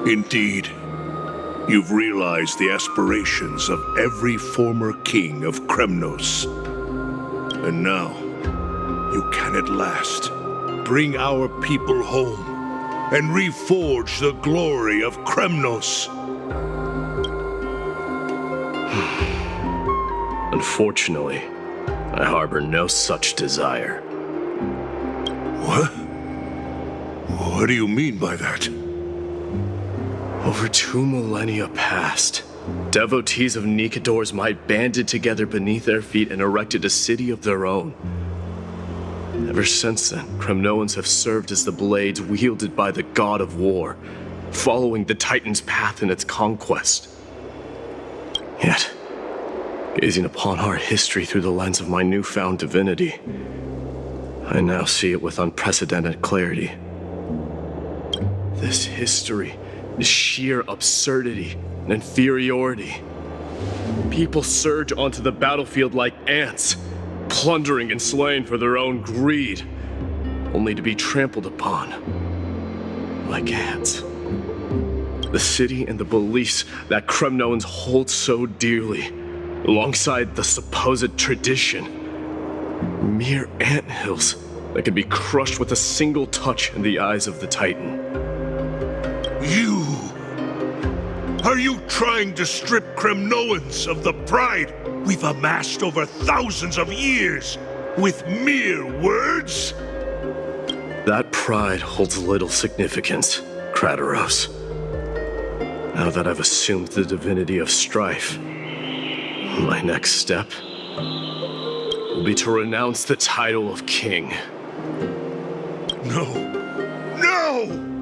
Indeed, you've realized the aspirations of every former king of Kremnos. And now, you can at last bring our people home and reforge the glory of Kremnos. Unfortunately, I harbor no such desire. What? What do you mean by that? Over 2 millennia past, devotees of Nikador's might banded together beneath their feet and erected a city of their own. Ever since then, Kremnoans have served as the blades wielded by the god of war, following the Titan's path in its conquest. Yet, gazing upon our history through the lens of my newfound divinity, I now see it with unprecedented clarity. This history is sheer absurdity and inferiority. People surge onto the battlefield like ants, plundering and slaying for their own greed, only to be trampled upon like ants. The city and the beliefs that Kremnoans hold so dearly alongside the supposed tradition. Mere anthills that could be crushed with a single touch in the eyes of the Titan. You! Are you trying to strip Kremnoans of the pride we've amassed over thousands of years with mere words? That pride holds little significance, Kratoros. Now that I've assumed the divinity of Strife, my next step will be to renounce the title of king. No! No!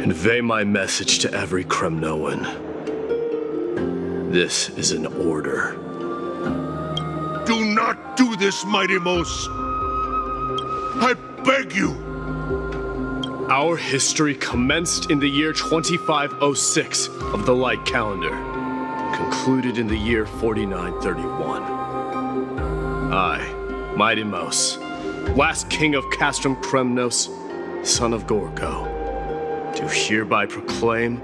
Convey my message to every Kremnoan. This is an order. Do not do this, Mydei. I beg you! Our history commenced in the year 2506 of the Light Calendar, concluded in the year 4931. I, Mydei, last king of Castrum Kremnos, son of Gorgo, do hereby proclaim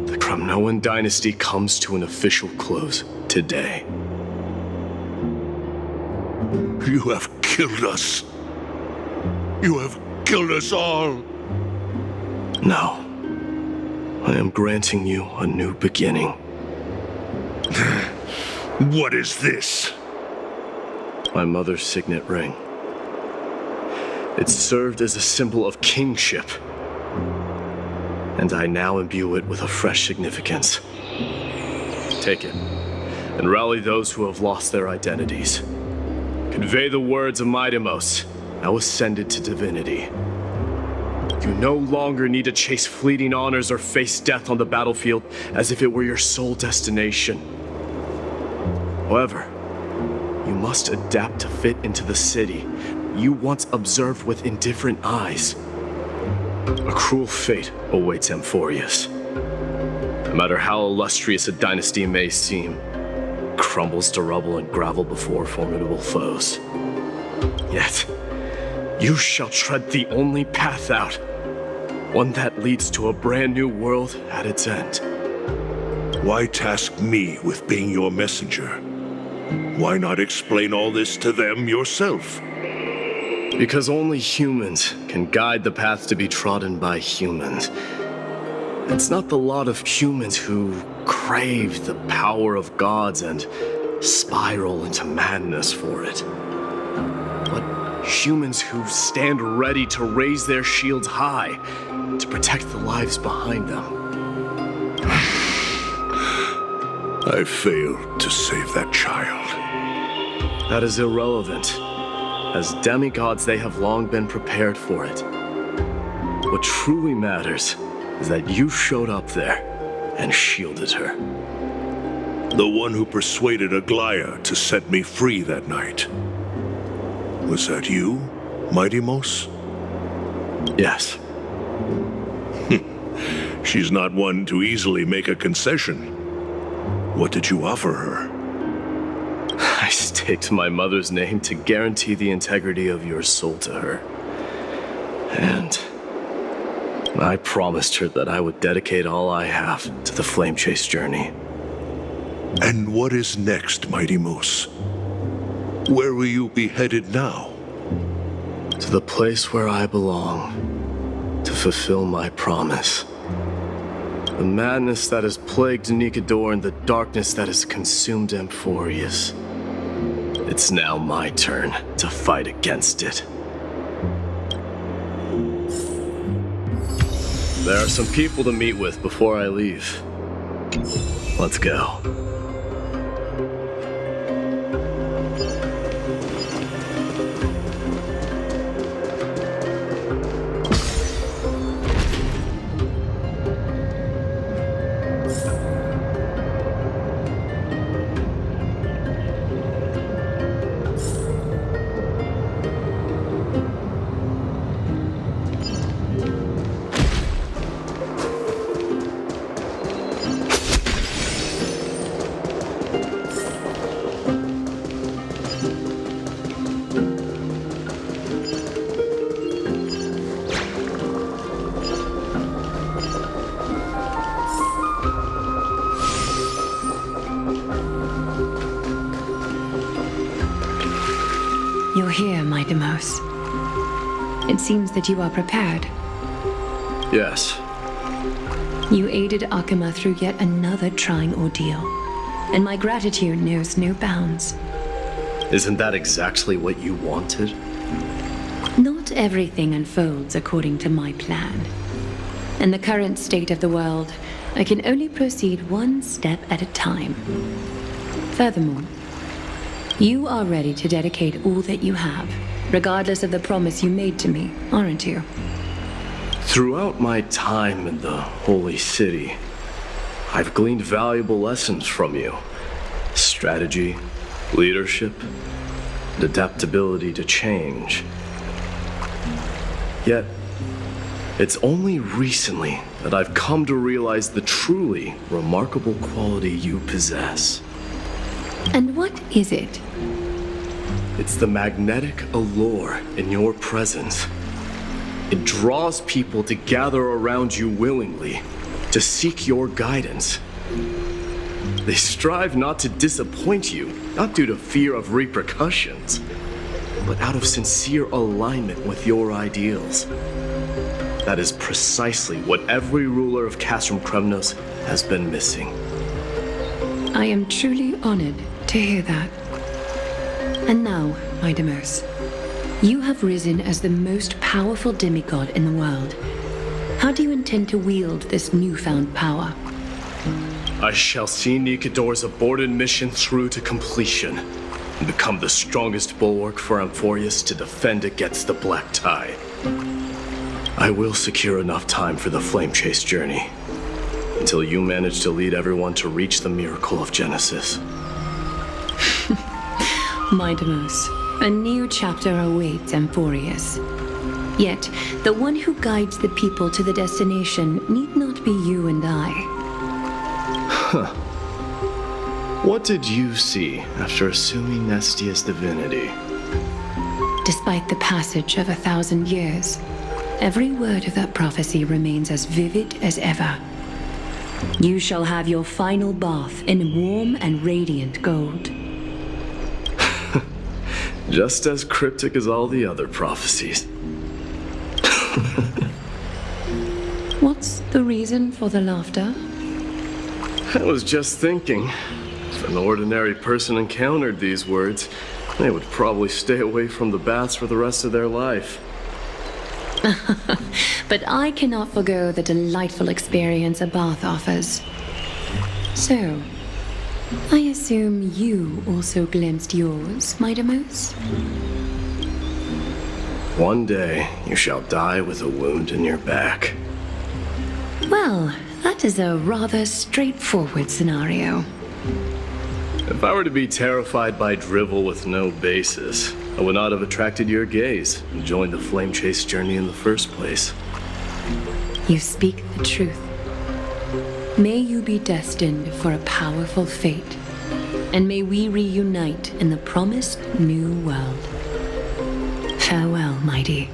the Kremnoan dynasty comes to an official close today. You have killed us. You have killed us all. No. I am granting you a new beginning. What is this? My mother's signet ring. It served as a symbol of kingship, and I now imbue it with a fresh significance. Take it, and rally those who have lost their identities. Convey the words of Mydei, now ascended to divinity. You no longer need to chase fleeting honors or face death on the battlefield as if it were your sole destination. However, you must adapt to fit into the city you once observed with indifferent eyes. A cruel fate awaits Amphorius. No matter how illustrious a dynasty may seem, crumbles to rubble and gravel before formidable foes. Yet, you shall tread the only path out, one that leads to a brand new world at its end. Why task me with being your messenger? Why not explain all this to them yourself? Because only humans can guide the path to be trodden by humans. It's not the lot of humans who crave the power of gods and spiral into madness for it, but humans who stand ready to raise their shields high to protect the lives behind them. I failed to save that child. That is irrelevant. As demigods, they have long been prepared for it. What truly matters is that you showed up there and shielded her. The one who persuaded Aglaia to set me free that night. Was that you, Mydei? Yes. She's not one to easily make a concession. What did you offer her? I staked my mother's name to guarantee the integrity of your soul to her. And I promised her that I would dedicate all I have to the flame chase journey. And what is next, Mydei? Where will you be headed now? To the place where I belong, to fulfill my promise. The madness that has plagued Nikador and the darkness that has consumed Amphorius. It's now my turn to fight against it. There are some people to meet with before I leave. Let's go. seems that you are prepared. Yes. You aided Akuma through yet another trying ordeal, and my gratitude knows no bounds. Isn't that exactly what you wanted? Not everything unfolds according to my plan. In the current state of the world, I can only proceed one step at a time. Furthermore, you are ready to dedicate all that you have, regardless of the promise you made to me, aren't you? Throughout my time in the Holy City, I've gleaned valuable lessons from you. Strategy, leadership, and adaptability to change. Yet, it's only recently that I've come to realize the truly remarkable quality you possess. And what is it? It's the magnetic allure in your presence. It draws people to gather around you willingly, to seek your guidance. They strive not to disappoint you, not due to fear of repercussions, but out of sincere alignment with your ideals. That is precisely what every ruler of Castrum Kremnos has been missing. I am truly honored to hear that. And now, Mydei, you have risen as the most powerful demigod in the world. How do you intend to wield this newfound power? I shall see Nikador's aborted mission through to completion and become the strongest bulwark for Amphorius to defend against the Black Tide. I will secure enough time for the flame chase journey until you manage to lead everyone to reach the miracle of Genesis. Mydei, a new chapter awaits Amphorius. Yet, the one who guides the people to the destination need not be you and I. Huh. What did you see after assuming Nestia's divinity? Despite the passage of 1,000 years, every word of that prophecy remains as vivid as ever. You shall have your final bath in warm and radiant gold. Just as cryptic as all the other prophecies. What's the reason for the laughter? I was just thinking, if an ordinary person encountered these words, they would probably stay away from the baths for the rest of their life. But I cannot forgo the delightful experience a bath offers. So, I assume you also glimpsed yours, Mydei? One day, you shall die with a wound in your back. Well, that is a rather straightforward scenario. If I were to be terrified by drivel with no basis, I would not have attracted your gaze and joined the flame chase journey in the first place. You speak the truth. May you be destined for a powerful fate, and may we reunite in the promised new world. Farewell, Mydei.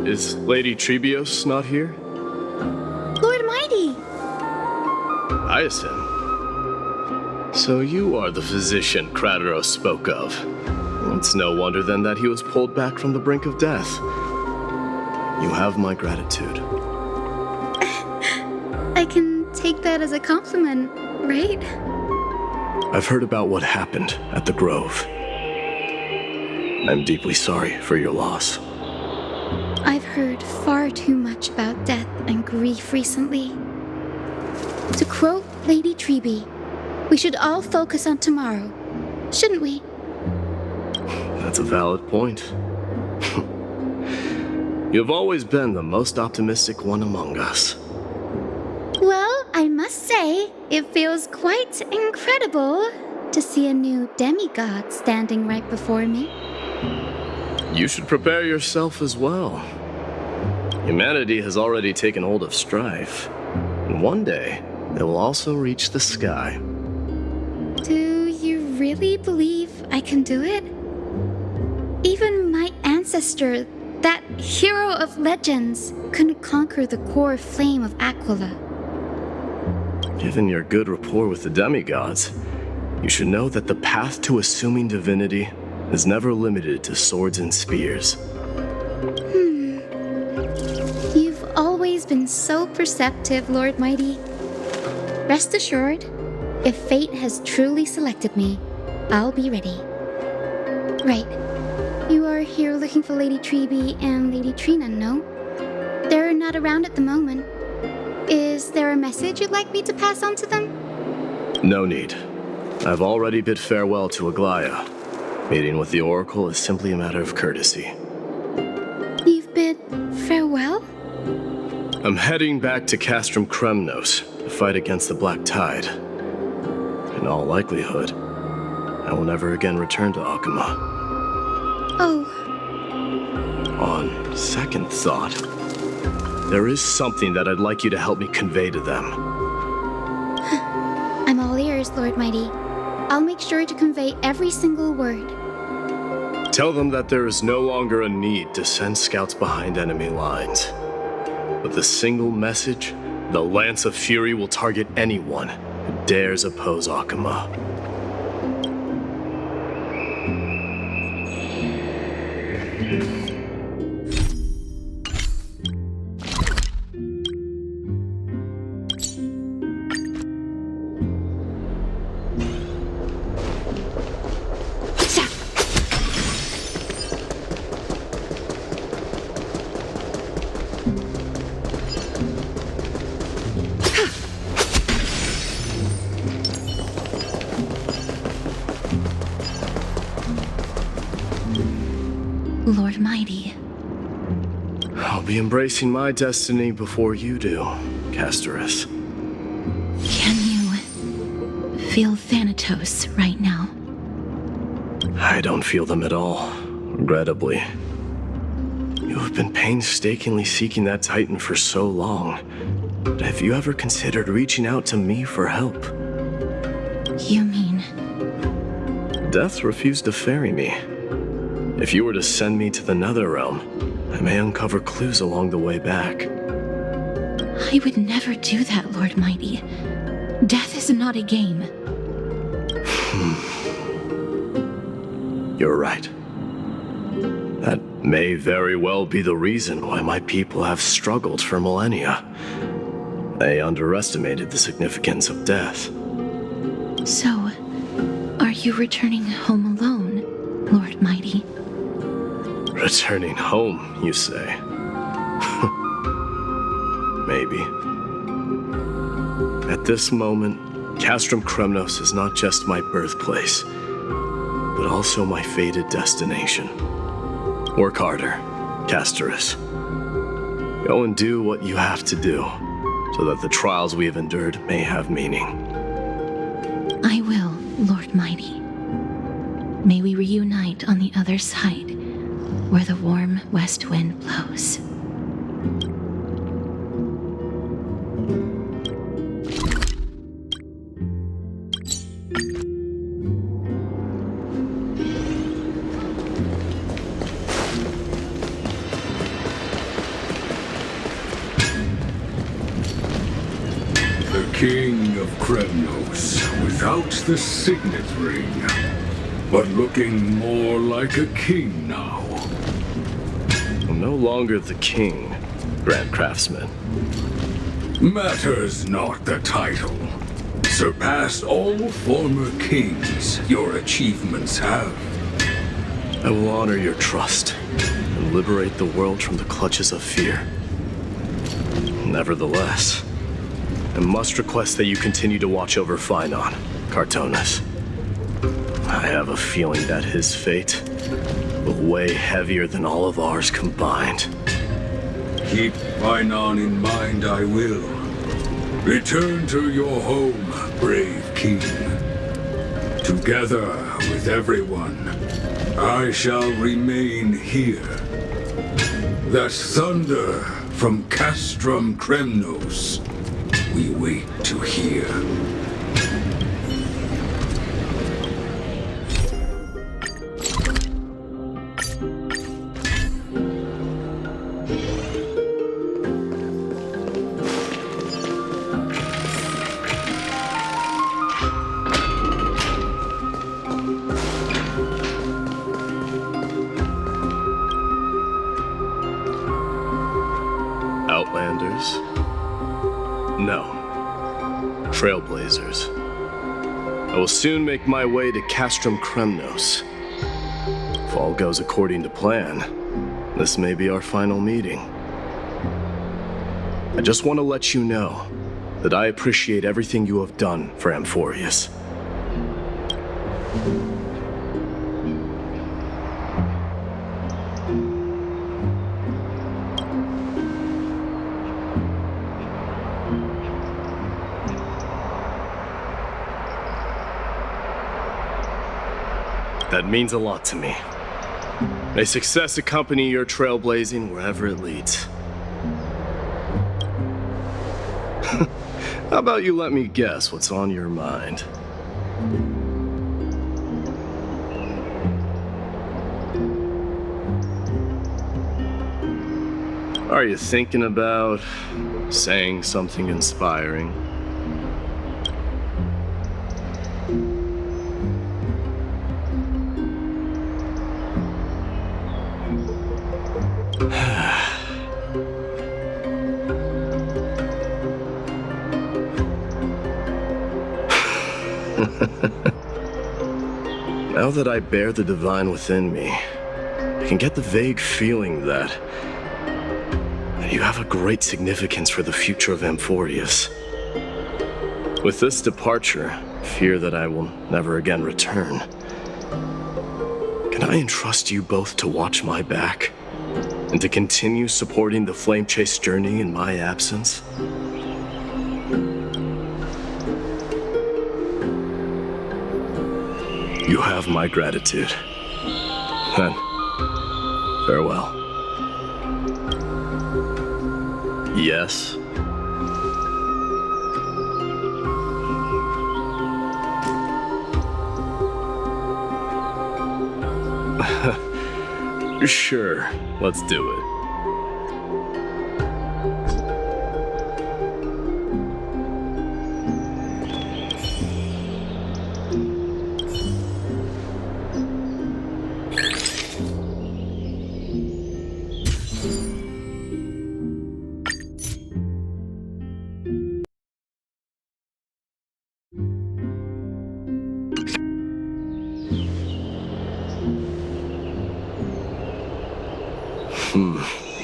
Is Lady Trebios not here? Lord Mydei! Hyacinth. So you are the physician Kradaros spoke of. It's no wonder then that he was pulled back from the brink of death. You have my gratitude. I can take that as a compliment, right? I've heard about what happened at the Grove. I'm deeply sorry for your loss. I've heard far too much about death and grief recently. To quote Lady Trebi, we should all focus on tomorrow, shouldn't we? That's a valid point. You've always been the most optimistic one among us. Well, I must say, it feels quite incredible to see a new demigod standing right before me. You should prepare yourself as well. Humanity has already taken hold of Strife, and And one day, they will also reach the sky. Do you really believe I can do it? Even my ancestor, that hero of legends, couldn't conquer the Coreflame of Aquila. Given your good rapport with the demigods, you should know that the path to assuming divinity is never limited to swords and spears. You've always been so perceptive, Lord Mighty. Rest assured, if fate has truly selected me, I'll be ready. Right. You are here looking for Lady Treby and Lady Trina, no? They're not around at the moment. Is there a message you'd like me to pass on to them? No need. I've already bid farewell to Aglaya. Meeting with the Oracle is simply a matter of courtesy. You've bid farewell? I'm heading back to Castrum Kremnos to fight against the Black Tide. In all likelihood, I will never again return to Akama. Oh. On second thought, there is something that I'd like you to help me convey to them. I'm all ears, Lord Mighty. I'll make sure to convey every single word. Tell them that there is no longer a need to send scouts behind enemy lines. With a single message, the Lance of Fury will target anyone who dares oppose Akama. Lord Mighty. I'll be embracing my destiny before you do, Castorus. Can you feel Thanatos right now? I don't feel them at all, regrettably. You have been painstakingly seeking that Titan for so long. But have you ever considered reaching out to me for help? You mean? Death refused to ferry me. If you were to send me to the Netherrealm, I may uncover clues along the way back. I would never do that, Lord Mighty. Death is not a game. You're right. That may very well be the reason why my people have struggled for millennia. They underestimated the significance of death. So, are you returning home alone, Lord Mighty? Returning home, you say? Maybe. At this moment, Castrum Kremnos is not just my birthplace, but also my fated destination. Work harder, Castorus. Go and do what you have to do, so that the trials we have endured may have meaning. I will, Lord Mighty. May we reunite on the other side, where the warm west wind blows. The King of Kremnos, without the signet ring, but looking more like a king now. I'm no longer the king, Grand Craftsman. Matters not the title. Surpassed all former kings your achievements have. I will honor your trust and liberate the world from the clutches of fear. Nevertheless, I must request that you continue to watch over Phainon, Cartonis. I have a feeling that his fate will weigh heavier than all of ours combined. Keep Phainon in mind, I will. Return to your home, brave king. Together with everyone, I shall remain here. That thunder from Castrum Kremnos we wait to hear. Outlanders? No. Trailblazers. I will soon make my way to Castrum Kremnos. If all goes according to plan, this may be our final meeting. I just want to let you know that I appreciate everything you have done for Amphorius. That means a lot to me. May success accompany your trailblazing wherever it leads. How about you let me guess what's on your mind? Are you thinking about saying something inspiring? Now that I bear the divine within me, I can get the vague feeling that you have a great significance for the future of Amphorius. With this departure, fear that I will never again return. Can I entrust you both to watch my back and to continue supporting the flame chase journey in my absence? You have my gratitude. Then, farewell. Yes? Sure, let's do it.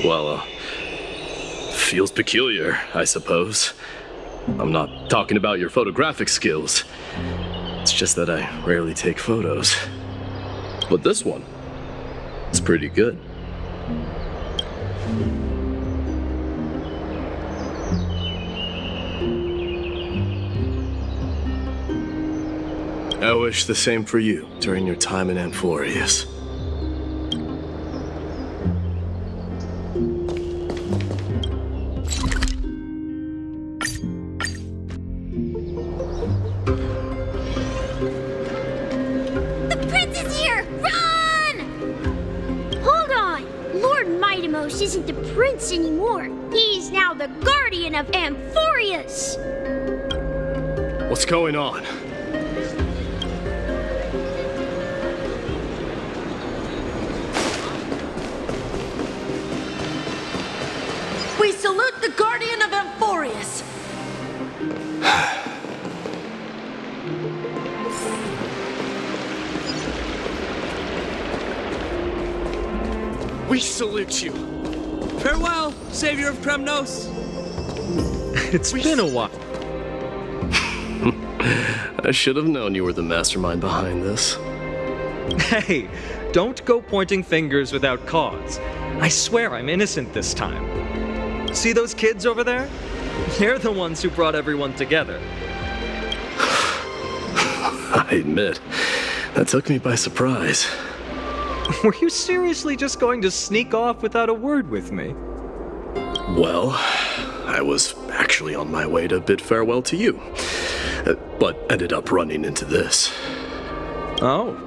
Well, feels peculiar, I suppose. I'm not talking about your photographic skills. It's just that I rarely take photos. But this one, it's pretty good. I wish the same for you during your time in Amphorius. Isn't the prince anymore. He's now the guardian of Amphorius. What's going on? We salute the guardian of Amphorius. We salute you. Farewell, savior of Kremnos. It's been a while. I should have known you were the mastermind behind this. Hey, don't go pointing fingers without cause. I swear I'm innocent this time. See those kids over there? They're the ones who brought everyone together. I admit, that took me by surprise. Were you seriously just going to sneak off without a word with me? Well, I was actually on my way to bid farewell to you, but ended up running into this. Oh,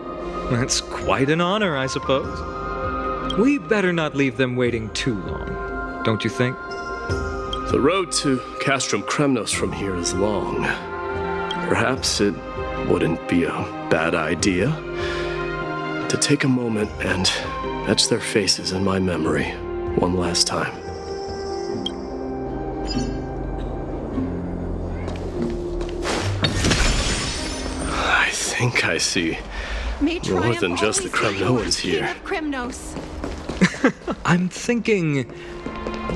that's quite an honor, I suppose. We better not leave them waiting too long, don't you think? The road to Castrum Kremnos from here is long. Perhaps it wouldn't be a bad idea to take a moment and etch their faces in my memory one last time. I think I see more than just the Kremnoans here. Kremnos. I'm thinking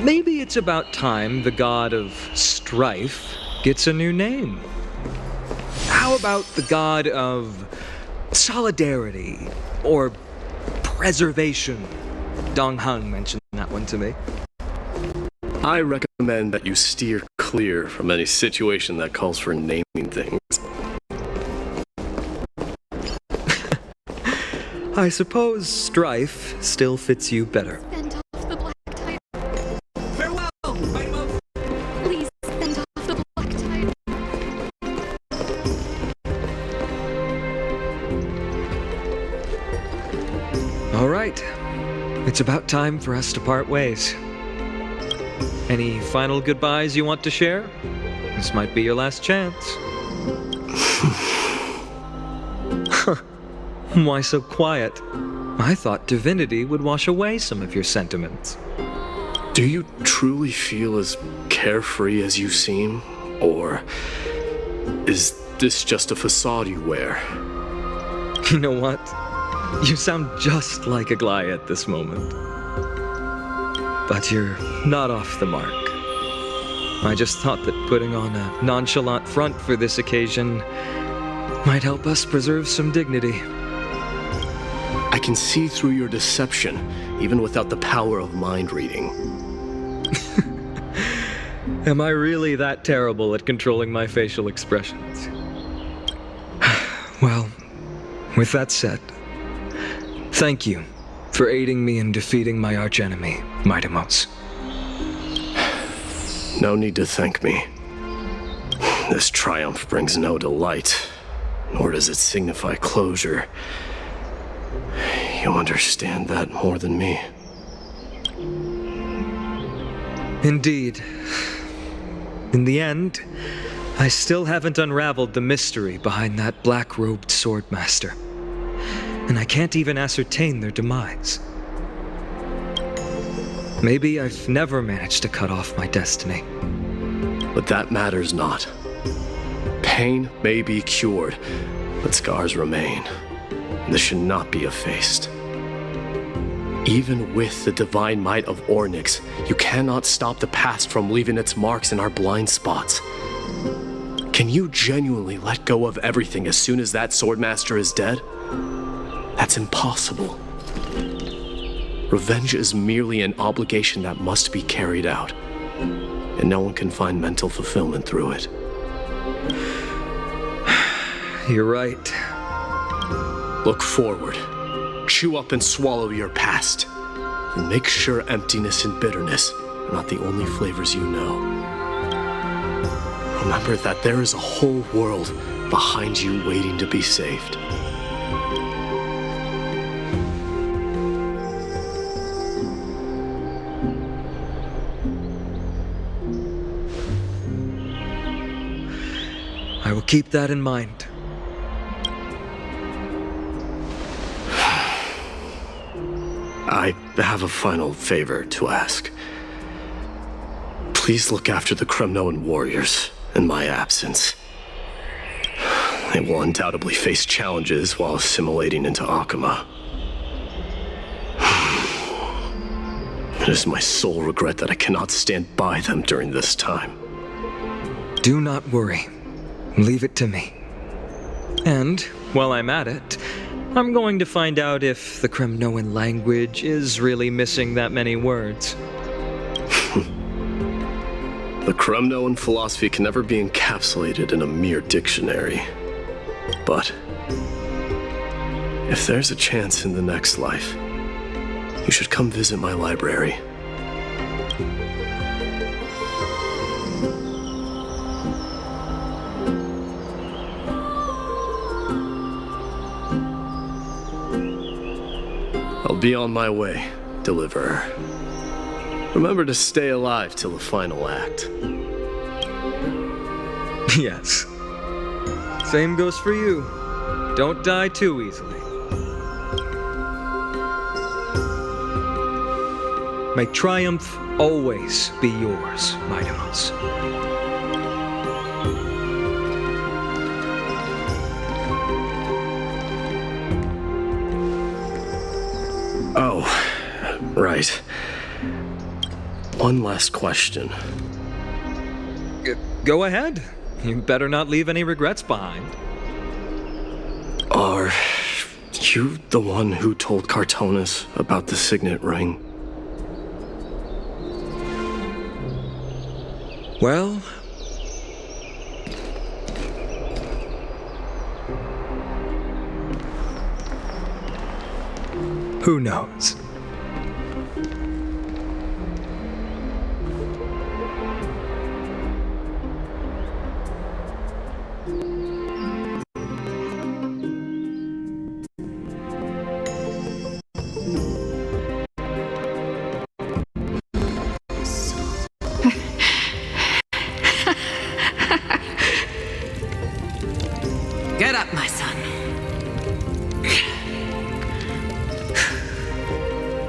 maybe it's about time the god of Strife gets a new name. How about the god of solidarity or preservation? Dong Hung mentioned that one to me. I recommend that you steer clear from any situation that calls for naming things. I suppose Strife still fits you better. Send off the black tide. Farewell! Please send off the black tide. All right. It's about time for us to part ways. Any final goodbyes you want to share? This might be your last chance. Why so quiet? I thought divinity would wash away some of your sentiments. Do you truly feel as carefree as you seem? Or is this just a facade you wear? You know what? You sound just like a Glai at this moment. But you're not off the mark. I just thought that putting on a nonchalant front for this occasion might help us preserve some dignity. I can see through your deception, even without the power of mind reading. Am I really that terrible at controlling my facial expressions? Well, with that said, thank you for aiding me in defeating my archenemy, Mydei. No need to thank me. This triumph brings no delight, nor does it signify closure. You understand that more than me. Indeed. In the end, I still haven't unraveled the mystery behind that black-robed swordmaster. And I can't even ascertain their demise. Maybe I've never managed to cut off my destiny. But that matters not. Pain may be cured, but scars remain. This should not be effaced. Even with the divine might of Ornyx, you cannot stop the past from leaving its marks in our blind spots. Can you genuinely let go of everything as soon as that swordmaster is dead? That's impossible. Revenge is merely an obligation that must be carried out, and no one can find mental fulfillment through it. You're right. Look forward. Chew up and swallow your past. And make sure emptiness and bitterness are not the only flavors you know. Remember that there is a whole world behind you waiting to be saved. I will keep that in mind. I have a final favor to ask. Please look after the Kremnoan warriors in my absence. They will undoubtedly face challenges while assimilating into Akama. It is my sole regret that I cannot stand by them during this time. Do not worry. Leave it to me. And, while I'm at it, I'm going to find out if the Kremnoan language is really missing that many words. The Kremnoan philosophy can never be encapsulated in a mere dictionary. But if there's a chance in the next life, you should come visit my library. I'll be on my way, Deliverer. Remember to stay alive till the final act. Yes. Same goes for you. Don't die too easily. May triumph always be yours, Mydei. Oh, right. One last question. Go ahead. You better not leave any regrets behind. Are you the one who told Cartonis about the signet ring? Well, who knows? Get up, my son.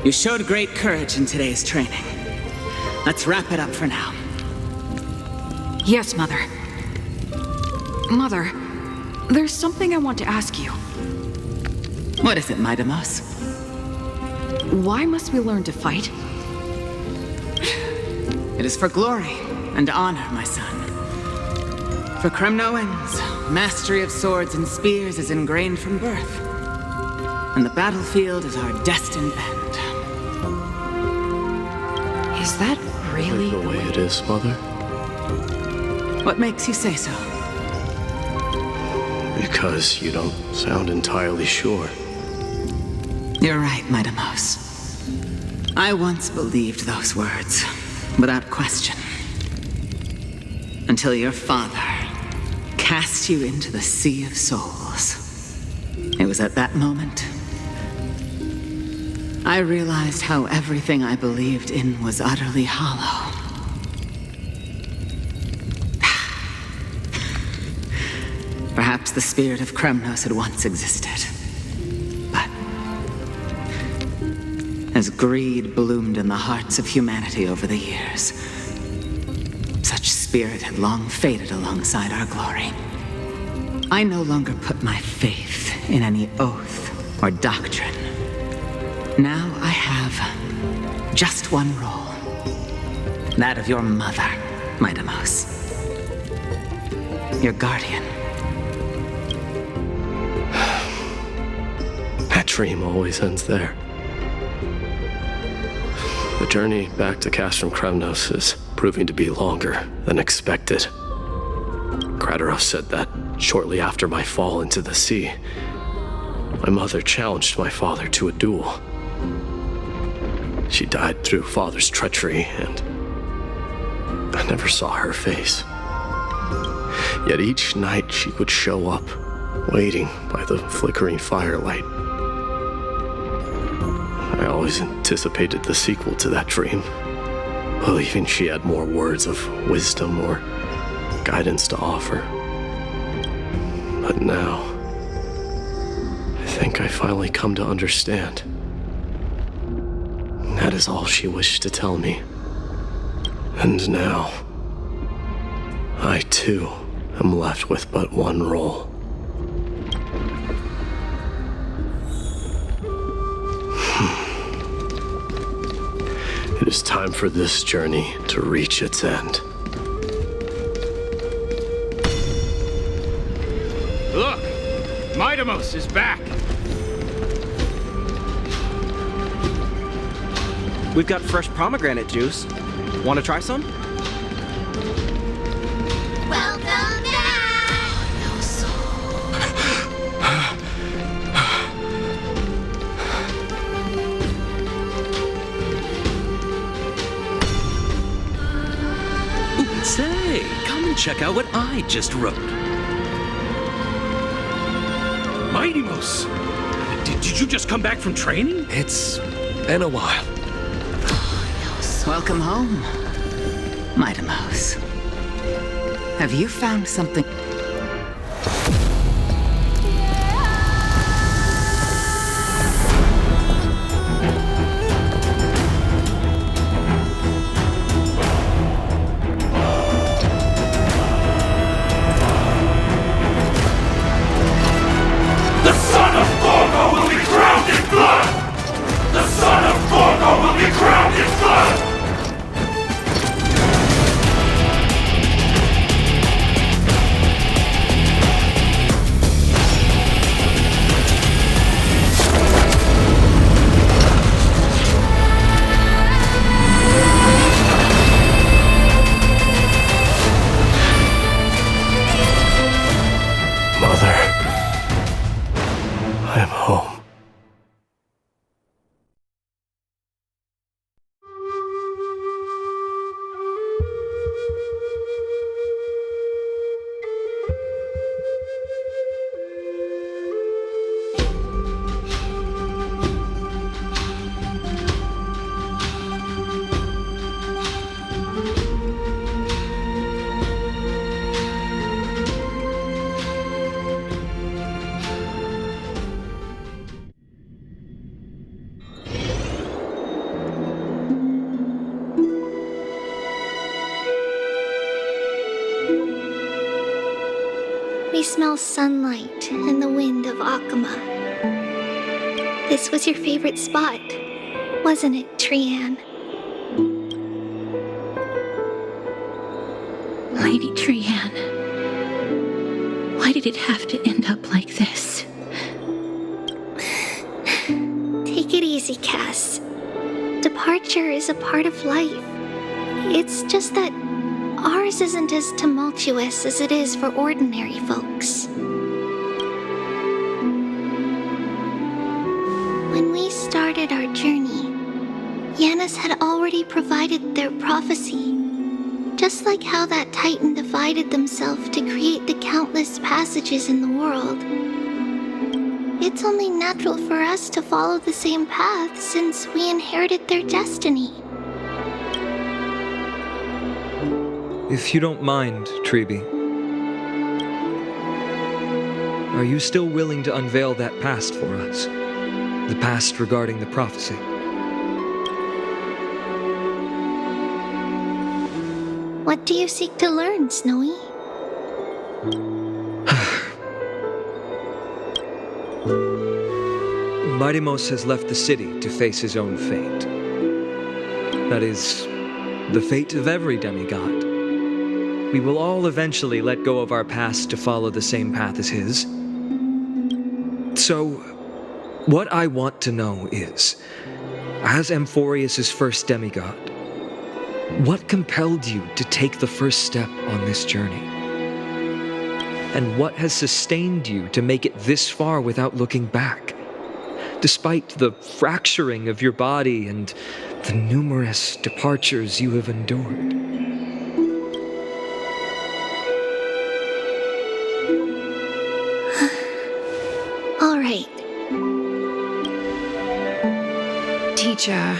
You showed great courage in today's training. Let's wrap it up for now. Yes, Mother. Mother, there's something I want to ask you. What is it, Mydei? Why must we learn to fight? It is for glory and honor, my son. For Kremnoans, mastery of swords and spears is ingrained from birth. And the battlefield is our destined end. Is that really the way it is, Mother? What makes you say so? Because you don't sound entirely sure. You're right, Mydei. I once believed those words, without question. Until your father cast you into the Sea of Souls. It was at that moment I realized how everything I believed in was utterly hollow. Perhaps the spirit of Kremnos had once existed. But as greed bloomed in the hearts of humanity over the years, such spirit had long faded alongside our glory. I no longer put my faith in any oath or doctrine. Now I have just one role. That of your mother, Mydei. Your guardian. That dream always ends there. The journey back to Castrum Kremnos is proving to be longer than expected. Nikador said that shortly after my fall into the sea, my mother challenged my father to a duel. She died through father's treachery, and I never saw her face. Yet each night she would show up, waiting by the flickering firelight. I always anticipated the sequel to that dream, believing she had more words of wisdom or guidance to offer. But now, I think I finally come to understand. That is all she wished to tell me. And now, I too am left with but one role. It is time for this journey to reach its end. Look! Mydei is back! We've got fresh pomegranate juice. Want to try some? Welcome back! Say, come and check out what I just wrote. Mydei! Did you just come back from training? It's been a while. Welcome home, Mydei. Have you found something? The son of Gorgo will be crowned in blood! The son of Gorgo will be crowned in blood! Mother, I am home. We smell sunlight and the wind of Akama. This was your favorite spot, wasn't it, Trian? Lady Trian, why did it have to end up like this? Take it easy, Cass. Departure is a part of life. It's just that ours isn't as tumultuous as it is for ordinary folks. When we started our journey, Yanis had already provided their prophecy. Just like how that Titan divided themselves to create the countless passages in the world. It's only natural for us to follow the same path since we inherited their destiny. If you don't mind, Treeby, are you still willing to unveil that past for us? The past regarding the prophecy? What do you seek to learn, Snowy? Mydei has left the city to face his own fate. That is, the fate of every demigod. We will all eventually let go of our past to follow the same path as his. So, what I want to know is, as Amphorius' first demigod, what compelled you to take the first step on this journey? And what has sustained you to make it this far without looking back? Despite the fracturing of your body and the numerous departures you have endured. All right. Teacher,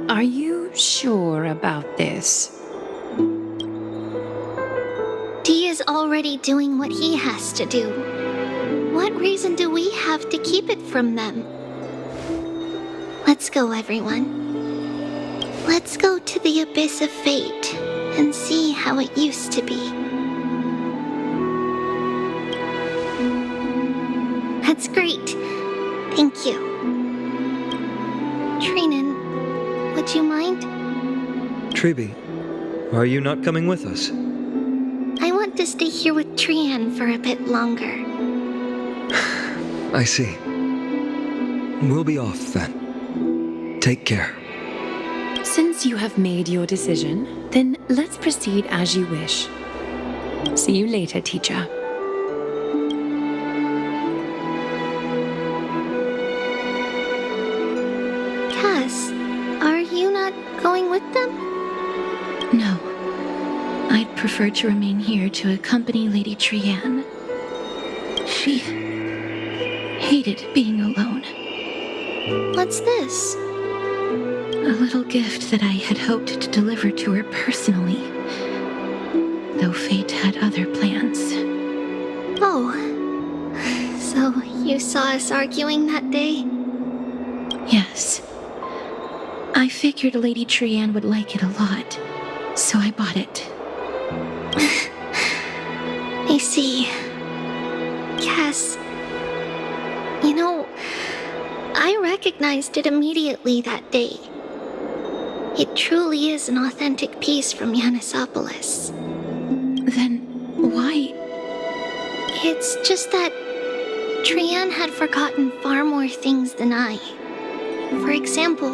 are you sure about this? Dee is already doing what he has to do. What reason do we have to keep it from them? Let's go, everyone. Let's go to the abyss of fate and see how it used to be. That's great. Thank you. Trinan, would you mind? Treeby, are you not coming with us? I want to stay here with Trian for a bit longer. I see. We'll be off then. Take care. Since you have made your decision, then let's proceed as you wish. See you later, teacher. Cass, are you not going with them? No. I'd prefer to remain here to accompany Lady Trian. She hated being alone. What's this? A little gift that I had hoped to deliver to her personally, though fate had other plans. Oh. So you saw us arguing that day? Yes. I figured Lady Trianne would like it a lot, so I bought it. I see. Cass, you know, I recognized it immediately that day. It truly is an authentic piece from Yanisopolis. Then why? It's just that Trianne had forgotten far more things than I. For example,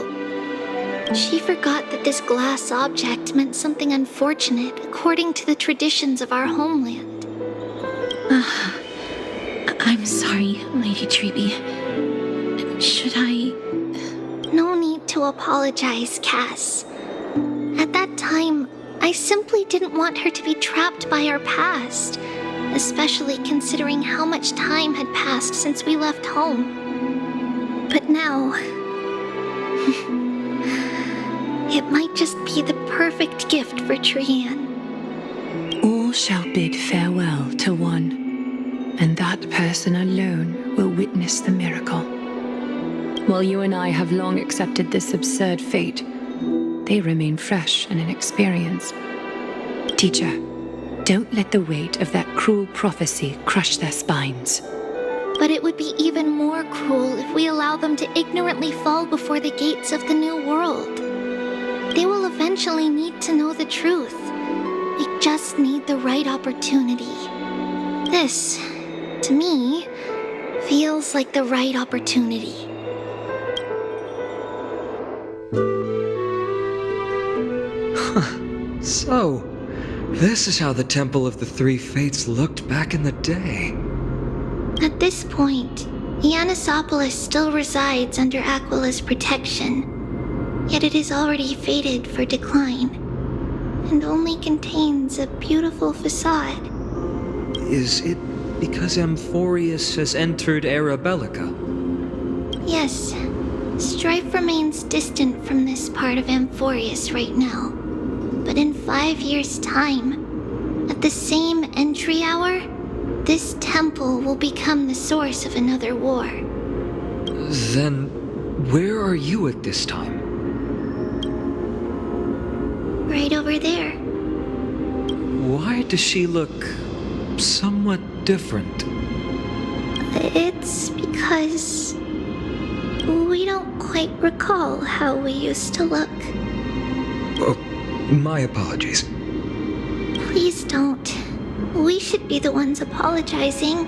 she forgot that this glass object meant something unfortunate according to the traditions of our homeland. I'm sorry, Lady Treby. Should I... No need to apologize, Cass. At that time, I simply didn't want her to be trapped by our past, especially considering how much time had passed since we left home. But now... it might just be the perfect gift for Trianne. All shall bid farewell to one, and that person alone will witness the miracle. While you and I have long accepted this absurd fate, they remain fresh and inexperienced. Teacher, don't let the weight of that cruel prophecy crush their spines. But it would be even more cruel if we allow them to ignorantly fall before the gates of the new world. They will eventually need to know the truth. We just need the right opportunity. This, to me, feels like the right opportunity. So, this is how the Temple of the Three Fates looked back in the day. At this point, Yanisopolis still resides under Aquila's protection, yet it is already fated for decline, and only contains a beautiful facade. Is it because Amphorius has entered Era Bellica? Yes, Strife remains distant from this part of Amphorius right now. But in 5 years' time, at the same entry hour, this temple will become the source of another war. Then, where are you at this time? Right over there. Why does she look somewhat different? It's because we don't quite recall how we used to look. Oh, my apologies. Please don't. We should be the ones apologizing.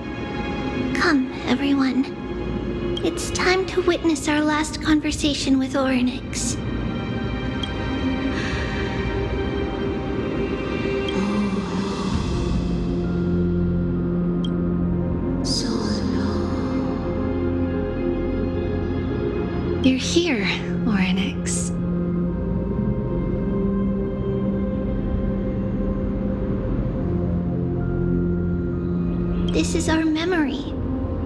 Come, everyone. It's time to witness our last conversation with Orynyx. You're here, Orynyx. This is our memory,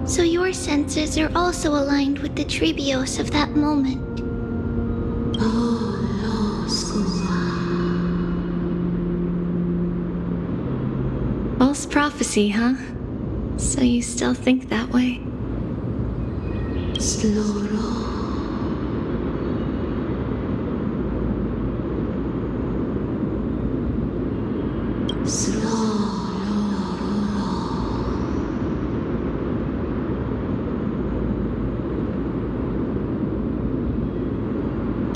so your senses are also aligned with the Trebios of that moment. False prophecy, huh? So you still think that way?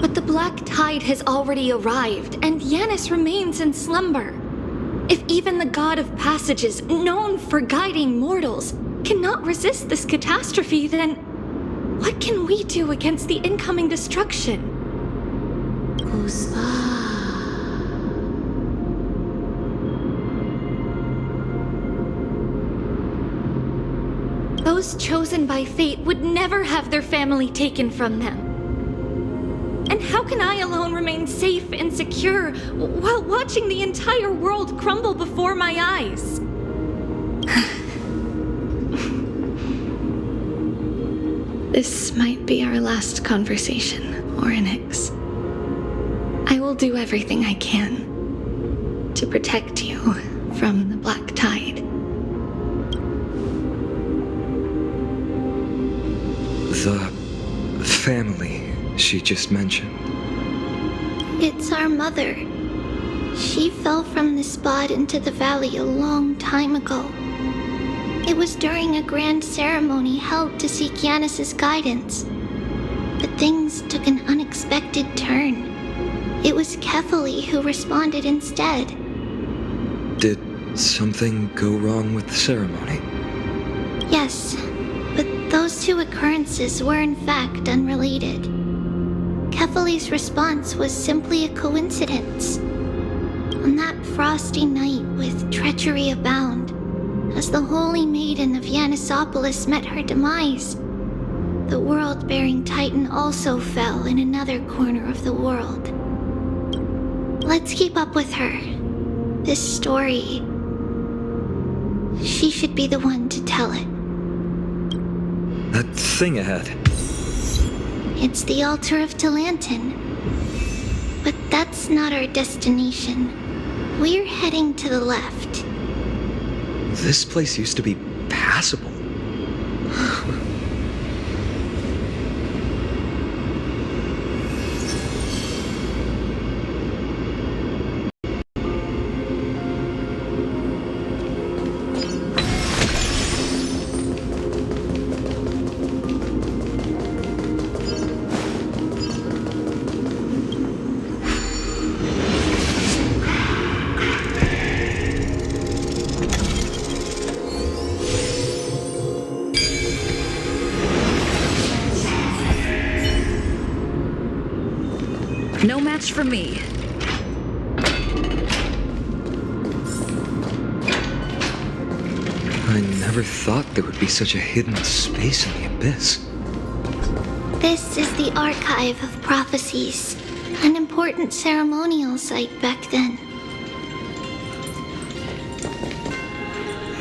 But the black tide has already arrived, and Yanis remains in slumber. If even the god of passages, known for guiding mortals, cannot resist this catastrophe, then what can we do against the incoming destruction? Those chosen by fate would never have their family taken from them. And how can I alone remain safe and secure while watching the entire world crumble before my eyes? This might be our last conversation, Orynyx. I will do everything I can to protect you from the Black Tide. The family she just mentioned. It's our mother. She fell from the spot into the valley a long time ago. It was during a grand ceremony held to seek Yanis's guidance. But things took an unexpected turn. It was Kefali who responded instead. Did something go wrong with the ceremony? Yes, but those two occurrences were in fact unrelated. Kefali's response was simply a coincidence. On that frosty night with treachery abound, as the Holy Maiden of Yanisopolis met her demise, the world-bearing Titan also fell in another corner of the world. Let's keep up with her. This story, she should be the one to tell it. That thing ahead. It's the altar of Talantin. But that's not our destination. We're heading to the left. This place used to be passable. No match for me. I never thought there would be such a hidden space in the abyss. This is the Archive of Prophecies, an important ceremonial site back then.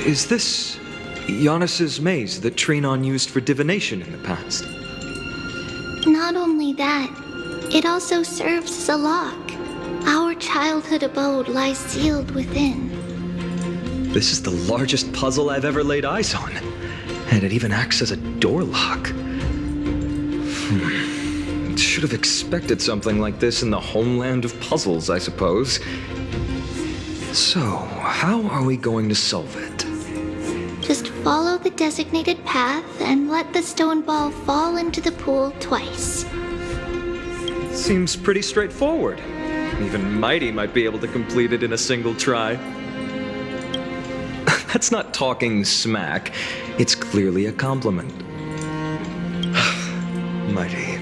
Is this Yanis's maze that Phainon used for divination in the past? Not only that, it also serves as a lock. Our childhood abode lies sealed within. This is the largest puzzle I've ever laid eyes on. And it even acts as a door lock. Should have expected something like this in the homeland of puzzles, I suppose. So, how are we going to solve it? Just follow the designated path and let the stone ball fall into the pool twice. Seems pretty straightforward. Even Mydei might be able to complete it in a single try. That's not talking smack. It's clearly a compliment. Mydei.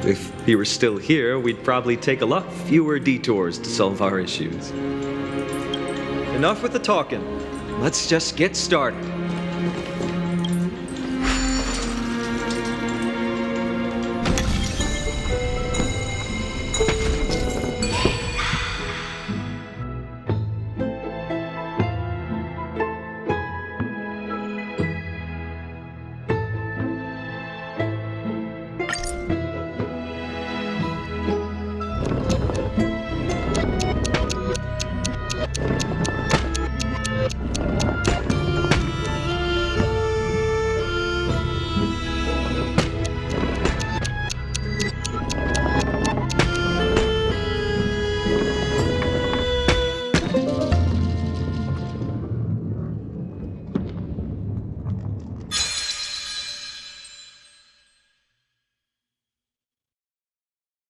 If he were still here, we'd probably take a lot fewer detours to solve our issues. Enough with the talking. Let's just get started.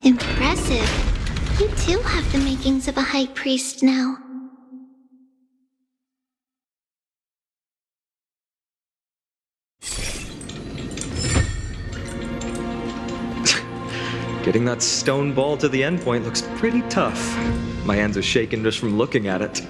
Impressive. You too have the makings of a high priest now. Getting that stone ball to the endpoint looks pretty tough. My hands are shaking just from looking at it.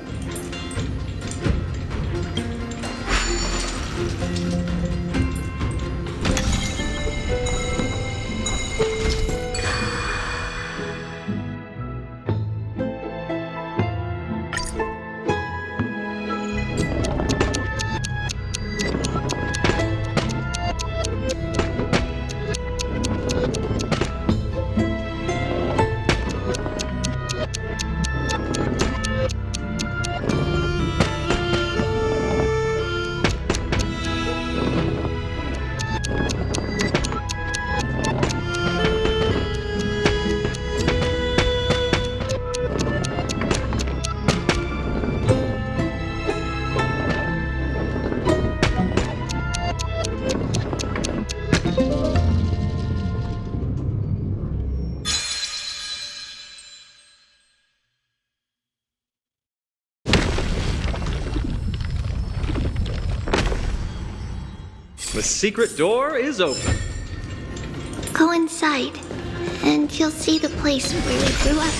The secret door is open. Go inside, and you'll see the place where we grew up.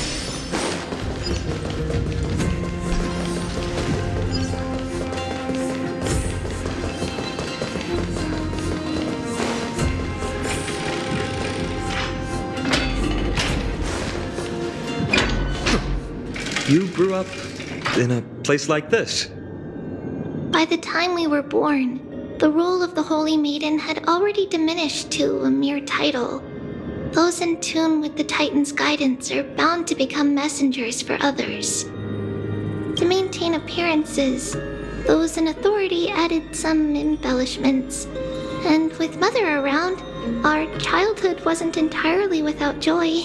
You grew up in a place like this? By the time we were born, the role of the Holy Maiden had already diminished to a mere title. Those in tune with the Titan's guidance are bound to become messengers for others. To maintain appearances, those in authority added some embellishments. And with Mother around, our childhood wasn't entirely without joy.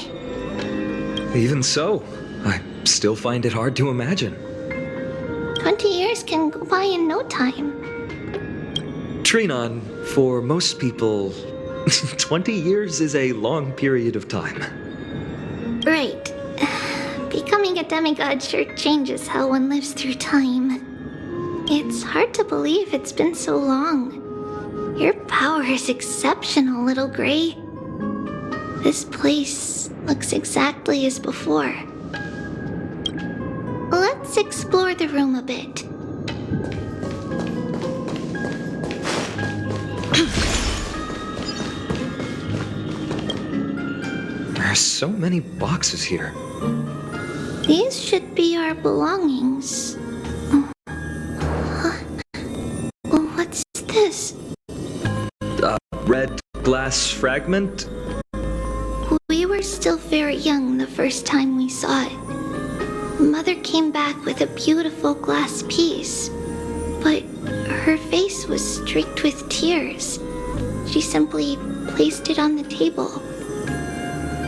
Even so, I still find it hard to imagine. 20 years can go by in no time. Phainon, for most people, 20 years is a long period of time. Right. Becoming a demigod sure changes how one lives through time. It's hard to believe it's been so long. Your power is exceptional, Little Gray. This place looks exactly as before. Let's explore the room a bit. There are so many boxes here. These should be our belongings. What's this? A red glass fragment? We were still very young the first time we saw it. Mother came back with a beautiful glass piece, but her face was streaked with tears. She simply placed it on the table.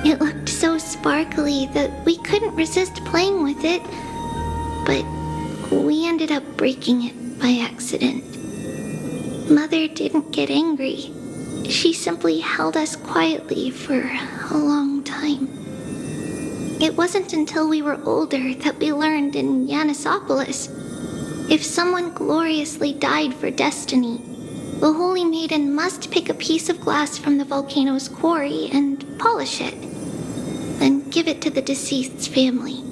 It looked so sparkly that we couldn't resist playing with it, but we ended up breaking it by accident. Mother didn't get angry. She simply held us quietly for a long time. It wasn't until we were older that we learned in Yanisopolis, if someone gloriously died for destiny, the Holy Maiden must pick a piece of glass from the volcano's quarry and polish it, then give it to the deceased's family.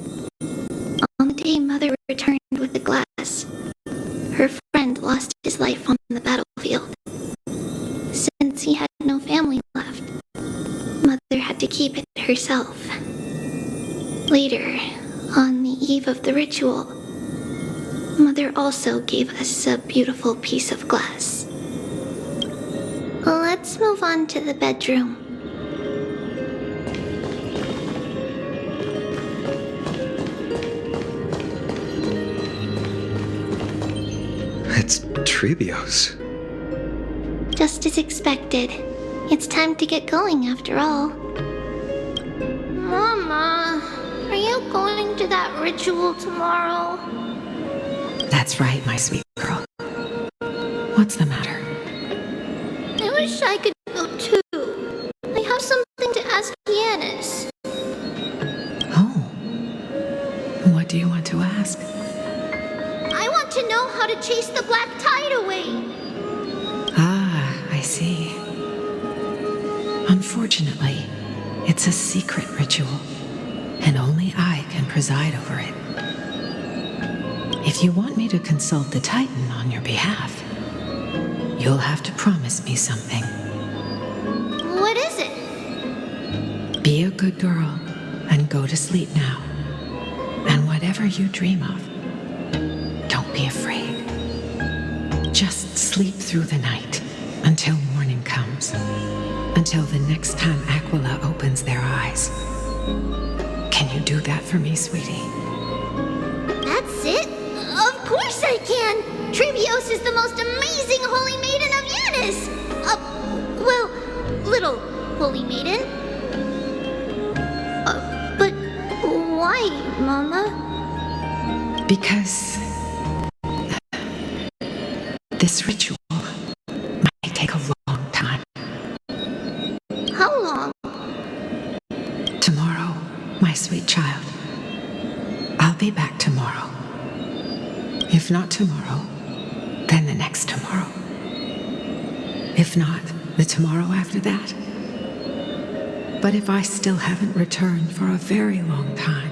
On the day Mother returned with the glass, her friend lost his life on the battlefield. Since he had no family left, Mother had to keep it herself. Later, on the eve of the ritual, Mother also gave us a beautiful piece of glass. Let's move on to the bedroom. It's Trebios. Just as expected. It's time to get going after all. Mama, are you going to that ritual tomorrow? That's right, my sweet girl. What's the matter? I wish I could go too. I have something to ask Yanis. Oh. What do you want to ask? I want to know how to chase the black tide away. Ah, I see. Unfortunately, it's a secret ritual, and only I can preside over it. If you want me to consult the Titan on your behalf, you'll have to promise me something. What is it? Be a good girl and go to sleep now. And whatever you dream of, don't be afraid. Just sleep through the night until morning comes. Until the next time Aquila opens their eyes. Can you do that for me, sweetie? That's it? Of course I can! Trebios is the most amazing Holy Maiden of Yanis! Well, little Holy Maiden. But why, Mama? Because this ritual might take a long time. How long? Tomorrow, my sweet child. I'll be back tomorrow. If not tomorrow, then the next tomorrow. If not, the tomorrow after that. But if I still haven't returned for a very long time,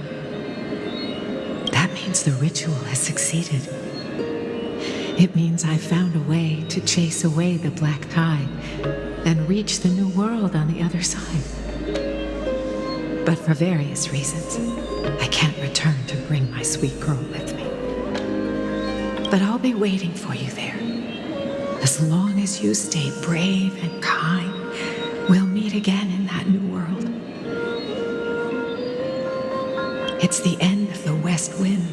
that means the ritual has succeeded. It means I've found a way to chase away the black tide and reach the new world on the other side. But for various reasons, I can't return to bring my sweet girl with me. But I'll be waiting for you there. As long as you stay brave and kind, we'll meet again in that new world. It's the end of the west wind,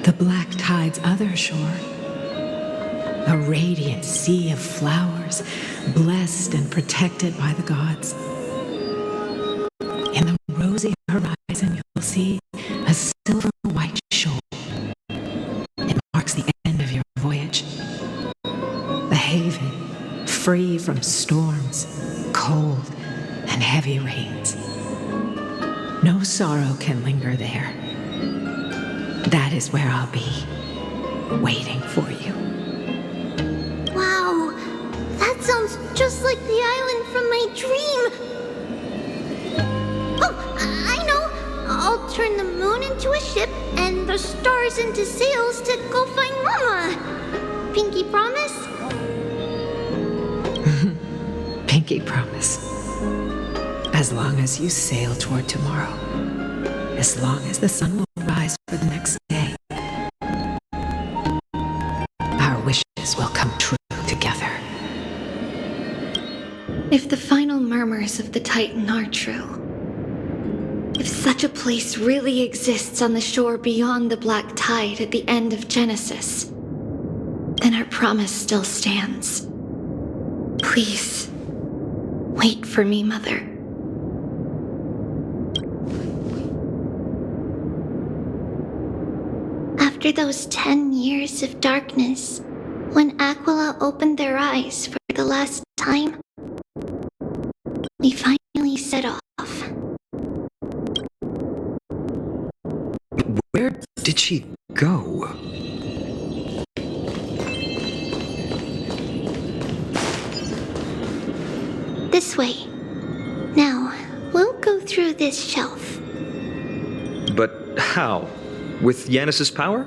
the black tide's other shore. A radiant sea of flowers, blessed and protected by the gods. In the rosy horizon, you'll see a silver white shoal. It marks the end of your voyage. A haven, free from storms, cold, and heavy rains. No sorrow can linger there. That is where I'll be, waiting for you. Wow, that sounds just like the island from my dream. Oh, I know. I'll turn the moon into a ship and the stars into sails to go find Mama. Pinky promise? Pinky promise. As long as you sail toward tomorrow. As long as the sun will rise for the next day. Our wishes will come true together. If the final murmurs of the Titan are true, if such a place really exists on the shore beyond the black tide at the end of Genesis, then our promise still stands. Please, wait for me, Mother. After those 10 years of darkness, when Aquila opened their eyes for the last time, we finally set off. Where did she go? This way. Now, we'll go through this shelf. But how? With Yanis's power?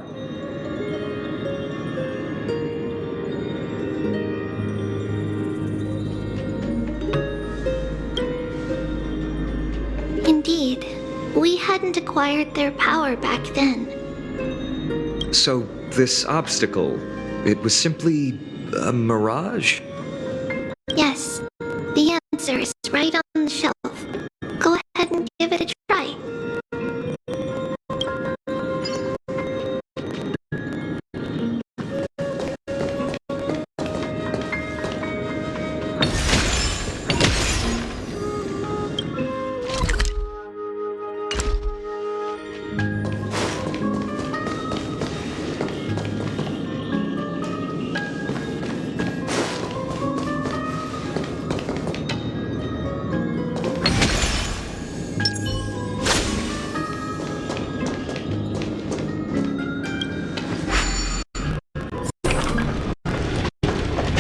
Indeed, we hadn't acquired their power back then. So this obstacle, it was simply a mirage? Yes, the answer is right on the shelf. Go ahead and give it a try.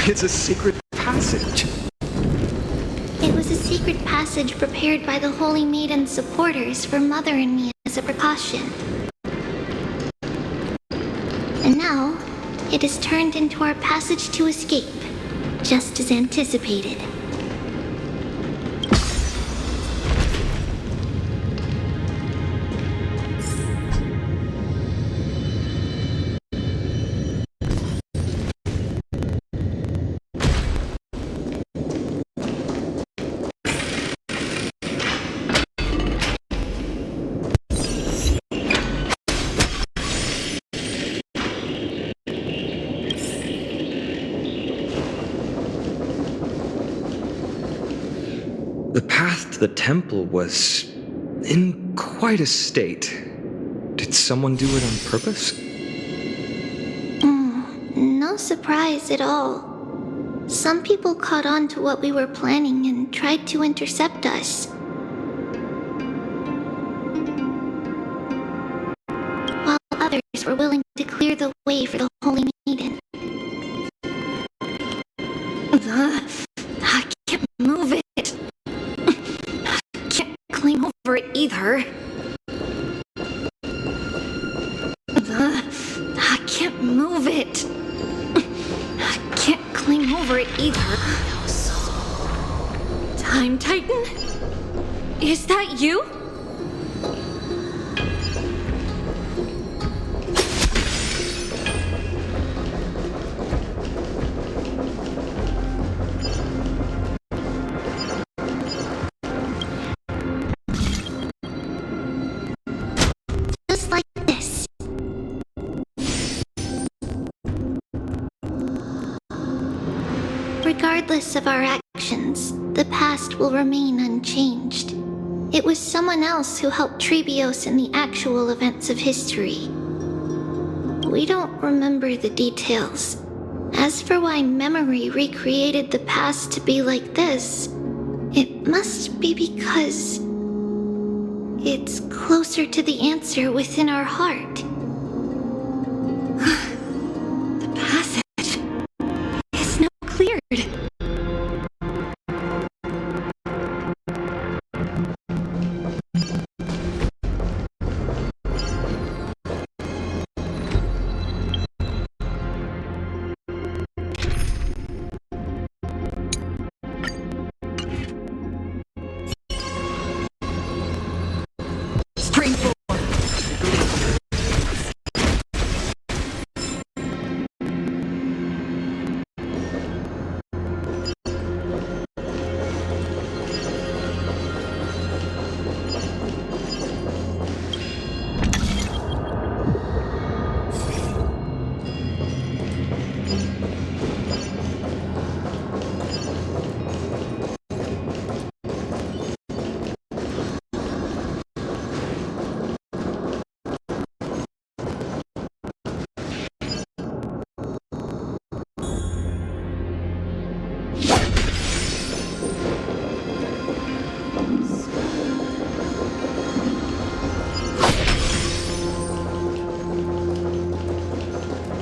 It's a secret passage. It was a secret passage prepared by the Holy Maiden's supporters for Mother and me as a precaution. And now, it is turned into our passage to escape, just as anticipated. The path to the temple was in quite a state. Did someone do it on purpose? No surprise at all. Some people caught on to what we were planning and tried to intercept us. While others were willing to clear the way for the Holy Maiden. I can't move it. I can't climb over it either. I can't move it. I can't climb over it either. Time Titan? Is that you? Just like this. Regardless of our actions, the past will remain unchanged. It was someone else who helped Trebios in the actual events of history. We don't remember the details. As for why memory recreated the past to be like this, it must be because it's closer to the answer within our heart. The passage is now cleared.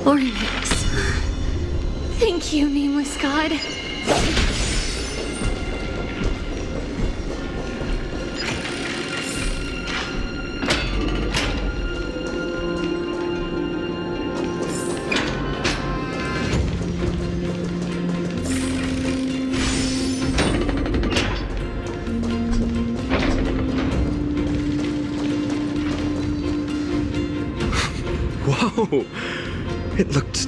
Ornaments. Thank you, nameless god. Whoa! It looked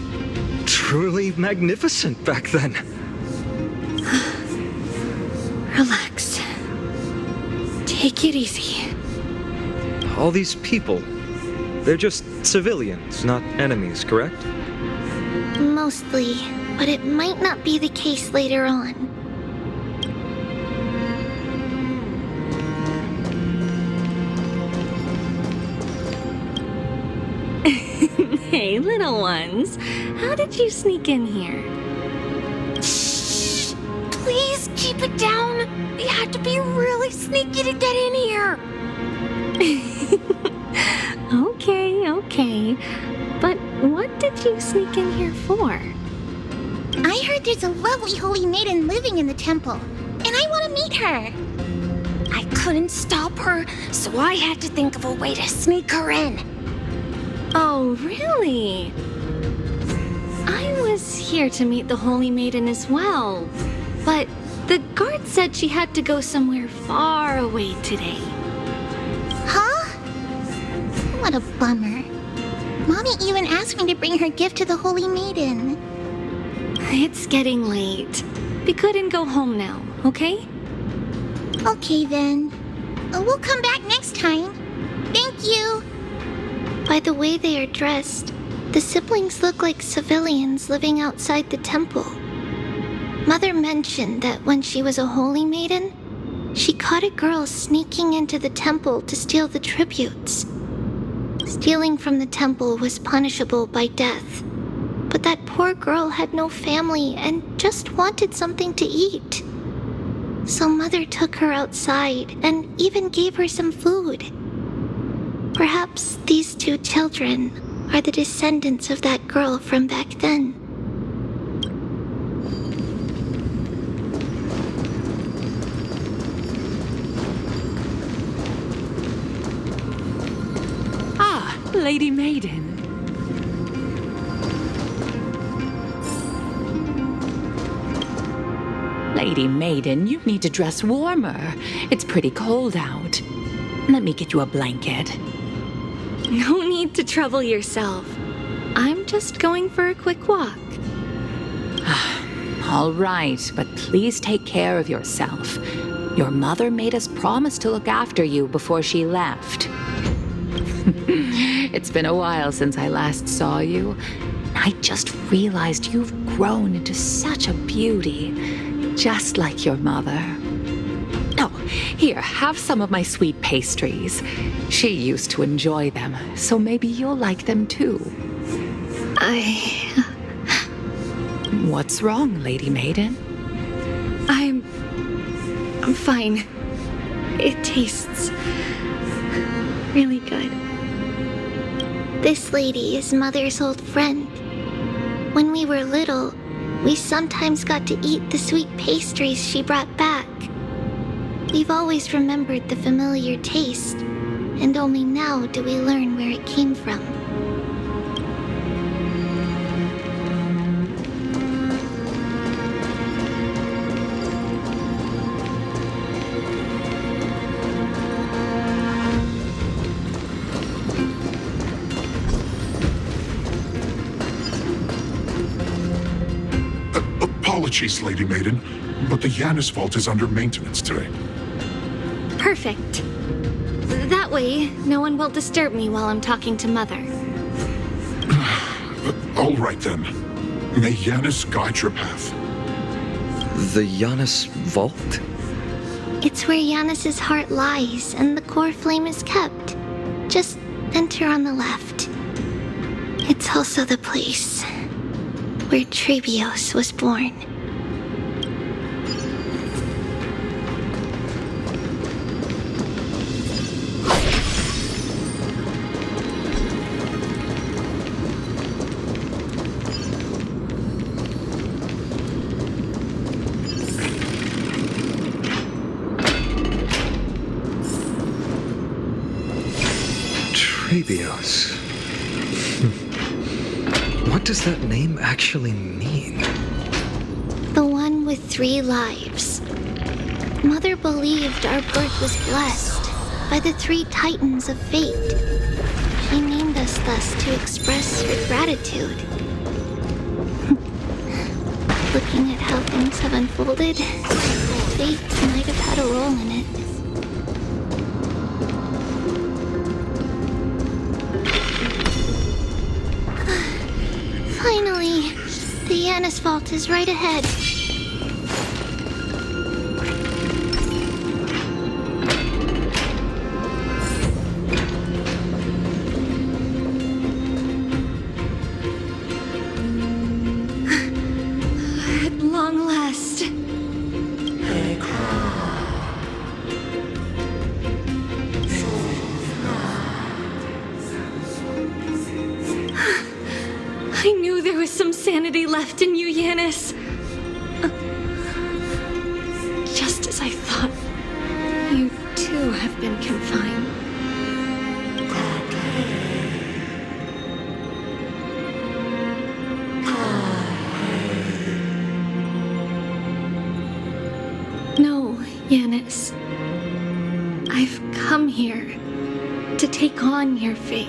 truly magnificent back then. Relax. Take it easy. All these people, they're just civilians, not enemies, correct? Mostly, but it might not be the case later on. Hey, little ones. How did you sneak in here? Shh! Please keep it down. You have to be really sneaky to get in here. Okay. But what did you sneak in here for? I heard there's a lovely holy maiden living in the temple, and I want to meet her. I couldn't stop her, so I had to think of a way to sneak her in. Oh, really? I was here to meet the Holy Maiden as well, but the guard said she had to go somewhere far away today. Huh? What a bummer. Mommy even asked me to bring her gift to the Holy Maiden. It's getting late. We couldn't go home now, okay? Okay then. We'll come back next time. Thank you. By the way they are dressed, the siblings look like civilians living outside the temple. Mother mentioned that when she was a holy maiden, she caught a girl sneaking into the temple to steal the tributes. Stealing from the temple was punishable by death, but that poor girl had no family and just wanted something to eat. So Mother took her outside and even gave her some food. Perhaps these two children are the descendants of that girl from back then. Lady Maiden. Lady Maiden, you need to dress warmer. It's pretty cold out. Let me get you a blanket. No need to trouble yourself. I'm just going for a quick walk. All right, but please take care of yourself. Your mother made us promise to look after you before she left. It's been a while since I last saw you. I just realized you've grown into such a beauty, just like your mother. Oh, here, have some of my sweet pastries. She used to enjoy them, so maybe you'll like them too. What's wrong, Lady Maiden? I'm fine. It tastes really good. This lady is Mother's old friend. When we were little, we sometimes got to eat the sweet pastries she brought back. We've always remembered the familiar taste, and only now do we learn where it came from. Apologies, Lady Maiden, but the Janus Vault is under maintenance today. Perfect. That way, no one will disturb me while I'm talking to Mother. All right then. May Janus guide your path. The Janus Vault? It's where Janus's heart lies and the Coreflame is kept. Just enter on the left. It's also the place where Trebios was born. Trebios. What does that name actually mean? The one with 3 lives. Mother believed our birth was blessed by the 3 titans of fate. She named us thus to express her gratitude. Looking at how things have unfolded, fate might have had a role in it. Finally, the Janus Vault is right ahead. At long last. I knew there was some sanity left in you, Janus. Just as I thought, you too have been confined. No, Janus. I've come here to take on your fate.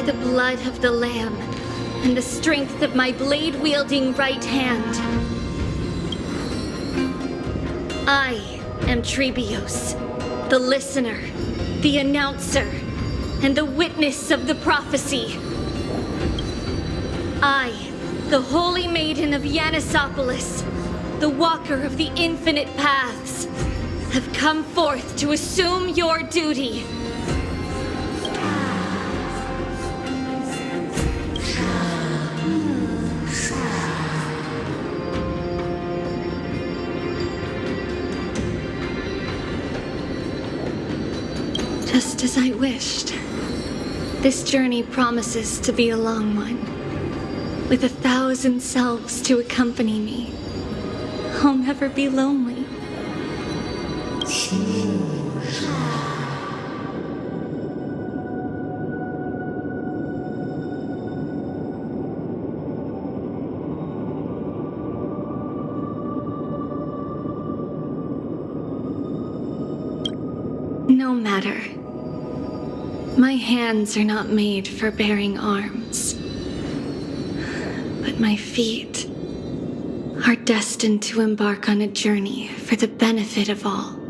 The blood of the Lamb, and the strength of my blade-wielding right hand. I am Trebios, the listener, the announcer, and the witness of the prophecy. I, the Holy Maiden of Yanisopolis, the Walker of the Infinite Paths, have come forth to assume your duty. Just as I wished. This journey promises to be a long one, with 1,000 selves to accompany me. I'll never be lonely. No matter. My hands are not made for bearing arms. But my feet are destined to embark on a journey for the benefit of all.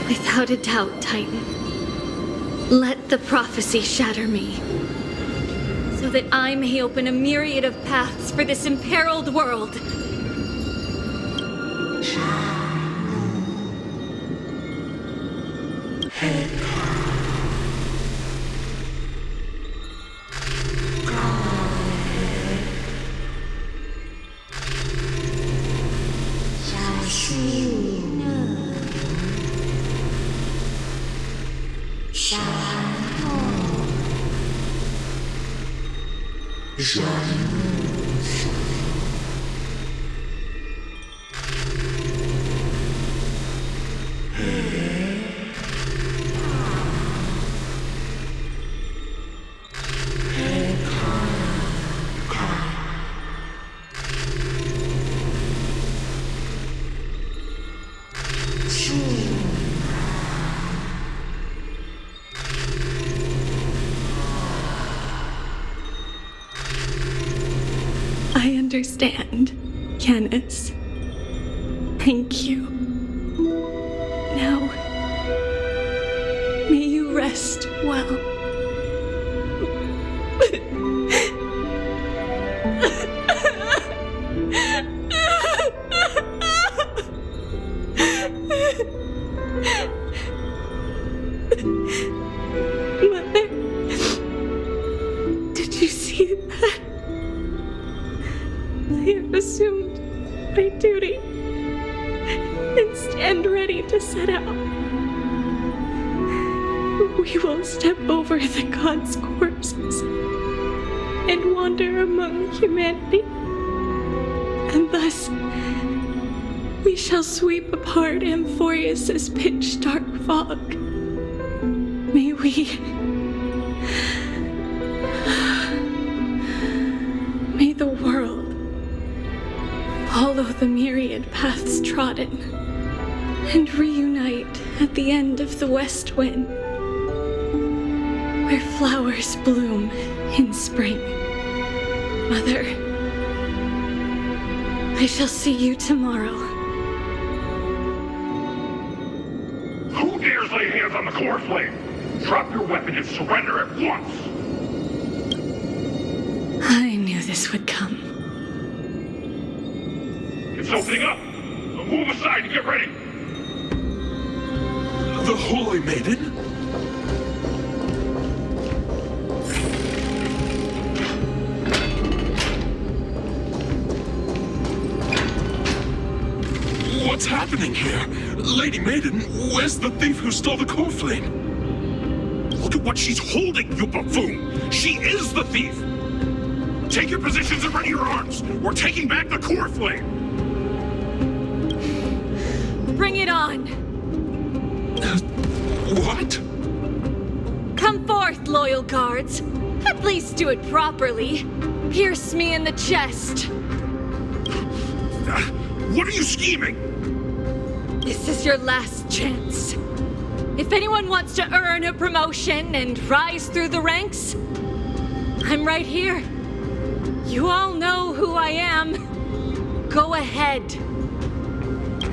Without a doubt, Titan. Let the prophecy shatter me, so that I may open a myriad of paths for this imperiled world. I understand, Yanis. Thank you. Now, may you rest well. Mother, did you see that? I have assumed my duty and stand ready to set out. We will step over the gods' corpses and wander among humanity, and thus we shall sweep apart Amphorius's pitch-dark fog. May the world follow the myriad paths trodden and reunite at the end of the west wind, where flowers bloom in spring. Mother, I shall see you tomorrow. Who dares lay hands on the Coreflame? Drop your weapon and surrender at once! I knew this would come. It's opening up! Move aside and get ready! The Holy Maiden? What's happening here? Lady Maiden, where's the thief who stole the Coreflame? Look at what she's holding, you buffoon! She is the thief! Take your positions and ready your arms! We're taking back the Coreflame! Bring it on! What? Come forth, loyal guards. At least do it properly. Pierce me in the chest. What are you scheming? This is your last chance. If anyone wants to earn a promotion and rise through the ranks, I'm right here. You all know who I am. Go ahead.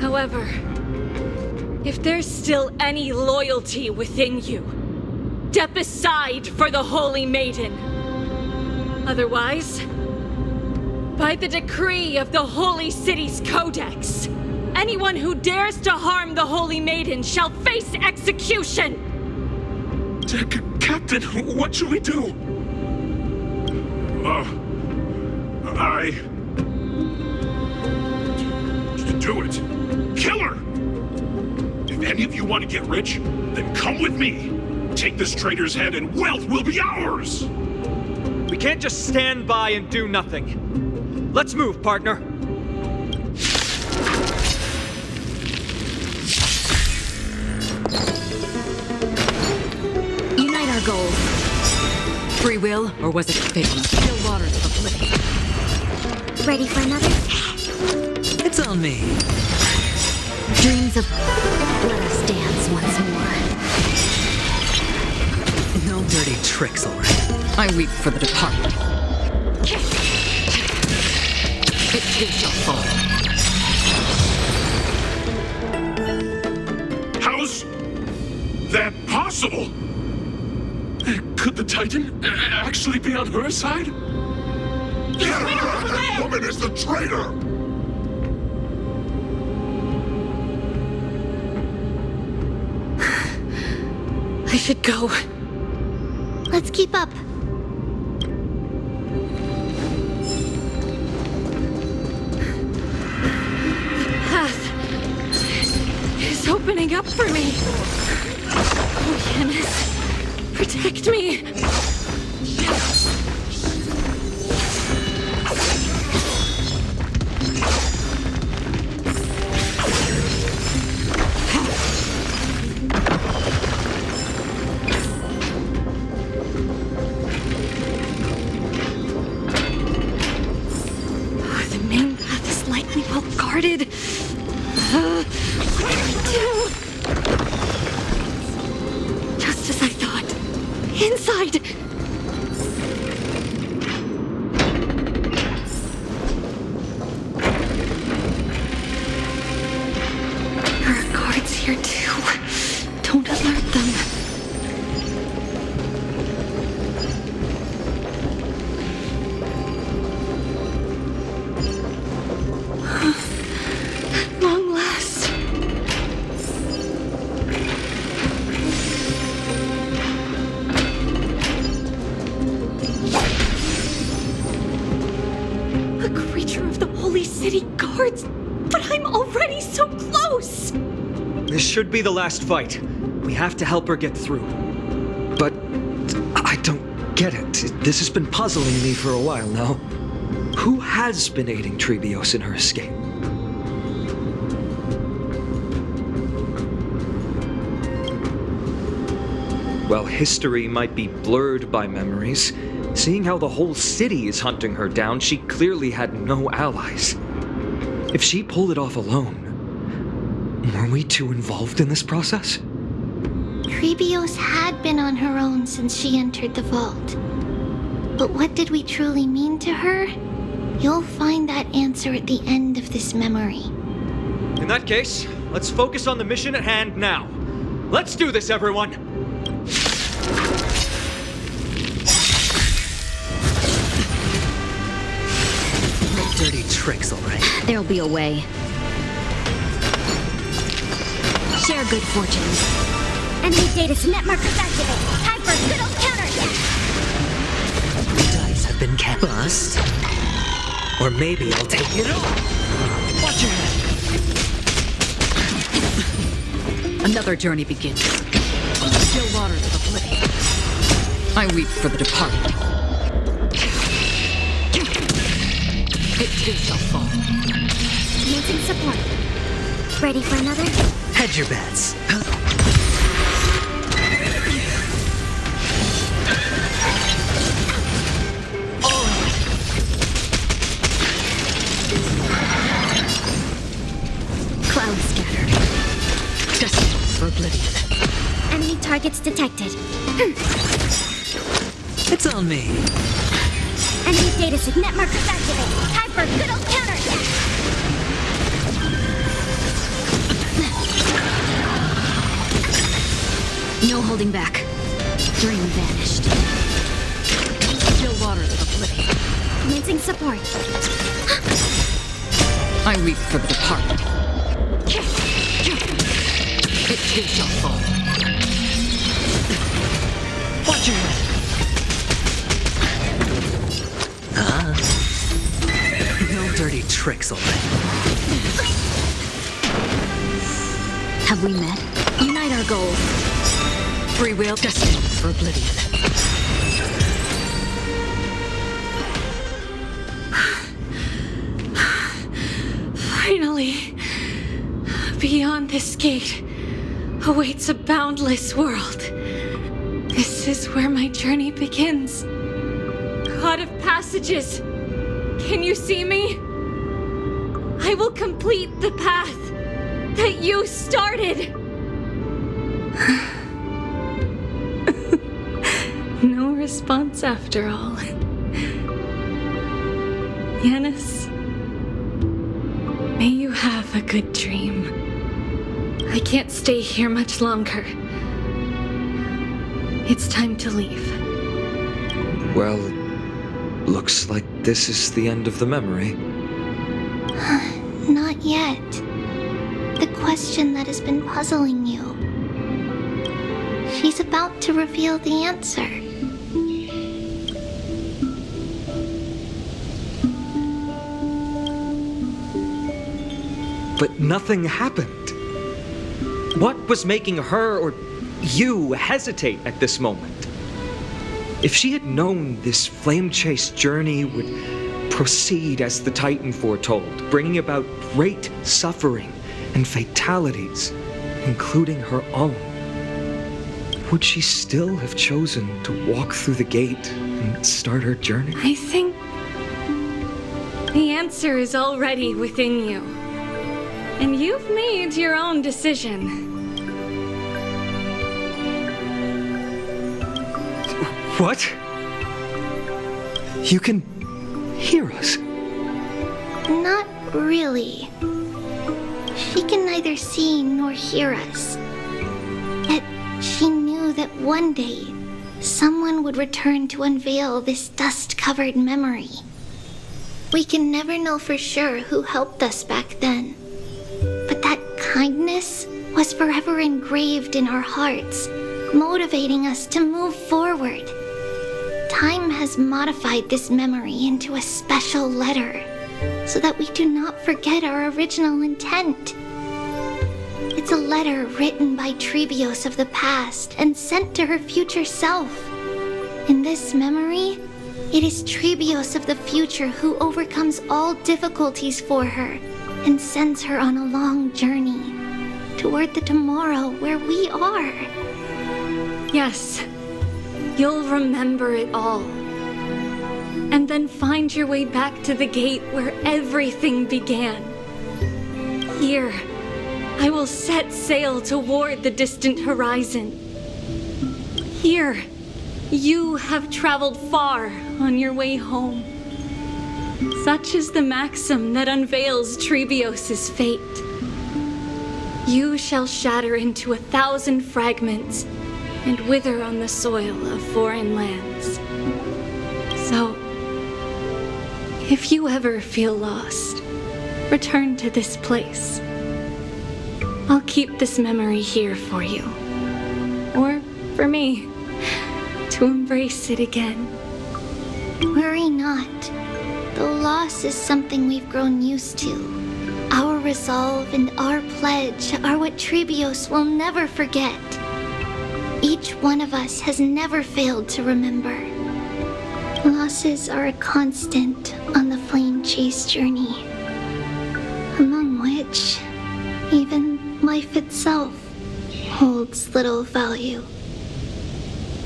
However, if there's still any loyalty within you, step aside for the Holy Maiden. Otherwise, by the decree of the Holy City's Codex, Anyone who dares to harm the Holy Maiden shall face execution! Captain, what should we do? Do it! Kill her! If any of you want to get rich, then come with me. Take this traitor's head and wealth will be ours! We can't just stand by and do nothing. Let's move, partner. Unite our goals. Free will, or was it fate? Still waters of oblivion. Ready for another? It's on me. Dreams of... Let us dance once more. No dirty tricks, all right. I weep for the departed. It too shall fall. How's that possible? Could the Titan actually be on her side? Get her! That woman is the traitor! I should go. Let's keep up. The path is opening up for me. Oh, Yanis, protect me. Guarded. What do? Just as I thought. Inside. There are guards here too. Don't alert them. This should be the last fight. We have to help her get through. But I don't get it. This has been puzzling me for a while now. Who has been aiding Trebios in her escape? While history might be blurred by memories, seeing how the whole city is hunting her down, she clearly had no allies. If she pulled it off alone, were we too involved in this process? Trebios had been on her own since she entered the vault. But what did we truly mean to her? You'll find that answer at the end of this memory. In that case, let's focus on the mission at hand now. Let's do this, everyone! No dirty tricks, all right. There'll be a way. Share good fortune. Enemy data net markers activate. Time for a good old counterattack. Dice have been kept. Bust. Or maybe I'll take it all. Watch your head. Another journey begins. Still waters of oblivion. I weep for the departed. It too shall fall. Needing support. Ready for another? Hedge your bets. Clouds scattered. Destined for oblivion. Enemy targets detected. It's on me. Enemy data net markers activate. Time for a good old counterattack. No holding back. Dream vanished. Still waters of oblivion. Commencing support. I weep for the departed. It too shall fall. Watch your head. No dirty tricks, alright. Have we met? Unite our goals. Free will destined for oblivion. Finally, beyond this gate awaits a boundless world. This is where my journey begins. God of passages, can you see me? I will complete the path that you started. No response after all. Yanis, may you have a good dream. I can't stay here much longer. It's time to leave. Well, looks like this is the end of the memory. Not yet. The question that has been puzzling you. She's about to reveal the answer. But nothing happened. What was making her or you hesitate at this moment? If she had known this flame-chased journey would proceed as the Titan foretold, bringing about great suffering and fatalities, including her own, would she still have chosen to walk through the gate and start her journey? I think the answer is already within you. And you've made your own decision. What? You can hear us? Not really. She can neither see nor hear us. Yet she knew that one day, someone would return to unveil this dust-covered memory. We can never know for sure who helped us back then. But that kindness was forever engraved in our hearts, motivating us to move forward. Time has modified this memory into a special letter, so that we do not forget our original intent. It's a letter written by Trebios of the past and sent to her future self. In this memory, it is Trebios of the future who overcomes all difficulties for her and sends her on a long journey toward the tomorrow where we are. Yes, you'll remember it all. And then find your way back to the gate where everything began. Here, I will set sail toward the distant horizon. Here, you have traveled far on your way home. Such is the maxim that unveils Trebios' fate. You shall shatter into 1,000 fragments and wither on the soil of foreign lands. So, if you ever feel lost, return to this place. I'll keep this memory here for you. Or for me, to embrace it again. Worry not. Though loss is something we've grown used to, our resolve and our pledge are what Trebios will never forget. Each one of us has never failed to remember. Losses are a constant on the flame chase journey, among which even life itself holds little value.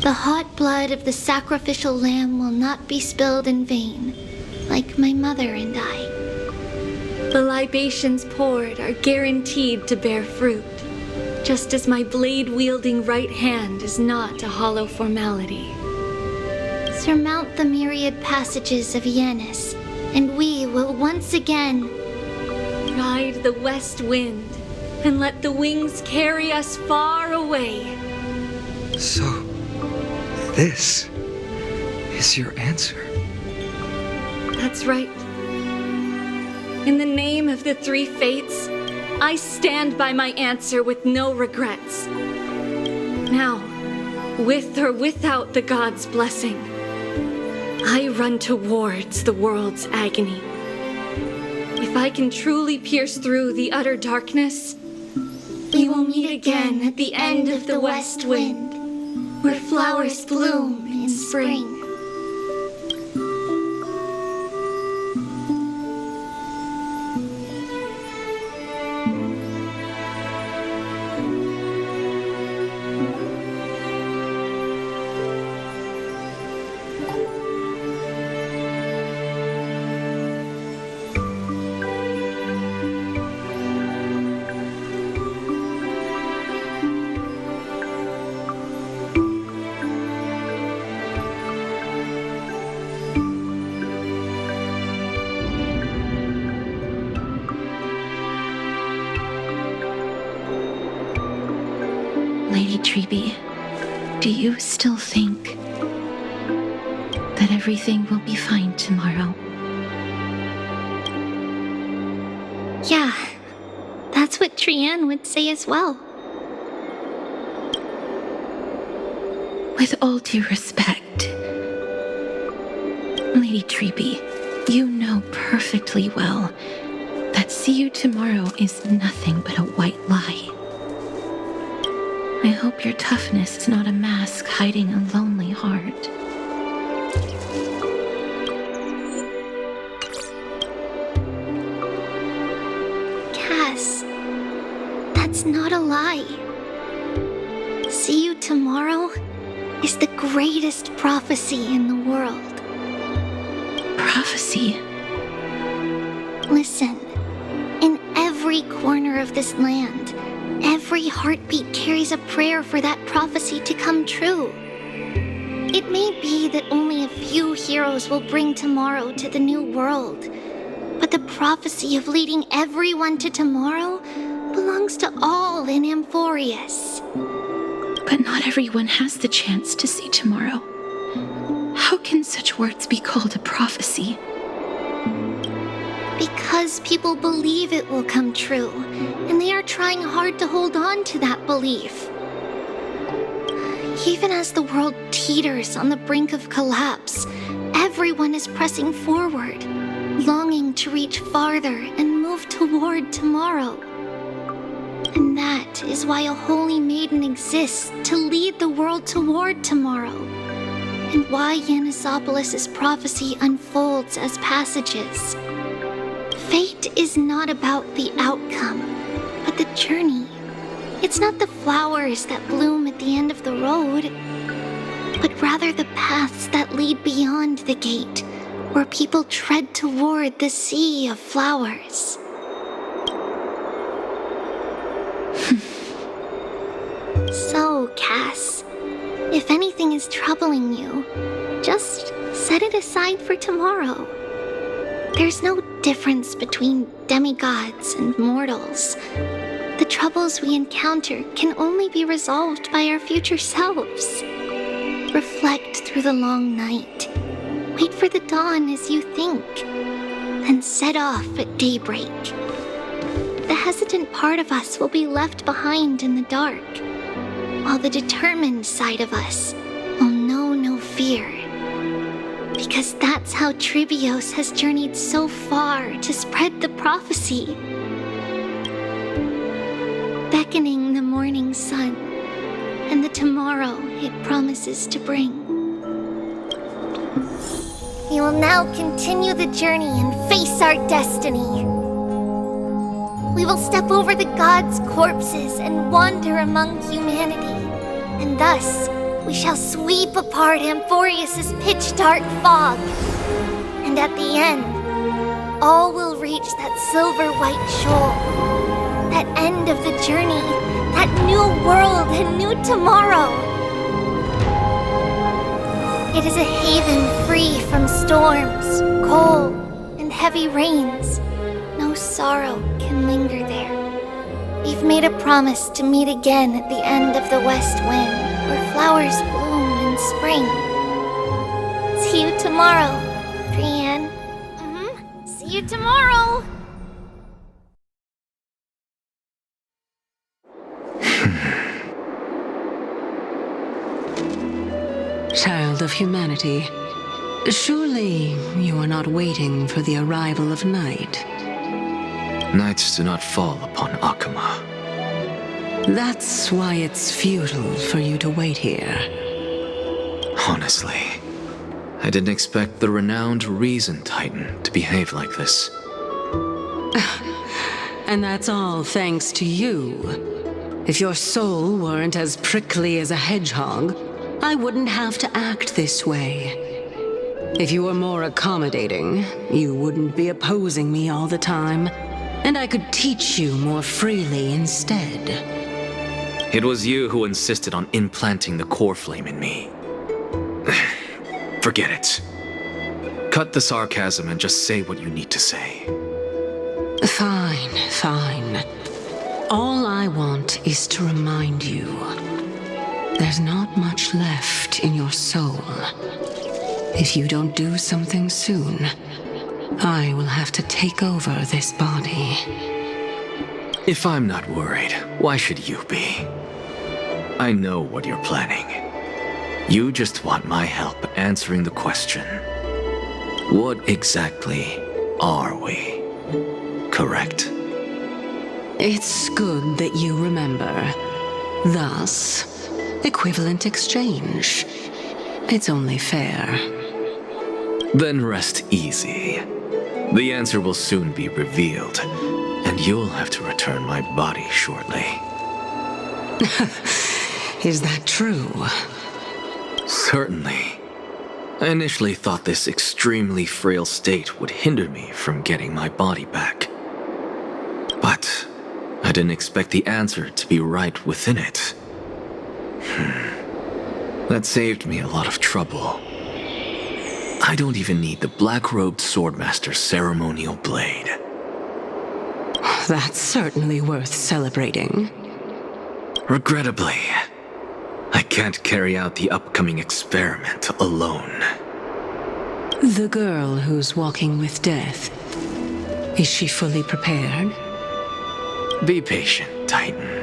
The hot blood of the sacrificial lamb will not be spilled in vain, like my mother and I. The libations poured are guaranteed to bear fruit, just as my blade-wielding right hand is not a hollow formality. Surmount the myriad passages of Yanis, and we will once again ride the west wind and let the wings carry us far away. So, this is your answer? That's right. In the name of the three fates, I stand by my answer with no regrets. Now, with or without the god's blessing, I run towards the world's agony. If I can truly pierce through the utter darkness, we will meet again at the end of the west wind, where flowers bloom in spring. Lady Trebe, do you still think that everything will be fine tomorrow? Yeah, that's what Trianne would say as well. With all due respect, Lady Trebe, you know perfectly well that see you tomorrow is nothing but a white lie. I hope your toughness is not a mask hiding a lonely heart. Cass, that's not a lie. See you tomorrow is the greatest prophecy in the world. Prophecy? Listen, in every corner of this land, every heartbeat carries a prayer for that prophecy to come true. It may be that only a few heroes will bring tomorrow to the new world, but the prophecy of leading everyone to tomorrow belongs to all in Amphorius. But not everyone has the chance to see tomorrow. How can such words be called a prophecy? Because people believe it will come true, and they are trying hard to hold on to that belief. Even as the world teeters on the brink of collapse, everyone is pressing forward, longing to reach farther and move toward tomorrow. And that is why a holy maiden exists to lead the world toward tomorrow, and why Yanisopolis' prophecy unfolds as passages. Fate is not about the outcome, but the journey. It's not the flowers that bloom at the end of the road, but rather the paths that lead beyond the gate, where people tread toward the sea of flowers. So, Cass, if anything is troubling you, just set it aside for tomorrow. There's no difference between demigods and mortals. The troubles we encounter can only be resolved by our future selves. Reflect through the long night. Wait for the dawn as you think. Then set off at daybreak. The hesitant part of us will be left behind in the dark, while the determined side of us will know no fear. Because that's how Trebios has journeyed so far to spread the prophecy. Beckoning the morning sun and the tomorrow it promises to bring. We will now continue the journey and face our destiny. We will step over the gods' corpses and wander among humanity, and thus we shall sweep apart Amphorius' pitch-dark fog. And at the end, all will reach that silver-white shoal. That end of the journey, that new world and new tomorrow. It is a haven free from storms, cold, and heavy rains. No sorrow can linger there. We've made a promise to meet again at the end of the west wind, where flowers bloom in spring. See you tomorrow, Trianne. See you tomorrow! Child of humanity, surely you are not waiting for the arrival of night. Nights do not fall upon Akama. That's why it's futile for you to wait here. Honestly, I didn't expect the renowned Reason Titan to behave like this. And that's all thanks to you. If your soul weren't as prickly as a hedgehog, I wouldn't have to act this way. If you were more accommodating, you wouldn't be opposing me all the time, and I could teach you more freely instead. It was you who insisted on implanting the Coreflame in me. Forget it. Cut the sarcasm and just say what you need to say. Fine, fine. All I want is to remind you, there's not much left in your soul. If you don't do something soon, I will have to take over this body. If I'm not worried, why should you be? I know what you're planning. You just want my help answering the question. What exactly are we? Correct? It's good that you remember. Thus, equivalent exchange. It's only fair. Then rest easy. The answer will soon be revealed, and you'll have to return my body shortly. Is that true? Certainly. I initially thought this extremely frail state would hinder me from getting my body back. But I didn't expect the answer to be right within it. That saved me a lot of trouble. I don't even need the black-robed swordmaster's ceremonial blade. That's certainly worth celebrating. Regrettably, I can't carry out the upcoming experiment alone. The girl who's walking with death, is she fully prepared? Be patient, Titan.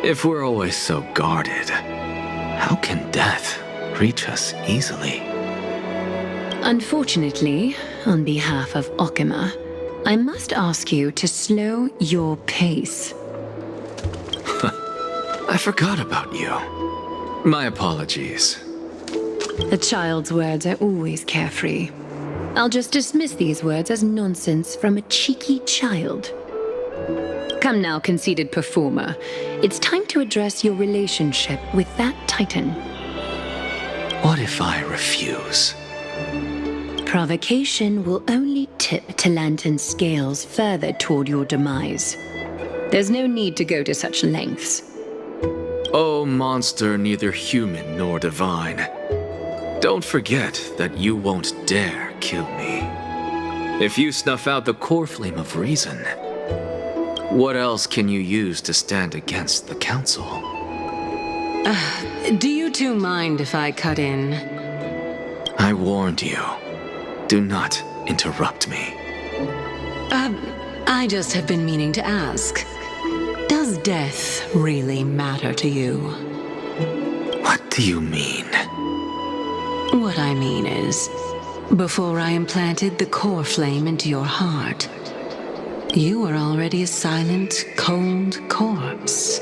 If we're always so guarded, how can death reach us easily? Unfortunately, on behalf of Okima, I must ask you to slow your pace. I forgot about you. My apologies. A child's words are always carefree. I'll just dismiss these words as nonsense from a cheeky child. Come now, conceited performer. It's time to address your relationship with that Titan. What if I refuse? Provocation will only tip Talantan's scales further toward your demise. There's no need to go to such lengths. Oh, monster neither human nor divine. Don't forget that you won't dare kill me. If you snuff out the Coreflame of Reason, what else can you use to stand against the Council? Do you two mind if I cut in? I warned you. Do not interrupt me. I just have been meaning to ask. Does death really matter to you? What do you mean? What I mean is, before I implanted the Coreflame into your heart, you were already a silent, cold corpse.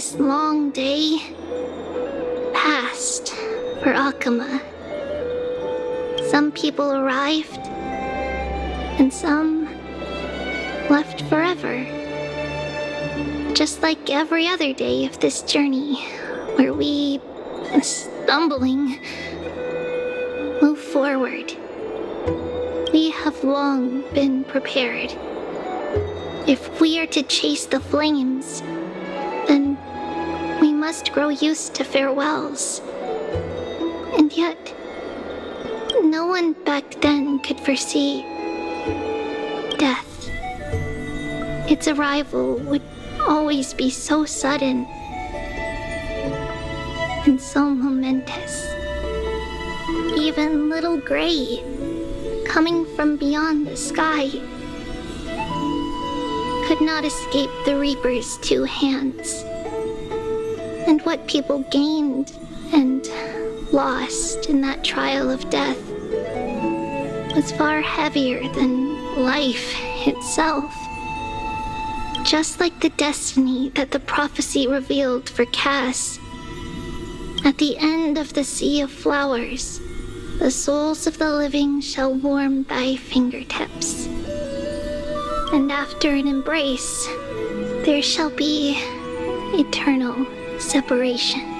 this long day passed for Akama. Some people arrived, and some left forever. Just like every other day of this journey, where we, stumbling, move forward. We have long been prepared. If we are to chase the flames, then we must grow used to farewells. And yet, no one back then could foresee death. Its arrival would always be so sudden and so momentous. Even little Gray, coming from beyond the sky, could not escape the Reaper's two hands. And what people gained and lost in that trial of death was far heavier than life itself. Just like the destiny that the prophecy revealed for Cass. At the end of the Sea of Flowers, the souls of the living shall warm thy fingertips. And after an embrace, there shall be eternal separation.